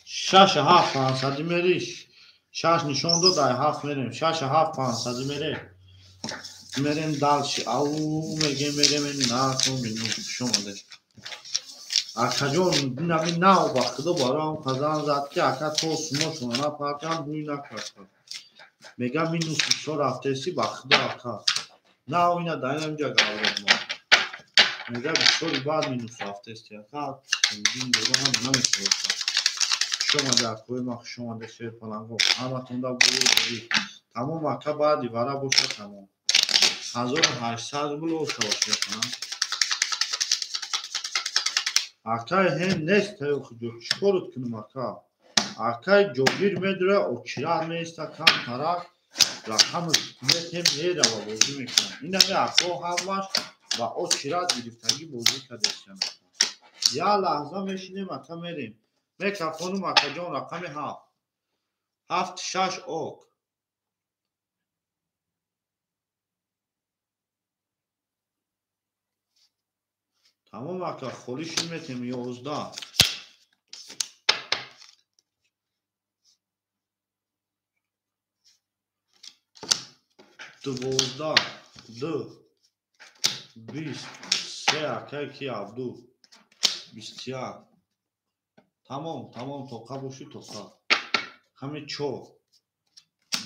6500 میریش. 6 نشون دو دای 7 میریم. 6500 میره. مریم دالش او میگه مریم نه تو منو شما ده. اکا جون نمی ناو باخدو بارام کازان زد که اکا تو سمو شما پاکم بوی نکرد. میگم مینو سو رفته سی باخدو اکا. نه اینا دایم جا گاورد ما. میگم بسیاری بعد مینو رفته سی اکا. این دیگه هم نمیشه. شما در کوی ما شما در شیر پلنگو همه تونده بودی. تمام اکا بعد دیواره باشه تمام. 1800 روبل olsa başlayalım. Akay hem nest okuyor. Çıkorut kınım aka. Akay jogir medre o kira mesta kam taraf. Rakamı hükümet hem neye dava bozu mekan. İna ve ako ham var. Ve o kira giriftagi bozu kadesyan. Ya lahza meşinem aka merim. Mekafonum aka can rakamı haf. Haft şaş ok. Tamam aka خالی شیمتیم 11 12 2 20 سه aka ki abdu 20 tamam toka boşu toka همه ço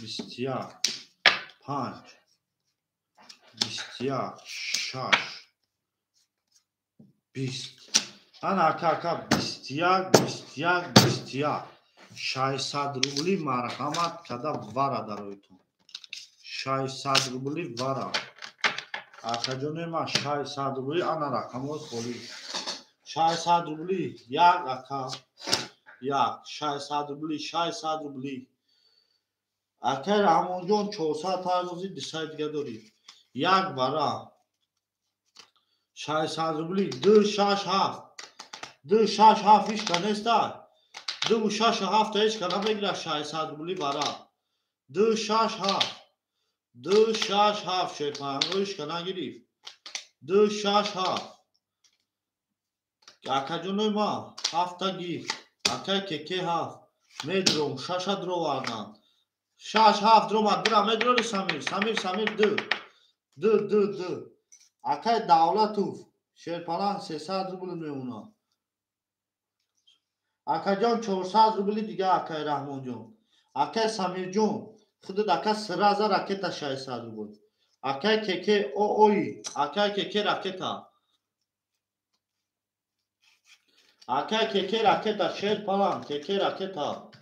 20 5 20 6 20 انا aka 20 600 rubli marhamat kada vara daroytum 600 rubli vara aka jonema 600 rubli ana rakamos kholi 600 rubli yak aka yak 600 rubli aka Rahmonjon 400 tarozi decide diga dori yak vara 600 rubli 267 iş kanesta 267 iş kana begira 600 rubli vara 267 şepan iş kana girif 267 aka jonema hafta gif aka keke haf medrom shasha dro vardan 67 dro madra medro samir d aka davlatov şerpana 300 rubl میمونه aka jon 400 rubl دیگه aka Rahmonjon aka Samirjon خودت aka 3000 raketa 600 rubl Akay keke o oy. Akay keke raketa. Akay keke raketa. Şer falan. Keke raketa.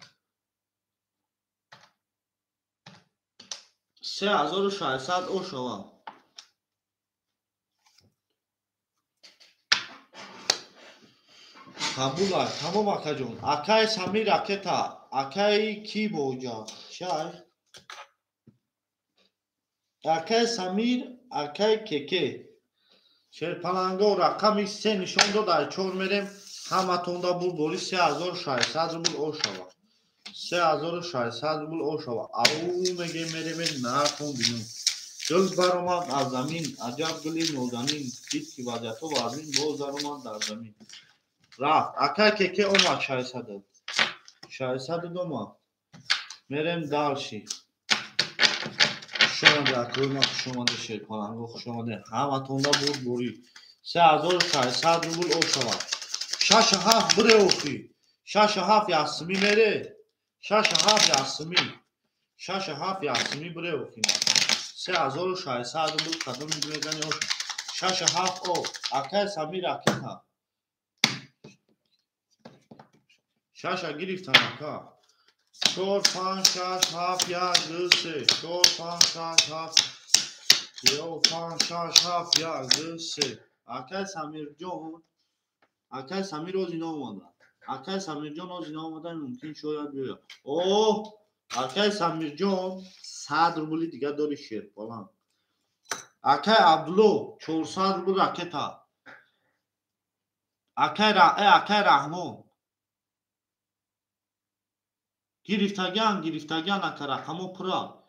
3600 او شوا. قبول تمام اکا جون. اکای سمی راکتا. اکای کی بوجا. شای. اکای سمیر. اکای کeke. شر پلنگو رقمی 3 نشان داد در 4 میریم. همتون دا بول بولی 3600 بول او شوا. 3600 بول او شوا. او میگه میریم نکن بینو. گل برآمد از زمین. عجب گلی نازنین. دید که وضعیت و از این باز درآمد در زمین. رفت. اکای کeke اومد 600. 600 دوما. میریم دالشی. خوش آمده اکوی ما خوش آمده شیر پلنگو خوش آمده. همتون دا بول بوری. 3600 بول او شوا. 67 بره اوفی. 67 یاسمی میره. 67 یاسمی. 67 یاسمی بره اوفی. 3600 بول قدم میزنی اوش. 67 او. اکای سمی راکتا. شاشا گرفتن اکا. 4 5 6 7 1 2 3 4 5 6 7 یو 5 6 7 1 2 3 اکای سمیر جون. اکای سمیر روز اینا اومدن. اکای سمیر جون روز اینا اومدن ممکن شاید بیاد. اوه اکای سمیر جون 100 روبلی دیگه داری شیر پلنگ. اکای عبدالله 400 روبل راکتا. اکای رحمان گرفتگان اکای رقمو پرا.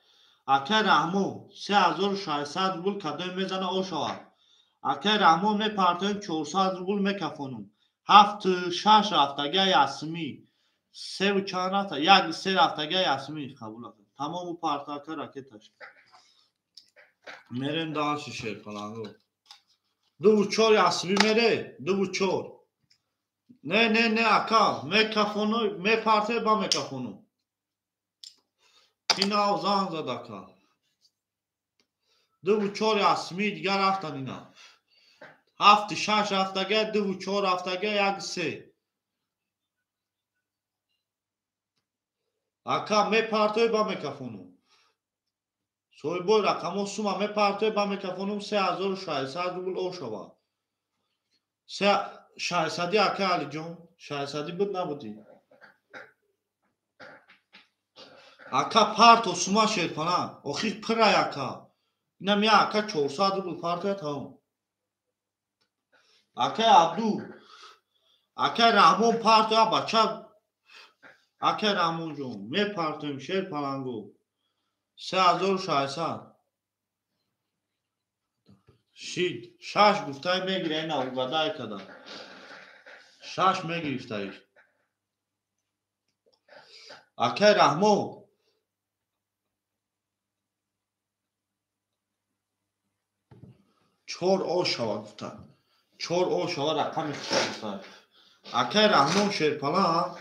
اکای رحمان 3600 روبل کدام میزنه او شوا. اکای رحمان میپرتایم 400 روبل میکفونم. 7 6 هفتگی یاسمی 3 و 4 هفته یک 3 هفتگی یاسمی قبول کنم. تمام پرتا اکای راکتش. میریم دانش شیر پلنگو. 2 و 4 یاسمی میره. 2 و 4. نه اکا میکفونو میپرته با میکفونو. اینا زنگ زد اکا. 2 و 4 یاسمی دیگر رفتن اینا. 7 6 هفتگی 2 و 4 هفتگی یک 3. اکا میپرته با میکفونو. سوی بوی رقمو سوما میپرته با میکفونو 3600 روبل او شوا. 600 اکا علی جون. 600 بود نبودی. اکا پارتو سوما شیر پلنگ. اخی پره اکا. اینا میا اکا 400 روبل پارته تاون. اکای عبدو. اکای رحمان پارته بچه. اکای رحمان جون میپرتیم شیر پلنگو. 3600. شید 6 گفتای میگیره اینا اوگدای کدام. 6 میگرفتایش. اکای رحمان 4 او شوا گفتن. 4 او شوا رقم گفتن. اکای رحمان شیر پلنگ.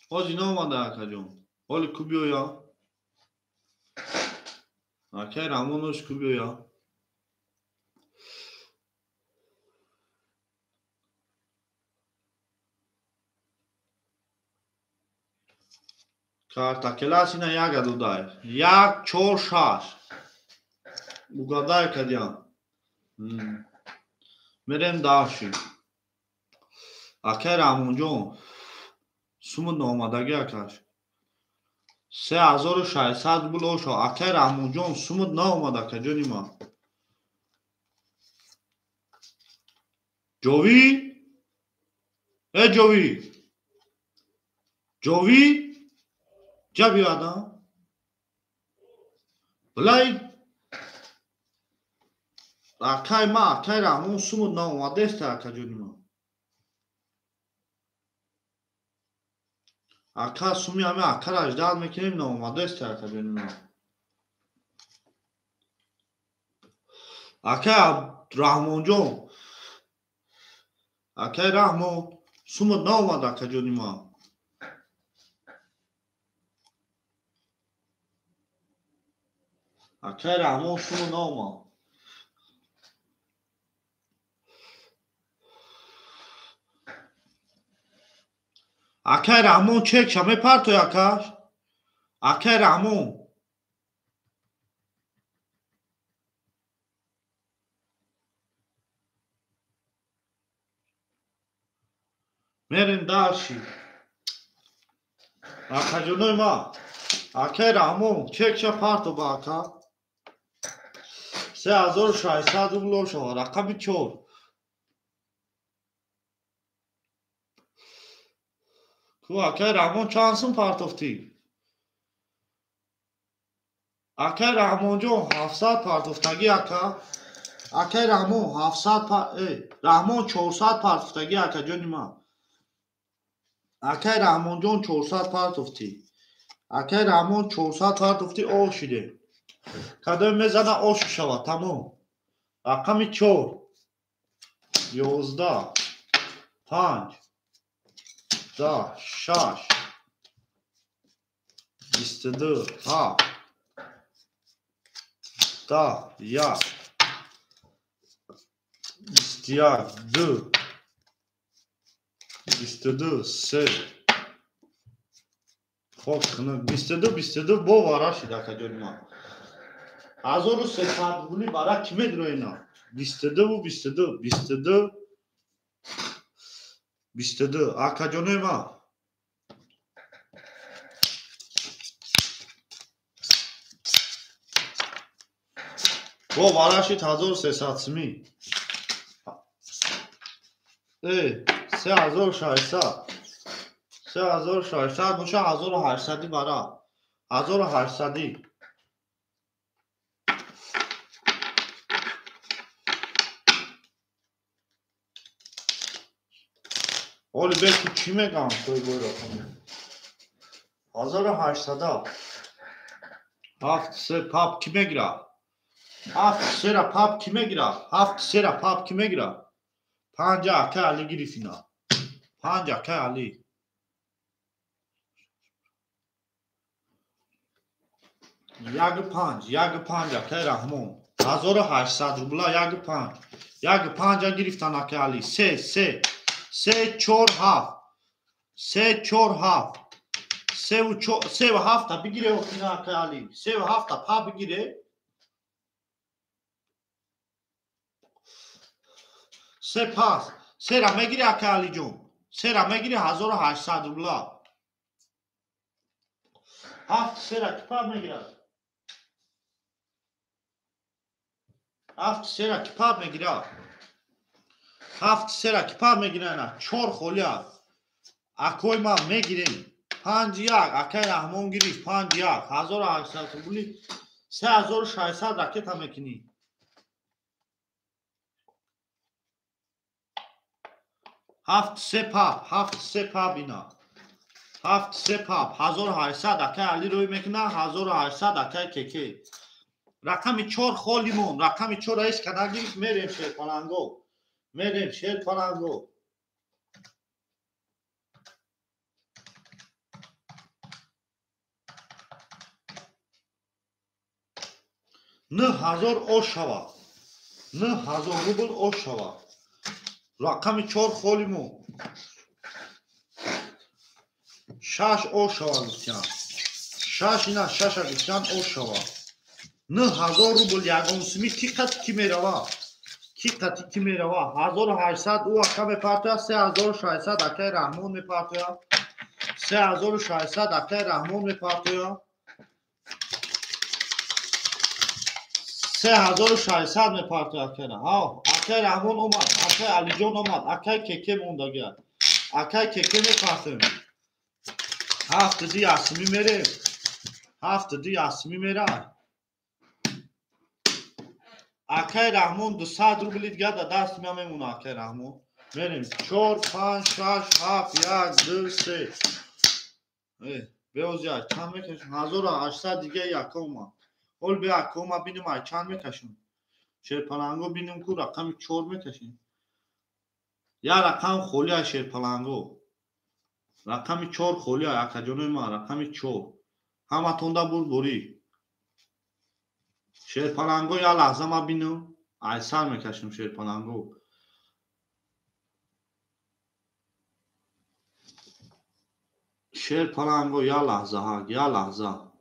باز اینا اومده اکا جون. حالی کوبیو یا. اکای رحمان روش کوبیو یا. کارتا کلاس اینا یک ادو دای. 1 4 6. اوگدای کدیان. میریم داشتیم. اکای رحمان جون سوم نامدگی اکاش. 3600 بول او شوا. اکای رحمان جون سوم نامد اکا جونی ما. جوی ای جوی. جوی جا بیادم. بلای اکای ما اکای رحمان سوم نامده است اکا جونی ما. اکا سومی همه اکا را اجداد میکنیم نامده است اکا جونی ما. اکای رحمان جون. اکای رحمان سوم نامده اکا جونی ما. اکه رحمان شونو ناما اکه رحمان چک شمه پرتو یکش اکه رحمان میرین داشی اکه جنوی ما اکه رحمان چک شا پرتو با اکه 3600 روبل شما رقم 4 کو اکه رحمان چانسون پرتوفتی اکه رحمان جون 700 پرتوفتگی اکه رحمان 700 رحمان 400 پرتوفتگی اکه جونی ما اکه رحمان جون 400 پرتوفتی اکه رحمان 400 پرتوفتی او شده کدوم میزنه او شود تمام رقم 4 11 5 10 6 22 7 10 1 21 2 22 3 خب کنه 22 با وارا شده کجا ما 1300 بولی برای کی میدرو اینا 22 اکا جانوی ما با وارا شد 1300 سمی 3600 باشه 1800 برا 1800 اولی بلکه چی میگم توی گوی را کنیم 1800 7 3 پاپ کی میگیره 7 3 را پاپ کی میگیره 7 3 را پاپ کی میگیره 5 اکه علی گریفینا 5 اکه علی یک پنج اکه رحمان 1800 روبلا یک پنج گرفتن اکه علی 3 4 7 3 4 7 3 و 7 بگیره اختینا اکه علی 3 و 7 پا بگیره 3 پاس 3 را میگیره اکه علی جون 3 را میگیره 1800 روبلا 7 3 را کی پا میگیره 7 3 را کی پا میگیره 7 3 را کی پا میگیره نه 4 خولیا اکوی ما میگیریم 5 1 اکه رحمان گریف 5 1 1800 بولی 3600 راکت هم میکنی 7 3 پاپ اینا 7 3 پاپ 1800 اکه علی روی میکنه 1800 اکه ککی رقم 4 خولیمون رقم 4 ایست که نگیرید میریم شیر پلنگو نه هزار اوش شوا 9000 روبل اوش شوا رقم 4 خولیمون 6 اوش شوا گفتیم 6 اینا 6 گفتیم اوش شوا 9000 روبل یگان سمی کی قطی کی میروا 1800 او اکه میپرتویا 3600 اکه رحمان میپرتویا 3600 اکه رحمان میپرتویا 3600 میپرتویا اکه ها اکه رحمان اومد اکه علی جان اومد اکه ککی موندگی اکه ککی میپرتویم 7 دی اسمی میره 7 دی اسمی میره اکه رحمان 200 روبلی دیگه در دست میمونه اکه رحمان میریم 4 5 6 7 1 2 3 بیوزیا چند میکشون 1800 دیگه یک اومد اول بیا یک اومد بینیم چند میکشون شیر پلنگو بینیم که رقم 4 میکشیم یا رقم خولی شیر پلنگو رقم 4 خولی اکه جانوی ما رقم 4 همه تونده بوری شیرپلنگو یا لحظه ما بینو ای سر میکشم شیرپلنگو. شیرپلنگو یا لحظه ها یا لحظه.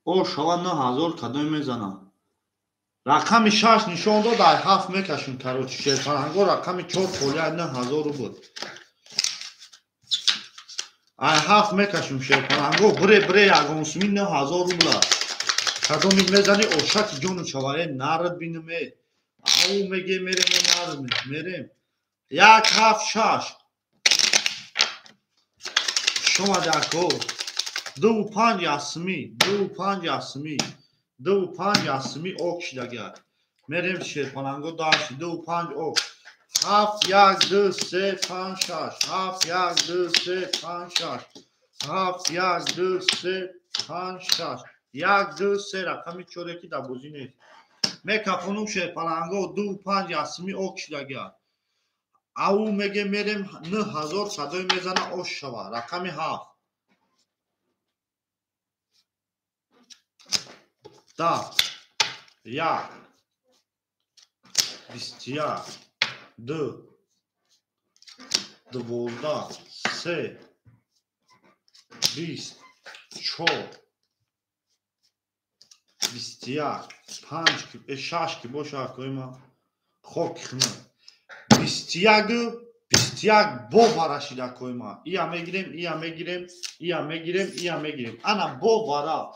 او شوا 9000 کدوم میزنه. رقم 6 نشون داد ای 7 میکشم کروچ شیرپلنگو رقم 4 فولیه 9000 بود. ای 7 میکشم شیرپلنگو بره یگانسومی 9000 بلا. کدوم میزنی اوشک جونو چواره نرد بینم او میگه میریم و نرد میریم. 1 7 6 شما دکو 2 5 یاسمی 2 5 یاسمی 2 5 یاسمی اوکش دگر میریم شیرپلنگو داشت 2 5 اوک 7 1 2 3 5 6 7 1 2 3 5 6 7 1 2 3 5 6 1 2 3 رقم چورکی در بوزی نیست. میکفونم شیرپلنگو 2 5 یاسمی اوکش دگر او میگه میریم 9000 صدای میزنه اوش شوا رقم 7 10 1 21 2 12 3 20 4 21 5 6 که باشه کویما خوک خنه 21 بو وارشیده کویما ایا میگیریم انا بو وارا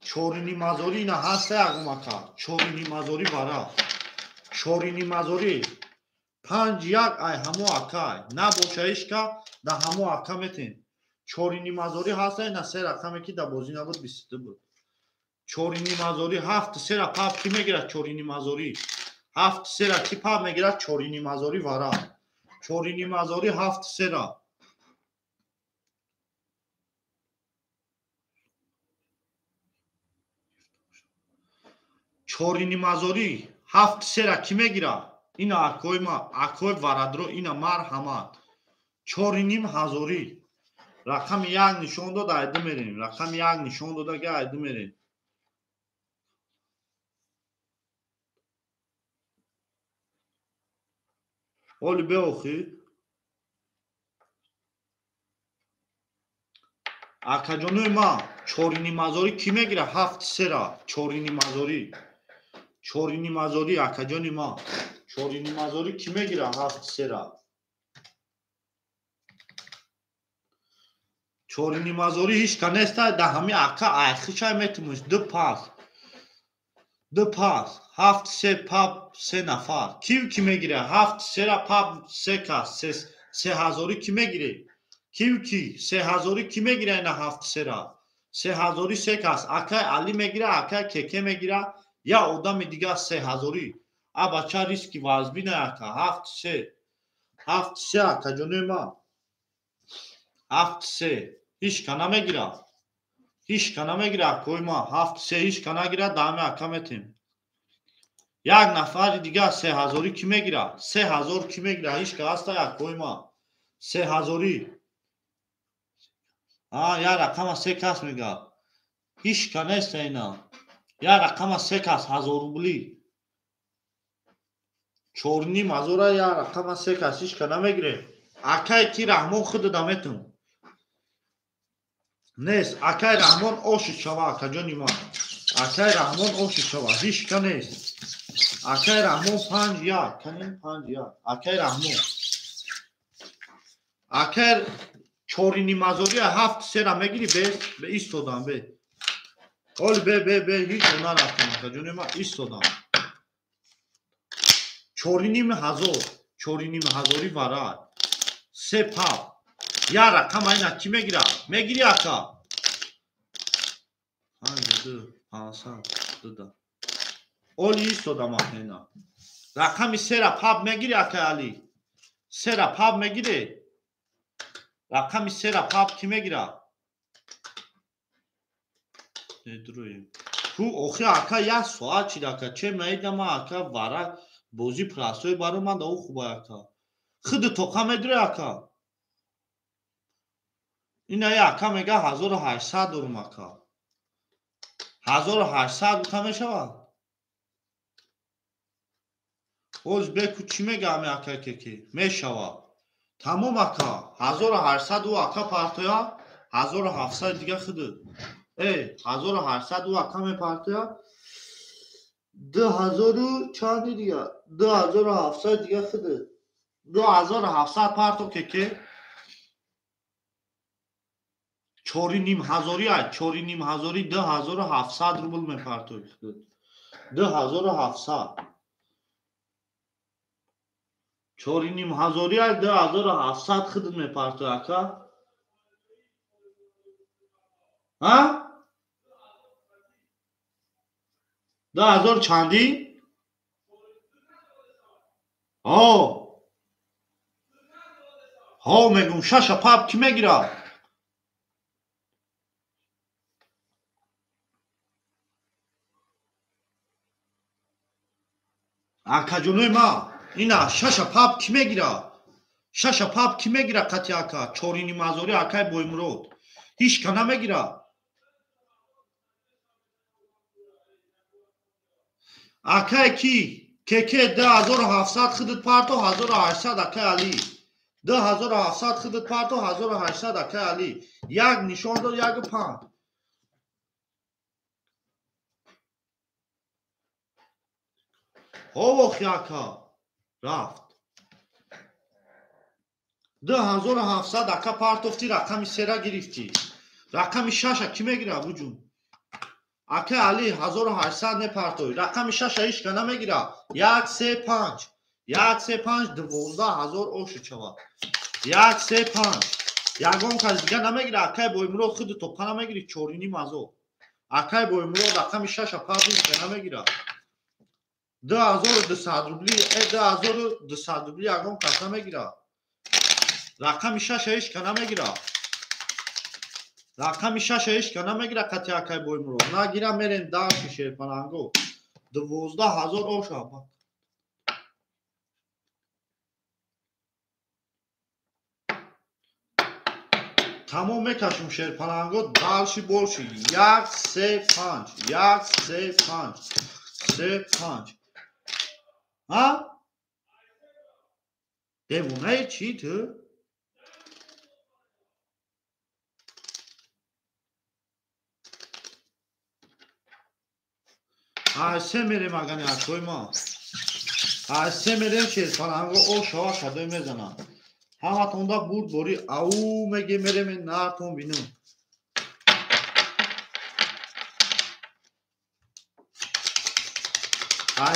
چورینی مازوری نه هسته اگوماکا چورینی مازوری وارا چورینی مازوری 5 1 ای همو اکای نه بوشایش کا ده همو اکا متین چورینی مازوری هسته نه سه رقمی که در بازی نبود 22 بود. چورینی مازوری 7 3 را پاپ کی میگیره چورینی مازوری 7 3 را کی پاپ میگیره چورینی مازوری وارا چورینی مازوری 7 3 را چورینی مازوری 7 3 را کی میگیره اینا اکوی ما اکوی وارادرو اینا مرحمت چورینی مازوری رقم 1 نشون داد ایده میریم رقم 1 نشون داد که ایده میریم اولی بیوخی اکاجانوی ما چورینی مازوری کی میگیره 7 3 را چورینی مازوری اکاجانی ما چورینی مازوری کی میگیره 7 3 را چورینی مازوری هیچ کنسته ده همی اکا ایخیشای میتونش دو پاس 7 3 پاپ 3 نفر کی میگیره 7 3 را پاپ 3 کس 3000 کی میگیره کی 3000 کی میگیره نه 7 3 را 3000 3 کس اکای علی میگیره اکای کیکه میگیره یا آدم دیگه 3000 ا بچا ریسکی وازبی نه اکا 7 3 اکا جونی ما 7 3 هیچ کنا میگیره کوی ما 7 3 هیچ کنا گیره دامه اکا میتیم یک نفر دیگه 3000 کی میگیره 3000 کی میگیره هیچ که هسته یک کوی ما 3000 یا رقم 3 کس میگه هیچ که نیست اینا یا رقم 3 کس 1000 روبلی چورنی مازوره یا رقم 3 کس هیچ که نمیگیره اکای کی رحمان خود دامتون نیست اکای رحمان اوش شوا اکا جانی ما اکای رحمان اوش شوا هیچ که نیست اکای رحمان 5 یا کنیم 5 یا اکای رحمان اکای چورینی مازوری 7 3 را میگیری به ایستادم به اول به هیچ اونا رفتم اکا جانی ما ایستادم چورینی هزاری ورد 3 پاپ یا رقم اینا کی میگیری اکا 5 2 5 2 اولی ایستادم اکا اینا رقم 3 را پاپ میگیری اکا علی 3 را پاپ میگیری رقم 3 را پاپ کی میگیره درویم تو آخه اکا یک ساعت چی دکا چه میدم اکا ورق بازی پرستوی برای من او خوبه اکا خود توقع میدره اکا این ای اکا میگه 1800 دارم اکا 1800 بکا میشود ازبکو چی میگه همی اکا که میشود تمام اکا 1800 و اکا پارتویا 1700 دیگه خود ای 1800 و اکا می پارتویا 2000 چندی دیگه 2700 دیگه خود 2700 پارتو که چوری نیم هزاری ای چوری نیم هزاری 2700 روبل می پارتو 2700 چوری نیم هزاری ای 2700 خود می پارتو اکا ها 2000 چندی ها ها میگم شش پاپ کی میگیره اکا جونوی ما اینا شش پاپ کی میگیره شش پاپ کی میگیره قطی اکا چوری نیم هزاری اکای بویمرود هیچ که نمیگیره اکای کی که 2700 خودت پارتو 1800 اکای علی 2700 خودت پارتو 1800 اکای علی یک نشان دار یک پنج هو اکا رفت 2700 اکا پارتوفتی رقمی سره گرفتی رقمی 6 کی میگیره بوجون اکا علی 1800 نپارتوی رقمی 6 ایش که نمیگیره 135 135 12000 اوشو چوا 135 یگان کس دیگه نمیگیره اکای بویمرو خود تو پا نمیگیری چورینی مزو اکای بویمرو رقمی 6 پارتوی که نمیگیره 2200 روبلی 2200 روبلی یگان کس نمیگیره رقمی 6 ایش که نمیگیره رقمی 6 ایش که نمیگیره قطعی اکای بویمرو نگیره میرین داشت شیرپنانگو 12000 اوشو تمام میکشم شیرپنانگو دالشی بولشی 1 3 5 1 3 5 3 5 ها دیوونه چی تو سه میریم اگه اکوی ما سه میریم شیرپنانگو او شوا کدوی میزنم همه تونده بود بوری او میگه میریم این نارتون بینم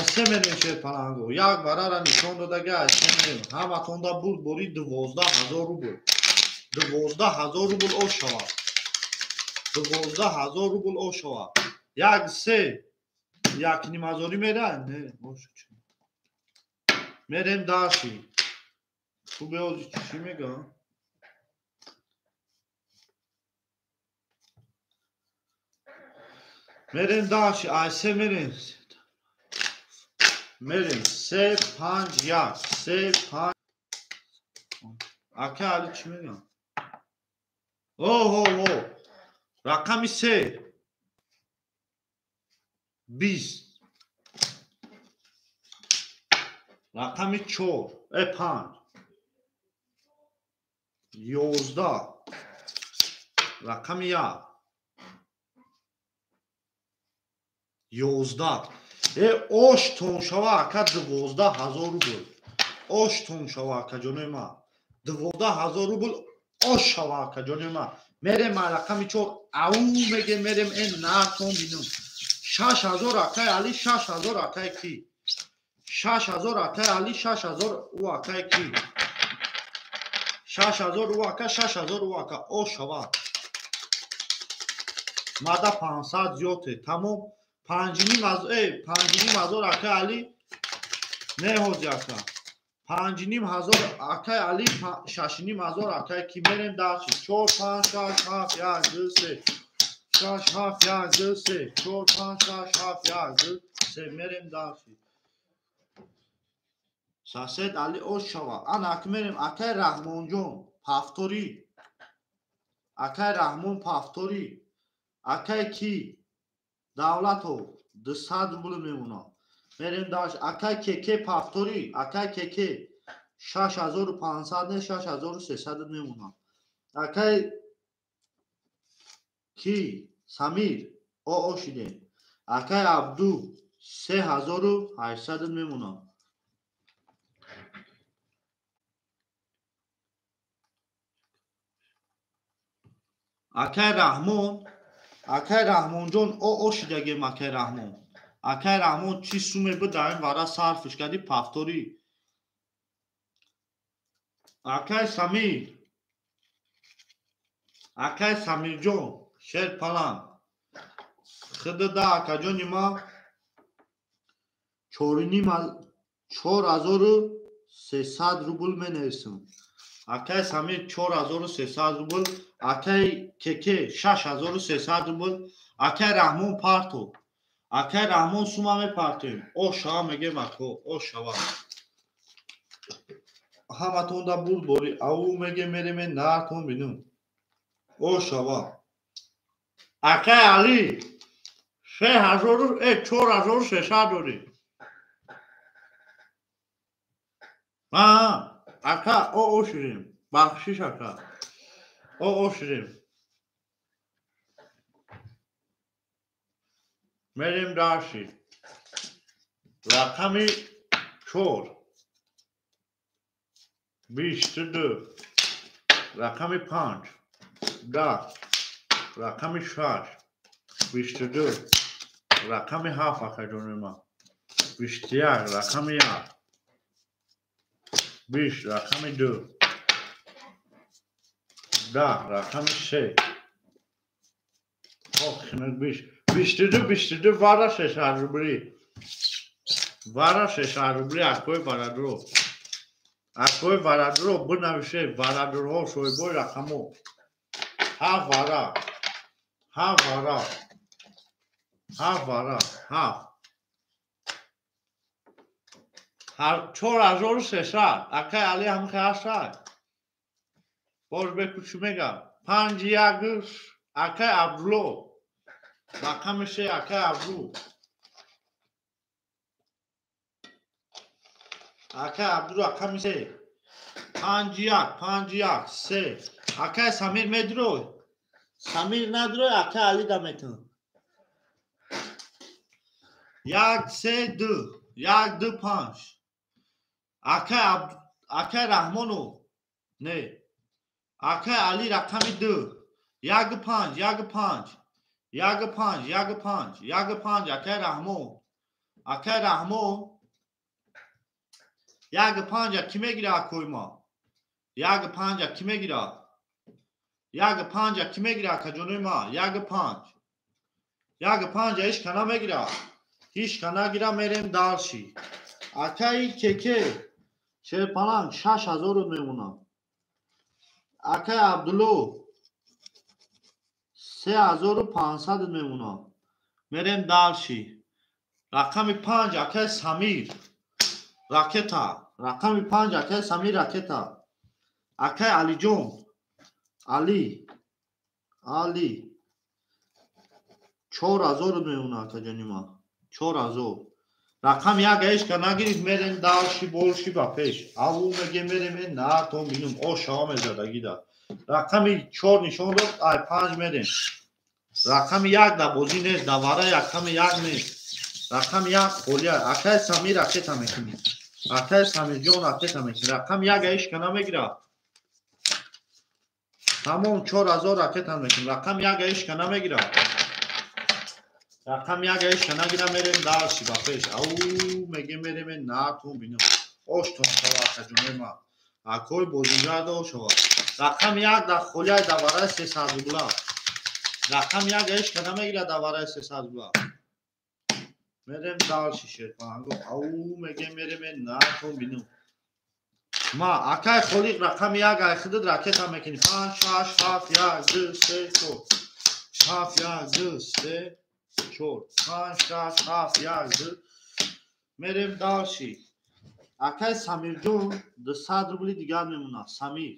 سه میریم شیرپنانگو یک برای را نشان دادگه سه میریم همه تونده بود بوری 12000 روبل 12000 روبل او شوا 12000 روبل او شوا یک سه یک نیم هزاری میره نه باشه میریم داشتی تو بیازی چی میگه میریم داشتی سه میریم میریم 3 5 1 3 5 اکه علی چی میگم اوه رقمی 3 20 رقمی 4 5 11 رقمی 1 11 اوش تون شوا اکا 12000 روبل اوش تون شوا اکا جانوی ما 12000 روبل اوش شوا اکا جانوی ما میریم رقمی 4 او میگه میریم این نارتون بینم 6000 اکای علی 6000 اکای کی 6000 اکای علی 6000 او اکای کی 6000 او اکا 6000 او اکا او شوا مادا 500 زیاده تمام 5500 اکای علی نه هوزی اکا 5500 اکای علی 6500 اکای کی میریم داشتی 4 5 6 7 1 2 3 شش هفت یک دو سه 4 5 6 7 یک دو سه میریم داشتی ساسد علی اوش شوا ان اک میریم اکای رحمان جون پافتوری اکای رحمان پافتوری اکای کی دولتو 200 روبل میمونا میریم داشت اکای کیکی پافتوری اکای کیکی 6500 نه 6300 میمونا اکای کی سمیر او شده اکای عبدو 3800 میمونا اکای رحمان جون او شدگی اکای رحمان چی سومه بدهیم ورا صرفش کردی پافتوری اکای سمیر جون شیر پلان خود دا اکا جونی ما 4300 روبل می نویسم اکای سمیر 4300 روبل اکای کیکی 6300 روبل اکای رحمان پارتو اکای رحمان سوما می پارتویم او شوا میگه مکو او شوا همتون دا بود بوری او میگه میریم نارتون بینم او شوا اکای علی 4600 دوری اکا او شیریم بخشیش اکا او شیریم میریم داشتی رقمی 4 22 رقمی 5 10 رقمی 6 22 رقمی 7 اکا جون ما 21 رقمی 1 20 رقمی 2 10 رقمی 3 22 وارا 600 روبلی اکوی ورادرو بنویشه ورادرو شوی بوی رقمو ها وارا 4300 اکای علی هم خیلی باز بکو چی میگم 5 یک اکای عبدالو رقمشه اکای عبدالو رقمشه 5 یک 3 اکای سمیر میدرو اکای علی دمیتون 1 3 2 1 2 5 اکای رحمانو نه اکای علی رقمی 2 1 5 1 5 اکای رحمان 1 5 کی میگیره اکوی ما 1 5 کی میگیره 1 5 کی میگیره اکا جونوی ما 1 5 هیچ کنا میگیره هیچ کنا گیره میریم دارشی اکای کیکی شیر پلنگ 6000 میمونه اکای عبدالو 3500 میمونه میریم دارشی رقم 5 اکای سمیر راکتا رقم 5 اکای سمیر راکتا اکای علی جون علی 4000 میمونه اکا جانی ما 4000 رقم یک ایش که نگیرید میریم دارشی بولشی با پیش او میگه میریم نه تو بینم او شام زدگی دا رقم 4 نشون داد ای 5 میریم رقم 1 دا بازی نیست دواره رقم 1 نیست رقم 1 خولیا اکای سمیر راکتا میکنی اکای سمیر جون راکتا میکنی رقم 1 ایش که نمیگیره تمام 4000 راکتا میکنی رقم 1 ایش که نمیگیره رقم 1 ایش که نگیره میریم دارشی با پیش او میگه میریم نه تو بینم اوشتون شوا اکا جونه ما اکوی بازیگرد او شوا رقم 1 دا خولیا دواره 300 روبلا رقم 1 ایش که نمیگیره دواره 300 روبلا میریم دارشی شیر پانگو او میگه میریم نه تو بینم ما اکای خلیق رقم 1 خودت راکت هم میکنی 5 6 7 1 2 3 4 7 1 2 3 4 5 6 7 1 2 мерем далши. Акай Самирҷон 200 рубли дигар мемонад. Самир.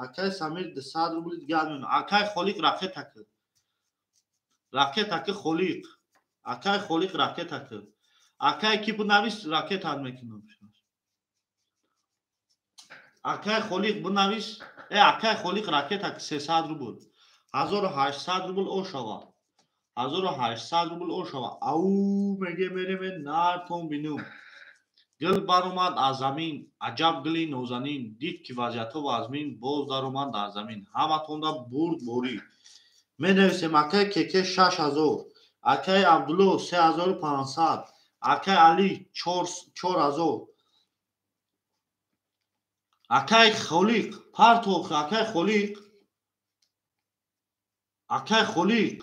Акай Самир 200 рубли дигар мемонад. Акай Холиқ ракета кирд. Ракета ки Холиқ. Акай Холиқ ракета кирд. Акай ки бинавис ракета мекунам. Акай Холиқ бинавис. Акай Холиқ ракета ки 300 рубл. 1800 рубл о шава. 1800 рубл о шава. Ау меге мерем нартон бинум. Гил баромад аз замин, аҷаб гили нозанин, дид ки вазъиятҳо вазмин, боз даромад дар замин. Ҳаматонда бурд борӣ. Менависем акай Кеке 6000, акай Абдулло 3500, акай Али 4000, акай Холиқ партох, акай Холиқ, акай Холиқ,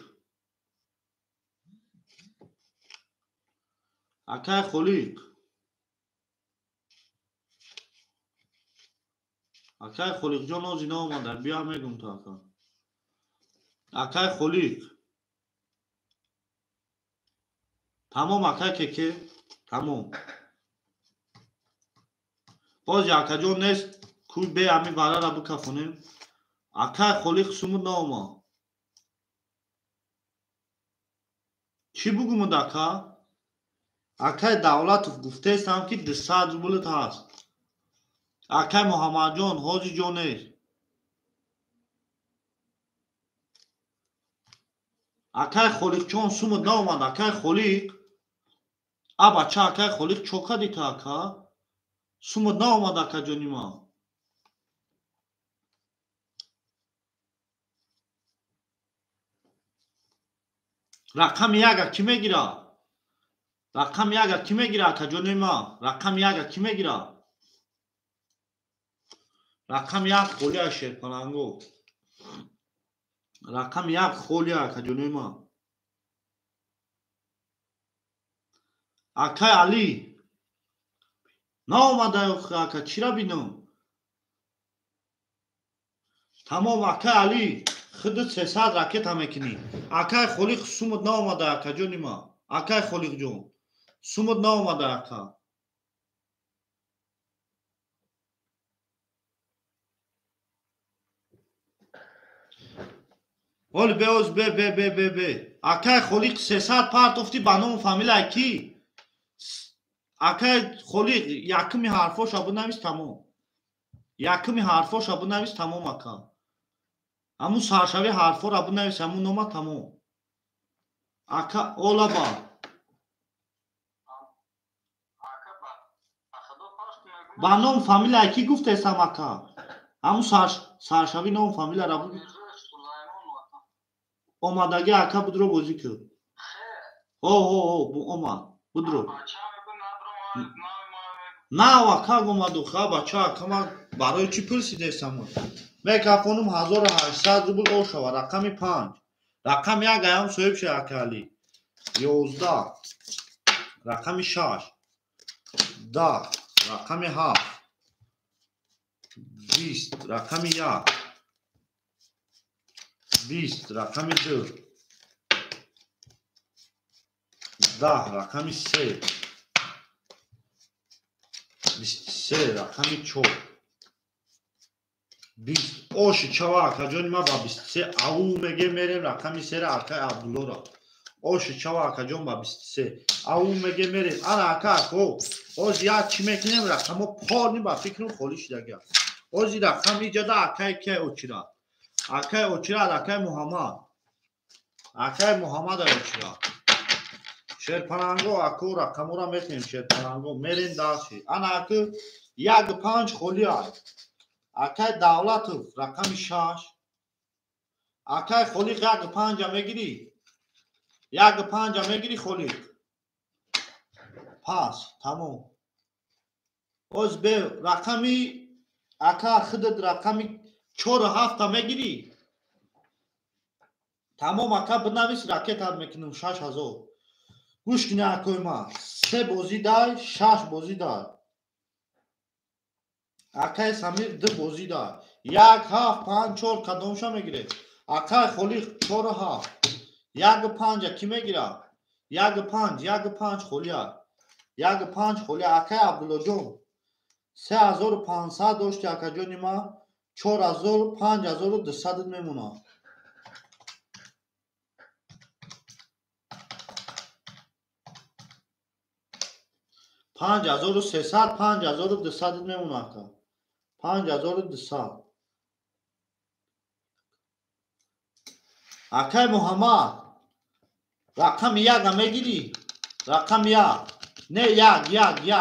акай Холиқ, акай Холиқҷон ози наомада биё мегум то ака. Акай Холиқ. Тамом акай Кеке. Тамом. Боз акаҷон нест кӯ бе ами варара бикафонем. Акай Холиқ сумуд наома. Чӣ бугумуд ака? Акай Давлатов гуфтестам ки 200 рублит ҳаст. Акай Муҳаммадҷон ҳоҷиҷон нест. Акай Холиқҷон сумуд наомад. Акай Холиқ. Бача акай Холиқ чока дита ака. Сумуд наомад акаҷони ма. Рақами яга ки мегира? Рақами яга ки мегира акаҷони ма? Рақами яга ки мегира? Рақами як холия шерпаланго. Рақами як холия акаҷони ма. Акай Али. Наомада ака чира бинам? Тамом акай Али. Худут 300 ракета мекунӣ. Акай Холиқ сумуд наомада акаҷони ма. Акай Холиқҷон. Сумуд наомада ака. Оли беоз бе. Акай Холиқ 300 партофти ба номи фамилияи ки? Акай Холиқ якуми ҳарфоша бинавис тамом. Якуми ҳарфоша бинавис тамом ака. Аму саршави ҳарфора бинавис аму нома тамом. Ака олаба. Ба ном фамилияи ки гуфтестам ака? Аму саршави ном фамилияра буд. Омадаги ака будро бозӣ кӯ. Омад. Будро. Нав ака омаду ха бача ака ман барои чӣ пурсидестам? Мекафонум 1800 рубл о шава. Рақами 5. Рақами 1 аям соҳиб ше ака Али. 11. Рақами 6. 10. Рақами 7. 20. Рақами 1. 20. Рақами 2. 10. Рақами 3. 23. Рақами 4. 20. Оши чава акаҷони ма ба 23. Ау меге мерем рақами 3 акай Абдуллора. Оши чава акаҷон ба 23. Ау меге мерем. Ана ака ако. Оз як чӣ мекунем рақамо порни ба фикрум холӣ шудага. Ози рақам иҷада акай ке очирад. Акай очирад акай Муҳаммад. Акай Муҳаммада очирад. Шерпаланго ако рақамора мехунем шерпаланго мерем далши. Ана ако 1-5 холия. Акай Давлатов рақами 6. Акай Холиқ 1-5 мегирӣ. 1-5 мегирӣ Холиқ. Пас тамом. Оз бе рақами ака худат рақами 4-7 мегирӣ. Тамом ака бинавис ракетат мекунам 6000. гӯш кунӣ акои ман. 3 бозӣ дай, 6 бозӣ дай. Акай Самир 2 бозӣ дай. 1, 7, 5, 4 кадомша мегиред? акай холиқ 4-7 1-5 ки мегира 1-5 холия 1-5 холия акай Абдуллоҷон 3500 дошти акаҷони ма 4000 5200 мемуна 5300 5200 мемуна ака 5200 акай Муҳаммад рақами 1 мегирӣ рақами 1 не 1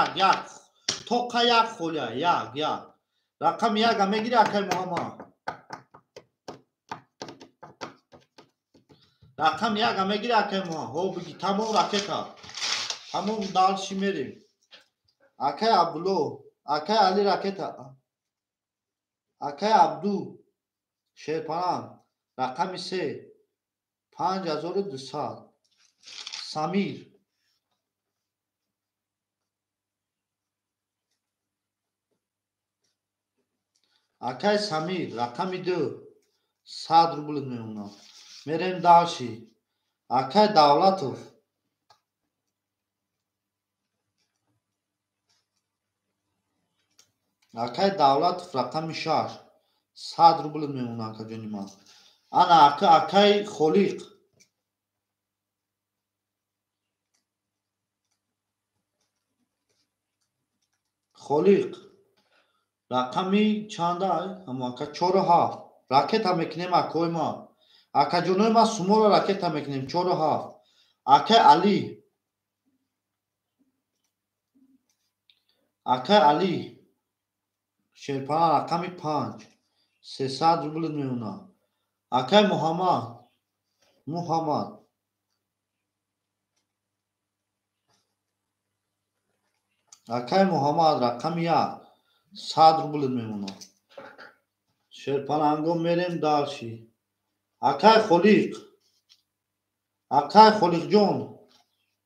тоқа 1 холия 1 рақами 1 мегирӣ акай Муҳаммад рақами 1 мегирӣ акай Муҳаммад ҳо биги тамом ракета тамом далши мерем акай Абдулло акай Али ракета акай Абду Шерпанак рақами 3 5200 Самир акай Самир рақами 2 100 рубл мемуна мерем далши акай Давлатов акай Давлатов рақами 6 100 рубл мемуна акаҷони ман ана акай Холиқ холиқ рақами чанда ҳамо ака 4-7 ракета мекунем акои ма акаҷонои ма сумора ракета мекунем 4-7 акай Али Шерпанак рақами 5 300 рубл мемуна акай Муҳаммад акай Муҳаммад рақами 1 100 рубл мемуна Шерпанангом мерем далши акай Холиқҷон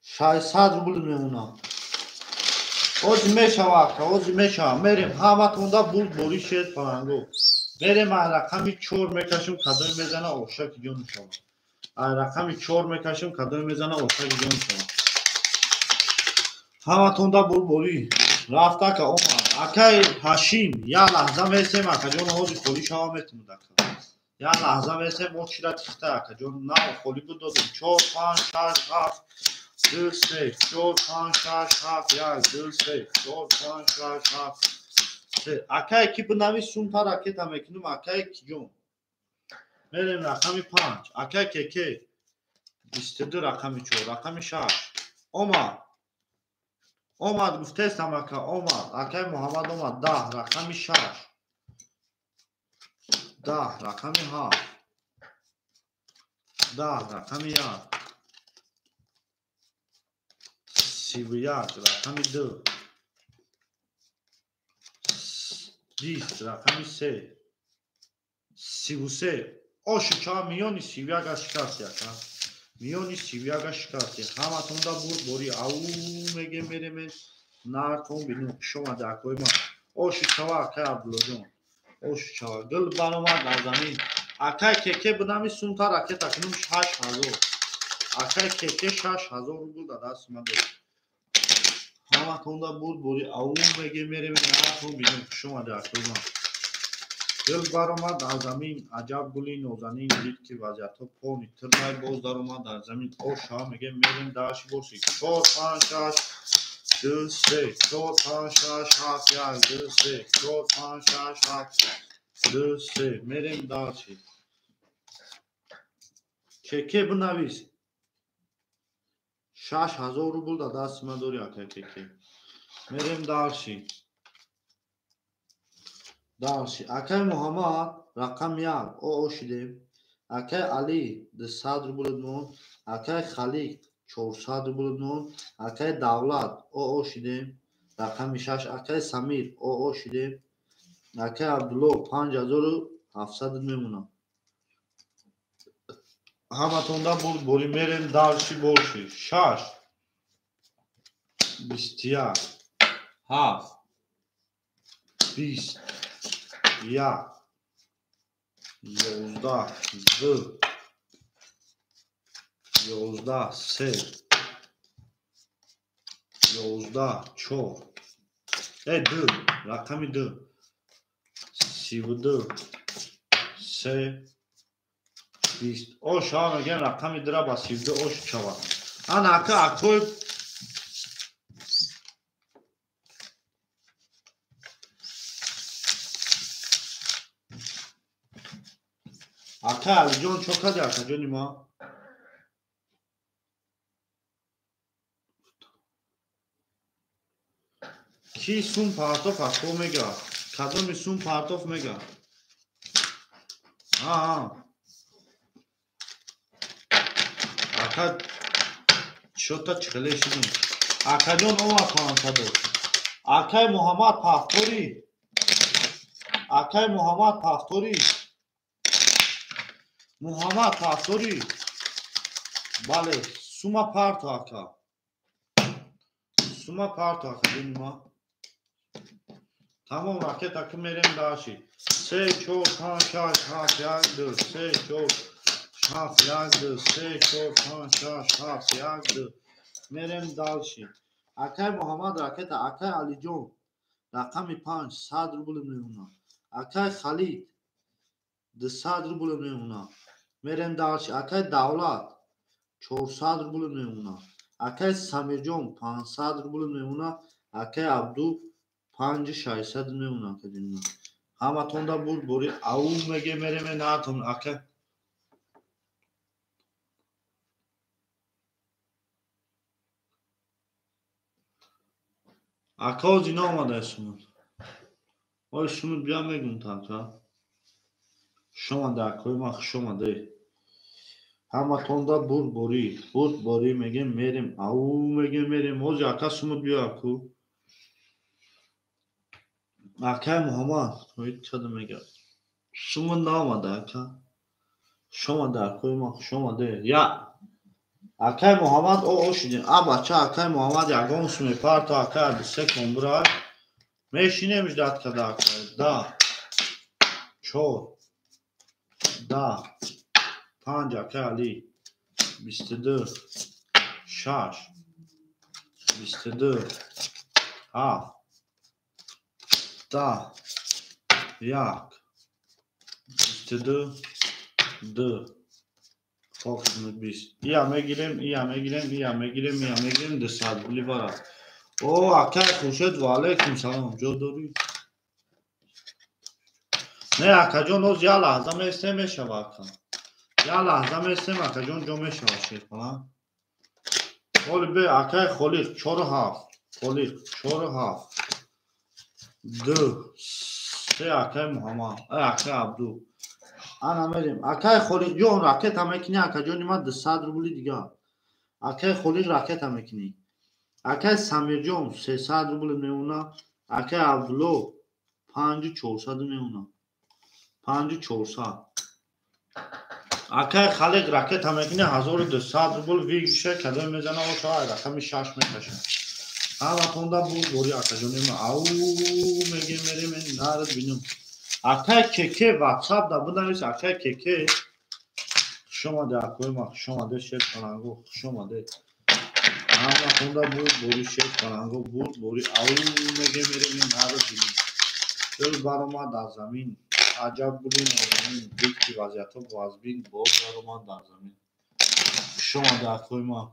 600 рубл мемуна ози мешава ака ози мешава мерем ҳаматонда бурбори Шерпананго мерем ай рақами 4 мекашем кадои мезана ошаки ҷон мешава ай рақами 4 мекашем кадои мезана ошаки ҷон мешава ҳаматонда бурбори рафта ака омад акай Ҳашим як лаҳза месем акаҷон ҳози холӣ шава метавонад ака як лаҳза месем мо чира тихта акаҷон на холӣ будодем 4 5 6 7 2 3 4 5 6 7 1 2 3 4 5 6 7 акай ки бинави сумта ракета мекунем акай киҷон мерем рақами 5 акай Кеке 22 рақами 4 рақами 6 омад гуфтестам ака омад акай Муҳаммад омад 10 рақами 6 10 рақами 7 10 рақами 1 31 рақами 2 20 рақами 3 33 оши ча миёни 31 шикасти ака миёни 31 шикасти ҳаматонда бурбори ау мегем меремен нартон бинем хушомада акои ман оши чава акай Абдуллоҷон оши чава гул баромад дар замин акай Кеке бинами сумта ракета кунем 6000 акай Кеке 6000 рубл дар дасти ман дорад ҳаматонда бурбори ау мегем меремен нартон бинем хушомада акои ман гул баромад дар замин аҷаб гули нозанин дид ки вазъиятҳо пони тирмай боз даромад дар замин оша мегем мерем даши боси 4 5 6 2 3 4 5 6 7 1 2 3 4 5 6 7 2 3 мерем далши Кеке бинавис 6000 рубл дар дасти ман дори акай Кеке мерем далши акай Муҳаммад рақами 1 ошидем акай Али 200 рубл нон акай Халиқ 400 рубл нон акай Давлат ошидем рақами 6 акай Самир ошидем акай Абдулло 5700 мемуна ҳаматонда бурбори мерем далши боши 6 21 7 20 1 11 11 3 11 4 2 رقم 2 32 3 20 osh ha megem raqami dira ba 32 osh chava ana aka akoy aka alijon chokadi aka joni ma ki sum partof ako mega kadomi sum partof mega ha aka chota chkhale shidum aka jon o akan sado akay muhammad paftori muhammad paftori bale suma parto aka joni ma tamam raket akı merem dashi 3 4 5 6 7 2 3 4 5 7 3 4 5 6 7 merem dalshi akay muhammad raket akay alijon raqami 5 100 rubl meuna akay khalid 200 rubl meuna merem dalshi akay davlat 400 rubl meuna akay samirjon 500 rubl meuna akay abdu 500-600 meuna kadinna hamatonda buri au mege mereme natom akay akaozi nomada shuma oy shuma bia megun taka shoma da koy ma shoma de hamatonda buri mege merim au mege merim ozi akasuma bia aku akay muhammad oy chada mega shuma nomada aka shoma da koy ma shoma de ya akay muhammad o oshidin abacha akay muhammad yagon sume parto akay se kombra meşinemiş dat kadar da çok da panca kali 24 şaş 24 ha da yak 24 d Fox'unu biz iyame girem de sadbuli bara o akay khurshid va alaykum salam jodori ne akajon oz ya lahza meste meshava aka ya lahza meste akajon jo meshava shefana oli be akay kholik 4 2 se akay muhammad akay abdu ana merim akay kholik jon raket amekini akajon ima 200 rubli diga akay kholik raket amekini akay samirjon 300 rubl meuna akay abdulo 5400 meuna 5400 akay khalek raket amekini 1200 rubl vigşe kadar mezana o şahar rakami 6 mekasha ama tonda bu bori akajon ima au mege mereme narad binum akay keke whatsapp da bundan is akay keke shoma da koymak shoma de şef kanango shoma de ama tonda bu bori şef kanango bu bori au mege mereme narad binum dil baroma da zamin ajab bulin zamin dik ki vaziyatı vazbin bo baroma da zamin shoma da koymak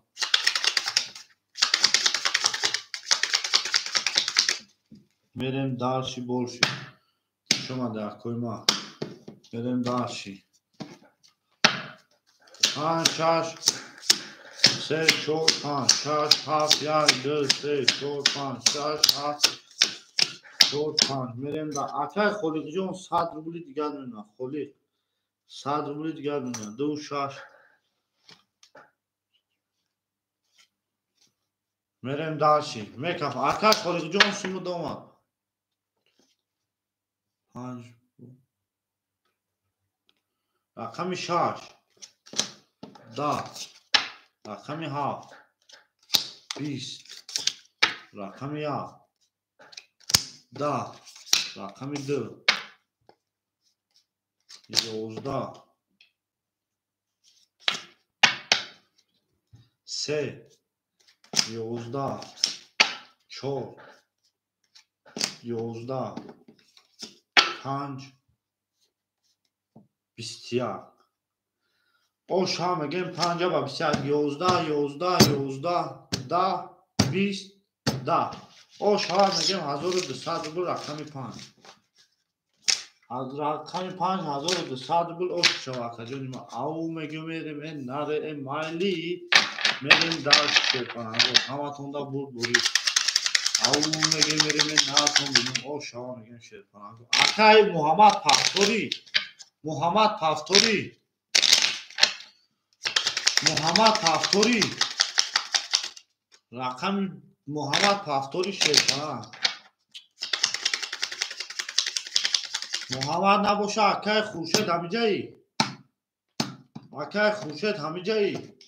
merem darshi bolshi shoma da koymak merem darshi han shash se chor han shash haf ya de se chor han shash haf chor han merem da akay kholik jon 100 rubli digar mena kholik 100 rubli digar mena do shash merem darshi mekaf akay kholik jon sumu doma han rakami shash da rakami haf 20 rakami ya da rakami 2 11 3 11 4 11 5 21 اوش هم میگیم 5 با 21 11 11 11 10 20 10 اوش هم میگیم 1200 روبل رقم 5 از رقم 5200 روبل اوش شوکه جونیم او میگیم میریم نره مایلی میریم درش کنم همه توندا بود او میگیم میریم ناتون بینیم اوش هم میگیم شیر کنم اکای محمد پفتوری رقم محمد پفتوری شیطان محمد نباشه اکای خورشید همیجایی اکای خورشید همیجایی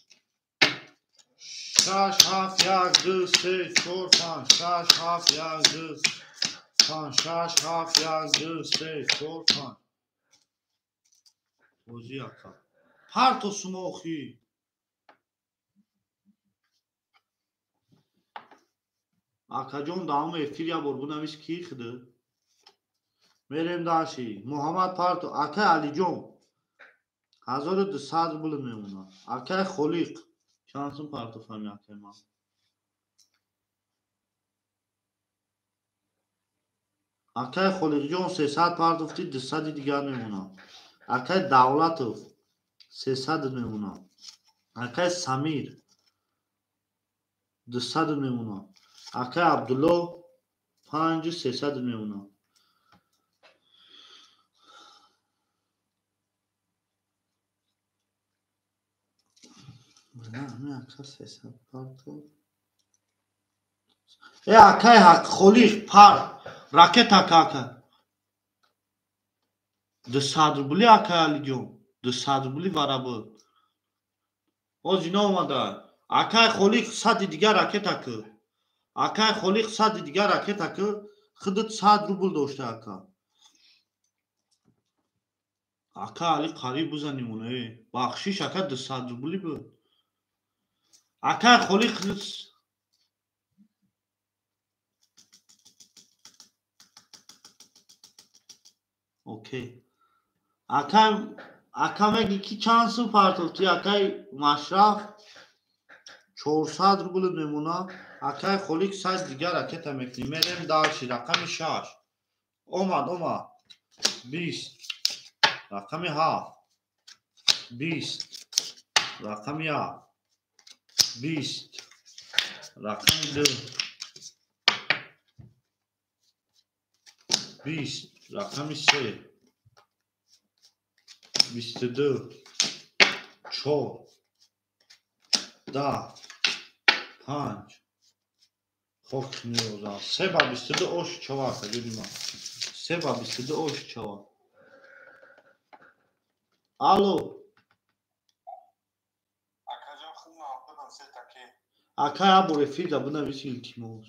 6 7 1 2 3 4 5 6 7 1 2 5 6 7 1 2 3 4 5 بازی اکا پرتو سموخی اکا جون دامو افیر یا برگونمیش کی خده میریم داشی محمد پرتو اکا علی جون 1200 روبل میمونه اکا خلیق شانسون پرتو فهمی اکا ما اکا خلیق جون 300 پرتو فتی 200 دیگر میمونه اکا دولتو 300 میمونه اکا سمیر 200 میمونه اکا عبدالله 5 300 میمونه نه اکا 300 پرتو اکا خلیق پر راکت اکا 200 روبلی اکا علی جون 200 روبلی ورابر اوز اینا اومده اکای خلیق 100 دیگر راکت اکا اکای خلیق 100 دیگر راکت اکا خودت 100 روبل داشته اکا اکا علی قریب بزنیم اونه بخشیش اکا 200 روبلی بود اکای خلیق اوکی اکا میگی کی چانسون پرتوفتی اکای مشرف 400 روبل میمونه اکای خلیق 100 دیگر راکت میکنیم میریم داشی رقم 6 اومد 20 رقم 7 20 رقم 1 20 رقم 2 20 رقم 3 22 4 10 5 خوک میوزا 3 با 22 اوش چوا کجوری ما 3 با 22 اوش چوا الو اکا یا بو رفیق ابو نویسی التیموز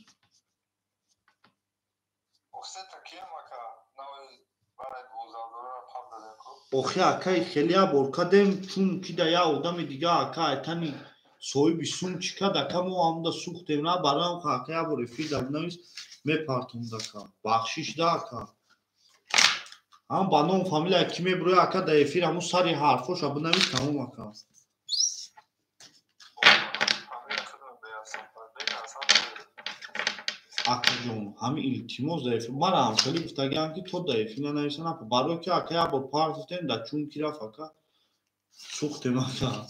اوخی اکای خیلی ابور کدم چون کی دا یا آدم دیگه اکا ایتانی صاحبی سوم چیکد اکا مو هم دا سوختیم نه برام که اکا یا بو رفیق ابو نویس میپرتون دکا بخشیش دا اکا هم با نام فامیل اکی میبروی اکا دا افیر همون سری حرفوش ابو نویس تموم اکا اکا جون همین التیموز دا افیر مرا هم خیلی گفتگی هم که تو دا افیر ننویسن اپا برای که اکا یا بو پرتوتین دا چون کی رفت اکا سوختیم اکا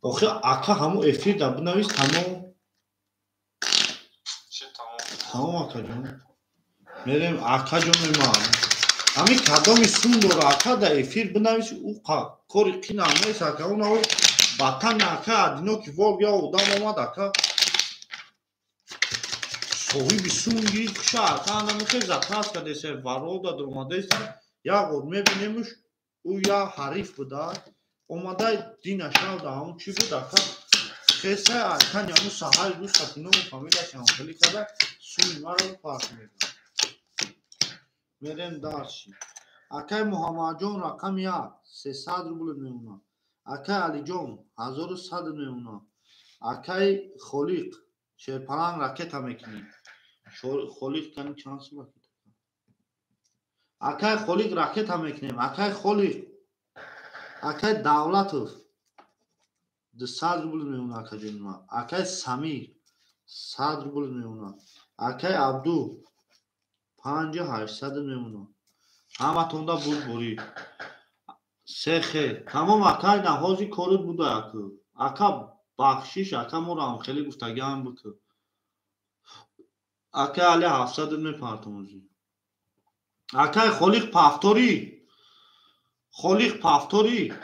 اوخی اکا همون افیر دا ابو نویس تموم اکا جون میریم اکا جون میمان همین کدامی سون داره اکا دا افیر بنویسی او کاری قین هم نیست اکا اون او بطن اکا ادینو که وار یا آدم آمد اکا صاحبی سون گیرید کشه اکا هنمی خیلی زدن است که دیسه ورال داد اومده است یا قد میبینیمش او یا حریف بوده اومده دین شاو دا همون چی بود اکا خیسته اکا نیامو سحای روز خطینو و فامیل هست خیلی کده سونی ما رو پاک میدن میریم داشتی اکای محمد جان رقم 1 300 روبل میمونه اکای علی جان 1100 میمونه اکای خلیق شیرپلنگ راکت هم میکنی خلیق کنی چانس راکت اکای خلیق راکت هم میکنیم اکای خلیق اکای دولتов 200 روبل میمونه اکای جان ما اکای سمیر 100 روبل میمونه اکای عبدو 5800 میمونه همه توندا بود بوری سخه تمام اکای نهازی کارت بوده اکو اکا بخشیش اکا مورا هم خیلی گفتگی هم بکن اکای علی 700 میپرتموزی اکای خلیق پفتوری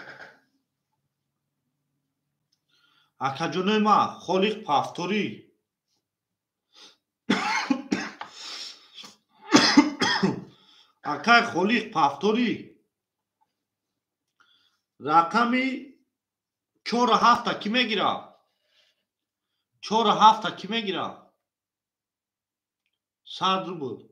اکا جونه ما خلیق پفتوری اکای خلیق پفتوری رقمی 4 7 کی میگیره 4 7 کی میگیره 100 روبل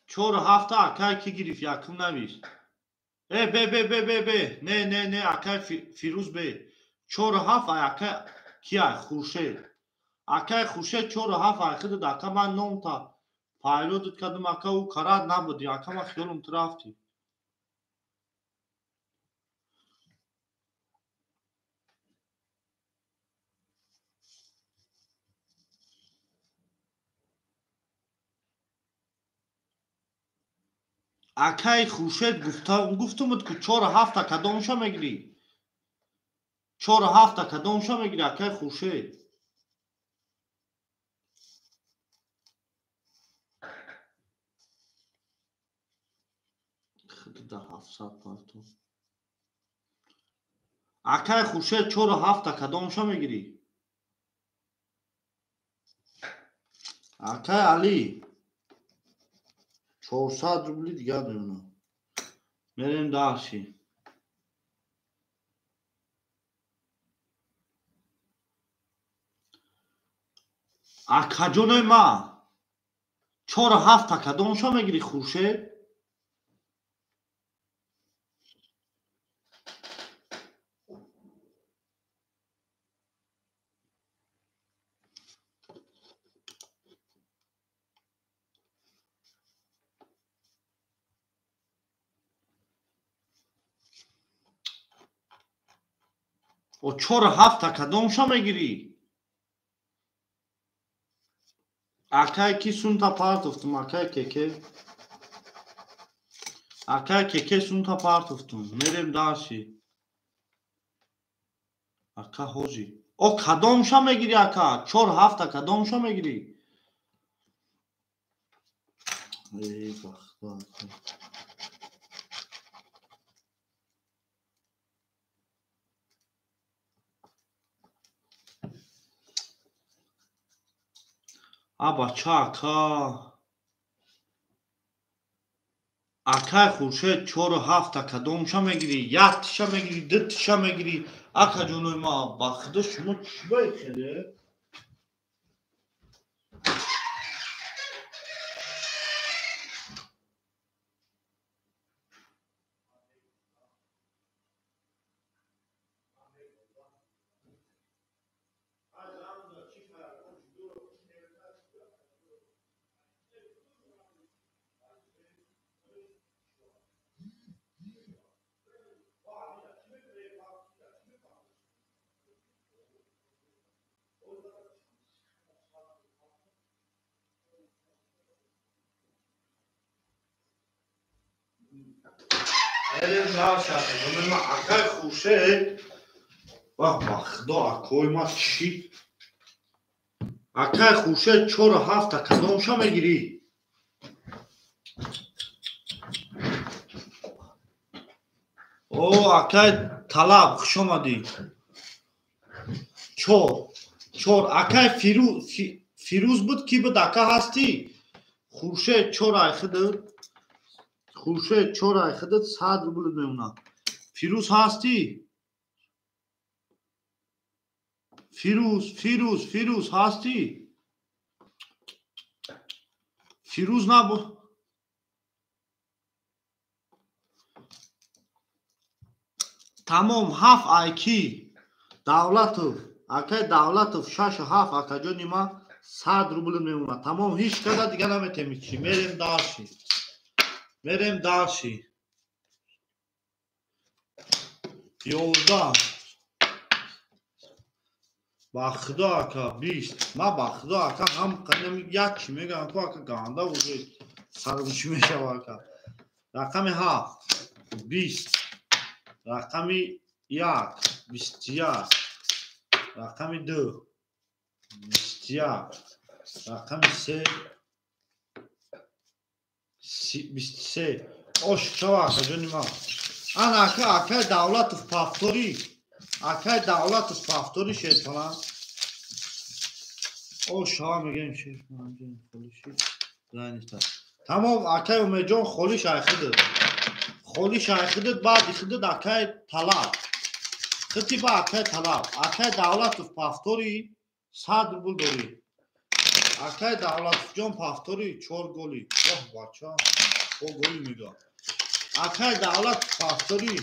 4 7 اکای کی گرفت یکم نویس به نه اکای فیروز به 4 7 اکای کیا خورشید اکای خورشید 4 7 اکای داکا من نام تا پایلوت کردم اکا او قرار نبودی اکا ما خیالم رفتی اکای خورشید گفتم که 4 7 کدامشو میگیری 4 7 کدامشو میگیری اکای خورشید خود در 700 پارتو اکای خورشید 4 7 کدامشو میگیری اکای علی 400 روبلی دیگه میمونه میریم داشتی اکا جون ما 4 7 کدامشو میگیری خورشید و 4 7 کدامشو میگیری اکای کی سونتا پارت افتم اکای کیکه سونتا پارت افتم میریم داشتی اکا هوجی او کدامشو میگیری اکا 4 7 کدامشو میگیری ای بخدا بچه اکای خورشید 4 7 کدامشو میگیری 1 تیشو میگیری 2 تیشو میگیری اکا جونوی ما بخدا شما چی باید خیلی اکای خورشید بخدا اکای ما چی اکای خورشید 4 7 کدامشو میگیری او اکای طلب خوش آمدی 4 اکای فیروز بود کی بود اکا هستی خورشید 4 ایخدت 100 روبل میمونه فیروز هستی فیروز هستی؟ فیروز نبود. تمام 7 айки давлатов акай давлатов 6-7 акаҷони ма 100 рубл мемонад. Тамом, ҳеҷ када дига наметавонем чӣ. Мерем дарши 11 ба худо ака 20 ма ба худо ака ҳам қадами як чӣ мегӯям ку ака ганда вуҷуд сарум чӣ мешава ака. Рақами 7 20 рақами 1 21 рақами 2 21 рақами 3 23 ош шава ака ҷони ман. Ана ака акай давлатов пафтори акай давлатов пафтори шерпана ош шава мегем шерпана ҷони холиши зайниста. Тамом акай умеҷон холиш айхидид баъди хидид акай талаб хити ба акай талаб акай давлатов пафтори 100 рубл дорӣ. акай давлатовҷон пафтори 4 голи оҳ бача о голи мега акай давлатов пафтори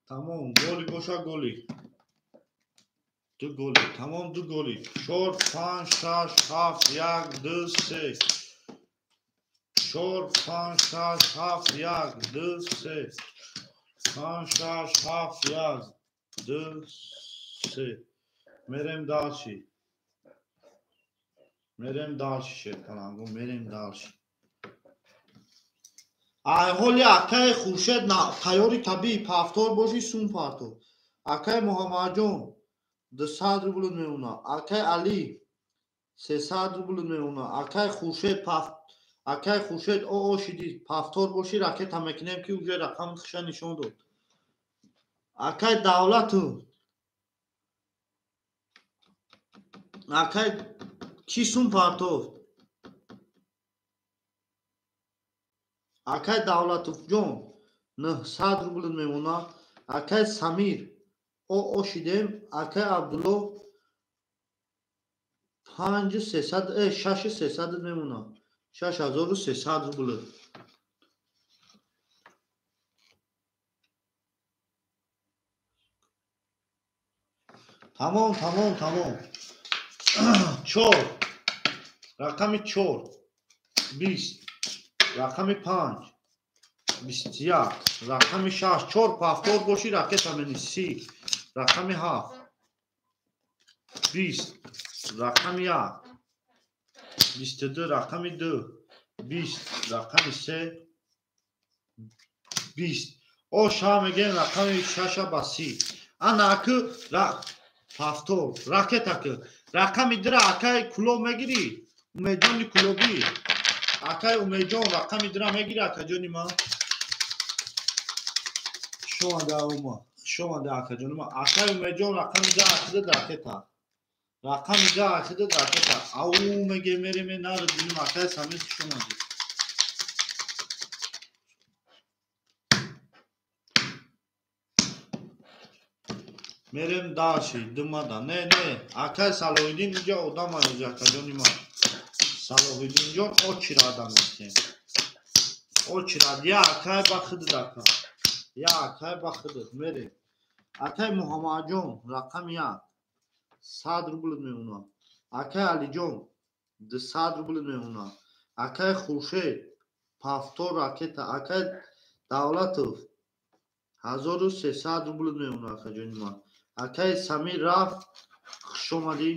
тамом голи боша голи 2 голи тамом 2 голи 4 5 6 7 1 2 3 4 5 6 7 1 2 3 5 6 7 1 2 3 мерем дарши шерпанангу мерем дарши айҳоли акай хуршед тайёри табии пафтор боши сум партов. акай муҳаммадҷон 200 рубл мемонад. акай али 300 рубл мемонад. акай хуршед оошиди пафтор боши ракета мекунем ки уже рақами хиша нишон дод. акай давлатов акай чӣ сум партов акай давлатовҷон 900 рубл мемонад. акай самир ошидем акай абдулло 6300 мемонад 6300 рубл. тамом 4 рақами 4 20 рақами 5 21 рақами 6 4 пафтор боши ракета мени 30 рақами 7 20 рақами 1 22 рақами 2 20 рақами 3 20 оша мегем рақами 6 ба 30 ана аку пафтор ракета ку рақами дира акай кулоб мегири умеҷони кулоби акай умеҷон рақами дира мегири акаҷони ман шомада акаҷони ман акай умеҷон рақами да ахидид ракета рақами да ахидид ракета ау меге мереме нард биним акай самир шомади мерем дарши думада не акай салоҳиддин инҷа одам аёз акаҷони ман салоҳиддинҷон очирада мекем очирад я акай ба хидид ака я акай ба хидид мерем акай муҳаммадҷон рақами 1 100 рубл мемонад. акай алиҷон 200 рубл мемонад. акай хуршед пафтор ракета акай давлатов 1300 рубл мемонад акаҷони ман. акай самир рафт хушомадӣ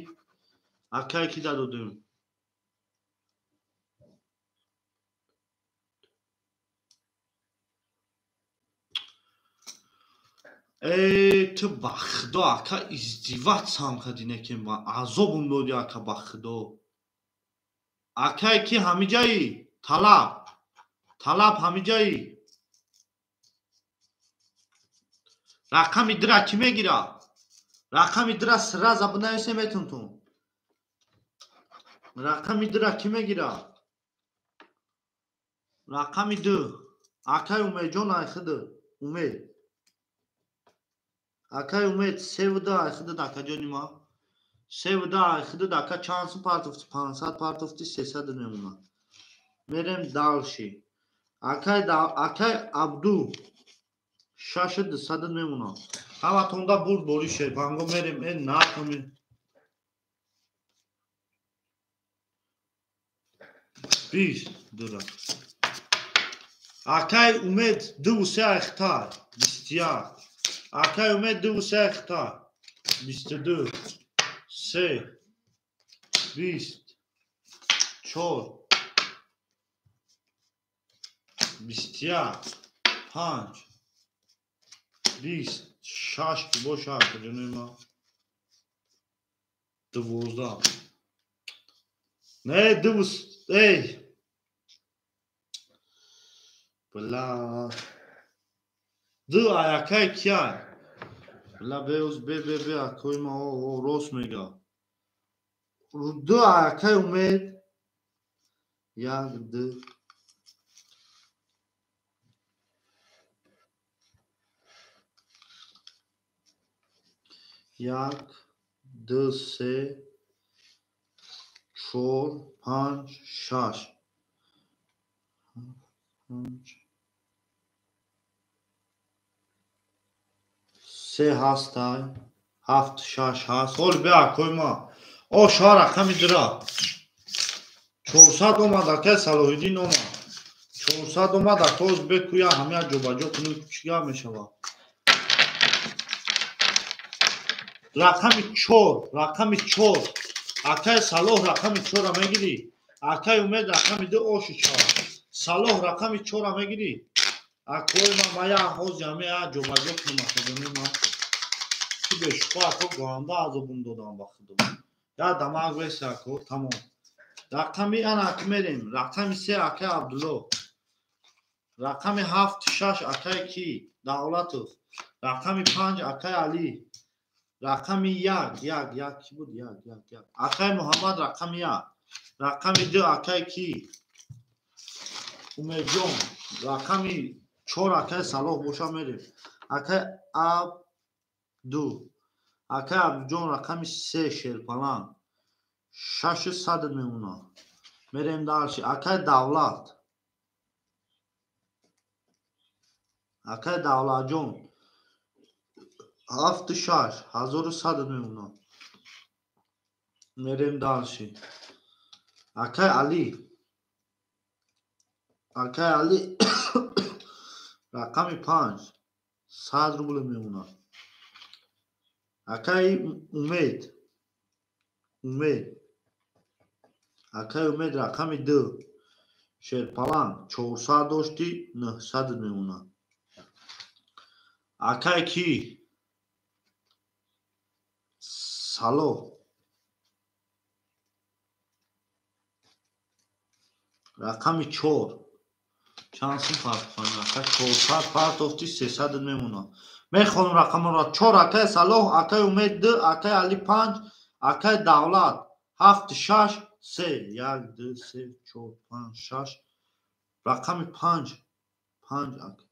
акай ки дадодем ту ба худо ака издиват сам кади некем ба азобум доди ака ба худо акай ки ҳамиҷаи талаб ҳамиҷаи рақами дира ки мегира рақами дира сира забунаесе метунтун рақами дира ки мегира рақами 2 акай умеҷон айхиди умед Akay umid sevda xıdı daka canıma. Sevda xıdı daka çansın partofti 500 partofti 300 nemuna. Merem dalşi. Akay abdu şaşıdı sadın memuna. Hava tonda bur bori şey. Bango merem en na kami. 20 lira. Akay umid 2 hektar. 20. Akay umid 2 hektar. 22. 3. 20. 4. 20. 5. 20. Şaş ki boş artık canım. 12. Ne 2. Ey. Bla. Dı ayakay kya. Bla beuz be akoyma o ros mega. Dı ayakay umid. Yagdı. Yak. Dı se. Çor. Panç. Şaş. Se hastay. Haft şaş hast. Ol be akoyma. O şara kamidra. 400 اومد که صلاح الدین اومد 400 اومد توز بکویا همه جوباجو کنه چیا میشه رقم 4 اکای صلاح رقم 4 را میگیری اکای امید رقم 2 اوش 4 صلاح رقم 4 را میگیری اکوی ما مایا حوز همه جوباجو کنه مخدومی ما کی بشکو اکو گانده از بون دادم بخدوم یا دماغ ویسه اکو تمام رقمی ان اکمریم رقمی 3 اکای عبدالله رقمی 7 6 اکای کی دولتوف رقمی 5 اکای علی رقمی 1 کی بود 1 اکای محمد رقمی 1 رقمی 2 اکای کی امید جون رقمی 4 اکای صلاح بوشا میریم اکای عبدو اکای عبدو جون رقمی 3 شیرپلان 600 میمونه میریم دارشی اکای دولت اکای دولت جون 7 6 1100 میمونه میریم دارشی اکای علی رقمی 5 100 روبل میمونه اکای امید اکای امید رقمی 2 شیرپلان 400 داشتی 900 میمونه اکای کی صلاح رقمی 4 چانسی فرق کنه اکای 400 فرق افتی 300 میمونه میخونم رقم را 4 اکای صلاح اکای امید 2 اکای علی 5 اکای دولت 7 6 3 1 2 3 4 5 6 رقمی 5 اکای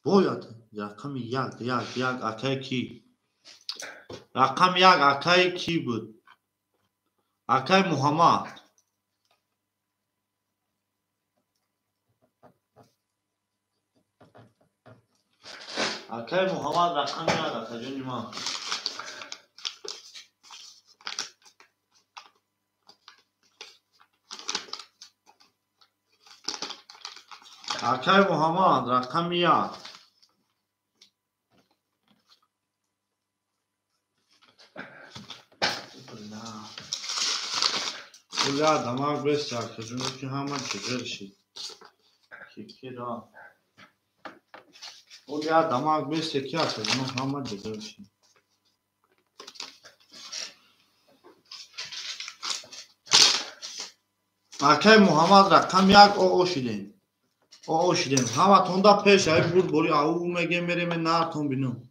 باید رقمی 1 اکای کی رقم 1 اکای کی بود اکای محمد اکای محمد رقم 1 اکای جونی ما اکای محمد رقم 1 اولا دماغ بست اکای جونی که همه چیزر شید کی را اولا دماغ بست کی اکای جونی همه چیزر شید اکای محمد رقم 1 او شدین همه توندا پیش های بود بوری او میگه میریم نارتون بینم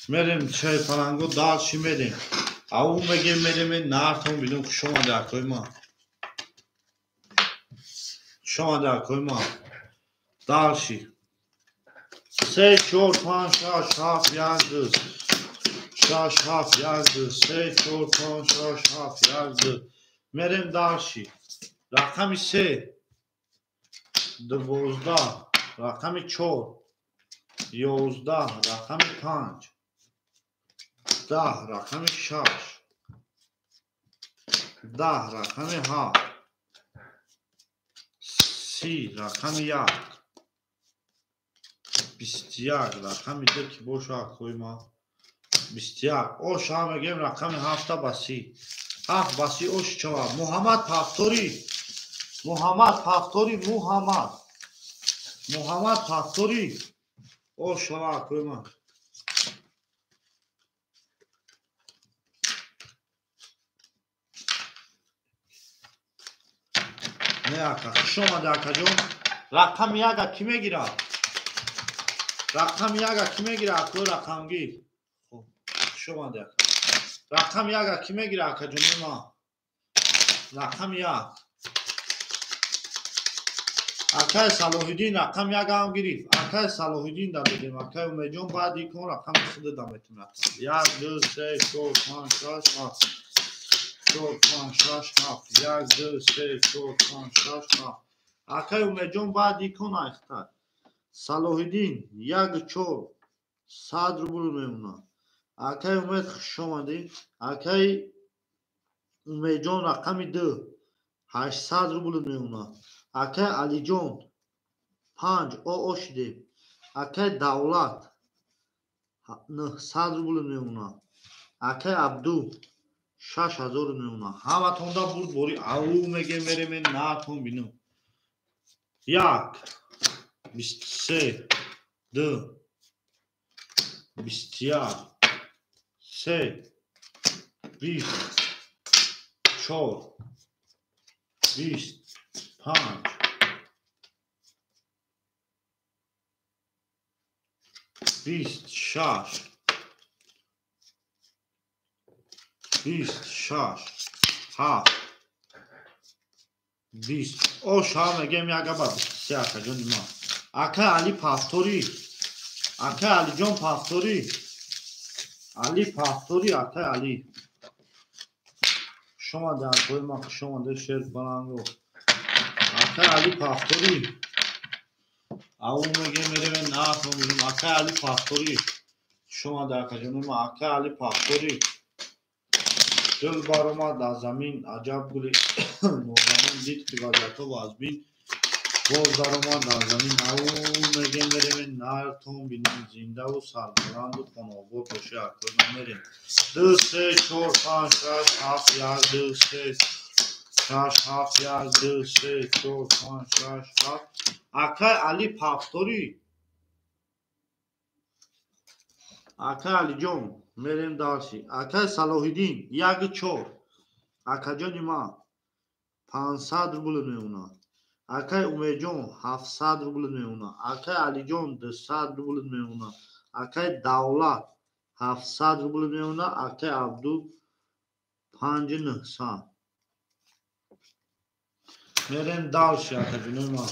میریم چه پرنگو دالشی میریم او میگه میریم نارتون بینم شما درکوی ما دالشی سه چهار پنج شش هفت یک دو شش هفت یک دو سه چهار پنج شش هفت یک دو میریم داشی رقم سه 12 رقم 4 11 رقم 5 10 رقم 6 10 رقم 7 30 رقم 1 21 رقم 2 که باشه کوی ما 21 اوش هم میگیم رقم 7 باسی 7 باسی اوش چوا محمد پافتوری محمد پافتوری اوش چوا کوی ما نه اکا شما داکا جون رقم 1 کی میگیره رقم 1 کی میگیره اکو رقم گیر خب شما داکا رقم 1 کی میگیره اکا جون ما رقم 1 اکای صلاح الدین رقم 1 هم گرفت اکای صلاح الدین دادیم اکای امیدجان بعد یکون رقم خود دادم 1 2 3 4 5 6 7 4 5 6 7 1 2 3 4 5 6 7 اکای امیدجان بعد یکون اختار صلاح الدین 1 4 100 روبل میمونه اکای امید خوش آمدید اکای امیدجان رقم 2 800 روبل میمونه اکای علی جان 5 او شده اکای دولت 900 روبل میمونه اکای عبدو 6000 میمونه همه توندا بود بوری او میگه میره من ناتون بینم 1 23 2 21 3 20 4 25 26 7 20 اوش هم میگم یک بار 23 جون ما اکا علی پافتوری اکا علی جان پافتوری علی پافتوری اکا علی شما در کوی ما شما در شیر بلانگو اکا علی پافتوری او میگه میره نه میگم اکا علی پافتوری شما در کجون ما اکا علی پافتوری دل بار ما در زمین عجب گلی نوزمین دید که وضعیتو باز بین باز در ما در زمین او میگه میریم نارتون بینیم زنده و سربلند و خانوابو باشه اکوی میریم 2 3 4 5 6 7 1 2 3 6 7 1 2 3 4 5 6 7 اکای علی پافتوری اکای علی جان میریم دارسی اکای صلاح الدین 1 4 اکا جان ما 500 روبل میمونه اکای امیدجان 700 روبل میمونه اکای علی جان 200 روبل میمونه اکای دولت 700 روبل میمونه اکای عبدو 5900 میریم دارسی اکا جان ما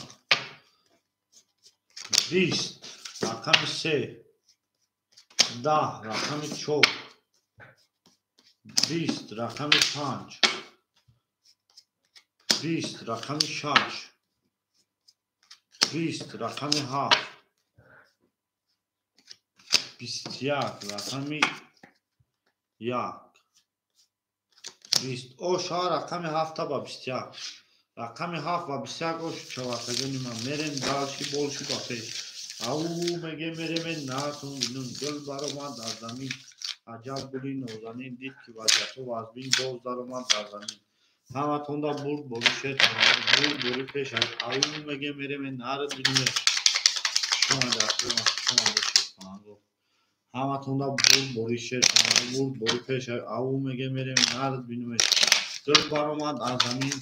20 رقم 3 10 رقم 4 20 رقم 5 20 رقم 6 20 رقم 7 21 رقم 1 20 اوش ها رقم 7 با 21 رقم 7 و 21 اوش چواتا جونی ما میریم دالشی بولشی با پیش او میگه میریم ناتون بینون دل برو ما در زمین عجب گلی نوزنین دید که وضعیتو وازبین باز در ما در زمین همه توندا برد بوری شد برد بوری پیش او میگه میریم نارد بینیم شما در شما در شد همه توندا برد بوری شد برد بوری پیش او میگه میریم نارد بینیم دل برو ما در زمین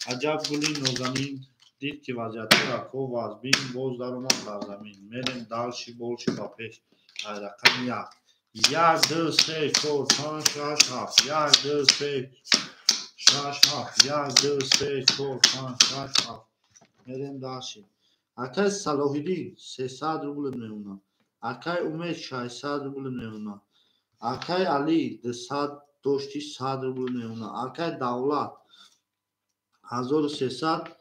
عجب گلی نوزنین دید که وضعیتو را کو وازبین باز در ما در زمین میریم دالشی بولشی با پیش رقم 1 1 2 3 4 5 6 7 1 2 3 6 7 1 2 3 4 5 6 7 میریم داشتیم Акай Салоҳиддин 300 рубл меона. Акай Умед 600 рубл меона. Акай Али 200 дошти 100 рубл меона. Акай Давлат 1300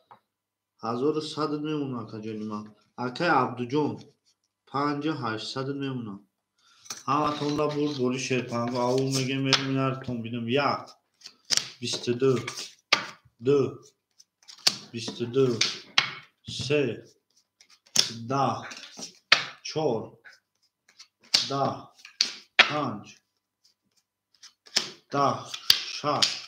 1100 меона акаҷонима. Акай Абдуҷон 5800 меона. Ҳаматонда бори шерпанго авул мегем мерим инартон бинам 1 22 2 22 3 10 4 10 5 10 6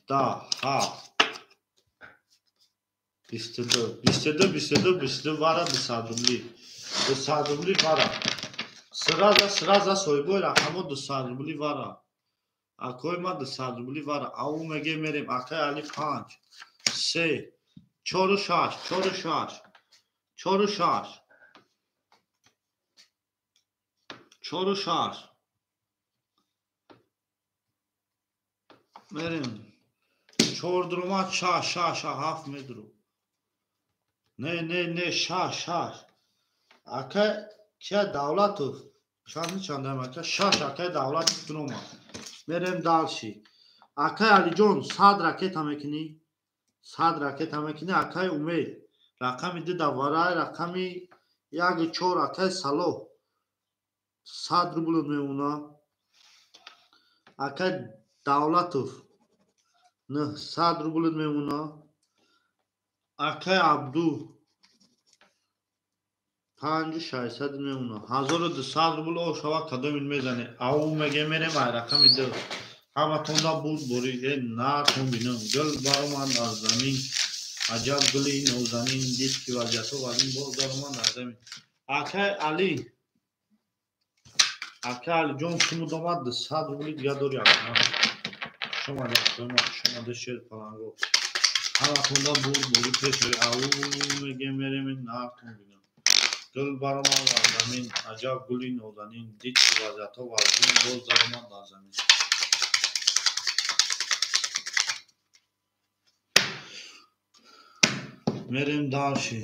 10 7 22 вара 200 рубли. 200 рубли вара. Сраза соҳибои рақамо 200 рубли вара. Акои ма 200 рубли вара. Аву меге мерем. Акай Али 5 3 4 6 4 6 4 6 4 6 мерем. 4 друма 6 7 медру. Не 6 Акай кия Давлатов чандам акай 6 акай Давлатов друма. Мерем далши. Акай Алиҷон 100 ракета мекунӣ? 100 ракета мекунӣ. Акай Умед рақами 2 вара рақами 1-4 акай Салоҳ 100 рубл меона. Акай Давлатов 100 рубл меона. Акай Абду 5600 меона. 1200 рубл ошава кадомин мезане. Аву меге мерем ай рақами 2. ҳаматонда буд бориге натон бинам. Гул бароманд аз замин. Аҷаб гули нозанин дид ки вазъиятҳо вазин боз дароманд аз замин. Акай Алиҷон шумуд омад 200 рубли дига дори акман. Шумаде акоима шумаде шерпаланго. ҳаматонда буд бори пешави аву меге мерем натон бинам. Гул бароманд аз замин. Аҷаб гули нозанин дид ки вазъиятҳо вазин боз дароманд аз замин. Мерем далши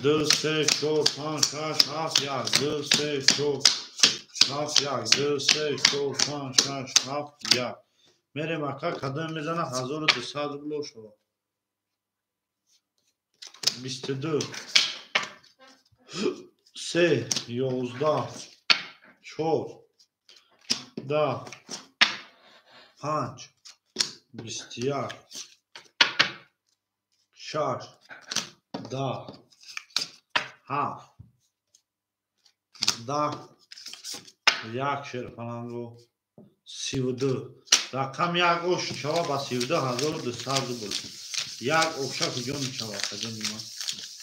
2 3 4 5 6 7 1 2 3 4 7 1 2 3 4 5 6 7 1 мерем ака кадом мезана 1200 рубло шава 22 3 11 4 10 5 21 6 10 7 10 як шерпаланго 32 рақам як ош шава ба 32000 рубл. Як оша куҷо мешава каҷонима.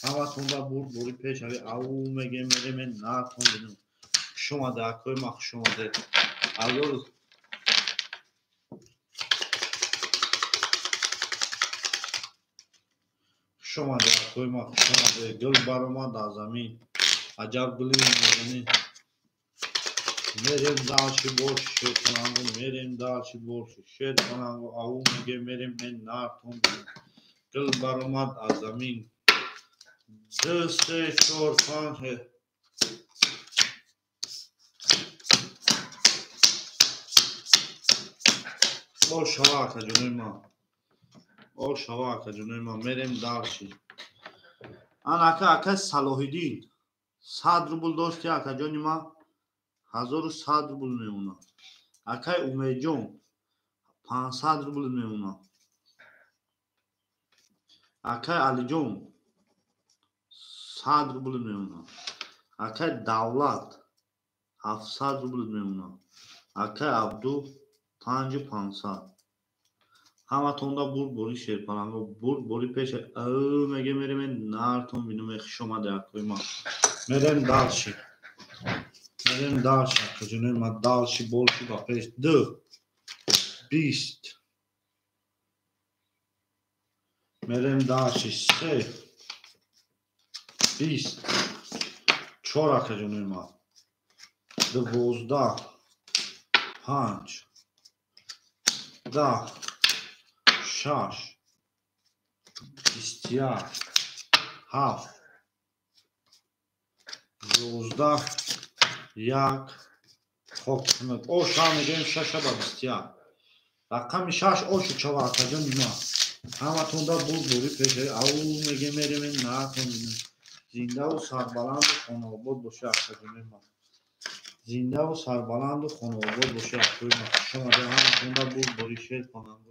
ҳаматонда буд бори пешави аву меге мерем натон бинам. хушомаде акои ма хушомаде. хушомаде акои ма хушомаде. гул баромад аз замин. аҷаб гули нозанин. мерем далши боши шерпаланго. мерем далши боши шерпаланго. аву меге мерем натон бинам. гул баромад аз замин. 2 3 4 5 ошава акаҷонима. ошава акаҷонима. мерем далши. ан акай Салоҳиддин 100 рубл дошти акаҷонима. 1100 рубл меона. Акай Умедҷон 500 рубл меона. Акай Алиҷон 100 рубл меона. Акай Давлат 700 рубл меона. Акай Абду 5500. ҳаматонда буд бори шерпаланго. буд бори пеша меге мерем натон бинам. хушомаде акои ма. мерем далши. мерем далши акаҷонима. далши болши ба пеш 2 20 мерем далши 3 20 4 акаҷонима. 12 5 10 شش 21 7 11 1 خب اوشا میگیم 6 تا 21 رقم 6 اوشو چواکا جون ما همتون دا بوری پیشه او میگه میریم نه کنیم زنده و سربلند و خانواباد باشه اکادمی ما زنده و سربلند و خانواباد باشه اکادمی ما شما ده همتون دا بوری شیر کنند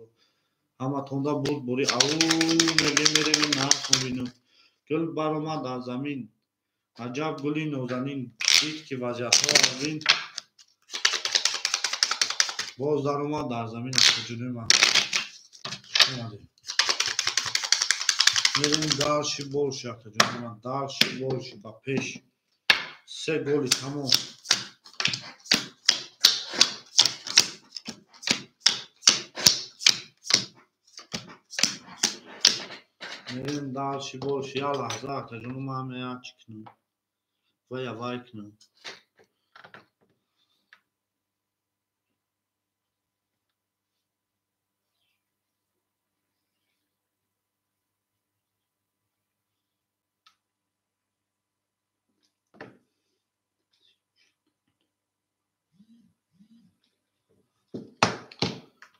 همتون دا بوری او میگه میریم نه کنیم گل برآمد از زمین عجب گلی نازنین دید که وضعیت ها از این باز در اومد در زمین اکادمی ما شما ده میریم دالشی بولشی اکادمی ما دالشی بولشی با پیش 3 گلی تمام میریم دالشی بولشی یا لحظه اکادمی ما همه یا چکنم و یا وای کنم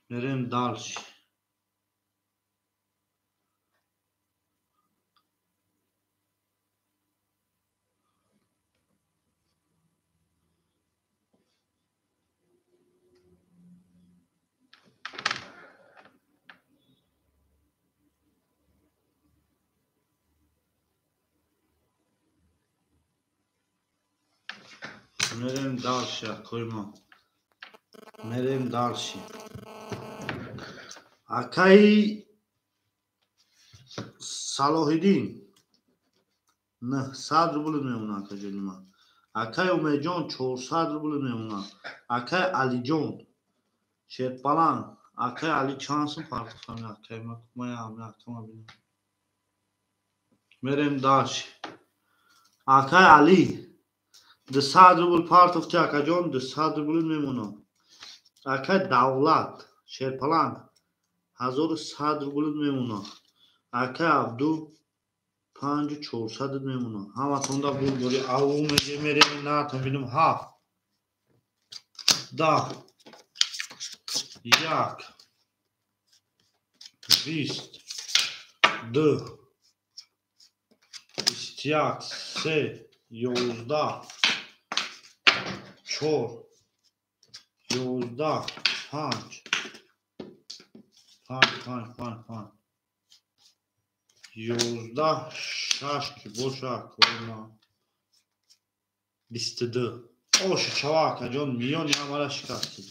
میریم دالشی میریم دالشی کویما میریم دالشی اکای صلاح‌الدین نه 100 روبل میمونه اکادمی ما اکای امید جان 400 روبل میمونه اکای علی جان شیرپلنگ اکای علی چانسون پارتفامی اکای ما همه اکما بینم میریم دالشی اکای علی 200 روبل part of Chaka John 200 روبل میمونه اکای دولت شیرپلنگ 1100 روبل میمونه اکای عبدو 5400 میمونه همتون دا بوری او میگه میریم نه تا بینم 7 10 1 20 2 21 3 11 4 11 5 11 6 که باشه کنم 22 اوش چواکا جون میون یامارا شکستی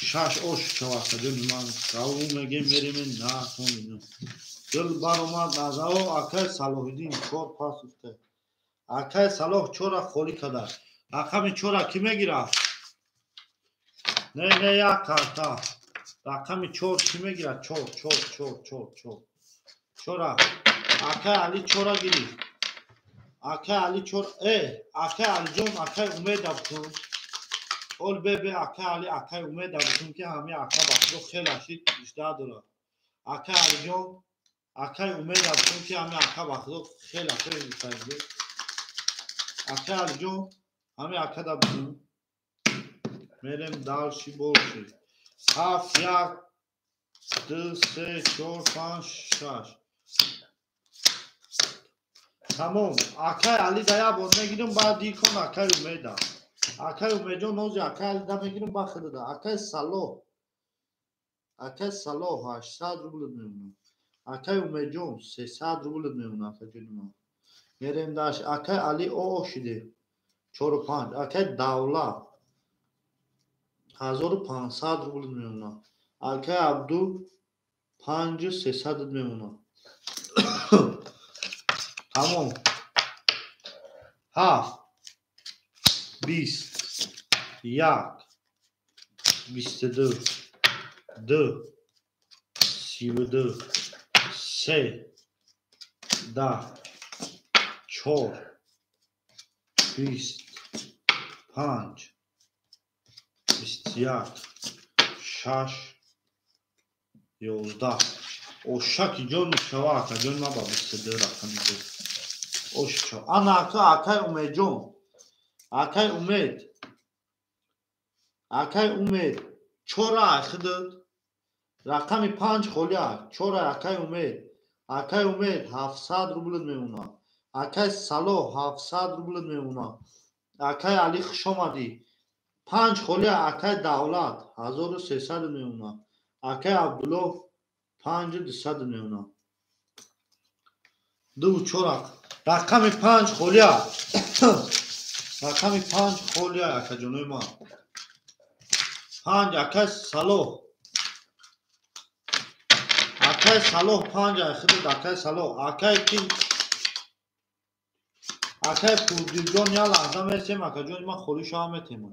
6 اوش چواکا جون من راو میگه میریم نه کنیم دل بر اومد از او اکای صلاح‌الدین 4 پاس افته اکای صلاح چورا خوری کده رقم چورا کی میگیره نه یک کارتا رقم 4 کی میگیره چورا اکای علی چورا گیری اکای علی چور اکای علی جون اکای امید ابتون اول ببه اکای علی اکای امید ابتون که همه اکا بخلو خیلی اشید بیشتر داره اکای علی جون اکای امید ابتون که همه اکا بخلو خیلی بیشتر داره اکای علی جون همه اکا دبتون میریم دالشی بولشی 7 1 2 3 4 5 6 تمام اکای علی دایا بود میگیرم بعد دیکن اکای امیدم اکای امید جون نوزی اکای علی دا میگیرم با خود دا اکای صلاح 800 روبل میمونه اکای امید جون 300 روبل میمونه اکای جون میریم داش اکای علی او شده 4 و 5 اکای دولت 1500 روبل میمونه اکای عبدو 5300 میمونه تمام 7 20 1 22 2 32 3 10 4 20 5 21 6 11 Oşaki jon şava akajon ma babiste rakami de. Oşça. Ana akay umejon. Akay umed. Akay umed. Çora axıdır. Rakami 5 xolya. Çora akay umed. Akay umed 700 rubl meuna. Akay salo 700 rubl meuna. Akay Ali Xshomadi 5 xolya akay davlat 1300 meuna. Akay Abdulov 500 meuna. Du çorak. Rakami 5 xolya. Rakami 5 xolya akajonema. 5 akay salo. Akay salo 5 axıdır akay salo. Akay ki Akay purdijon ya lahza mersem akajon ma kholi shametem.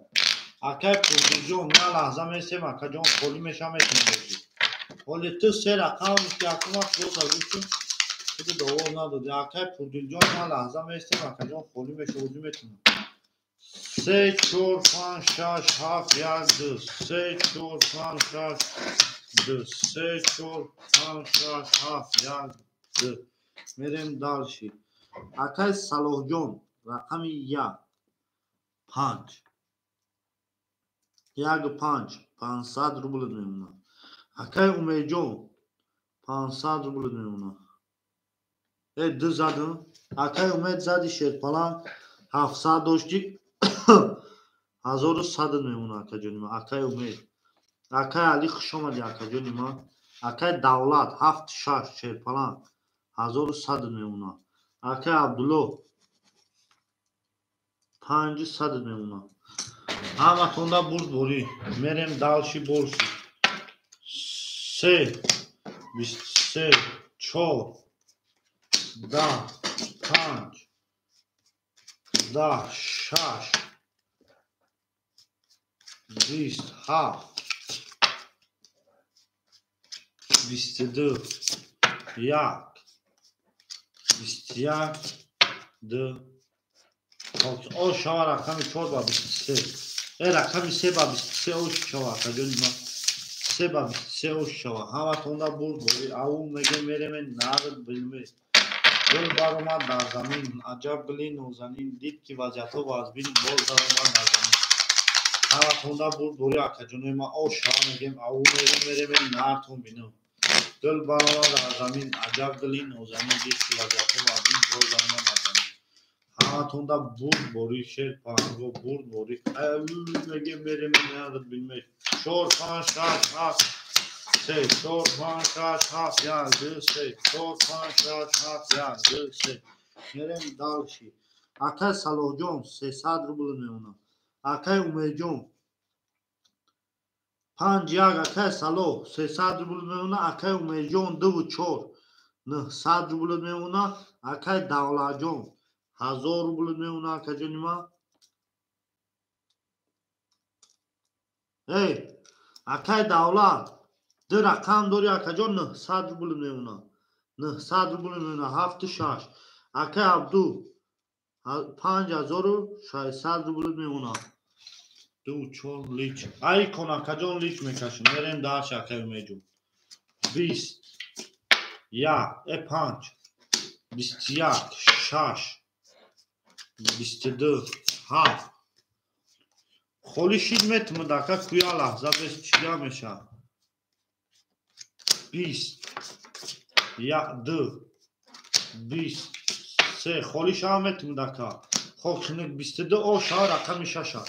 Akay purdijon ya lahza mersem akajon kholi meshametem. Holi tu se rakam ki akuma roz azuşun. Kudu dovol nadod. Akay purdijon ya lahza mersem akajon kholi meshozimetem. 3 4 5 6 7 8 3 4 5 6 3 4 5 6 7 Merem dalshi. Akay Salohjon rakami 5 500 rubl meuna. Akay Umejon 500 rubl meuna. Dızadın. Akay Umed zadi şerpalan 700 doşti 1100 meuna akajonima. Akay Umed. Akay Ali Xshomadi akajonima. Akay Davlat 7 shash şerpalan 1100 meuna. Akay Abdulov 500 meuna. Ama tonda burd bori. Merem dalshi borsi. Se 24 da 5 da shash 27 22 yak 21 o şava rakami 4 ba 23 rakami 3 ba 23 o şava akajonima 3 ba 23 o şava hava tonda burd bori au mege meremen narad bilme gul baroma dar zamin ajab gli nozanin dit ki vajato vazbin bol daroma dar zamin hava tonda burd bori akajonima o şava megem au mege meremen nar ton binu gul baroma dar zamin ajab gli nozanin dit ki vajato vazbin bol daroma dar zamin hava tonda burd bori şer pango burd bori au mege meremen narad bilme şor pan şaş has Say short one shot half yard say short one shot half yard say Merem dalshi Akay Salohjon 300 rubl meuna. Akay Umejon 5 yag akay Saloh 300 rubl meuna. Akay Umejon 2 900 rubl meuna. Akay Davlajon 1000 rubl meuna akajonima. Akay Davlat de rakam dori akajon 900 rubl meuna. 900 rubl meuna 7 shash. Akay Abdu 5600 rubl meuna. Du chor lich. Ay kon akajon lich mekashin. Merem dash akay Umejon. 20 ya 5 21 shash 22 7 Kholi shidmet mdaka kuya lahza bes chiya mesha 20 ya 2 20 se kholi shamet mdaka khokhne 22 o sha rakami shasha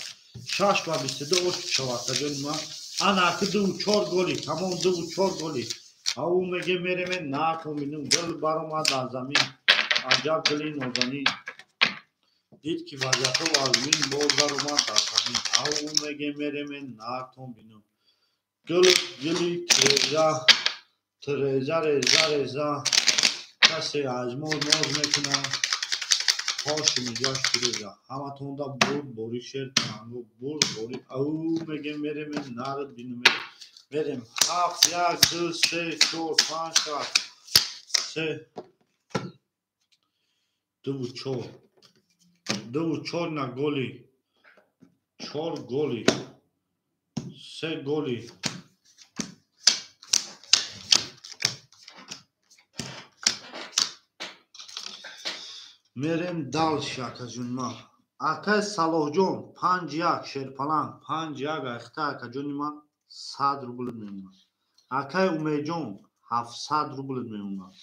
shash va 22 o shava akajonima ana akdu 4 goli tamam 4 goli au mege meremen na tominu gol baroma da zamin ajab gli nozani dit ki vajato vazmin bol baroma da zamin au mege meremen na tominu gol gli treza kase ajmod moz mekuna hoş mijaş treza hama tonda bori şer tango bori au mege meremen narad binume Merem haf yak 2 3 4 5 6 se du chor na goli chor goli se goli мерем далши акаҷонима. Акай Салоҳҷон 5-1 Шерпаланг 5-1 ахта акаҷонима 100 рубл меомад. Акай Умедҷон 700 рубл меомад.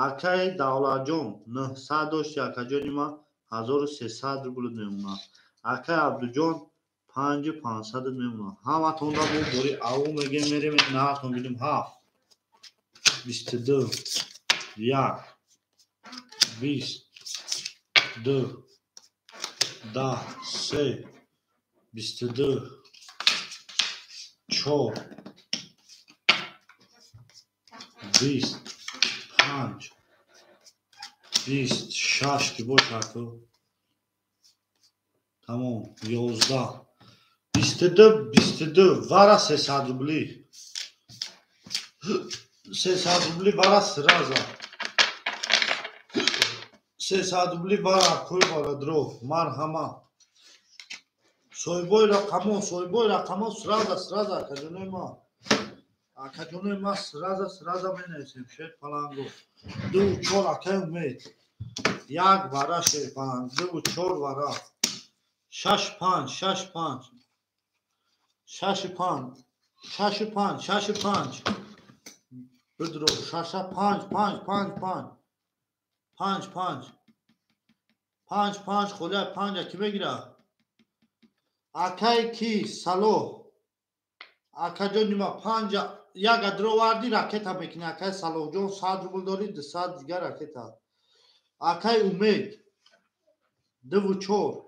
Акай Давлатҷон 900 дошти акаҷонима 1300 рубл меомад. Акай Абдуҷон 5500 меомад. Ҳаматонда бо бори аввал мегем мерем наҳатон бидим 7 22 1 20 2 10 3 22 4 20 5 20 6 ки бошад тамом 11 22 вара 300 рубли 300 рубли вара сразу 300 рубли вара кӯй вара дро марҳама соҳибои рақамо сразу акаҷонои ма сразу менависем Шерпаланго 2-4 акай Умед 1 вара Шерпаланг 2-4 вара 6-5 бидро 5 холия 5 ки мегира акай ки Салоҳ акаҷонима 5 як адро варди ракета мекини акай Салоҳҷон 100 рубл дори 200 дигар ракета акай Умед 2-4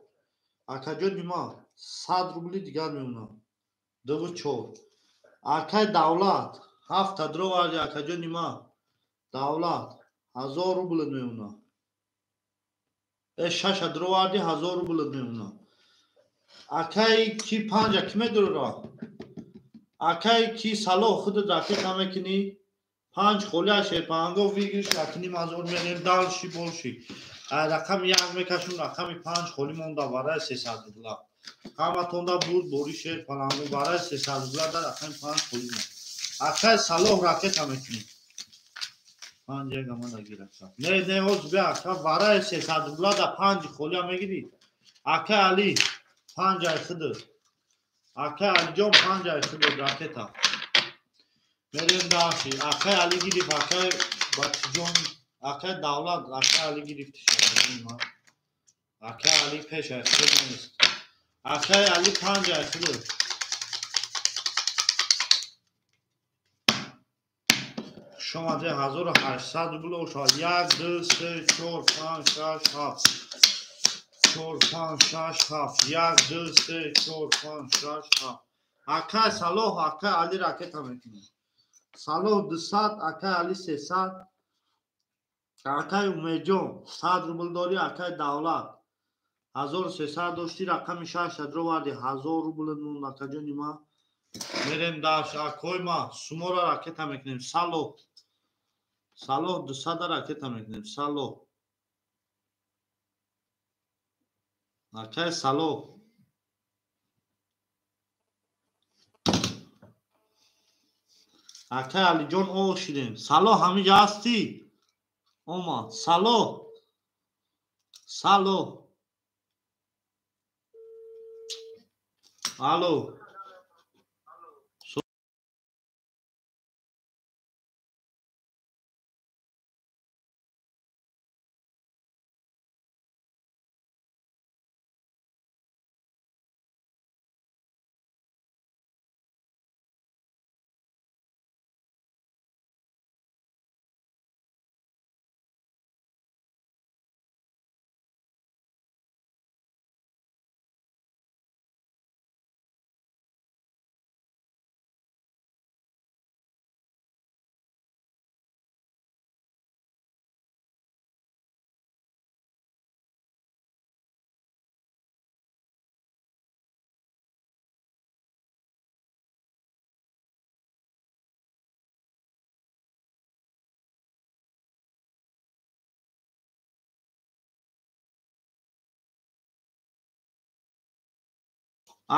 акаҷонима 100 рубли дигар меонад 2-4 акай Давлат 7 адро варди акаҷонима Давлат 1000 рубл меонад 6 адро варди 1000 рубл меонад акай ки 5 ки медорад акай ки Салоҳ худат ракета мекини 5 холия Шерпаланго вигриш ракини мазор мерем далши болши рақами 1 мекашум рақами 5 холи монда вараи 300 рубла ҳаматонда буд бори Шерпаланго вараи 300 рубла дар рақами 5 холи монда акай Салоҳ ракета мекини 5 як амада гиракта не озбе ака вараи 300 рубла да 5 холия мегири акай Али 5 айхиди акай Алиҷон 5 айхиди ракета мерем далши акай Али гирифт акай Батиҷон акай Давлат акай Али гирифти шаҳридима акай Али пеш айхиди нест акай Али 5 айхиди шомаде 1800 рубл ошад 1 2 3 4 5 6 7 4 5 6 7 1 2 3 4 5 6 7 акай Салоҳ акай Али ракета мекини Салоҳ 200 акай Али 300 акай Умедҷон 100 рубл дори акай Давлат 1300 дошти рақами 6 адро варди 1000 рубл мон акаҷонима мерем даш акои ма сумора ракета мекунем Салоҳ 200 ракета мекунем Салоҳ акай Салоҳ акай Алиҷон ошидем Салоҳ ҳамиҷа ҳастӣ омад Салоҳ алло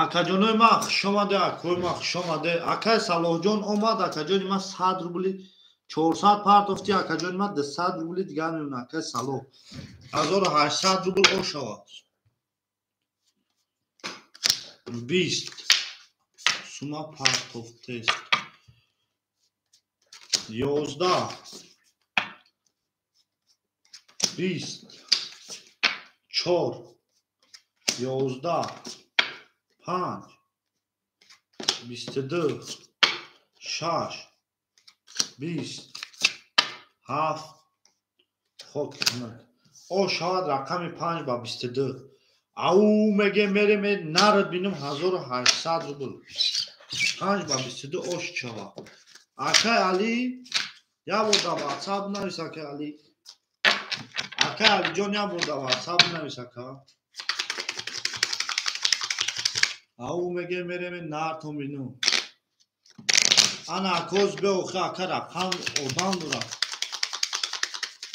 акаҷонои ма хушомаде акои ма хушомаде акай Салоҳҷон омад акаҷони ма 100 рубли 400 партофти акаҷони ман 200 рубли дигар мемонад. Акай Салоҳ 1800 рубл ош шавад. 20 сума партофтест. 11 20 4 11 5 22 6 20 7 خب او شود رقم 5 با 22 او میگه میره نرد بینم 1800 روبل 5 با 22 اوش شود. اکای علی یا بودا واتساپ نویس اکای علی. اکای علی جان یا بودا واتساپ نویس اکای. او میگه میره نرد هم بینم. انا اکوز به اوخه اکای رقم اودان دورم.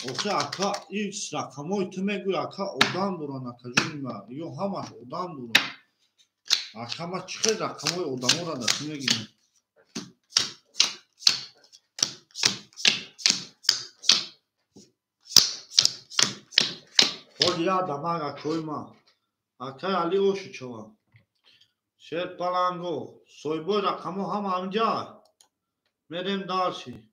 اوخه اکا ایکس رقمای تو میگوی اکا اودان دوران اکا جونی من یو همه اودان دوران اکا ما چخه رقمای اودان را تو میگیم خود یادم اکای ما اکای علی اوشو چوا شیر پلانگو سویبوی رقمو هم همجا میریم دارشی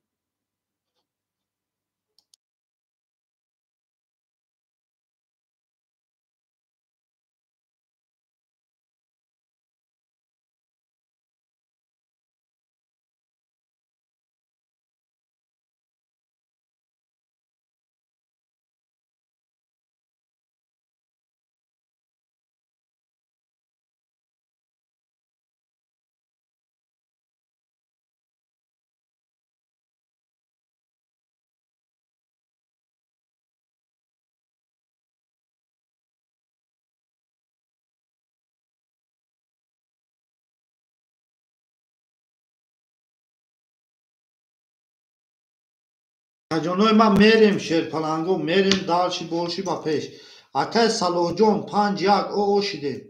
جانوی ما میریم شیر پلانگو میریم دارشی بولشی با پیش اکای صلاح جون 5 1 او شیدیم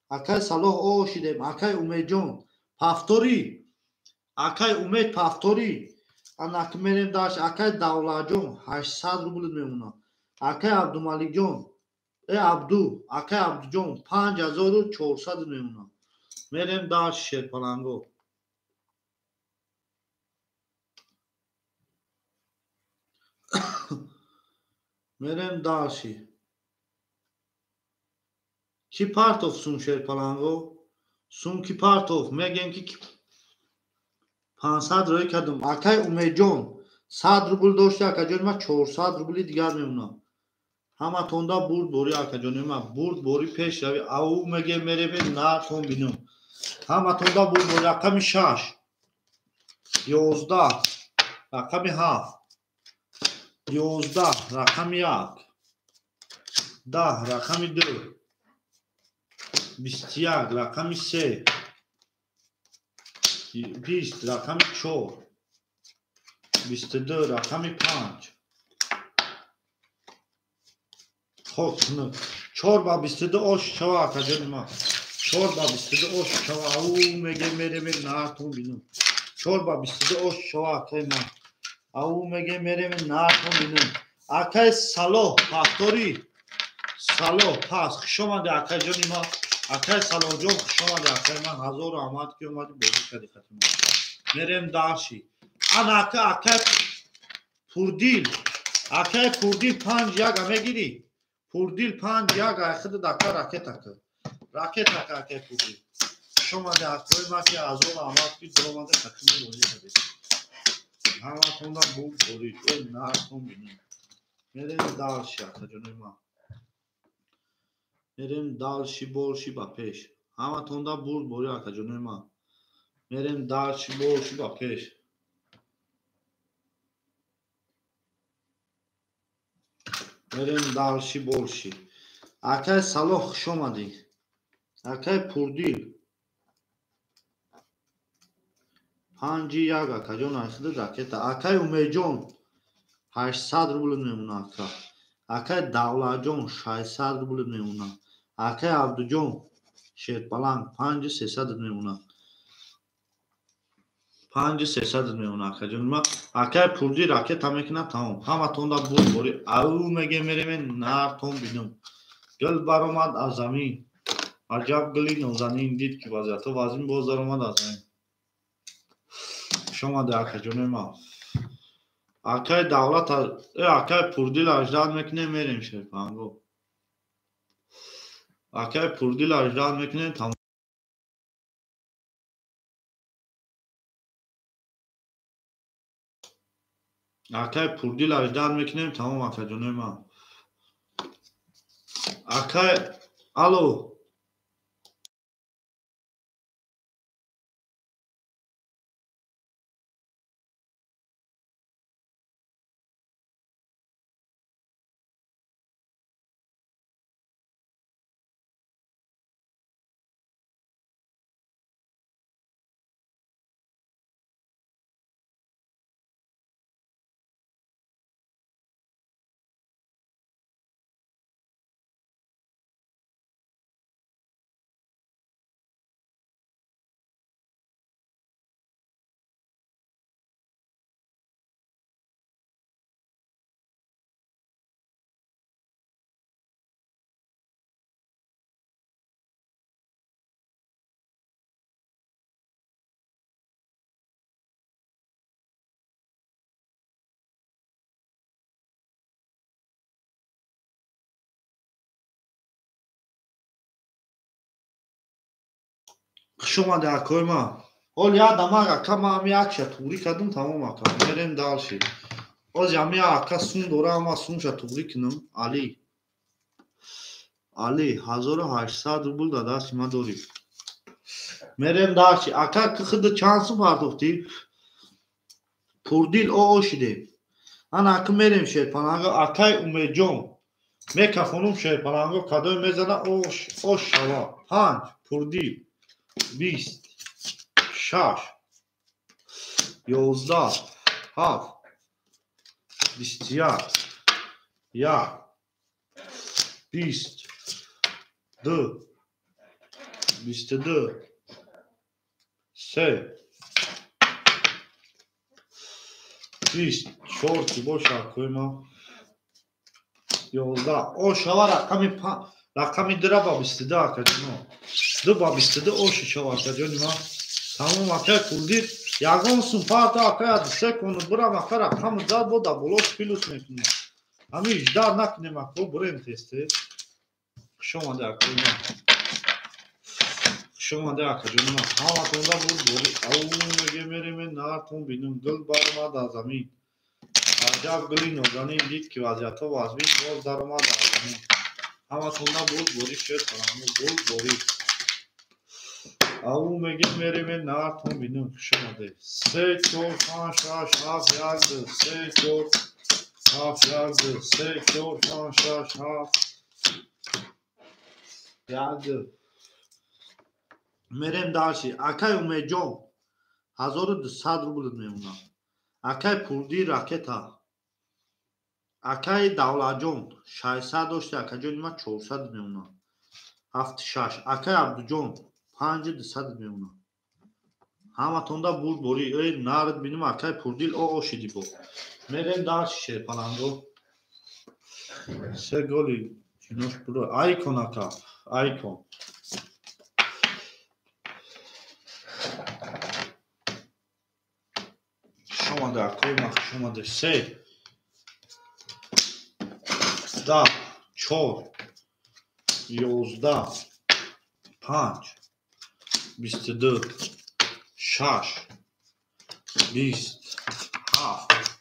اکای صلاح او شیدیم اکای امید جون پافتوری اکای امید پافتوری انک میریم دارش اکای دولت جون 800 روبل میمونه اکای عبدالمالک جون عبدو اکای عبدو جون 5400 میمونه میریم دارش شیر پلانگو میریم دارشی کی پارتوف سون شیر پلانگو سون کی پارتوف میگن کی 500 روی کردم اکای امید جون 100 روبل داشته اکا جون ما 400 روبلی دیگر میمونه همه توندا برد بوری اکا جون ما برد بوری پیش روی او میگه میره به نرخون بینم همه توندا برد بوری رقم 6 11 رقم 7 11 رقم 1 10 رقم 2 21 رقم 3 20 رقم 4 22 رقم 5 خب 4 با 22 اوش شوا اکا جون ما 4 با 22 اوش شوا او میگه میره به نرخون بینم 4 با 22 اوش شوا اکای ما او میگه میره به نرخون بینم اکای صلاح پافتوری صلاح پس شما ده اکای جون ما اکای صلاح جون شما ده اکای من هزار آمد که اومدی بازی کردی خطیم میریم دارشی ان اکای پوردیل اکای پوردیل 5 1 میگیری پوردیل 5 1 اخد دکا راکت اکای پوردیل شما ده اکای ما که هزار آمد که درآمد خطیم بازی کردی همه توندا بود بورید این نرخون بینیم میریم دارشی اکا جون ما میریم دارشی بولشی با پیش همه توندا برد بوری اکا جون ما میریم دارشی بولشی با پیش میریم دارشی بولشی اکای صلاح خوش آمدی اکای پوردیل 5 1 اکا جون اخده راکت اکای امید جون 800 روبل میمونه اکا اکای دولت جون 600 روبل میمونه اکای عبدو جون شیر پلنگ 5300 میمونه 5300 میمونه آقا جون. ما آقای پردی راکت هم میکنه تمام. همه تون دا بود بوری. او میگه میریم نارتون بینم. گل برآمد از زمین. عجب گلی نازنین دید که وضعیت وزین باز در اومد از زمین. شما ده آقا جون ما. آقای دولت آقای پردی لاجداد میکنه میریم شرپانگو. آقای پردی لاجداد میکنه تمام. آقای پردی لاجداد میکنیم تمام آقا جون ما. آقای الو. شما ده آقای ما. اول یادم آقا که ما هم یک شطوری کردم تمام آقا. میریم دال شد. از یمی آقا سون دوره اما سون شطوری کنم. علی 1800 روبل داده است ما داریم. میریم دال شد. آقا که خود چانسو پرداختی. پردیل او شده. آن آقا میریم شرپانگو. آقای امید جان. میکفونم شرپانگو کدوم میزنه او شوا. 5 پردیل 20 6 11 7 21 22 22 3 20 شورتی باشه آقای ما. 11 او شوا رقمی دره با 22 آقا جون. دو با 22 او شوا آقا جون ما. تمام آقای پردید یگان سوپارت آقای سه کنه برم آقا رقم زد بود بلوش پیلوس میکنه. همین اجدار نکنیم آقا بریم تسته. شما ده آقای ما. شما ده آقا جون ما. همه تونده بود بوری. او میگه میریم نارتون بینم گل برآمد از زمین. عجب گلی نازنین دید که وضعیت وزین باز در اومد از زمین. همه تونده بود بوری شد کنم بود بوری. او میگه میریم نارتون بینم. شما ده 3 4 5 6 7 1 2 3 4 7 1 2 3 4 5 6 7 1 2 میریم داشتی. آقای امید جان 1200 روبل میمونه. آقای پردی راکت ها. آقای دولت جان 600 داشته آقا جان ما 400 میمونه. 76 آقای عبدو جان 5200 میمونه. همه تونده بود بوری. ای نارد بینیم آقای پردیل او شدی بود. میریم داشت شرپانگو. سه گلی چینوش برو. آیکون آقا آیکون. شما ده آقای ما. شما ده 3 10 4 11 5 22 6 20 7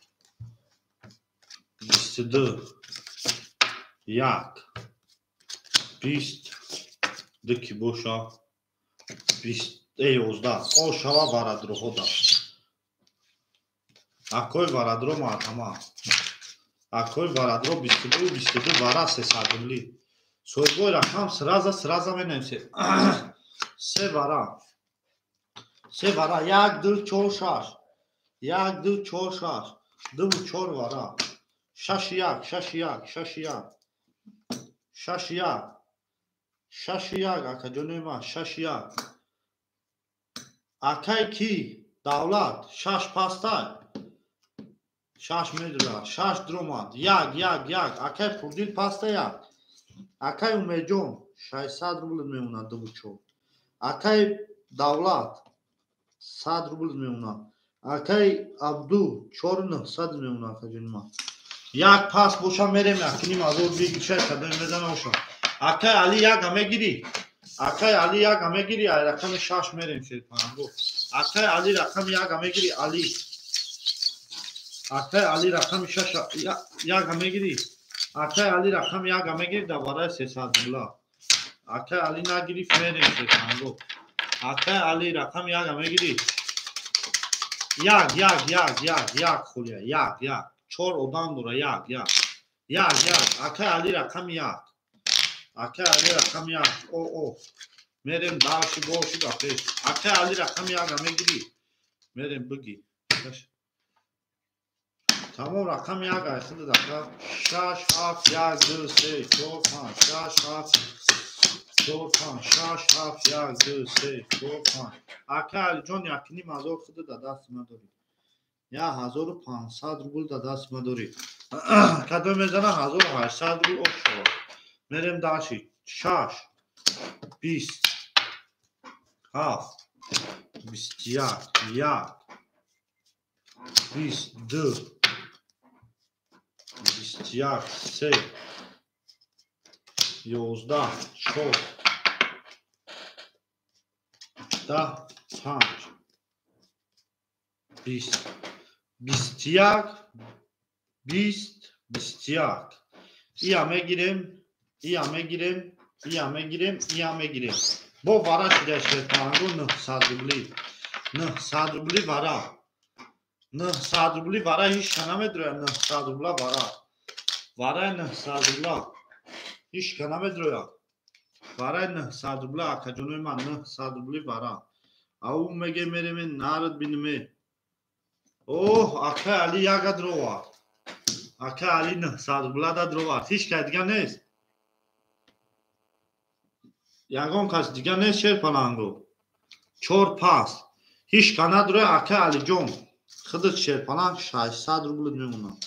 22 1 20 دکی بوشا 20 11 او شوا وارد رو хода. Акой варадро матама. Акой варадро 22 вара 300 рубли. Сойгой рахам сразу менемсе. Се вара. 1 2 4 6. 1 2 4 6. 2 4 вара. 6 1 6 1 6 1. 6 1. 6 1 ака ҷони ма 6 1. Акай ки Davlat, şaş pastay. Şaş medra, şaş dromat. Як. Акай пурдил паста як. Акай умеҷон 600 рубл меонад дувчо. Акай давлат 100 рубл меонад. Акай абду 4900 меонад акаҷонима. Як пас боша мерем якиним азор бигичай кадом мезана оша. Акай али як амегири. Акай али як амегири ай рақами шаш мерем шерпанго. Акай али рақами як амегири али. Акай али рақами шаш як амегири. Акай али рақами як амегири да барай 300 рубла. Акай али нагири мерем шерпанго. Акай али рақами як амегири. Як хулия як. Чор одам дора як. Акай али рақами як. Акай али рақами як. О. Мерем даши боши гапеш. Акай али рақами як амегири. Мерем бги. Тамом рақами як ай худа дака. 6 7 1 2 3 4 5 6 7 4 5 6 7 1 2 3 4 5. Акай али ҷон якиним азор худа да даст ма дорӣ. Я 1500 рубл да даст ма дорӣ. Кадом мезана 1800 рубл ошо. Мерем даши 6 20 7 21 22 21 3 11 4 10 5 20 21 ия мегирем. Бо вара шуда шерпанго 900 рубли. 900 рубли вара. 900 рубли вара ҳеҷ ка намедроя 900 рубла вара. Вараи 900 рубла ҳеҷ ка намедроя. Вараи 900 рубла акаҷонои ман 900 рубли вара. Ау меге мереме нард биниме. Оҳ акай али яга дровар. Акай али 900 рубла да дровар. Ҳеҷ кай дига нест. Ягон кас дига нест шерпананго. 4 пас. Ҳеҷ ка надроя акай алиҷон. Худат шерпанан 600 рубл мемонад.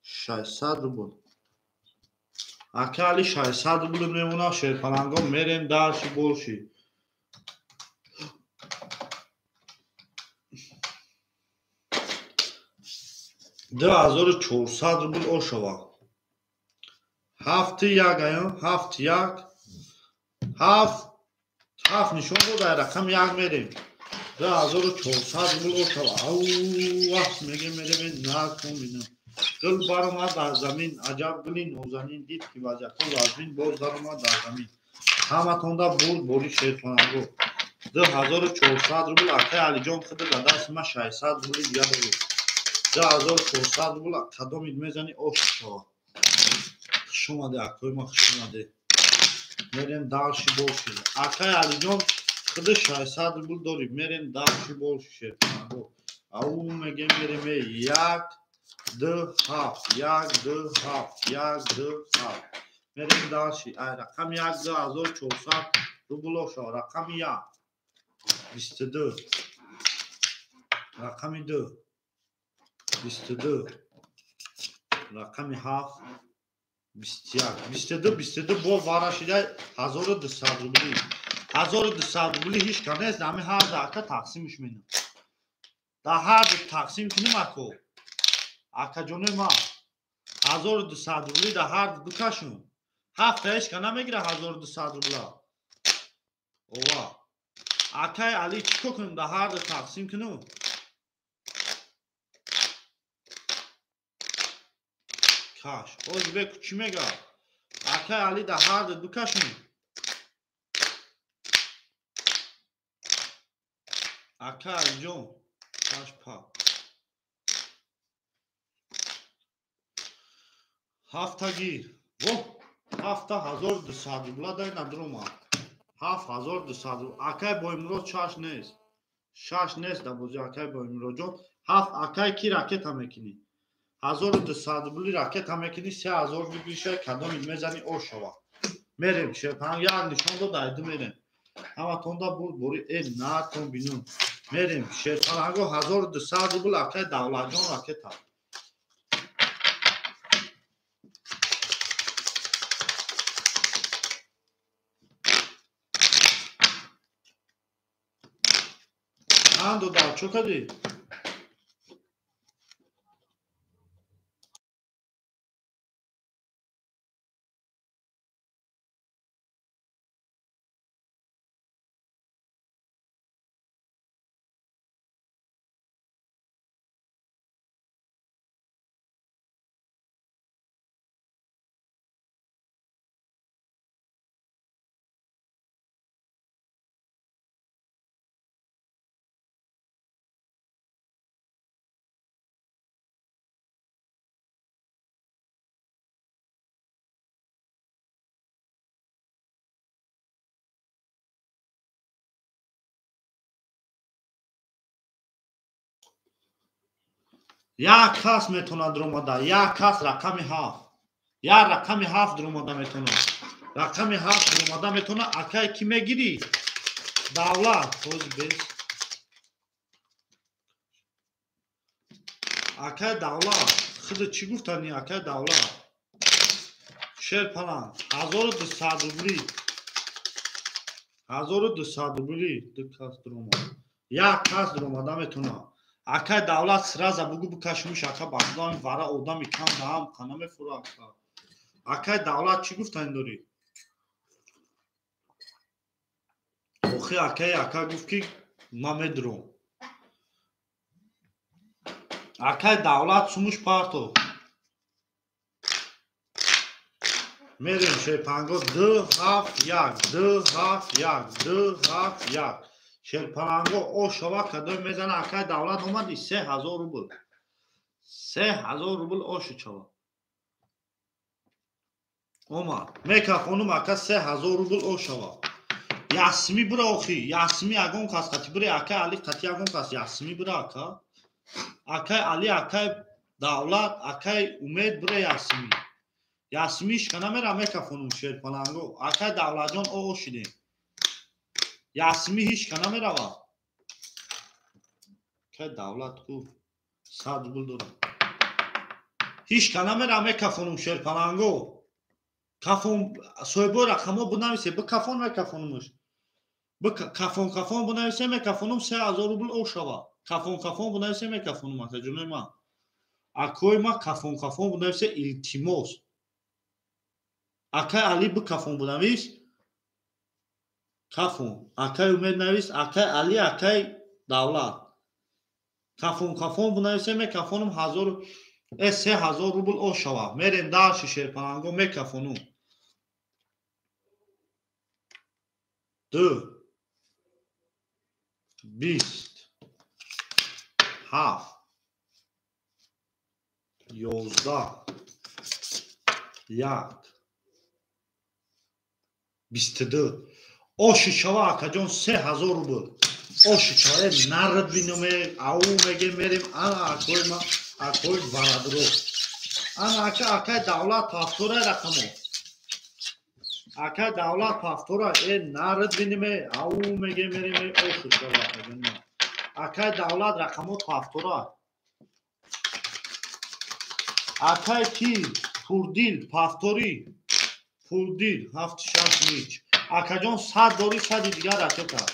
600 рубл. Акай али 600 рубл мемонад шерпананго мерем дарши болши. 2400 рубл ошова. 7 як аё 7 як 7 нишон дода рақам як мерем. 2400 рубл ошова. Ау вақт меге мерем након бинам. Гул баромад дар замин аҷаб гули нозанин дид ки вазъяту вазмин боз даромад дар замин. Ҳаматонда бурд бори шерпананго. 2400 рубл акай алиҷон худа ба дасти ма 600 рубли дига доред. 2400 рубл кадомид мезани ошова. Хушомаде акои ма хушомаде. Мерем дарши боши. Акай алиҷон худа 600 рубл дорӣ. Мерем дарши боши шерпананго. Ау мегем мереме 1 2 7 мерем дарши. Ай рақами 2400 рубл ошова. Рақами 1 22 рақами 2 22 рақами 7 21 бо варашида 1200 рубли. 1200 рубли ҳеҷ ка нест. Ами ҳар дака тақсимиш менам. Да ҳар тақсим кинем ако. Акаҷонои ма 1200 рубли да ҳар дукашум. Ҳафта ҳеҷ ка намегира 1200 рубла. ова. Акай али чӣ кор кунем да ҳар тақсим кунем? каш. Озбек чӣ мега? Акай али да ҳар дукашум. Акай алиҷон каш па. ҳафтагир. Воҳ 7200 рубла дай надрома. 7200 рубла. Акай бо имрод шаш нест. Шаш нест да бози акай бо имроҷон. 7 акай ки ракета мекини. 1200 рубли ракета мекини 3000 бигишай кадомид мезани ошова. Мерем шерпананг як нишон дода айду мерем. Ҳаматонда буд бори након бинум. میریم شیرپلنگو 1200 روبل اکای دولت جان راکت ها اندو دار چو کدی یک کس میتونه دروماده یک کس رقم 7 یا رقم 7 دروماده میتونه رقم 7 دروماده میتونه اکای کی میگیری دولت روز بیس اکای دولت خود چی گفتنی اکای دولت شیرپلنگ 1200 روبلی 1200 روبلی دو کس دروماده یک کس دروماده میتونه اکای دولت سرازا بگو بکشمش اکا بخدام وره آدم کم دهم کنه میفوره اکا اکای دولت چی گفتن داری آخی اکای اکا گفت که ما میدروم اکای دولت سموش پارتو میریم شیرپلنگو 271 271 271 شیرپلنگو او شوا کدوم میزنه اکای دولت اومدی 3000 روبل 3000 روبل او شوا اومد میکا خونم اکا 3000 روبل او شوا یاسمی برا آخی یاسمی اگون کس قطی بری اکای علی قطی اگون کس یاسمی برا اکا اکای علی اکای دولت اکای امید برا یاسمی یاسمیش کنه میره میکا خونم شیرپلنگو اکای دولت جان او شدیم یاسمی هیچ کنه میره که دولت کو 100 روبل دارم هیچ کنه میره میکا خونم شیرپلنگو کافون سویبو رقمو بنویسی به کافون میکافونمش به کافون بنویسی میکافونم 3000 روبل او شوا کافون بنویسی میکافونم اکا جون ما اکوی ما کافون بنویسی التیموس اکای علی به کافون بنویس کافون اکای امید نویس اکای علی اکای دولت کافون بنویسی میکافونم 3000 روبل او شوا میریم در شیرپلنگو میکافونم 2 20 7 11 1 22 اوش شوا اکا جان 3000 روبل اوش چای نرد بینومه او میگه میریم انا اکوی ما اکوی برادرو انا اکا دولت پافتوره رقمو اکا دولت پافتوره ای نرد بینومه او میگه میریم اوش شوا اکا دولت رقمو پافتوره اکا کی پوردیل پافتوری پوردیل 760 اکا جان 100 داری 100 دیگر رکتا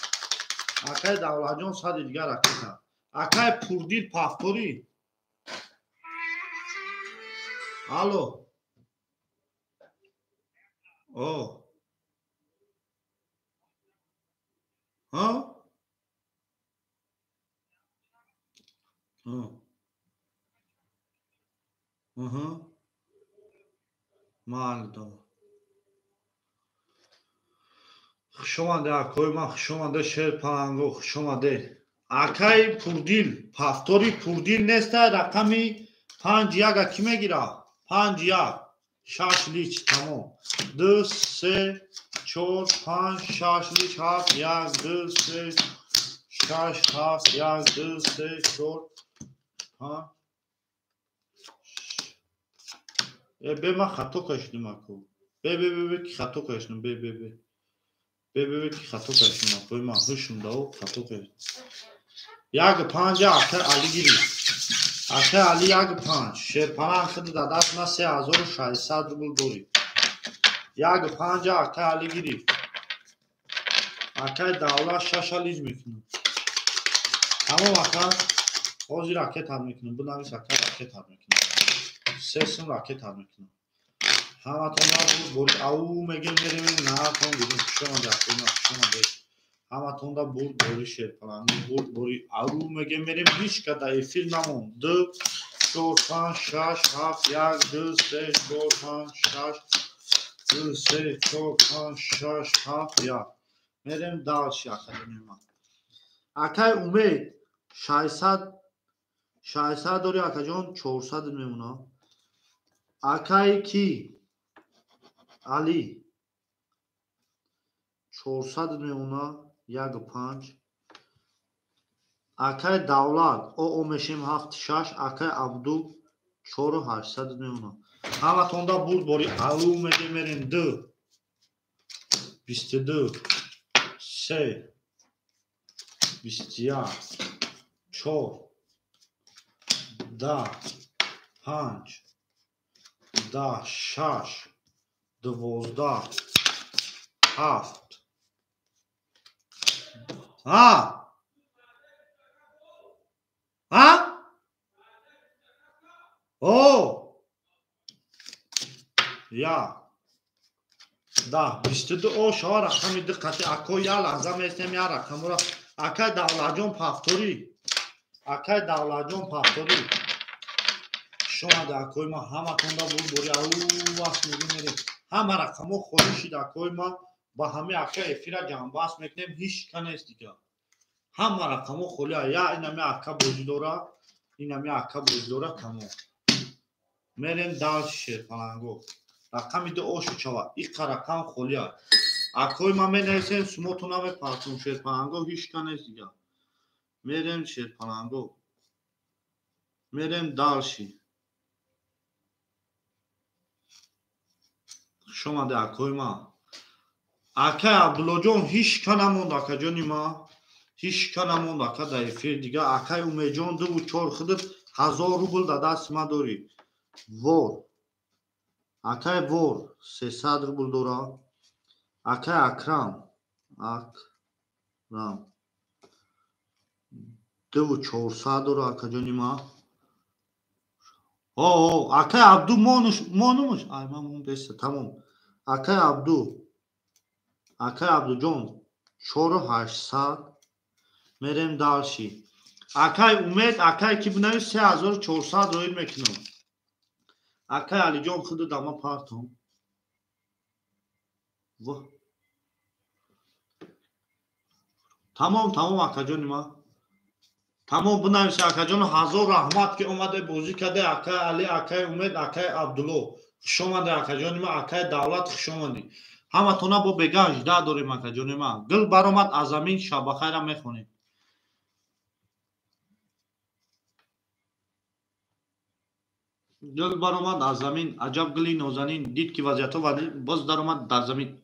اکای دولت جان 100 دیگر رکتا اکای پوردیل پافتوری الو او ها ها ها مالدو خشومده اکوی ما خشومده شیرپلنگو خشومده اکای پوردیل پافتوری پوردیل نیسته رقمی 5 1 کی میگیره 5 1 6 لیچ تمام 2 3 4 5 6 لیچ 7 1 2 3 6 7 1 2 3 4 5 به من خطا کشیدم اکو به کی خطا کشیدم به کی خطا کشیدم اکو من هوشم داو خطا کشیدم یک پنج اکه علی گیری اکه علی یک پنج شیرپناه خود دادست ما 3600 روبل دوری یک پنج اکه علی گیری اکه دولت 6 لیز میکنم تمام اکه حاضر راکت هم میکنم بنویس اکه راکت هم میکنم سه راکت هم میکنم همتون دا بود او میگیم میریم نه کن بیدیم شما دستیم شما دید همتون دا بود بوری شیرپناه بود بوری او میگیم میریم هیچ کده فیلم نمون دو 4 5 6 7 1 2 3 4 5 6 2 3 4 5 6 7 1 میریم دالش اکادمی ما اکای امید 600 داری اکا جان 400 میمونه اکای کی علی 400 میمونه 1.5 اکای دولت او میشیم 7 6 اکای عبدو 4800 میمونه همتون دا بود باری علو میگه میرین دو 22 3 21 4 10 5 10 6 12 7 ها ها او یا ده 22 او شما رقم دقتی اکو یا لحظه میستیم یا رقم را اکای دولت جان پفتوری اکای دولت جان پفتوری شما در اکوی ما همه تونده بود بوری او وقت میگیم همه رقم ها خودشی در اکوی ما با همه اکای افیره جنباست میکنیم هیچ کنیست دیگه همه رقم ها خولی یا اینمی اکا بوجی داره اینمی اکا بوجی داره تمام میریم دال شیرپناهگو رقم دو اوشو چوا ایقا رقم خولی اکوی ما مینویسیم سموتون هم پرتون شیرپناهگو هیچ کنیست دیگه میریم شیرپناهگو میریم دالشی شما در اکوی ما اکای عبدالله جان هیچ کنموند اکا جانی ما هیچ کنموند اکا در افیر دیگه اکای اومی جان دو بود چار خودت 1000 روبل در دست ما داری وار اکای وار 300 روبل داره اکای اکرام دو 400 داره اکا جانی ما او اکای عبدو مانوش ای من اون بسته تمام اکای عبدو جان 4800 میریم دالشی اکای امید اکای کی بنوی 3400 رویل میکنم اکای علی جان خود داما پارتون تمام اکا جان ما تمام بنویس اکا جان 1000 رحمت که اومده بازی کرده اکای علی اکای امید اکای عبدالله خوشومده اکا جان ما اکای دولت خوشومدی همه تونا با بگه 18 داریم اکا جان ما گل برامد از زمین شب خیر میخونیم گل برآمد از زمین عجب گلی نازنین دید که وضعیت باز در آمد در زمین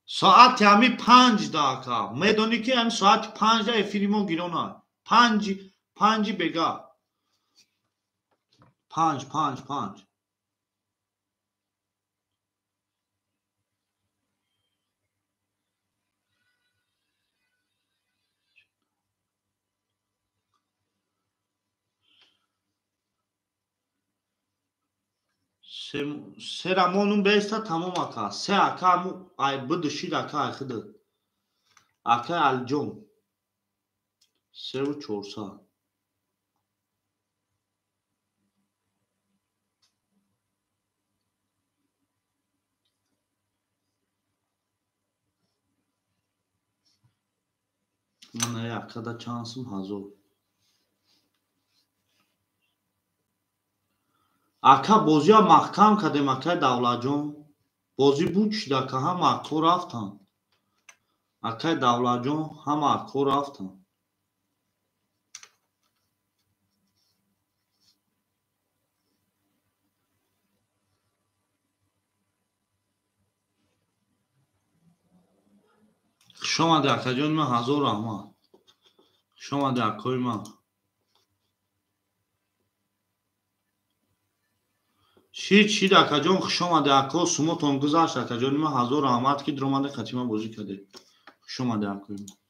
ساعت همی 5 دقیقه میدونی که هم ساعت 5 دقیقه فیلمو گیرونه 5 بگه 5 سه رمانون بیسته تمام اکا سه اکا همو ای بدشید اکا اخده اکا الجون 3400 من ای اکا دا چانسم 1000 اکا بازی ها محکم کردیم اکا دولت جان بازی بود شده که همه اکا رفتن اکای دولت جان همه اکا رفتن شما در اکا جان من 1000 رحمت شما دکای ما چی دکا جان شما دکا سومو تون گذاشت دکا جان ما 1000 رحمت کی درآمد قتیما بازی کرده شما دکای ما